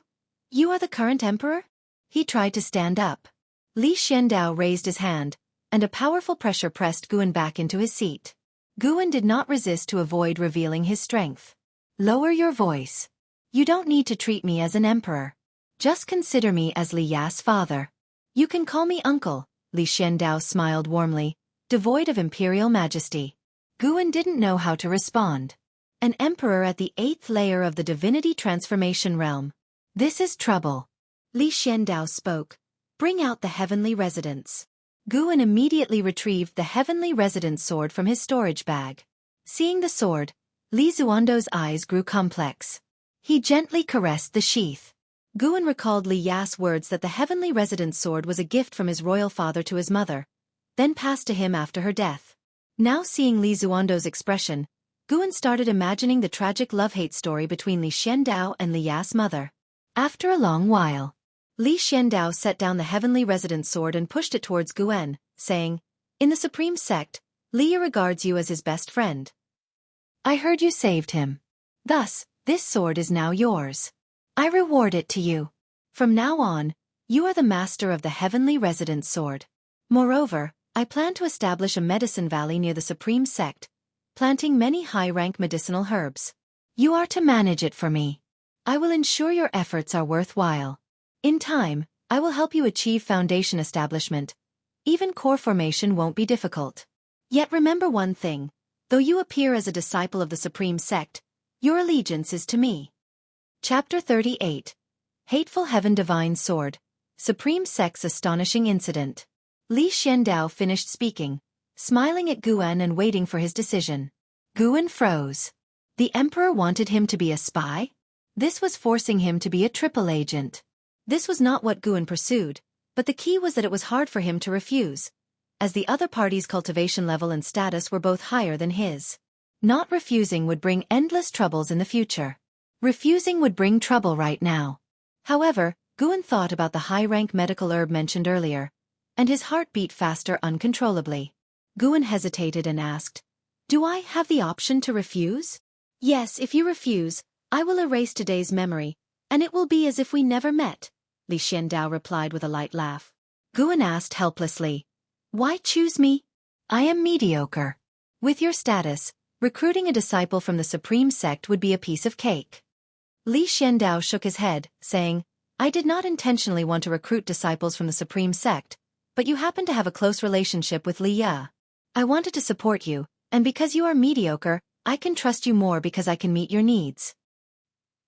are the current emperor? He tried to stand up. Li Xiandao raised his hand, and a powerful pressure pressed Guan back into his seat. Guan did not resist to avoid revealing his strength. Lower your voice. You don't need to treat me as an emperor. Just consider me as Li Ya's father. You can call me uncle, Li Xiandao smiled warmly, devoid of imperial majesty. Guan didn't know how to respond. An emperor at the 8th layer of the Divinity transformation realm. This is trouble. Li Xiandao spoke. Bring out the heavenly residence. Guan immediately retrieved the heavenly residence sword from his storage bag. Seeing the sword, Li Zuando's eyes grew complex. He gently caressed the sheath. Guan recalled Li Ya's words that the heavenly residence sword was a gift from his royal father to his mother, then passed to him after her death. Now seeing Li Zuando's expression, Guan started imagining the tragic love-hate story between Li Xiandao and Li Ya's mother. After a long while, Li Xiandao set down the heavenly residence sword and pushed it towards Guan, saying, In the Supreme Sect, Li regards you as his best friend. I heard you saved him. Thus, this sword is now yours. I reward it to you. From now on, you are the master of the heavenly residence sword. Moreover, I plan to establish a medicine valley near the Supreme Sect, planting many high-rank medicinal herbs. You are to manage it for me. I will ensure your efforts are worthwhile. In time, I will help you achieve foundation establishment. Even core formation won't be difficult. Yet remember one thing, though you appear as a disciple of the Supreme Sect, your allegiance is to me. Chapter 38. Hateful Heaven Divine Sword. Supreme Sect's Astonishing Incident. Li Xiandao finished speaking, smiling at Guan and waiting for his decision. Guan froze. The emperor wanted him to be a spy? This was forcing him to be a triple agent. This was not what Guan pursued, but the key was that it was hard for him to refuse, as the other party's cultivation level and status were both higher than his. Not refusing would bring endless troubles in the future. Refusing would bring trouble right now. However, Guan thought about the high-rank medical herb mentioned earlier, and his heart beat faster uncontrollably. Guan hesitated and asked, "Do I have the option to refuse?" "Yes, if you refuse, I will erase today's memory, and it will be as if we never met," Li Xiandao replied with a light laugh. Guan asked helplessly, "Why choose me? I am mediocre. With your status, recruiting a disciple from the Supreme Sect would be a piece of cake." Li Xiandao shook his head, saying, "I did not intentionally want to recruit disciples from the Supreme Sect, but you happen to have a close relationship with Liye. I wanted to support you, and because you are mediocre, I can trust you more because I can meet your needs."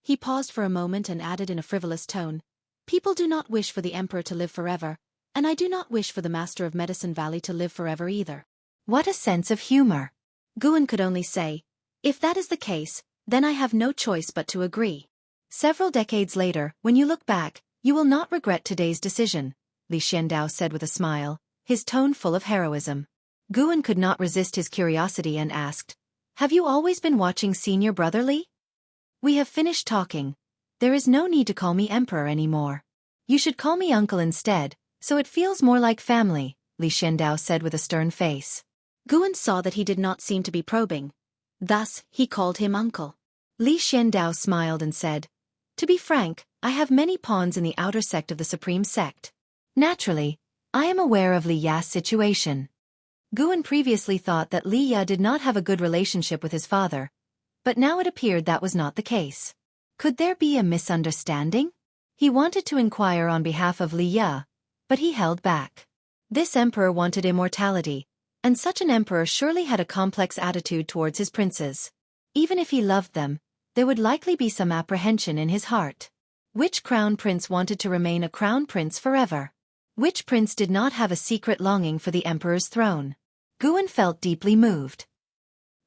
He paused for a moment and added in a frivolous tone, "People do not wish for the Emperor to live forever, and I do not wish for the Master of Medicine Valley to live forever either." What a sense of humor! Guan could only say, "If that is the case, then I have no choice but to agree." Several decades later, when you look back, you will not regret today's decision, Li Xiandao said with a smile, his tone full of heroism. Guan could not resist his curiosity and asked, "Have you always been watching Senior Brother Li?" "We have finished talking. There is no need to call me Emperor anymore. You should call me Uncle instead, so it feels more like family," Li Xiandao said with a stern face. Guan saw that he did not seem to be probing. Thus, he called him Uncle. Li Xiandao smiled and said, "To be frank, I have many pawns in the outer sect of the Supreme Sect. Naturally, I am aware of Li Ya's situation." Guan previously thought that Li Ya did not have a good relationship with his father, but now it appeared that was not the case. Could there be a misunderstanding? He wanted to inquire on behalf of Li Ya, but he held back. This emperor wanted immortality, and such an emperor surely had a complex attitude towards his princes. Even if he loved them, there would likely be some apprehension in his heart. Which crown prince wanted to remain a crown prince forever? Which prince did not have a secret longing for the emperor's throne? Guan felt deeply moved.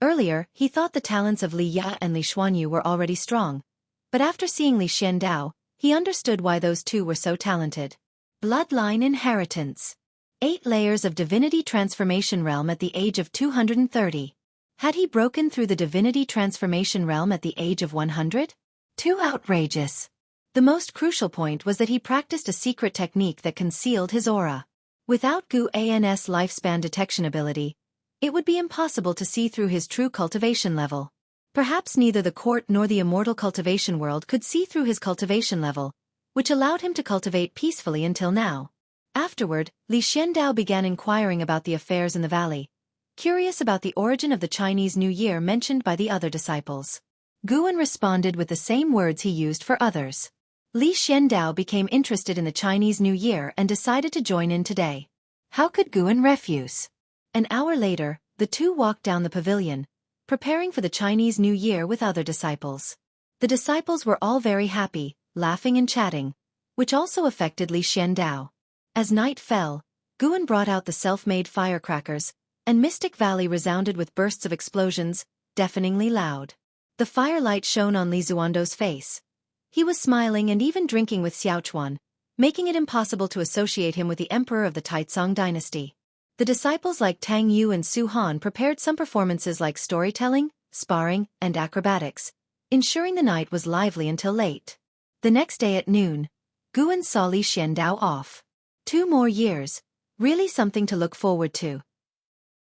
Earlier, he thought the talents of Li Ya and Li Xuanyu were already strong, but after seeing Li Xiandao, he understood why those two were so talented. Bloodline inheritance. 8 layers of Divinity Transformation Realm at the age of 230. Had he broken through the Divinity Transformation Realm at the age of 100? Too outrageous. The most crucial point was that he practiced a secret technique that concealed his aura. Without Guan's lifespan detection ability, it would be impossible to see through his true cultivation level. Perhaps neither the court nor the immortal cultivation world could see through his cultivation level, which allowed him to cultivate peacefully until now. Afterward, Li Xiandao began inquiring about the affairs in the valley, curious about the origin of the Chinese New Year mentioned by the other disciples. Guan responded with the same words he used for others. Li Xiandao became interested in the Chinese New Year and decided to join in today. How could Guan refuse? An hour later, the two walked down the pavilion, preparing for the Chinese New Year with other disciples. The disciples were all very happy, laughing and chatting, which also affected Li Xiandao. As night fell, Guan brought out the self-made firecrackers, and Mystic Valley resounded with bursts of explosions, deafeningly loud. The firelight shone on Li Zuando's face. He was smiling and even drinking with Xiaochuan, making it impossible to associate him with the emperor of the Taicang dynasty. The disciples like Tang Yu and Su Han prepared some performances like storytelling, sparring, and acrobatics, ensuring the night was lively until late. The next day at noon, Guan saw Li Xiandao off. 2 more years, really something to look forward to.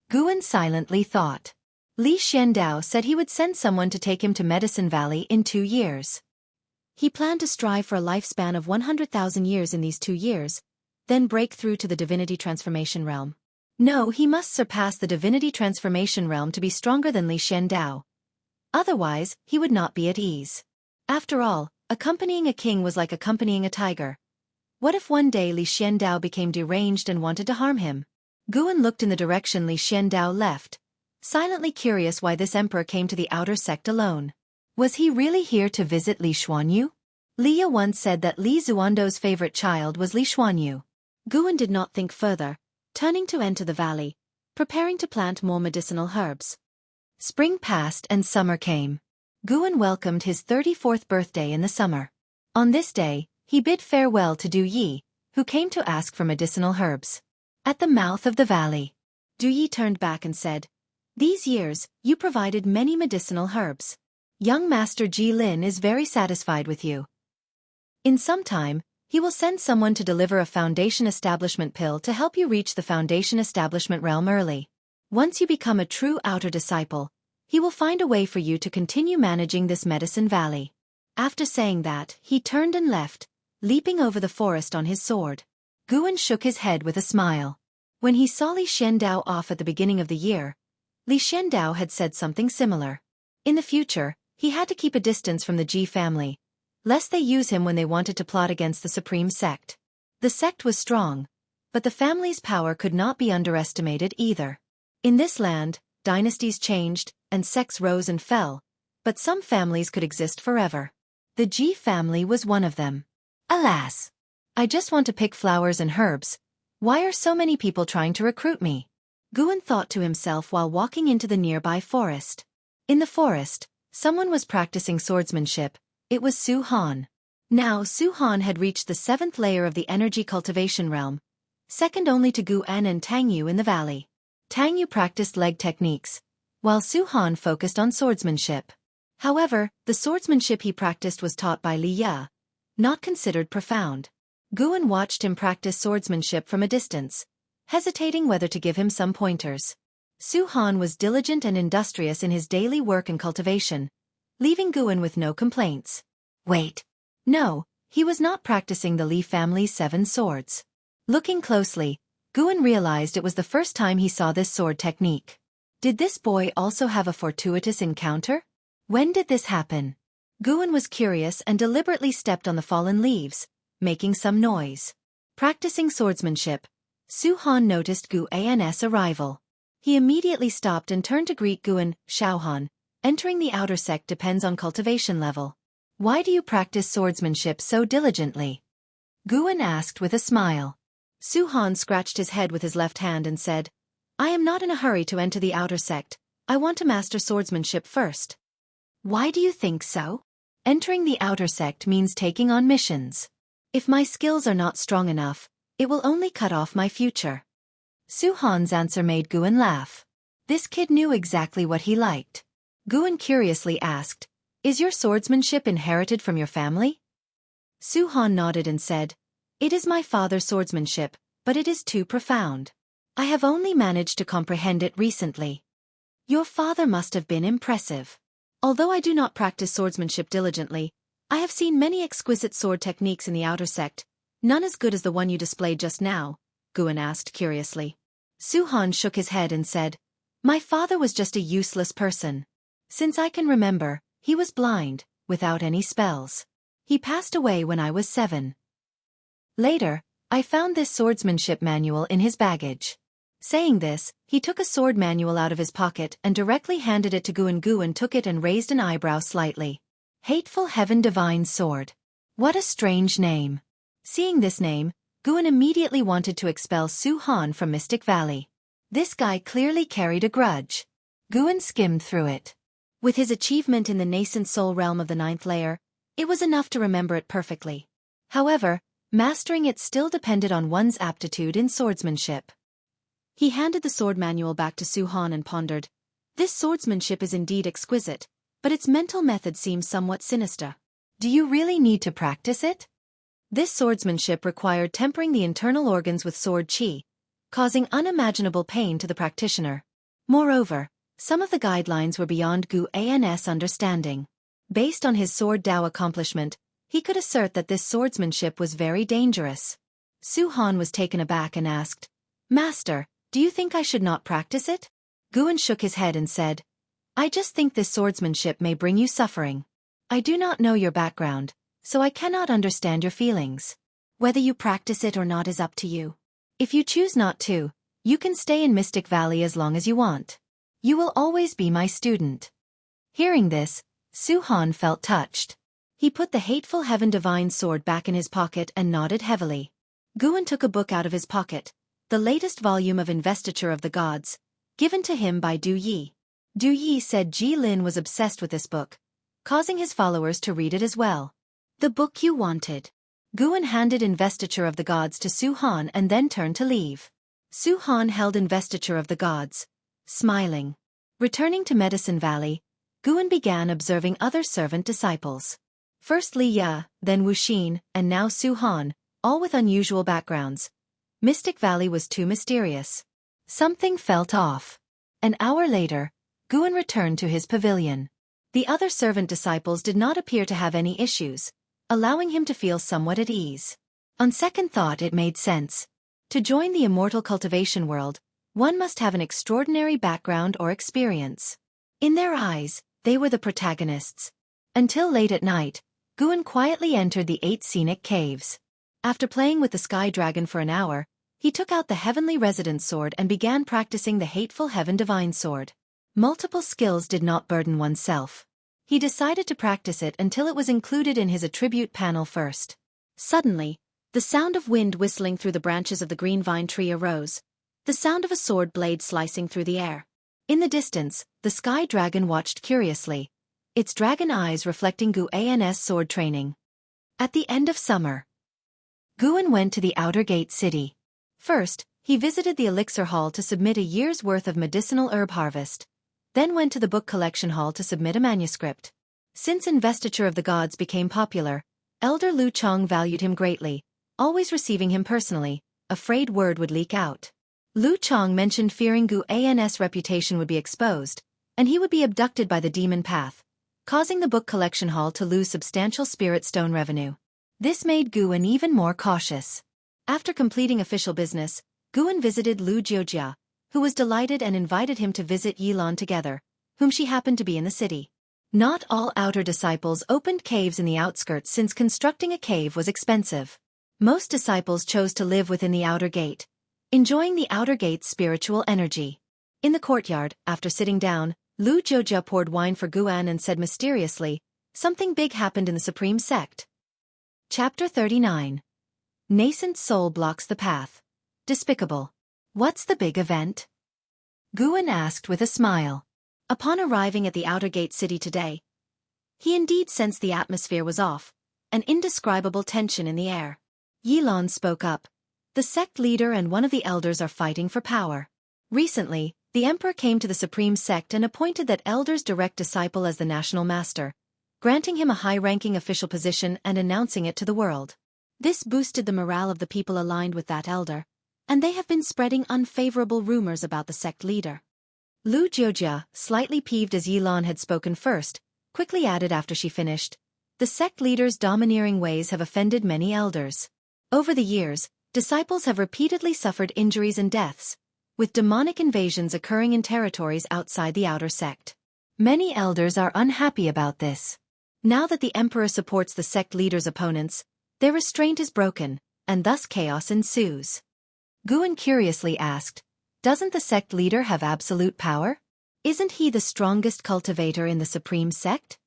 Guan silently thought. Li Xiandao said he would send someone to take him to Medicine Valley in 2 years. He planned to strive for a lifespan of 100,000 years in these 2 years, then break through to the Divinity Transformation Realm. No, he must surpass the Divinity Transformation Realm to be stronger than Li Xiandao. Otherwise, he would not be at ease. After all, accompanying a king was like accompanying a tiger. What if one day Li Xiandao became deranged and wanted to harm him? Guan looked in the direction Li Xiandao left, silently curious why this emperor came to the outer sect alone. Was he really here to visit Li Xuanyu? Liya once said that Li Zuando's favorite child was Li Xuanyu. Guan did not think further, turning to enter the valley, preparing to plant more medicinal herbs. Spring passed and summer came. Guan welcomed his 34th birthday in the summer. On this day, He bid farewell to Du Yi, who came to ask for medicinal herbs. At the mouth of the valley, Du Yi turned back and said, "These years, you provided many medicinal herbs. Young Master Ji Lin is very satisfied with you. In some time, he will send someone to deliver a Foundation Establishment pill to help you reach the Foundation Establishment realm early. Once you become a true outer disciple, he will find a way for you to continue managing this medicine valley." After saying that, he turned and left, leaping over the forest on his sword. Guan shook his head with a smile. When he saw Li Xiandao off at the beginning of the year, Li Xiandao had said something similar. In the future, he had to keep a distance from the Ji family, lest they use him when they wanted to plot against the supreme sect. The sect was strong, but the family's power could not be underestimated either. In this land, dynasties changed, and sects rose and fell, but some families could exist forever. The Ji family was one of them. Alas! I just want to pick flowers and herbs. Why are so many people trying to recruit me? Guan thought to himself while walking into the nearby forest. In the forest, someone was practicing swordsmanship. It was Su Han. Now Su Han had reached the 7th layer of the energy cultivation realm, second only to Guan and Tang Yu in the valley. Tang Yu practiced leg techniques, while Su Han focused on swordsmanship. However, the swordsmanship he practiced was taught by Li Ya, not considered profound. Guan watched him practice swordsmanship from a distance, hesitating whether to give him some pointers. Su Han was diligent and industrious in his daily work and cultivation, leaving Guan with no complaints. Wait. No, he was not practicing the Li family's 7 swords. Looking closely, Guan realized it was the first time he saw this sword technique. Did this boy also have a fortuitous encounter? When did this happen? Guan was curious and deliberately stepped on the fallen leaves, making some noise. Practicing swordsmanship, Su Han noticed Guan's arrival. He immediately stopped and turned to greet Guan. "Xiaofan, entering the outer sect depends on cultivation level. Why do you practice swordsmanship so diligently?" Guan asked with a smile. Su Han scratched his head with his left hand and said, "I am not in a hurry to enter the outer sect. I want to master swordsmanship first." "Why do you think so?" "Entering the outer sect means taking on missions. If my skills are not strong enough, it will only cut off my future." Su Han's answer made Guan laugh. This kid knew exactly what he liked. Guan curiously asked, "Is your swordsmanship inherited from your family?" Su Han nodded and said, "It is my father's swordsmanship, but it is too profound. I have only managed to comprehend it recently." "Your father must have been impressive. Although I do not practice swordsmanship diligently, I have seen many exquisite sword techniques in the outer sect, none as good as the one you displayed just now," Guan asked curiously. Su Han shook his head and said, "My father was just a useless person. Since I can remember, he was blind, without any spells. He passed away when I was 7. Later, I found this swordsmanship manual in his baggage." Saying this, he took a sword manual out of his pocket and directly handed it to Guan. Guan took it and raised an eyebrow slightly. "Hateful Heaven Divine Sword. What a strange name." Seeing this name, Guan immediately wanted to expel Su Han from Mystic Valley. This guy clearly carried a grudge. Guan skimmed through it. With his achievement in the Nascent Soul Realm of the 9th layer, it was enough to remember it perfectly. However, mastering it still depended on one's aptitude in swordsmanship. He handed the sword manual back to Su Han and pondered, "This swordsmanship is indeed exquisite, but its mental method seems somewhat sinister. Do you really need to practice it?" This swordsmanship required tempering the internal organs with sword qi, causing unimaginable pain to the practitioner. Moreover, some of the guidelines were beyond Guan's understanding. Based on his sword Dao accomplishment, he could assert that this swordsmanship was very dangerous. Su Han was taken aback and asked, "Master, do you think I should not practice it?" Guan shook his head and said, "I just think this swordsmanship may bring you suffering. I do not know your background, so I cannot understand your feelings. Whether you practice it or not is up to you. If you choose not to, you can stay in Mystic Valley as long as you want. You will always be my student." Hearing this, Su Han felt touched. He put the Hateful Heaven Divine Sword back in his pocket and nodded heavily. Guan took a book out of his pocket, the latest volume of Investiture of the Gods, given to him by Du Yi. Du Yi said Ji Lin was obsessed with this book, causing his followers to read it as well. "The book you wanted." Guan handed Investiture of the Gods to Su Han and then turned to leave. Su Han held Investiture of the Gods, smiling. Returning to Medicine Valley, Guan began observing other servant disciples. First Li Ya, then Wuxin, and now Su Han, all with unusual backgrounds. Mystic Valley was too mysterious. Something felt off. An hour later, Guan returned to his pavilion. The other servant disciples did not appear to have any issues, allowing him to feel somewhat at ease. On second thought, it made sense. To join the immortal cultivation world, one must have an extraordinary background or experience. In their eyes, they were the protagonists. Until late at night, Guan quietly entered the 8 scenic caves. After playing with the sky dragon for an hour, he took out the heavenly residence sword and began practicing the hateful heaven divine sword. Multiple skills did not burden oneself. He decided to practice it until it was included in his attribute panel first. Suddenly, the sound of wind whistling through the branches of the green vine tree arose, the sound of a sword blade slicing through the air. In the distance, the sky dragon watched curiously, its dragon eyes reflecting Guan's sword training. At the end of summer, Guan went to the outer gate city. First, he visited the elixir hall to submit a year's worth of medicinal herb harvest, then went to the book collection hall to submit a manuscript. Since Investiture of the Gods became popular, Elder Lu Qiong valued him greatly, always receiving him personally, afraid word would leak out. Lu Qiong mentioned fearing Guan's reputation would be exposed, and he would be abducted by the demon path, causing the book collection hall to lose substantial spirit stone revenue. This made Guan even more cautious. After completing official business, Guan visited Lu Jiojia, who was delighted and invited him to visit Yilan together, whom she happened to be in the city. Not all outer disciples opened caves in the outskirts since constructing a cave was expensive. Most disciples chose to live within the outer gate, enjoying the outer gate's spiritual energy. In the courtyard, after sitting down, Lu Jiojia poured wine for Guan and said mysteriously, "Something big happened in the Supreme Sect." Chapter 39. Nascent Soul blocks the path. Despicable. What's the big event? Guan asked with a smile. Upon arriving at the outer gate city today, he indeed sensed the atmosphere was off, an indescribable tension in the air. Yilan spoke up. The sect leader and one of the elders are fighting for power. Recently, the emperor came to the Supreme Sect and appointed that elder's direct disciple as the national master, granting him a high-ranking official position and announcing it to the world. This boosted the morale of the people aligned with that elder, and they have been spreading unfavorable rumors about the sect leader. Lu Jiojia, slightly peeved as Yilan had spoken first, quickly added after she finished, "The sect leader's domineering ways have offended many elders. Over the years, disciples have repeatedly suffered injuries and deaths, with demonic invasions occurring in territories outside the outer sect. Many elders are unhappy about this. Now that the emperor supports the sect leader's opponents, their restraint is broken, and thus chaos ensues." Guan curiously asked, "Doesn't the sect leader have absolute power? Isn't he the strongest cultivator in the Supreme Sect?"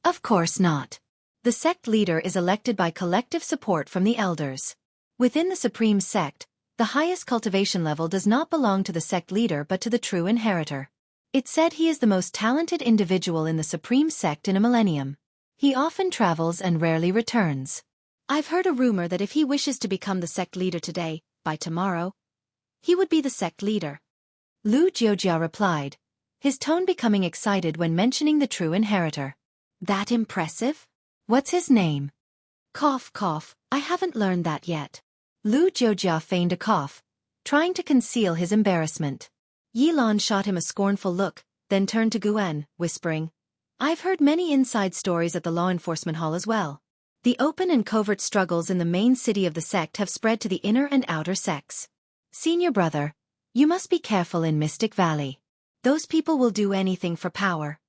"Of course not. The sect leader is elected by collective support from the elders. Within the Supreme Sect, the highest cultivation level does not belong to the sect leader but to the true inheritor. It's said he is the most talented individual in the Supreme Sect in a millennium. He often travels and rarely returns. I've heard a rumor that if he wishes to become the sect leader today, by tomorrow, he would be the sect leader." Lu Jiojia replied, his tone becoming excited when mentioning the true inheritor. "That impressive? What's his name?" Cough, cough, I haven't learned that yet. Lu Jiojia feigned a cough, trying to conceal his embarrassment. Yilan shot him a scornful look, then turned to Guan, whispering, "I've heard many inside stories at the law enforcement hall as well. The open and covert struggles in the main city of the sect have spread to the inner and outer sects. Senior brother, you must be careful in Mystic Valley. Those people will do anything for power."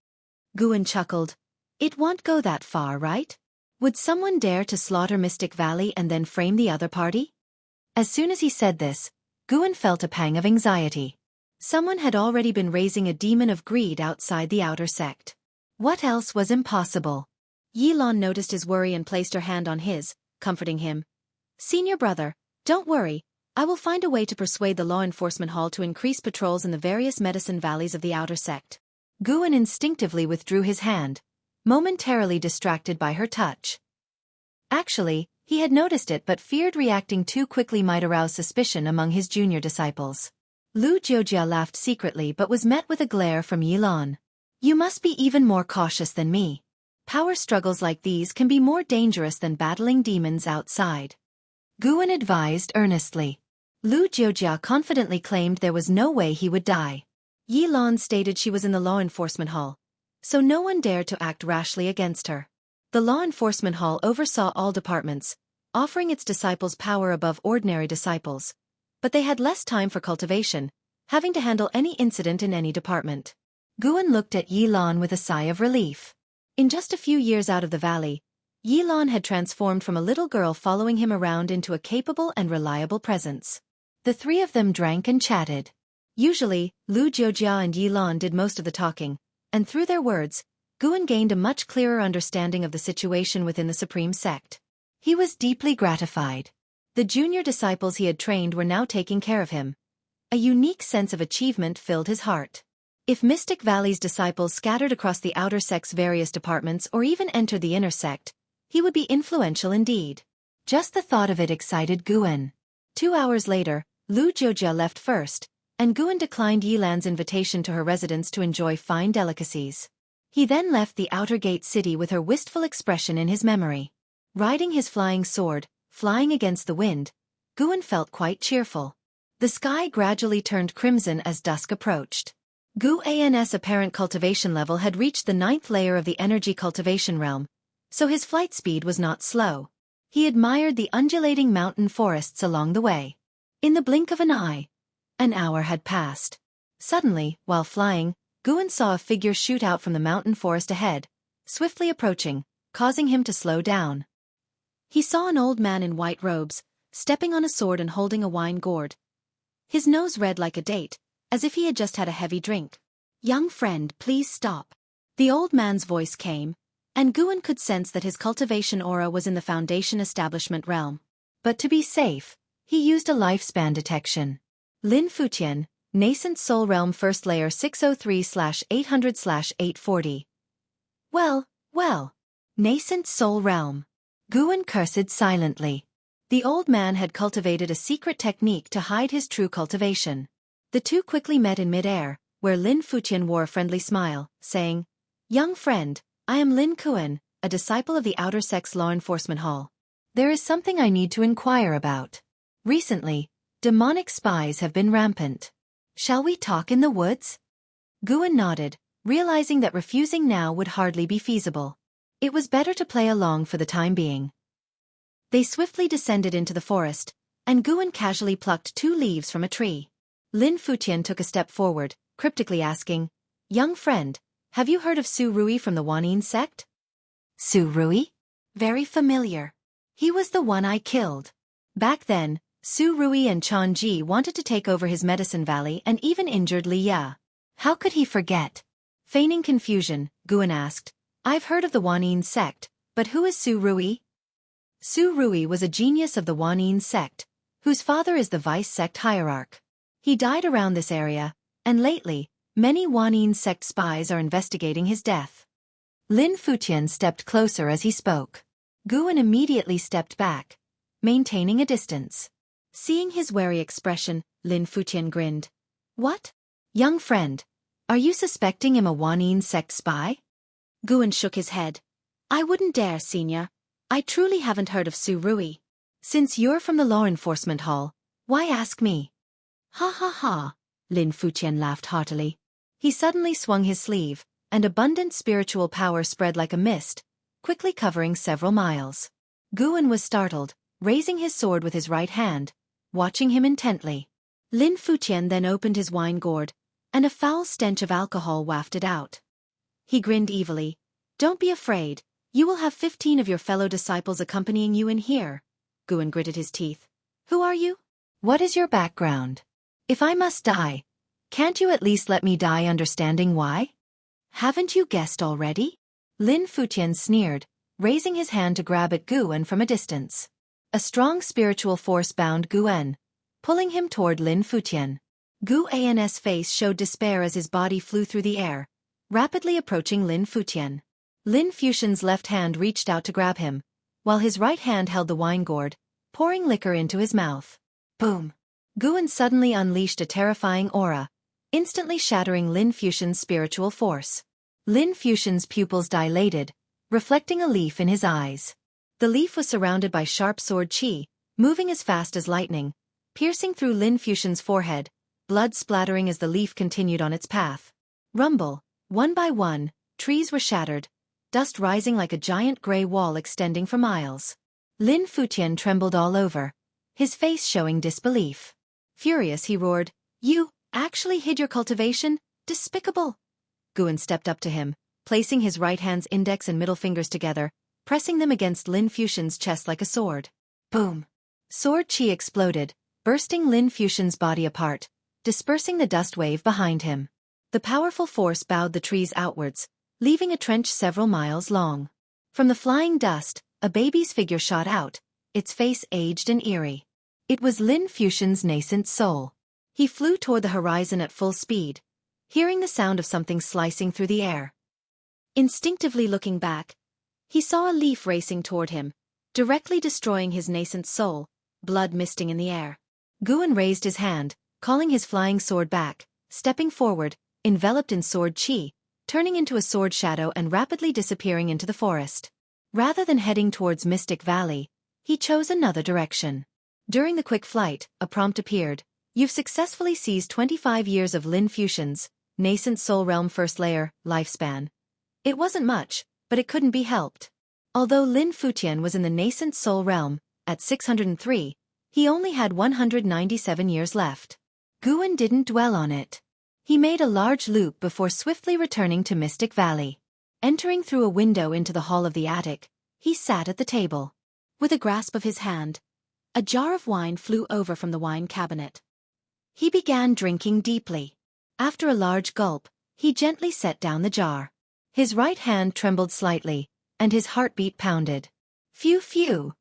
Guan chuckled. "It won't go that far, right? Would someone dare to slaughter Mystic Valley and then frame the other party?" As soon as he said this, Guan felt a pang of anxiety. Someone had already been raising a demon of greed outside the outer sect. What else was impossible? Yilan noticed his worry and placed her hand on his, comforting him. "Senior brother, don't worry, I will find a way to persuade the law enforcement hall to increase patrols in the various medicine valleys of the outer sect." Guan instinctively withdrew his hand, momentarily distracted by her touch. Actually, He had noticed it but feared reacting too quickly might arouse suspicion among his junior disciples. Lu Jiojia laughed secretly but was met with a glare from Yilan. You must be even more cautious than me. Power struggles like these can be more dangerous than battling demons outside. Guan advised earnestly. Lu Jiojia confidently claimed there was no way he would die. Yilan stated she was in the law enforcement hall, so no one dared to act rashly against her. The law enforcement hall oversaw all departments, offering its disciples power above ordinary disciples, but they had less time for cultivation, having to handle any incident in any department. Guan looked at Yilan with a sigh of relief. In just a few years out of the valley, Yilan had transformed from a little girl following him around into a capable and reliable presence. The three of them drank and chatted. Usually, Lu Jiojia and Yilan did most of the talking, and through their words, Guan gained a much clearer understanding of the situation within the Supreme Sect. He was deeply gratified. The junior disciples he had trained were now taking care of him. A unique sense of achievement filled his heart. If Mystic Valley's disciples scattered across the outer sect's various departments or even entered the inner sect, he would be influential indeed. Just the thought of it excited Guan. 2 hours later, Lu Jiojia left first, and Guan declined Yilan's invitation to her residence to enjoy fine delicacies. He then left the outer gate city with her wistful expression in his memory. Riding his flying sword, flying against the wind, Guan felt quite cheerful. The sky gradually turned crimson as dusk approached. Guan's apparent cultivation level had reached the 9th layer of the energy cultivation realm, so his flight speed was not slow. He admired the undulating mountain forests along the way. In the blink of an eye, an hour had passed. Suddenly, while flying, Guan saw a figure shoot out from the mountain forest ahead, swiftly approaching, causing him to slow down. He saw an old man in white robes, stepping on a sword and holding a wine gourd. His nose red like a date, as if he had just had a heavy drink. "Young friend, please stop." The old man's voice came, and Guan could sense that his cultivation aura was in the Foundation establishment realm. But to be safe, he used a lifespan detection. Lin Futian, Nascent Soul Realm First Layer 603/800/840. Well. Nascent Soul Realm. Guan cursed silently. The old man had cultivated a secret technique to hide his true cultivation. The two quickly met in mid-air, where Lin Futian wore a friendly smile, saying, "Young friend, I am Lin Kuan, a disciple of the Outer Sect's Law Enforcement Hall. There is something I need to inquire about. Recently, demonic spies have been rampant. Shall we talk in the woods?" Guan nodded, realizing that refusing now would hardly be feasible. It was better to play along for the time being. They swiftly descended into the forest, and Guan casually plucked 2 leaves from a tree. Lin Futian took a step forward, cryptically asking, "Young friend, have you heard of Su Ruye from the Wanyin sect?" "Su Ruye? Very familiar. He was the one I killed. Back then, Su Ruye and Chan Ji wanted to take over his medicine valley and even injured Li Ya. How could he forget?" Feigning confusion, Guan asked, "I've heard of the Wanyin sect, but who is Su Ruye?" Su Ruye was a genius of the Wanyin sect, whose father is the vice sect hierarch. He died around this area, and lately, many Wanyin sect spies are investigating his death. Lin Futian stepped closer as he spoke. Guan immediately stepped back, maintaining a distance. Seeing his wary expression, Lin Futian grinned. "What? Young friend, are you suspecting him a Wanyin sect spy?" Guan shook his head. "I wouldn't dare, senior. I truly haven't heard of Su Ruye. Since you're from the law enforcement hall, why ask me?" "Ha ha ha," Lin Futian laughed heartily. He suddenly swung his sleeve, and abundant spiritual power spread like a mist, quickly covering several miles. Guan was startled, raising his sword with his right hand, watching him intently. Lin Futian then opened his wine gourd, and a foul stench of alcohol wafted out. He grinned evilly. "Don't be afraid, you will have 15 of your fellow disciples accompanying you in here." Guan gritted his teeth. "Who are you? What is your background? If I must die, can't you at least let me die understanding why? Haven't you guessed already?" Lin Futian sneered, raising his hand to grab at Guan from a distance. A strong spiritual force bound Guan, pulling him toward Lin Futian. Guan's face showed despair as his body flew through the air, rapidly approaching Lin Futian. Lin Futian's left hand reached out to grab him, while his right hand held the wine gourd, pouring liquor into his mouth. Boom! Guan suddenly unleashed a terrifying aura, instantly shattering Lin Fuxian's spiritual force. Lin Fuxian's pupils dilated, reflecting a leaf in his eyes. The leaf was surrounded by sharp sword qi, moving as fast as lightning, piercing through Lin Fuxian's forehead, blood splattering as the leaf continued on its path. Rumble, one by one, trees were shattered, dust rising like a giant gray wall extending for miles. Lin Fuxian trembled all over, his face showing disbelief. Furious, he roared, "You actually hid your cultivation? Despicable!" Guan stepped up to him, placing his right hand's index and middle fingers together, pressing them against Lin Fuxian's chest like a sword. Boom! Sword qi exploded, bursting Lin Fuxian's body apart, dispersing the dust wave behind him. The powerful force bowed the trees outwards, leaving a trench several miles long. From the flying dust, a baby's figure shot out, its face aged and eerie. It was Lin Fuxian's nascent soul. He flew toward the horizon at full speed, hearing the sound of something slicing through the air. Instinctively looking back, he saw a leaf racing toward him, directly destroying his nascent soul, blood misting in the air. Guan raised his hand, calling his flying sword back, stepping forward, enveloped in sword qi, turning into a sword shadow and rapidly disappearing into the forest. Rather than heading towards Mystic Valley, he chose another direction. During the quick flight, a prompt appeared. You've successfully seized 25 years of Lin Fuxian's Nascent Soul Realm First Layer lifespan. It wasn't much, but it couldn't be helped. Although Lin Fuxian was in the Nascent Soul Realm, at 603, he only had 197 years left. Guan didn't dwell on it. He made a large loop before swiftly returning to Mystic Valley. Entering through a window into the hall of the attic, he sat at the table. With a grasp of his hand, a jar of wine flew over from the wine cabinet. He began drinking deeply. After a large gulp, he gently set down the jar. His right hand trembled slightly, and his heartbeat pounded. Phew phew!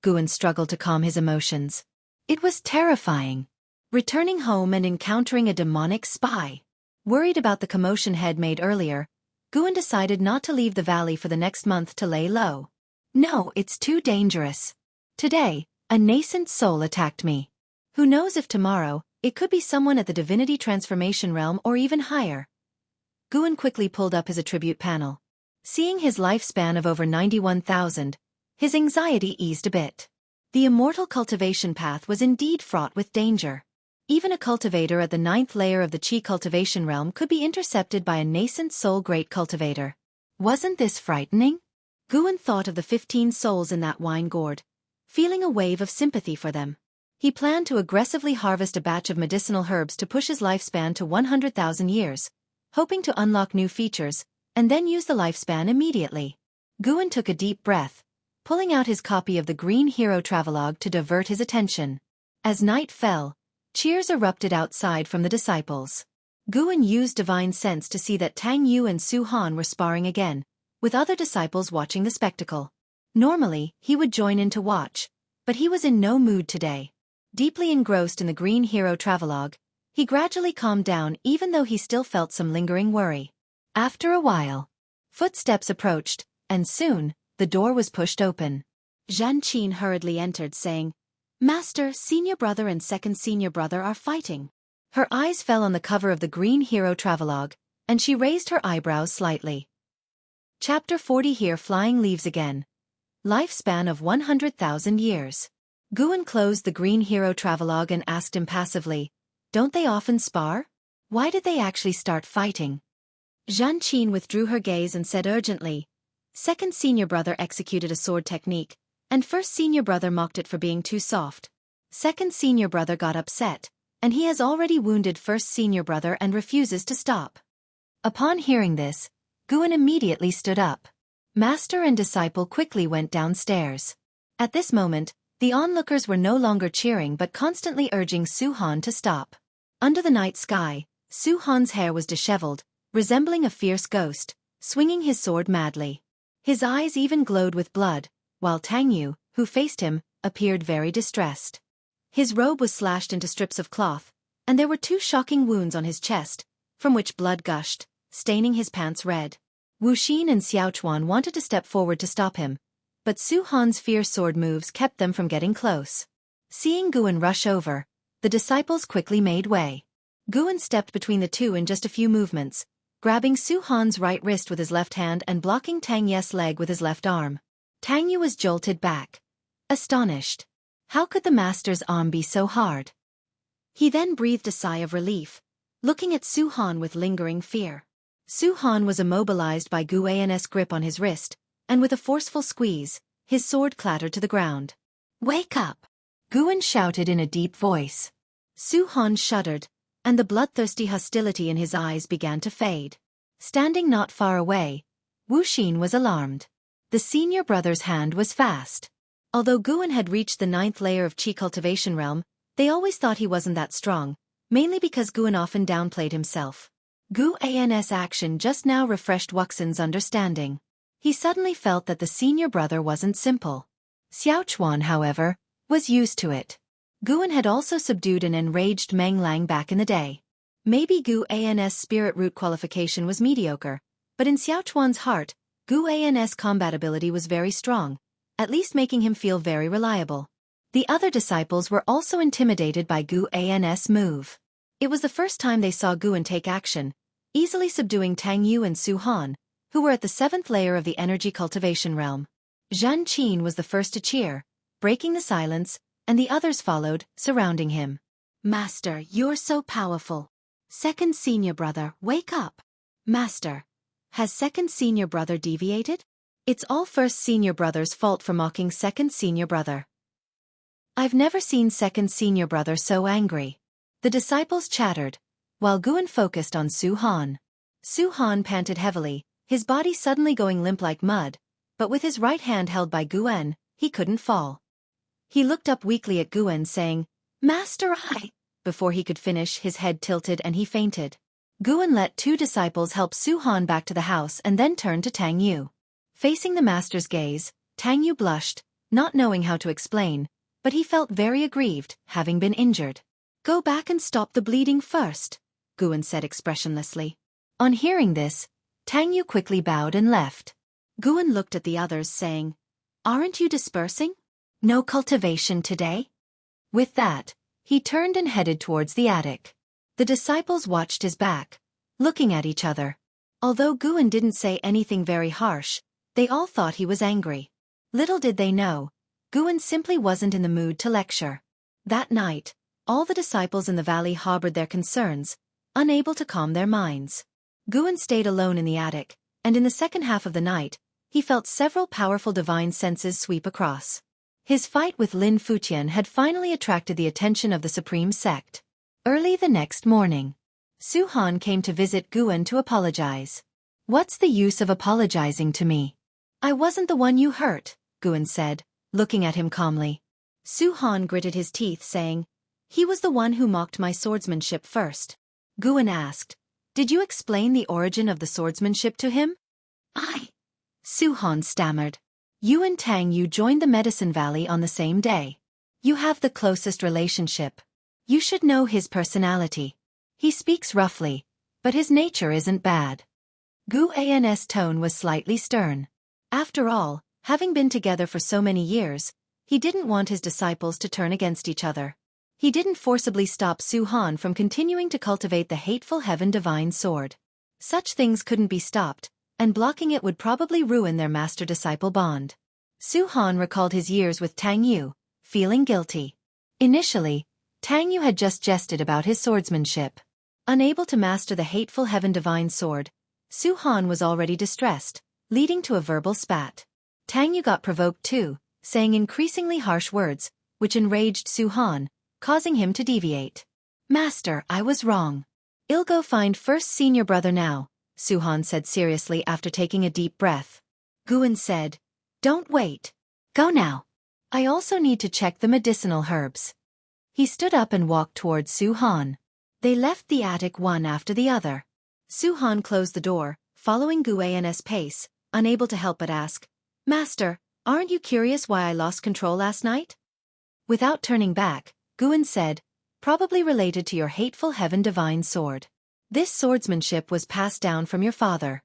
Guan struggled to calm his emotions. It was terrifying. Returning home and encountering a demonic spy. Worried about the commotion Head made earlier, Guan decided not to leave the valley for the next month to lay low. No, it's too dangerous. Today, a nascent soul attacked me. Who knows if tomorrow, it could be someone at the Divinity Transformation Realm or even higher. Guan quickly pulled up his attribute panel. Seeing his lifespan of over 91,000, his anxiety eased a bit. The Immortal cultivation path was indeed fraught with danger. Even a cultivator at the 9th layer of the Qi cultivation realm could be intercepted by a nascent soul great cultivator. Wasn't this frightening? Guan thought of the 15 souls in that wine gourd, feeling a wave of sympathy for them. He planned to aggressively harvest a batch of medicinal herbs to push his lifespan to 100,000 years, hoping to unlock new features, and then use the lifespan immediately. Guan took a deep breath, pulling out his copy of the Green Hero Travelogue to divert his attention. As night fell, cheers erupted outside from the disciples. Guan used divine sense to see that Tang Yu and Su Han were sparring again, with other disciples watching the spectacle. Normally, he would join in to watch, but he was in no mood today. Deeply engrossed in the Green Hero Travelogue, he gradually calmed down even though he still felt some lingering worry. After a while, footsteps approached, and soon, the door was pushed open. Zhan Qin hurriedly entered saying, "Master, senior brother and second senior brother are fighting." Her eyes fell on the cover of the Green Hero Travelogue, and she raised her eyebrows slightly. Chapter 40 Here Flying Leaves Again. Lifespan of 100,000 years. Guan closed the Green Hero Travelogue and asked impassively, "Don't they often spar? Why did they actually start fighting?" Zhan Qin withdrew her gaze and said urgently, "Second senior brother executed a sword technique, and first senior brother mocked it for being too soft. Second senior brother got upset, and he has already wounded first senior brother and refuses to stop." Upon hearing this, Guan immediately stood up. Master and disciple quickly went downstairs. At this moment, the onlookers were no longer cheering but constantly urging Su Han to stop. Under the night sky, Su Han's hair was disheveled, resembling a fierce ghost, swinging his sword madly. His eyes even glowed with blood, while Tang Yu, who faced him, appeared very distressed. His robe was slashed into strips of cloth, and there were 2 shocking wounds on his chest, from which blood gushed, staining his pants red. Wuxia and Xiaofan wanted to step forward to stop him, but Su Han's fierce sword moves kept them from getting close. Seeing Guan rush over, the disciples quickly made way. Guan stepped between the two in just a few movements, grabbing Su Han's right wrist with his left hand and blocking Tang Yu's leg with his left arm. Tang Yu was jolted back, astonished. How could the master's arm be so hard? He then breathed a sigh of relief, looking at Su Han with lingering fear. Su Han was immobilized by Guan's grip on his wrist, and with a forceful squeeze, his sword clattered to the ground. Wake up! Guan shouted in a deep voice. Su Han shuddered, and the bloodthirsty hostility in his eyes began to fade. Standing not far away, Wuxia was alarmed. The senior brother's hand was fast. Although Guan had reached the 9th layer of Qi cultivation realm, they always thought he wasn't that strong, mainly because Guan often downplayed himself. Guan's action just now refreshed Wuxian's understanding. He suddenly felt that the senior brother wasn't simple. Xiaofan, however, was used to it. Guan had also subdued an enraged Meng Lang back in the day. Maybe Guan's spirit root qualification was mediocre, but in Xiaofan's heart, Guan's combat ability was very strong, at least making him feel very reliable. The other disciples were also intimidated by Guan's move. It was the first time they saw Guan take action, easily subduing Tang Yu and Su Han, who were at the 7th layer of the energy cultivation realm. Zhan Qin was the first to cheer, breaking the silence, and the others followed, surrounding him. Master, you're so powerful. Second senior brother, wake up. Master, has second senior brother deviated? It's all first senior brother's fault for mocking second senior brother. I've never seen second senior brother so angry. The disciples chattered, while Guan focused on Su Han. Su Han panted heavily, his body suddenly going limp like mud, but with his right hand held by Guan, he couldn't fall. He looked up weakly at Guan saying, "Master, Before he could finish, his head tilted and he fainted. Guan let 2 disciples help Su Han back to the house and then turned to Tang Yu. Facing the master's gaze, Tang Yu blushed, not knowing how to explain, but he felt very aggrieved, having been injured. "Go back and stop the bleeding first," Guan said expressionlessly. On hearing this, Tang Yu quickly bowed and left. Guan looked at the others saying, "Aren't you dispersing? No cultivation today?" With that, he turned and headed towards the attic. The disciples watched his back, looking at each other. Although Guan didn't say anything very harsh, they all thought he was angry. Little did they know, Guan simply wasn't in the mood to lecture. That night, all the disciples in the valley harbored their concerns, unable to calm their minds. Guan stayed alone in the attic, and in the second half of the night, he felt several powerful divine senses sweep across. His fight with Lin Futian had finally attracted the attention of the Supreme Sect. Early the next morning, Su Han came to visit Guan to apologize. "What's the use of apologizing to me? I wasn't the one you hurt," Guan said, looking at him calmly. Su Han gritted his teeth saying, "He was the one who mocked my swordsmanship first." Guan asked, "Did you explain the origin of the swordsmanship to him?" Su Han stammered. "You and Tang Yu joined the Medicine Valley on the same day. You have the closest relationship. You should know his personality. He speaks roughly, but his nature isn't bad." Guan's tone was slightly stern. After all, having been together for so many years, he didn't want his disciples to turn against each other. He didn't forcibly stop Su Han from continuing to cultivate the hateful heaven divine sword. Such things couldn't be stopped, and blocking it would probably ruin their master-disciple bond. Su Han recalled his years with Tang Yu, feeling guilty. Initially, Tang Yu had just jested about his swordsmanship. Unable to master the hateful heaven divine sword, Su Han was already distressed, leading to a verbal spat. Tang Yu got provoked too, saying increasingly harsh words, which enraged Su Han, causing him to deviate. "Master, I was wrong. I'll go find first senior brother now," Su Han said seriously after taking a deep breath. Guan said, "Don't wait. Go now. I also need to check the medicinal herbs." He stood up and walked towards Su Han. They left the attic one after the other. Su Han closed the door, following Guan's pace, unable to help but ask, "Master, aren't you curious why I lost control last night?" Without turning back, Guan said, "Probably related to your hateful heaven divine sword. This swordsmanship was passed down from your father.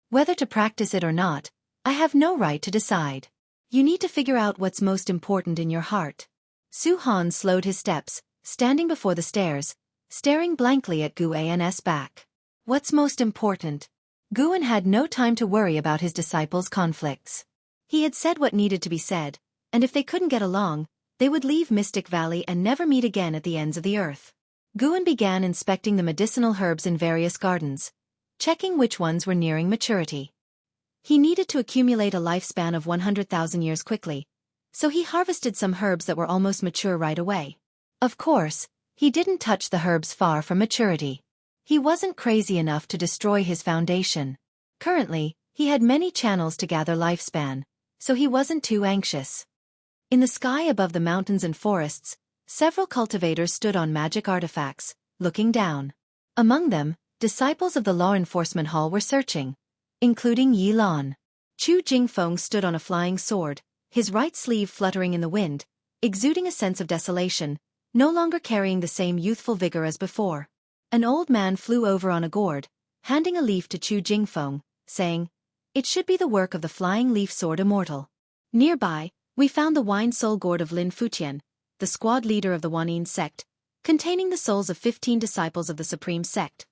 Whether to practice it or not, I have no right to decide. You need to figure out what's most important in your heart. Su-Han slowed his steps, standing before the stairs, staring blankly at Guan's back. What's most important? Guan had no time to worry about his disciples' conflicts. He had said what needed to be said, and if they couldn't get along, they would leave Mystic Valley and never meet again at the ends of the earth. Guan began inspecting the medicinal herbs in various gardens, checking which ones were nearing maturity. He needed to accumulate a lifespan of 100,000 years quickly, so he harvested some herbs that were almost mature right away. Of course, he didn't touch the herbs far from maturity. He wasn't crazy enough to destroy his foundation. Currently, he had many channels to gather lifespan, so he wasn't too anxious. In the sky above the mountains and forests, several cultivators stood on magic artifacts, looking down. Among them, disciples of the law enforcement hall were searching, including Yi Lan. Chu Jingfeng stood on a flying sword, his right sleeve fluttering in the wind, exuding a sense of desolation, no longer carrying the same youthful vigor as before. An old man flew over on a gourd, handing a leaf to Chu Jingfeng, saying, "It should be the work of the flying leaf sword Immortal." Nearby, we found the wine soul gourd of Lin Futian, the squad leader of the Wanyin Sect, containing the souls of 15 disciples of the Supreme Sect.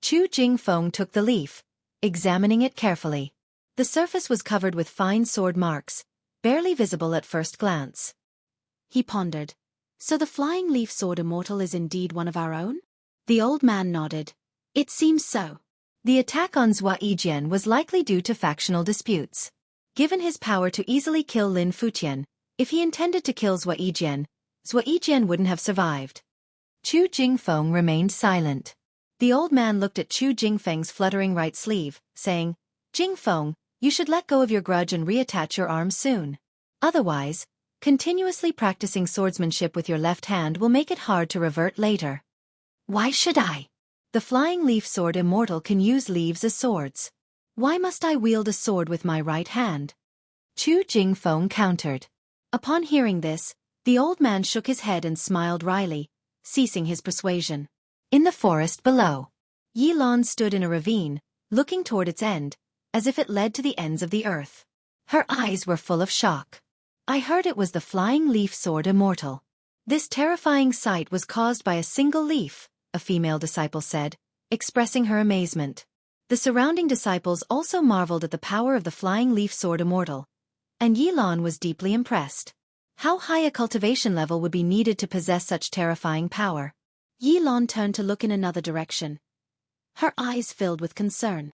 Chu Jingfeng took the leaf, examining it carefully. The surface was covered with fine sword marks, barely visible at first glance. He pondered. So the flying leaf sword Immortal is indeed one of our own? The old man nodded. It seems so. The attack on Ziwei was likely due to factional disputes. Given his power to easily kill Lin Futian, if he intended to kill Ziwei wouldn't have survived. Chu Jingfeng remained silent. The old man looked at Chu Jingfeng's fluttering right sleeve, saying, "Jingfeng, you should let go of your grudge and reattach your arms soon. Otherwise, continuously practicing swordsmanship with your left hand will make it hard to revert later." "Why should I? The flying leaf sword Immortal can use leaves as swords. Why must I wield a sword with my right hand?" Chu Jingfeng countered. Upon hearing this, the old man shook his head and smiled wryly, ceasing his persuasion. In the forest below, Yi Lan stood in a ravine, looking toward its end, as if it led to the ends of the earth. Her eyes were full of shock. "I heard it was the flying leaf sword Immortal." This terrifying sight was caused by a single leaf, a female disciple said, expressing her amazement. The surrounding disciples also marveled at the power of the flying leaf sword Immortal, and Yi Lan was deeply impressed. How high a cultivation level would be needed to possess such terrifying power? Yi Lan turned to look in another direction. Her eyes filled with concern.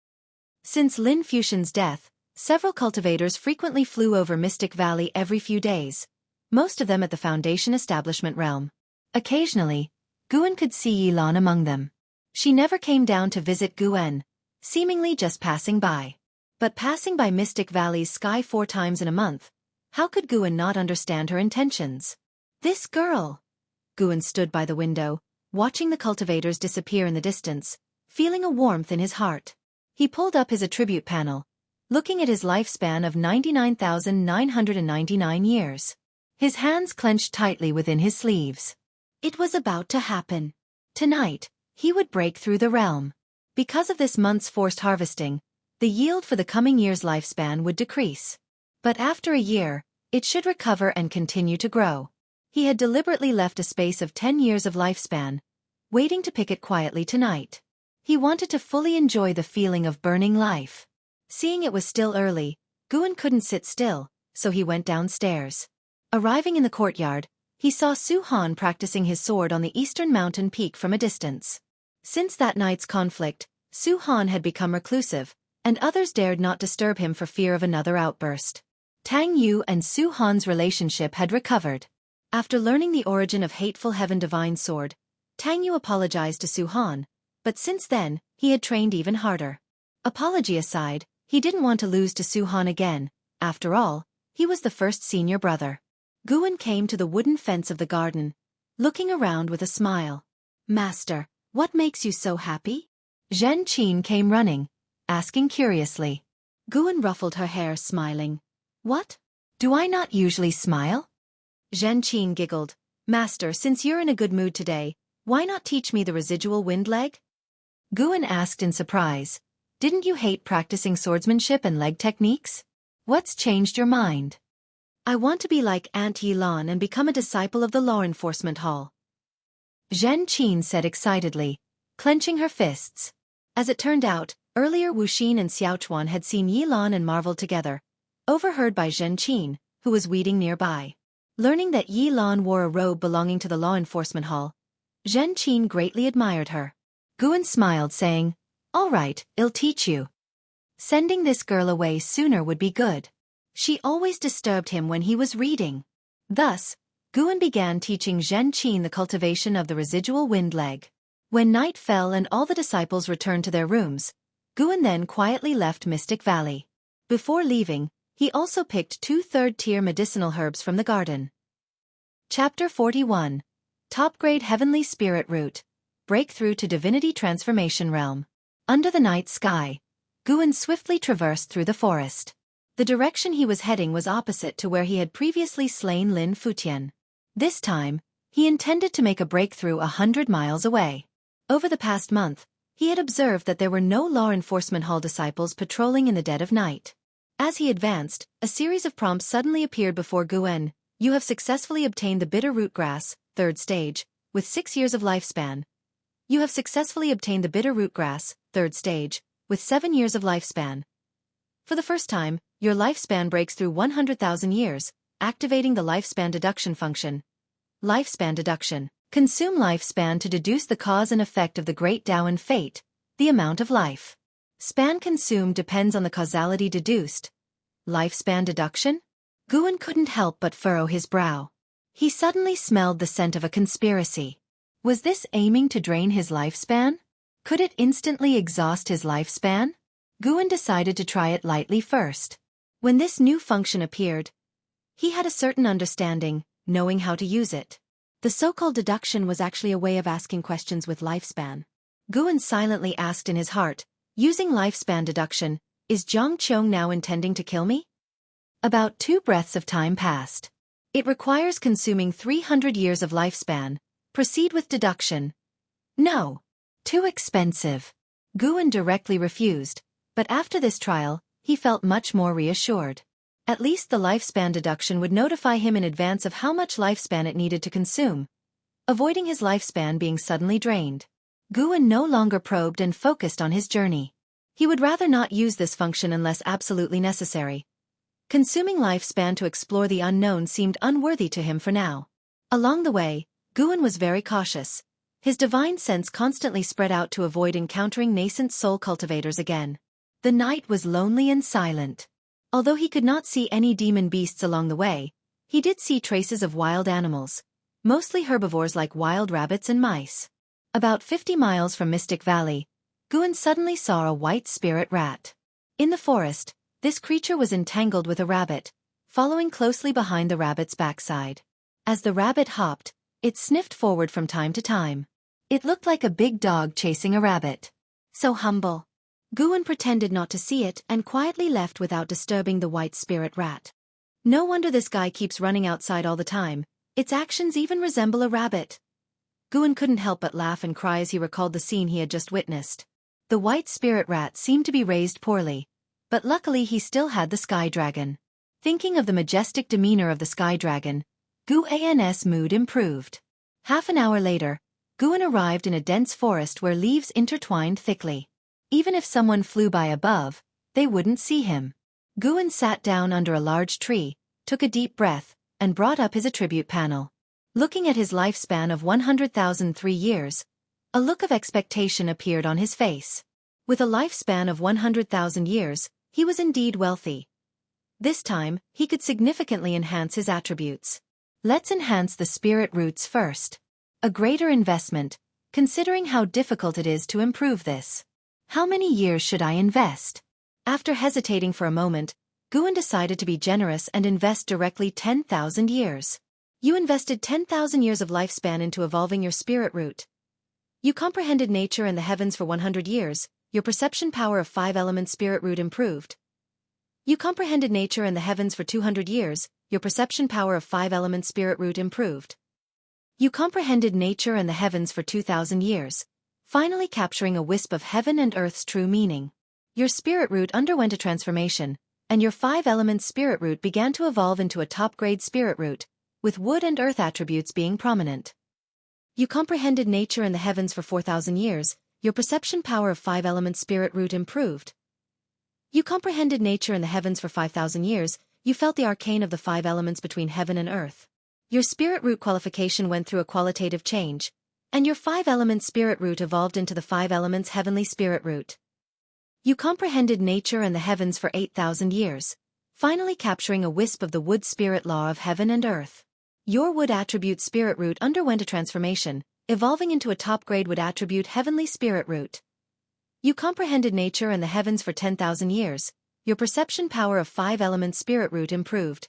Since Lin Fuxian's death, several cultivators frequently flew over Mystic Valley every few days, most of them at the Foundation Establishment realm. Occasionally, Guan could see Yi Lan among them. She never came down to visit Guan, seemingly just passing by. But passing by Mystic Valley's sky 4 times in a month, how could Guan not understand her intentions? This girl! Guan stood by the window, watching the cultivators disappear in the distance, feeling a warmth in his heart. He pulled up his attribute panel, looking at his lifespan of 99,999 years. His hands clenched tightly within his sleeves. It was about to happen. Tonight, he would break through the realm. Because of this month's forced harvesting, the yield for the coming year's lifespan would decrease. But after a year, it should recover and continue to grow. He had deliberately left a space of 10 years of lifespan, waiting to pick it quietly tonight. He wanted to fully enjoy the feeling of burning life. Seeing it was still early, Guan couldn't sit still, so he went downstairs. Arriving in the courtyard, he saw Su-Han practicing his sword on the eastern mountain peak from a distance. Since that night's conflict, Su-Han had become reclusive, and others dared not disturb him for fear of another outburst. Tang Yu and Su-Han's relationship had recovered. After learning the origin of Hateful Heaven Divine Sword, Tang Yu apologized to Su-Han, but since then, he had trained even harder. Apology aside, he didn't want to lose to Su-Han again. After all, he was the first senior brother. Guan came to the wooden fence of the garden, looking around with a smile. "Master, what makes you so happy?" Zhen Qin came running, asking curiously. Guan ruffled her hair, smiling. "What? Do I not usually smile?" Zhen Qin giggled. "Master, since you're in a good mood today, why not teach me the residual wind leg?" Guan asked in surprise. "Didn't you hate practicing swordsmanship and leg techniques? What's changed your mind?" I want to be like Aunt Yilan and become a disciple of the law enforcement hall. Zhen Qin said excitedly, clenching her fists. As it turned out, earlier Wuxin and Xiaochuan had seen Yilan and marveled together, overheard by Zhen Qin, who was weeding nearby. Learning that Yilan wore a robe belonging to the law enforcement hall, Zhen Qin greatly admired her. Guan smiled, saying, "All right, I'll teach you. Sending this girl away sooner would be good. She always disturbed him when he was reading." Thus, Guan began teaching Zhen Qin the cultivation of the residual wind leg. When night fell and all the disciples returned to their rooms, Guan then quietly left Mystic Valley. Before leaving, he also picked 2 third-tier medicinal herbs from the garden. Chapter 41. Top-grade Heavenly Spirit Root. Breakthrough to Divinity Transformation Realm. Under the night sky, Guan swiftly traversed through the forest. The direction he was heading was opposite to where he had previously slain Lin Futian. This time, he intended to make a breakthrough 100 miles away. Over the past month, he had observed that there were no law enforcement hall disciples patrolling in the dead of night. As he advanced, a series of prompts suddenly appeared before Guan. You have successfully obtained the bitter root grass, 3rd stage, with 6 years of lifespan. You have successfully obtained the bitter root grass, 3rd stage, with 7 years of lifespan. For the first time, your lifespan breaks through 100,000 years, activating the lifespan deduction function. Lifespan deduction. Consume lifespan to deduce the cause and effect of the great Tao and fate, the amount of life. Span consumed depends on the causality deduced. Lifespan deduction? Guan couldn't help but furrow his brow. He suddenly smelled the scent of a conspiracy. Was this aiming to drain his lifespan? Could it instantly exhaust his lifespan? Guan decided to try it lightly first. When this new function appeared, he had a certain understanding, knowing how to use it. The so-called deduction was actually a way of asking questions with lifespan. Guan silently asked in his heart, using lifespan deduction, is Jiang Qiong now intending to kill me? About 2 breaths of time passed. It requires consuming 300 years of lifespan. Proceed with deduction. No. Too expensive. Guan directly refused, but after this trial, he felt much more reassured. At least the lifespan deduction would notify him in advance of how much lifespan it needed to consume, avoiding his lifespan being suddenly drained. Guan no longer probed and focused on his journey. He would rather not use this function unless absolutely necessary. Consuming lifespan to explore the unknown seemed unworthy to him for now. Along the way, Guan was very cautious. His divine sense constantly spread out to avoid encountering nascent soul cultivators again. The night was lonely and silent. Although he could not see any demon beasts along the way, he did see traces of wild animals, mostly herbivores like wild rabbits and mice. About 50 miles from Mystic Valley, Guan suddenly saw a white spirit rat. In the forest, this creature was entangled with a rabbit, following closely behind the rabbit's backside. As the rabbit hopped, it sniffed forward from time to time. It looked like a big dog chasing a rabbit. So humble. Guan pretended not to see it and quietly left without disturbing the white spirit rat. No wonder this guy keeps running outside all the time. Its actions even resemble a rabbit. Guan couldn't help but laugh and cry as he recalled the scene he had just witnessed. The white spirit rat seemed to be raised poorly, but luckily he still had the sky dragon. Thinking of the majestic demeanor of the sky dragon, Guan's mood improved. Half an hour later, Guan arrived in a dense forest where leaves intertwined thickly. Even if someone flew by above, they wouldn't see him. Guan sat down under a large tree, took a deep breath, and brought up his attribute panel. Looking at his lifespan of 100,003 years, a look of expectation appeared on his face. With a lifespan of 100,000 years, he was indeed wealthy. This time, he could significantly enhance his attributes. Let's enhance the spirit roots first. A greater investment, considering how difficult it is to improve this. How many years should I invest? After hesitating for a moment, Guan decided to be generous and invest directly 10,000 years. You invested 10,000 years of lifespan into evolving your spirit root. You comprehended nature and the heavens for 100 years, your perception power of 5-element spirit root improved. You comprehended nature and the heavens for 200 years, your perception power of 5-element spirit root improved. You comprehended nature and the heavens for 2,000 years, finally capturing a wisp of heaven and earth's true meaning. Your spirit root underwent a transformation, and your 5 elements spirit root began to evolve into a top-grade spirit root, with wood and earth attributes being prominent. You comprehended nature and the heavens for 4,000 years, your perception power of 5-element spirit root improved. You comprehended nature and the heavens for 5,000 years, you felt the arcane of the 5 elements between heaven and earth. Your spirit root qualification went through a qualitative change, and your 5-element spirit root evolved into the 5 elements heavenly spirit root. You comprehended nature and the heavens for 8,000 years, finally capturing a wisp of the wood spirit law of heaven and earth. Your wood attribute spirit root underwent a transformation, evolving into a top-grade wood attribute heavenly spirit root. You comprehended nature and the heavens for 10,000 years, your perception power of 5-element spirit root improved.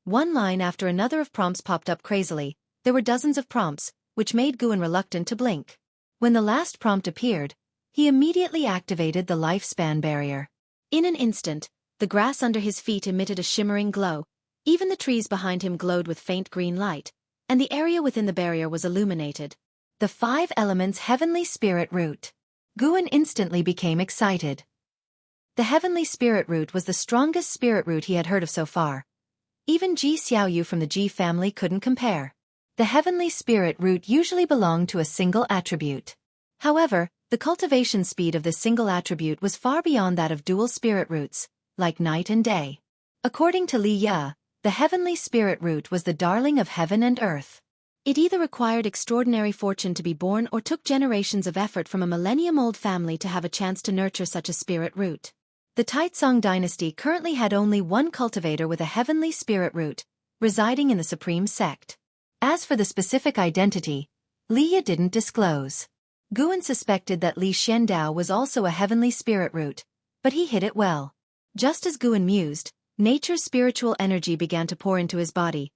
One line after another of prompts popped up crazily. There were dozens of prompts, which made Guan reluctant to blink. When the last prompt appeared, he immediately activated the lifespan barrier. In an instant, the grass under his feet emitted a shimmering glow, even the trees behind him glowed with faint green light, and the area within the barrier was illuminated. The 5 elements heavenly spirit root. Guan instantly became excited. The heavenly spirit root was the strongest spirit root he had heard of so far. Even Ji Xiaoyu from the Ji family couldn't compare. The heavenly spirit root usually belonged to a single attribute. However, the cultivation speed of this single attribute was far beyond that of dual spirit roots, like night and day. According to Li Ye, the heavenly spirit root was the darling of heaven and earth. It either required extraordinary fortune to be born or took generations of effort from a millennium-old family to have a chance to nurture such a spirit root. The Taicang dynasty currently had only one cultivator with a heavenly spirit root, residing in the supreme sect. As for the specific identity, Li Ye didn't disclose. Guan suspected that Li Xiandao was also a heavenly spirit root, but he hid it well. Just as Guan mused, nature's spiritual energy began to pour into his body,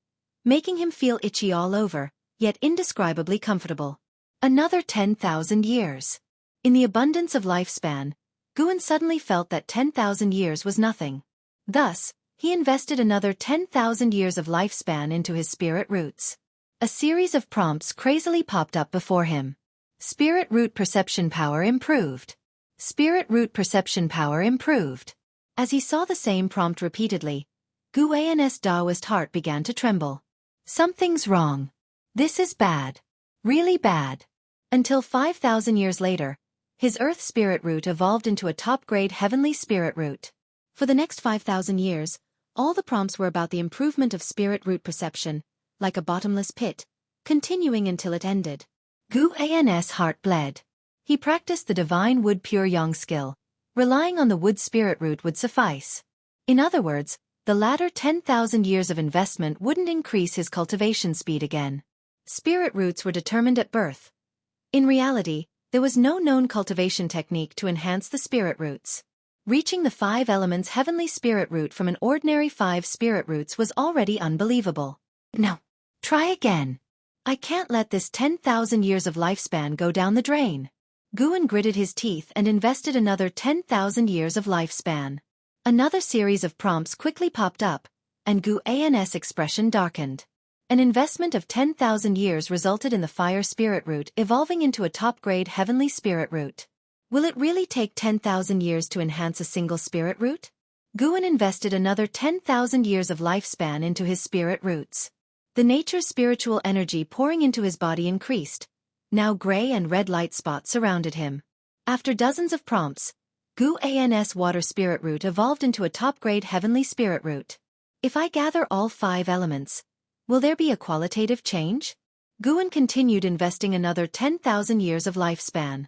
making him feel itchy all over, yet indescribably comfortable. Another 10,000 years. In the abundance of lifespan, Guan suddenly felt that 10,000 years was nothing. Thus, he invested another 10,000 years of lifespan into his spirit roots. A series of prompts crazily popped up before him. Spirit root perception power improved. Spirit root perception power improved. As he saw the same prompt repeatedly, Guan's Taoist heart began to tremble. Something's wrong. This is bad. Really bad. Until 5,000 years later, his earth spirit root evolved into a top-grade heavenly spirit root. For the next 5,000 years, all the prompts were about the improvement of spirit root perception, like a bottomless pit, continuing until it ended. Guan's heart bled. He practiced the divine wood pure yang skill. Relying on the wood spirit root would suffice. In other words, the latter 10,000 years of investment wouldn't increase his cultivation speed again. Spirit roots were determined at birth. In reality, there was no known cultivation technique to enhance the spirit roots. Reaching the 5 elements heavenly spirit root from an ordinary 5 spirit roots was already unbelievable. No. Try again. I can't let this 10,000 years of lifespan go down the drain. Guan gritted his teeth and invested another 10,000 years of lifespan. Another series of prompts quickly popped up, and Guan's expression darkened. An investment of 10,000 years resulted in the fire spirit root evolving into a top-grade heavenly spirit root. Will it really take 10,000 years to enhance a single spirit root? Guan invested another 10,000 years of lifespan into his spirit roots. The nature's spiritual energy pouring into his body increased. Now gray and red light spots surrounded him. After dozens of prompts, Guan's water spirit root evolved into a top-grade heavenly spirit root. If I gather all 5 elements, will there be a qualitative change? Guan continued investing another 10,000 years of lifespan.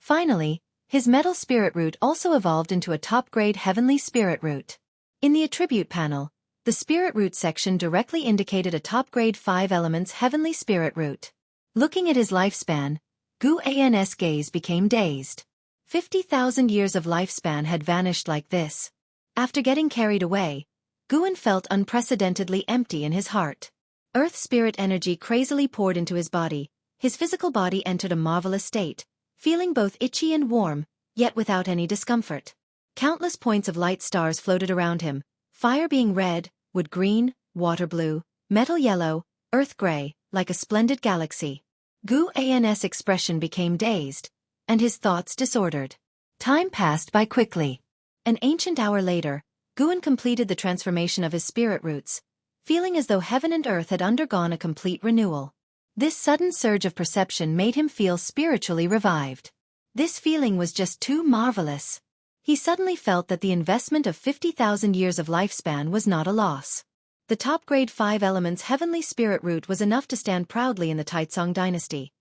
Finally, his metal spirit root also evolved into a top-grade heavenly spirit root. In the attribute panel, the spirit root section directly indicated a top-grade 5 elements heavenly spirit root. Looking at his lifespan, Guan's gaze became dazed. 50,000 years of lifespan had vanished like this. After getting carried away, Guan felt unprecedentedly empty in his heart. Earth spirit energy crazily poured into his body. His physical body entered a marvelous state, feeling both itchy and warm, yet without any discomfort. Countless points of light stars floated around him, fire being red, wood green, water blue, metal yellow, earth gray, like a splendid galaxy. Guan's expression became dazed, and his thoughts disordered. Time passed by quickly. An ancient hour later, Guan completed the transformation of his spirit roots, feeling as though heaven and earth had undergone a complete renewal. This sudden surge of perception made him feel spiritually revived. This feeling was just too marvelous. He suddenly felt that the investment of 50,000 years of lifespan was not a loss. The top-grade 5 elements heavenly spirit root was enough to stand proudly in the Taicang dynasty.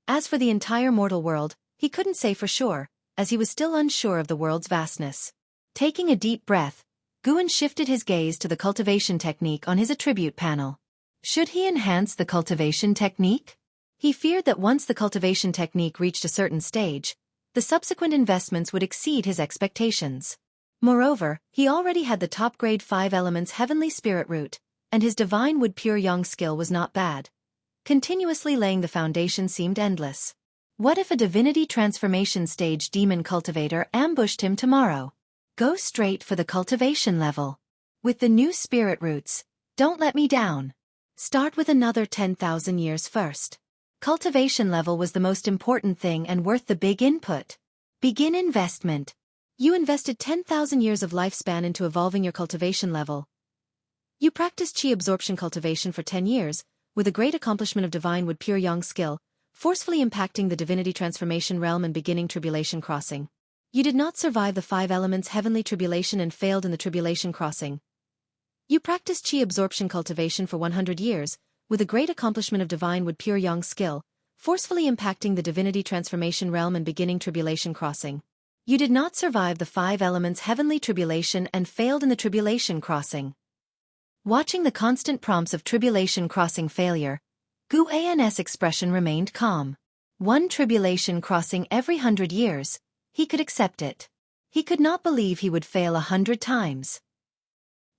As for the entire mortal world, he couldn't say for sure, as he was still unsure of the world's vastness. Taking a deep breath, Guan shifted his gaze to the cultivation technique on his attribute panel. Should he enhance the cultivation technique? He feared that once the cultivation technique reached a certain stage, the subsequent investments would exceed his expectations. Moreover, he already had the top-grade 5 elements heavenly spirit root, and his divine wood pure yang skill was not bad. Continuously laying the foundation seemed endless. What if a divinity transformation stage demon cultivator ambushed him tomorrow? Go straight for the cultivation level. With the new spirit roots, don't let me down. Start with another 10,000 years first. Cultivation level was the most important thing and worth the big input. Begin investment. You invested 10,000 years of lifespan into evolving your cultivation level. You practiced Qi absorption cultivation for 10 years, with a great accomplishment of divine wood pure yang skill, forcefully impacting the divinity transformation realm and beginning tribulation crossing. You did not survive the 5 elements heavenly tribulation and failed in the tribulation crossing. You practiced Qi absorption cultivation for 100 years, with a great accomplishment of divine wood pure yang skill, forcefully impacting the divinity transformation realm and beginning tribulation crossing. You did not survive the 5 elements heavenly tribulation and failed in the tribulation crossing. Watching the constant prompts of tribulation crossing failure, Guan's expression remained calm. 1 tribulation crossing every 100 years, he could accept it. He could not believe he would fail 100 times.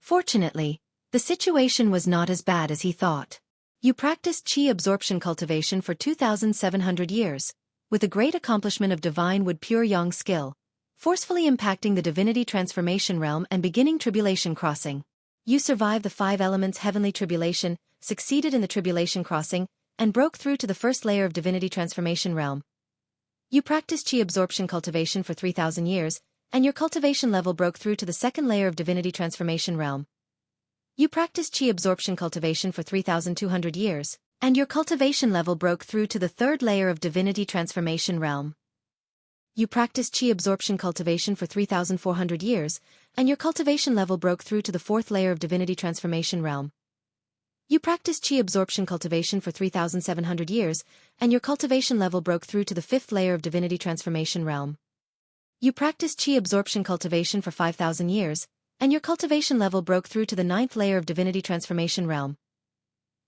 Fortunately, the situation was not as bad as he thought. You practiced Qi absorption cultivation for 2,700 years, with a great accomplishment of divine wood pure yang skill, forcefully impacting the divinity transformation realm and beginning tribulation crossing. You survived the 5 elements heavenly tribulation, succeeded in the tribulation crossing, and broke through to the first layer of divinity transformation realm. You practiced Qi absorption cultivation for 3,000 years, and your cultivation level broke through to the second layer of divinity transformation realm. You practiced Qi absorption cultivation for 3,200 years, and your cultivation level broke through to the third layer of divinity transformation realm. You practiced Qi absorption cultivation for 3,400 years, and your cultivation level broke through to the fourth layer of divinity transformation realm. You practiced Qi absorption cultivation for 3,700 years, and your cultivation level broke through to the fifth layer of divinity transformation realm. You practiced Qi absorption cultivation for 5,000 years, and your cultivation level broke through to the ninth layer of divinity transformation realm.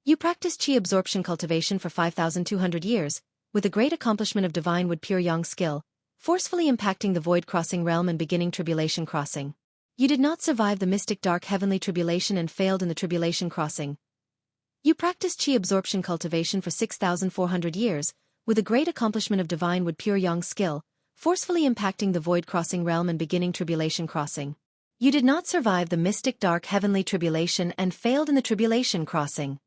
You practiced Qi absorption cultivation for 5,200 years, with a great accomplishment of divine wood pure yang skill, forcefully impacting the void crossing realm and beginning tribulation crossing. You did not survive the mystic dark heavenly tribulation and failed in the tribulation crossing. You practiced Qi absorption cultivation for 6,400 years, with a great accomplishment of divine wood pure yang skill, forcefully impacting the void crossing realm and beginning tribulation crossing. You did not survive the mystic dark heavenly tribulation and failed in the tribulation crossing.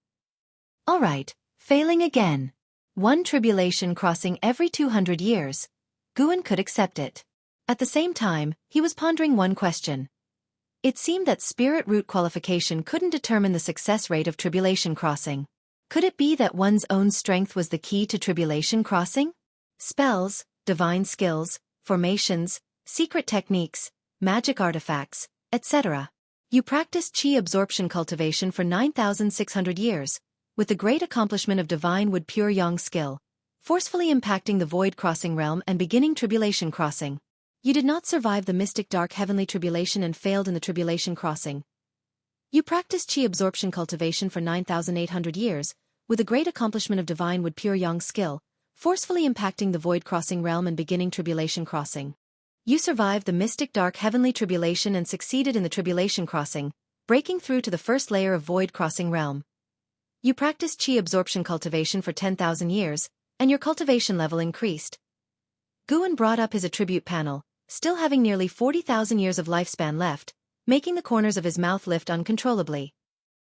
Alright, failing again. 1 tribulation crossing every 200 years. Guan could accept it. At the same time, he was pondering one question. It seemed that spirit root qualification couldn't determine the success rate of tribulation crossing. Could it be that one's own strength was the key to tribulation crossing? Spells, divine skills, formations, secret techniques, magic artifacts, etc. You practiced Qi absorption cultivation for 9,600 years, with the great accomplishment of divine wood pure yang skill, forcefully impacting the void crossing realm and beginning tribulation crossing. You did not survive the mystic dark heavenly tribulation and failed in the tribulation crossing. You practiced Qi absorption cultivation for 9,800 years, with a great accomplishment of divine wood pure yang skill, forcefully impacting the void crossing realm and beginning tribulation crossing. You survived the mystic dark heavenly tribulation and succeeded in the tribulation crossing, breaking through to the first layer of void crossing realm. You practiced Qi absorption cultivation for 10,000 years, and your cultivation level increased. Guan brought up his attribute panel, still having nearly 40,000 years of lifespan left, making the corners of his mouth lift uncontrollably.